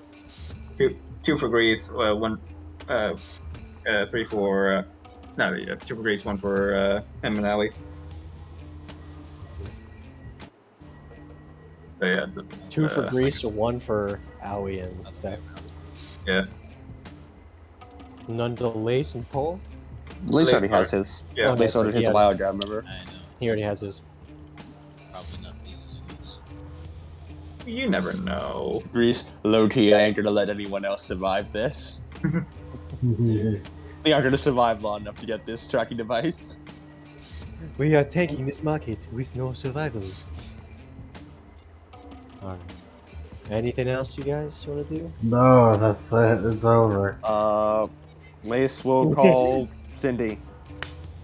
for Grease. 1. 3 for. No, yeah, 2 for Grease. 1 for him and Allie. So yeah. 2 for Grease or 1 for Aoi and That's stuff. Yeah. None to Lace and Paul. Lace Lace already has his. Yeah. Oh, Lace that's ordered right, his yeah. a while ago, remember? I know. He already has his. Probably not be using this. You never know. Grease, low key, I ain't gonna let anyone else survive this. They aren't gonna survive long enough to get this tracking device. We are taking this market with no survivors. Alright. Anything else you guys want to do? No, that's it. It's over. Lace will call Cindy.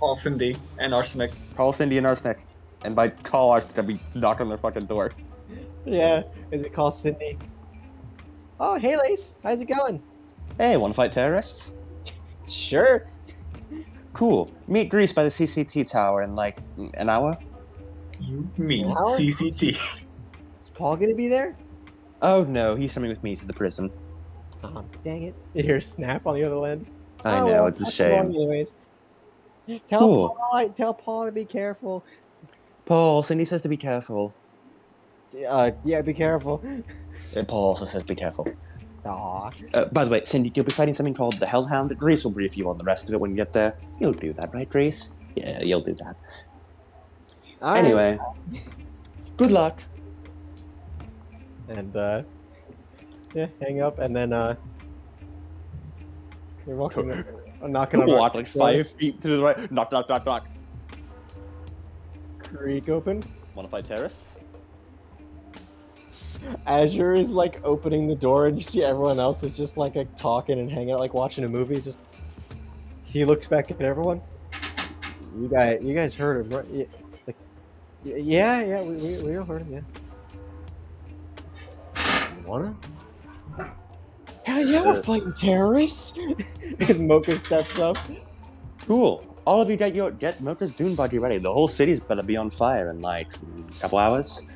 All Cindy and Arsenic. Call Cindy and Arsenic. And by call Arsenic, I'll be knock on their fucking door. Yeah, is it called Cindy? Oh, hey Lace, how's it going? Hey, wanna fight terrorists? Sure. Cool. Meet Grease by the CCT tower in like an hour. You mean Howard? CCT? Is Paul gonna be there? Oh no, he's coming with me to the prison. Oh, dang it. You hear a snap on the other end? I Oh, know, well, it's a that's annoying shame. anyways. Cool. Tell Paul to be careful. Paul, Cindy says to be careful. Yeah, be careful. Paul also says be careful. Aw. By the way, Cindy, you'll be fighting something called the Hellhound. Grease will brief you on the rest of it when you get there. You'll do that, right, Grease? Yeah, you'll do that. All right. Anyway, good luck. And yeah, hang up, and then you're walking, knocking on Walk our like 5 feet to the right. Knock, knock, knock, knock. creak open. Wanna fight terrorists? Azure is like opening the door, and you see everyone else is just like talking and hanging out, like watching a movie. Just he looks back at everyone. You guys heard him, right? Yeah. It's like, yeah, we all heard him. Yeah. You wanna? Hell yeah, we're fighting terrorists. And Mocha steps up. Cool. All of you get Mocha's Dune buggy ready. The whole city's better be on fire in like a couple hours.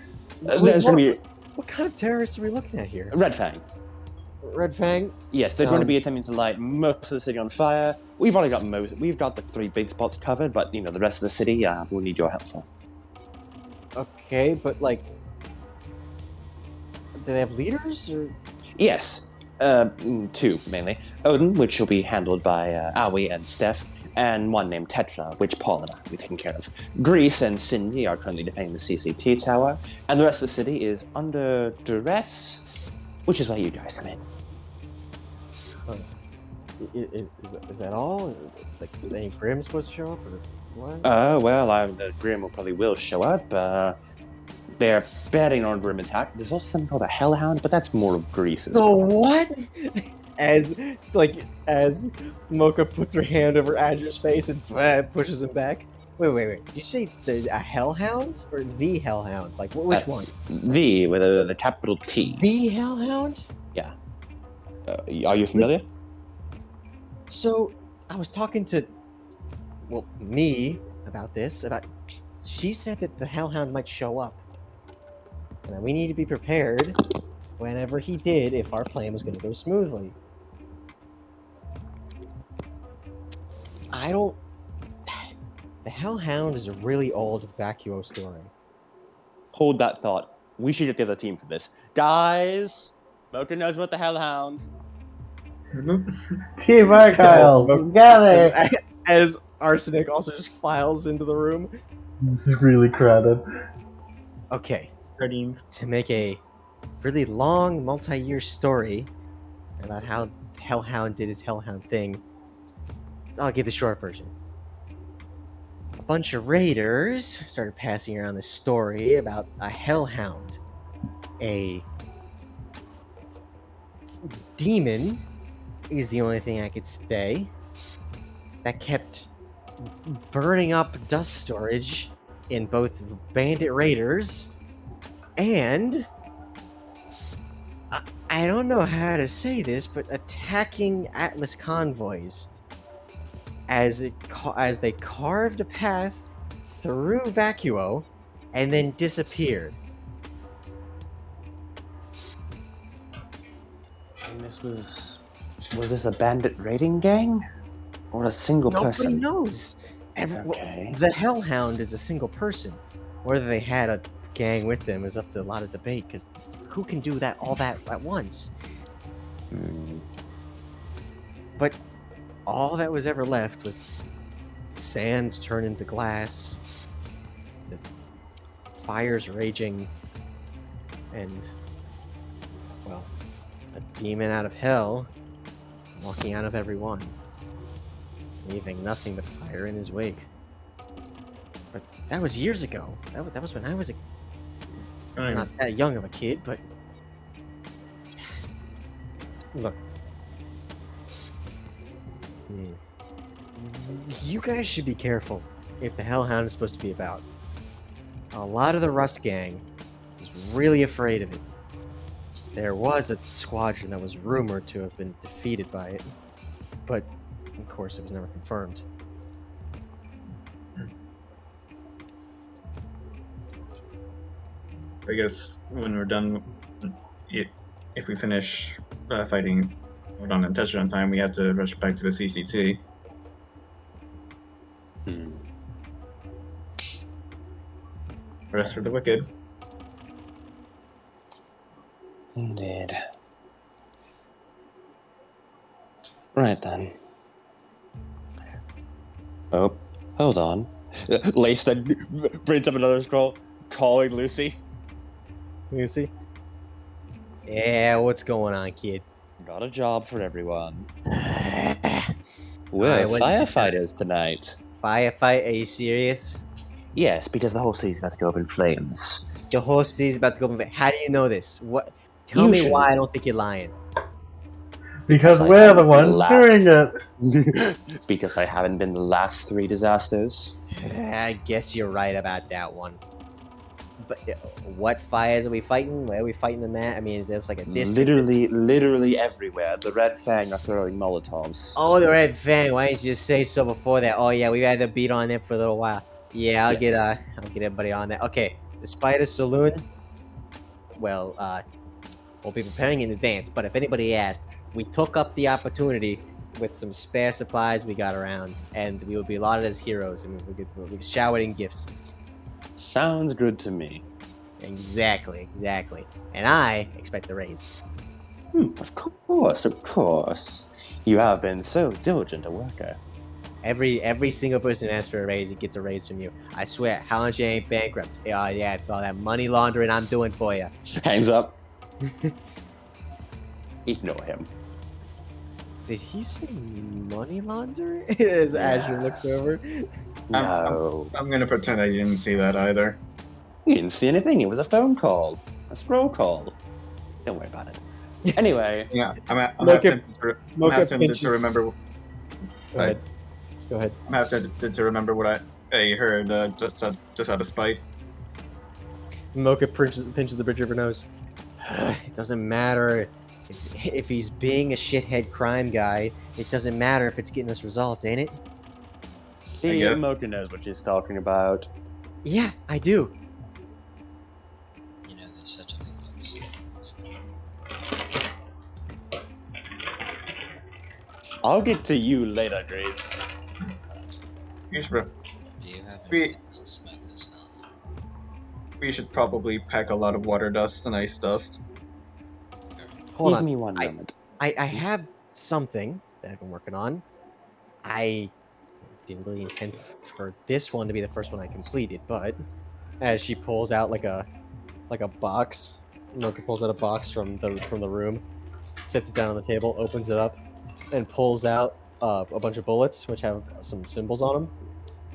There's gonna be What kind of terrorists are we looking at here? Red Fang. Red Fang? Yes, they're going to be attempting to light most of the city on fire. We've already got we've got the 3 big spots covered, but you know the rest of the city, we'll need your help for. Okay, but like, do they have leaders or? Yes, 2 mainly. Odin, which will be handled by Aoi and Steph, and one named Tetra, which Paul and I will be taking care of. Grease and Cindy are currently defending the CCT tower, and the rest of the city is under duress, which is where you guys come in. Is that all? Like, is any Grim supposed to show up or what? Well, the Grim will probably show up. They're betting on Grim attack. There's also something called a Hellhound, but that's more of Grease's. No, what? As Mocha puts her hand over Azure's face and pushes him back. Wait. Did you say a Hellhound or the Hellhound? Like, which one? The with the capital T. The Hellhound? Yeah. Are you familiar? So, I was talking to, well, me about this. She said that the Hellhound might show up. And we need to be prepared whenever he did if our plan was going to go smoothly. I don't. The Hellhound is a really old Vacuo story. Hold that thought. We should get the other team for this. Guys, Mocha knows about the Hellhound. Team ARGYLE, gather! As Arsenic also just files into the room. This is really crowded. Okay, Sardines. to make a really long, multi-year story about how Hellhound did his Hellhound thing, I'll give the short version. A bunch of raiders started passing around this story about a Hellhound, a demon is the only thing I could say, that kept burning up dust storage in both bandit raiders and I don't know how to say this, but attacking Atlas convoys as they carved a path through Vacuo and then disappeared. And this was this a bandit raiding gang? Or a single Nobody person? knows. Okay. The Hellhound is a single person. Whether they had a gang with them is up to a lot of debate, because who can do all that at once? But all that was ever left was sand turned into glass, the fires raging, and, well, a demon out of hell walking out of every one, leaving nothing but fire in his wake. But that was years ago. That was when I was not that young of a kid, but look. You guys should be careful if the Hellhound is supposed to be about. A lot of the Rust Gang is really afraid of it. There was a squadron that was rumored to have been defeated by it, but of course it was never confirmed. I guess when we're done, if we finish fighting Rodon and Tetron time, we have to rush back to the CCT. Rest for the wicked. Indeed. Right then. Oh, hold on. Lace then brings up another scroll, calling Lucy. Lucy? Yeah, what's going on, kid? Got a job for everyone. Alright, We're what- firefighters tonight. Firefight? Are you serious? Yes, because the whole city's about to go up in flames. Your horse is about to go. How do you know this? What? Tell You me should. why I don't think you're lying. Because I we're the haven't ones last- doing it. Because I haven't been the last 3 disasters. I guess you're right about that one. But what fires are we fighting? Where are we fighting them at? I mean, is this like a district? Literally everywhere. The Red Fang are throwing Molotovs. Oh, the Red Fang. Why didn't you just say so before that? Oh yeah, we had the beat on them for a little while. Yeah, I'll get everybody on that. Okay, the Spider Saloon. Well, we'll be preparing in advance. But if anybody asked, we took up the opportunity with some spare supplies we got around, and we would be lauded as heroes, and we'll be showered in gifts. Sounds good to me. Exactly. And I expect a raise. Of course. You have been so diligent a worker. Every single person who asks for a raise, it gets a raise from you. I swear, how much you ain't bankrupt? Yeah, it's all that money laundering I'm doing for you. Hands up. Ignore him. Did he say money laundering? As Azure looks over. No. I'm gonna pretend I didn't see that either. You didn't see anything. It was a phone call. A scroll call. Don't worry about it. Anyway. Yeah, I'm Mocha tempted pinches- to remember. Go ahead. I'm tempted to remember what I heard just out of spite. Mocha pinches the bridge of her nose. It doesn't matter if he's being a shithead crime guy. It doesn't matter if it's getting us results, ain't it? See, guess. Mocha knows what she's talking about. Yeah, I do. You know, there's such a thing called scams. I'll get to you later, Grace. You should, Do you have We- anything else about this hell? we should probably pack a lot of water dust and ice dust. Hold Give on. me one moment. I have something that I've been working on. I didn't really intend for this one to be the first one I completed, but as she pulls out like a box, Mocha pulls out a box from the room, sets it down on the table, opens it up, and pulls out a bunch of bullets which have some symbols on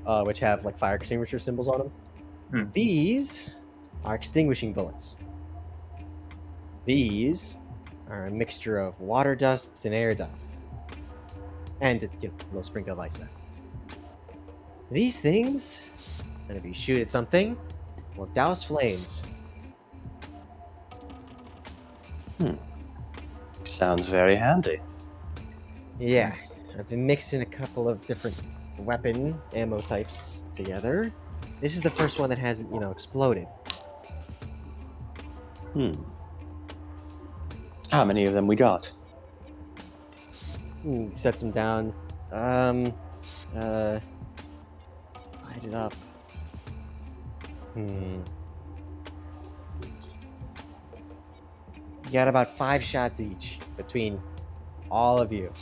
them, which have like fire extinguisher symbols on them. Hmm. These are extinguishing bullets. These are a mixture of water dust and air dust, and a little sprinkle of ice dust. These things, whenever you shoot at something, will douse flames. Sounds very handy. Yeah, I've been mixing a couple of different weapon ammo types together. This is the first one that hasn't, exploded. How many of them we got? Sets them down. Divide it up. You got about 5 shots each between all of you.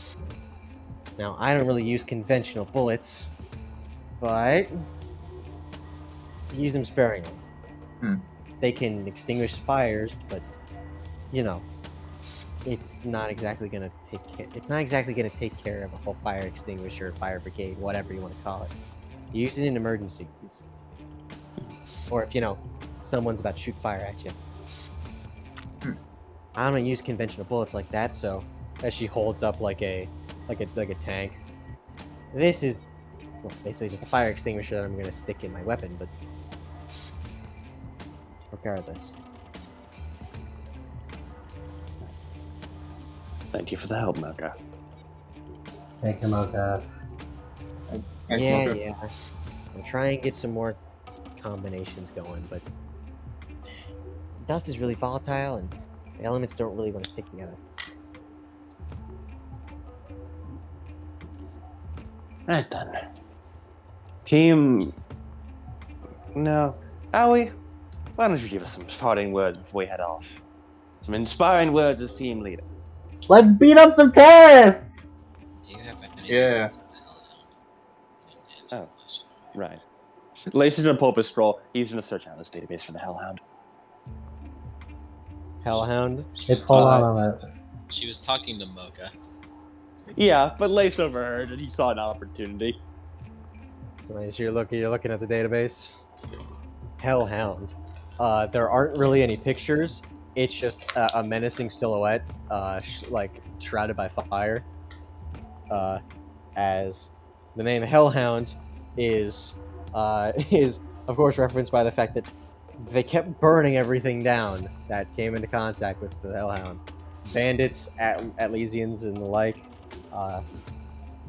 Now, I don't really use conventional bullets, but use them sparingly. They can extinguish fires, but it's not exactly gonna take care. It's not exactly gonna take care of a whole fire extinguisher, fire brigade, whatever you want to call it. You use it in emergencies, or if someone's about to shoot fire at you. I don't use conventional bullets like that, so as she holds up like a tank, this is basically just a fire extinguisher that I'm gonna stick in my weapon. But regardless, Thank you for the help, Mocha. Thank you, Mocha. Thanks, yeah, Mocha. yeah. I'll try and get some more combinations going, but dust is really volatile, and the elements don't really want to stick together. Right then. Team... No. Owie, why don't you give us some parting words before we head off? Some inspiring words as team leader. Let's beat up some terrorists! Do you have anything Yeah. else about the hellhound? You didn't answer the Oh. question. Right. Lacey's gonna pull up a scroll. He's gonna search out his database for the Hellhound. Hellhound. It's hold on a minute. She was talking to Mocha. Yeah, but Lace overheard and he saw an opportunity. Nice. You're looking at the database. Hellhound. There aren't really any pictures. It's just a menacing silhouette, like shrouded by fire. As the name Hellhound is of course referenced by the fact that they kept burning everything down that came into contact with the Hellhound. Bandits, Atlesians, and the like.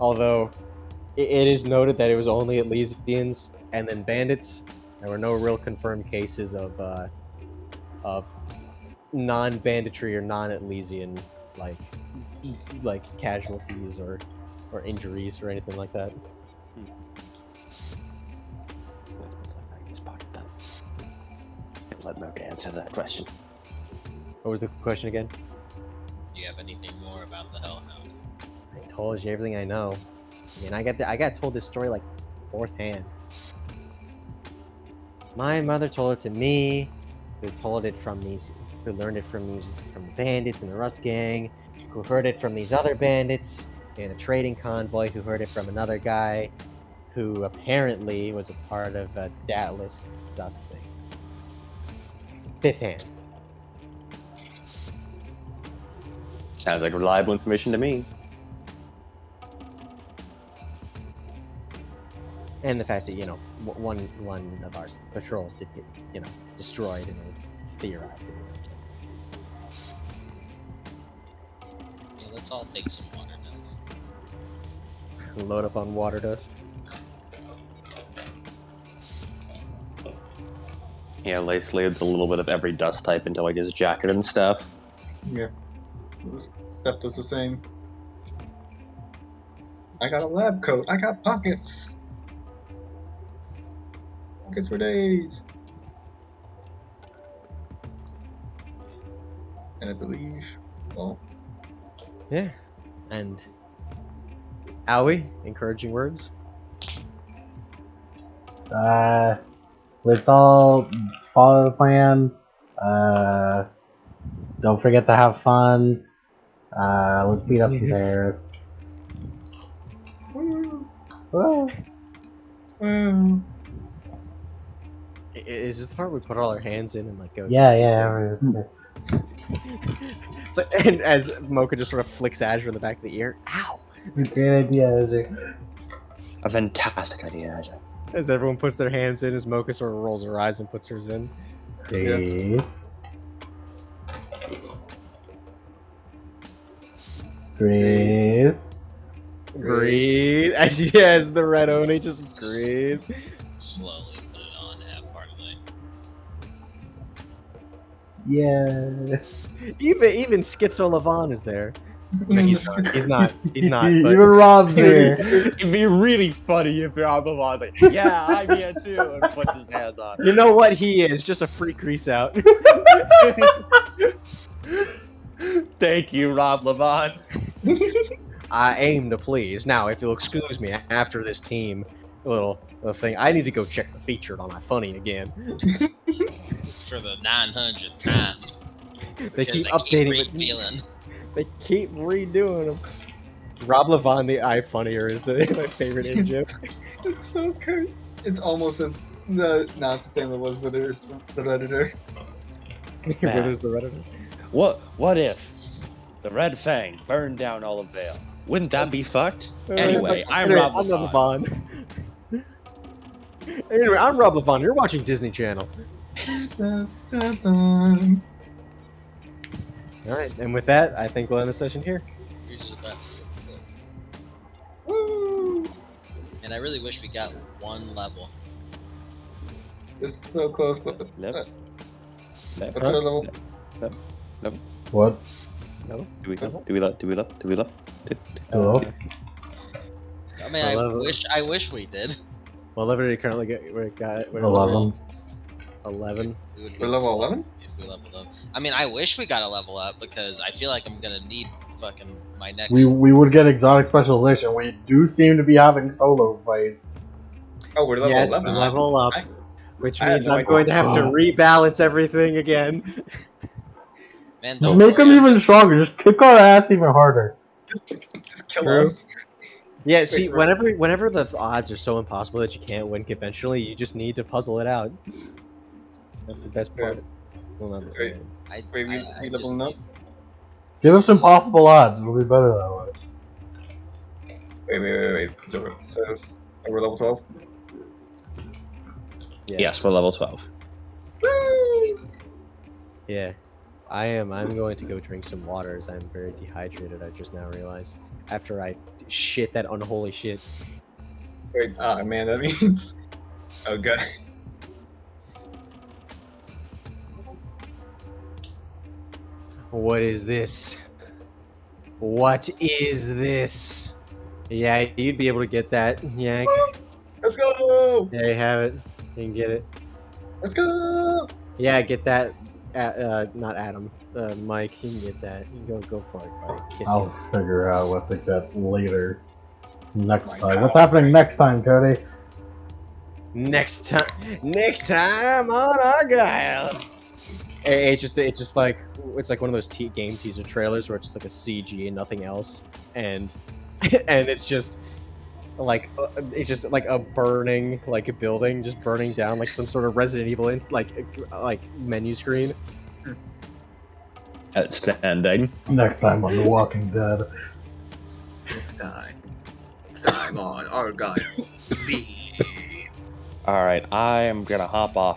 Although it is noted that it was only Atlesians and then bandits. There were no real confirmed cases of non-banditry or non-Atlesian like casualties or injuries or anything like that. Let's put that back in his pocket then. Let Mocha answer that question. What was the question again? Do you have anything more about the Hellhound? I told you everything I know. I mean, I got told this story like fourth hand. My mother told it to me. Who told it from these? Who learned it from the bandits in the Rust Gang? Who heard it from these other bandits in a trading convoy? Who heard it from another guy? Who apparently was a part of a Datless dust thing. It's a fifth hand. Sounds like reliable information to me. And the fact that, one of our patrols did get, destroyed and it was theorized. Yeah, let's all take some water dust. Load up on water dust. Yeah, Lace loads a little bit of every dust type into like his jacket and stuff. Yeah. This stuff does the same. I got a lab coat. I got pockets. Pockets for days. And I believe that's all. Yeah. And Owie, encouraging words. Let's all follow the plan. Don't forget to have fun. Let's beat up some terrorists. Woo! Woo. Woo! Is this the part we put all our hands in and like go? Yeah. It's like, and as Mocha just sort of flicks Azure in the back of the ear. Ow! Great idea, Azure. A fantastic idea, Azure. As everyone puts their hands in, as Mocha sort of rolls her eyes and puts hers in. Breathe. Breathe. Breathe. As the red Oni just breathe. Slowly put it on half-heartedly. Yeah. Even Schizo Levon is there. No, he's not. He's not. He's not. Even But Rob's there. It'd be really funny if Rob was like, yeah, I'm here too, and puts his hands on. you know what he is? Just a free crease out. Thank you, Rob Levon. I aim to please. Now, if you'll excuse me, after this team little thing, I need to go check the featured on my funny again. For the 900th time. They keep Because updating it. revealing. They keep redoing them. Rob Levon, the eye funnier, is my favorite in gif. It's so good. It's almost as not the same as it was with the Redditor. Where's the Redditor? What if the Red Fang burned down all of Vale? Wouldn't that be fucked? Anyway, I'm Rob Levon. Anyway, I'm Rob Levon. You're watching Disney Channel. Dun, dun, dun. All right, and with that, I think we'll end the session here. Here's just about- Woo! And I really wish we got one level. It's so close, but Lep. Lep. what's our level? What? No. Do we love? Hello? I mean, I wish we did. Well, Liberty currently got 11. 11. We would be We're level 11? If we leveled up. I mean, I wish we got a level up because I feel like I'm gonna need fucking my next. We would get exotic specialization. We do seem to be having solo fights. Oh, we're level Yes, 11. level up. I- Which I had means no I'm idea. going to have to rebalance everything again. Man, Just don't make them worry. even stronger. Just kick our ass even harder. Just kill True. us. Yeah, see, Wait, whenever the odds are so impossible that you can't win conventionally, you just need to puzzle it out. That's the best part. Well, not the- Wait. I, Wait, we I just leveling up? need- Give us impossible odds. It'll be better that way. Wait. So we're level 12? Yeah. Yes, we're level 12. Yeah. I'm going to go drink some water as I'm very dehydrated, I just now realized. After I shit that unholy shit. Wait, man, that means... Oh, God. What is this? What is this? Yeah, you'd be able to get that. Yeah, Let's go! yeah, you have it. You can get it. Let's go! Yeah, get that. Not Adam. Mike, you can get that. You go for it, buddy. Kiss, I'll kiss. figure out what to get later. Next My time. God. What's happening next time, Cody? Next time on Argyle. It's just like one of those game teaser trailers where it's just like a CG and nothing else, and it's just like a burning like a building just burning down like some sort of Resident Evil like menu screen. Outstanding. Next time on The Walking Dead. Time on Argyle. All right, I am gonna hop off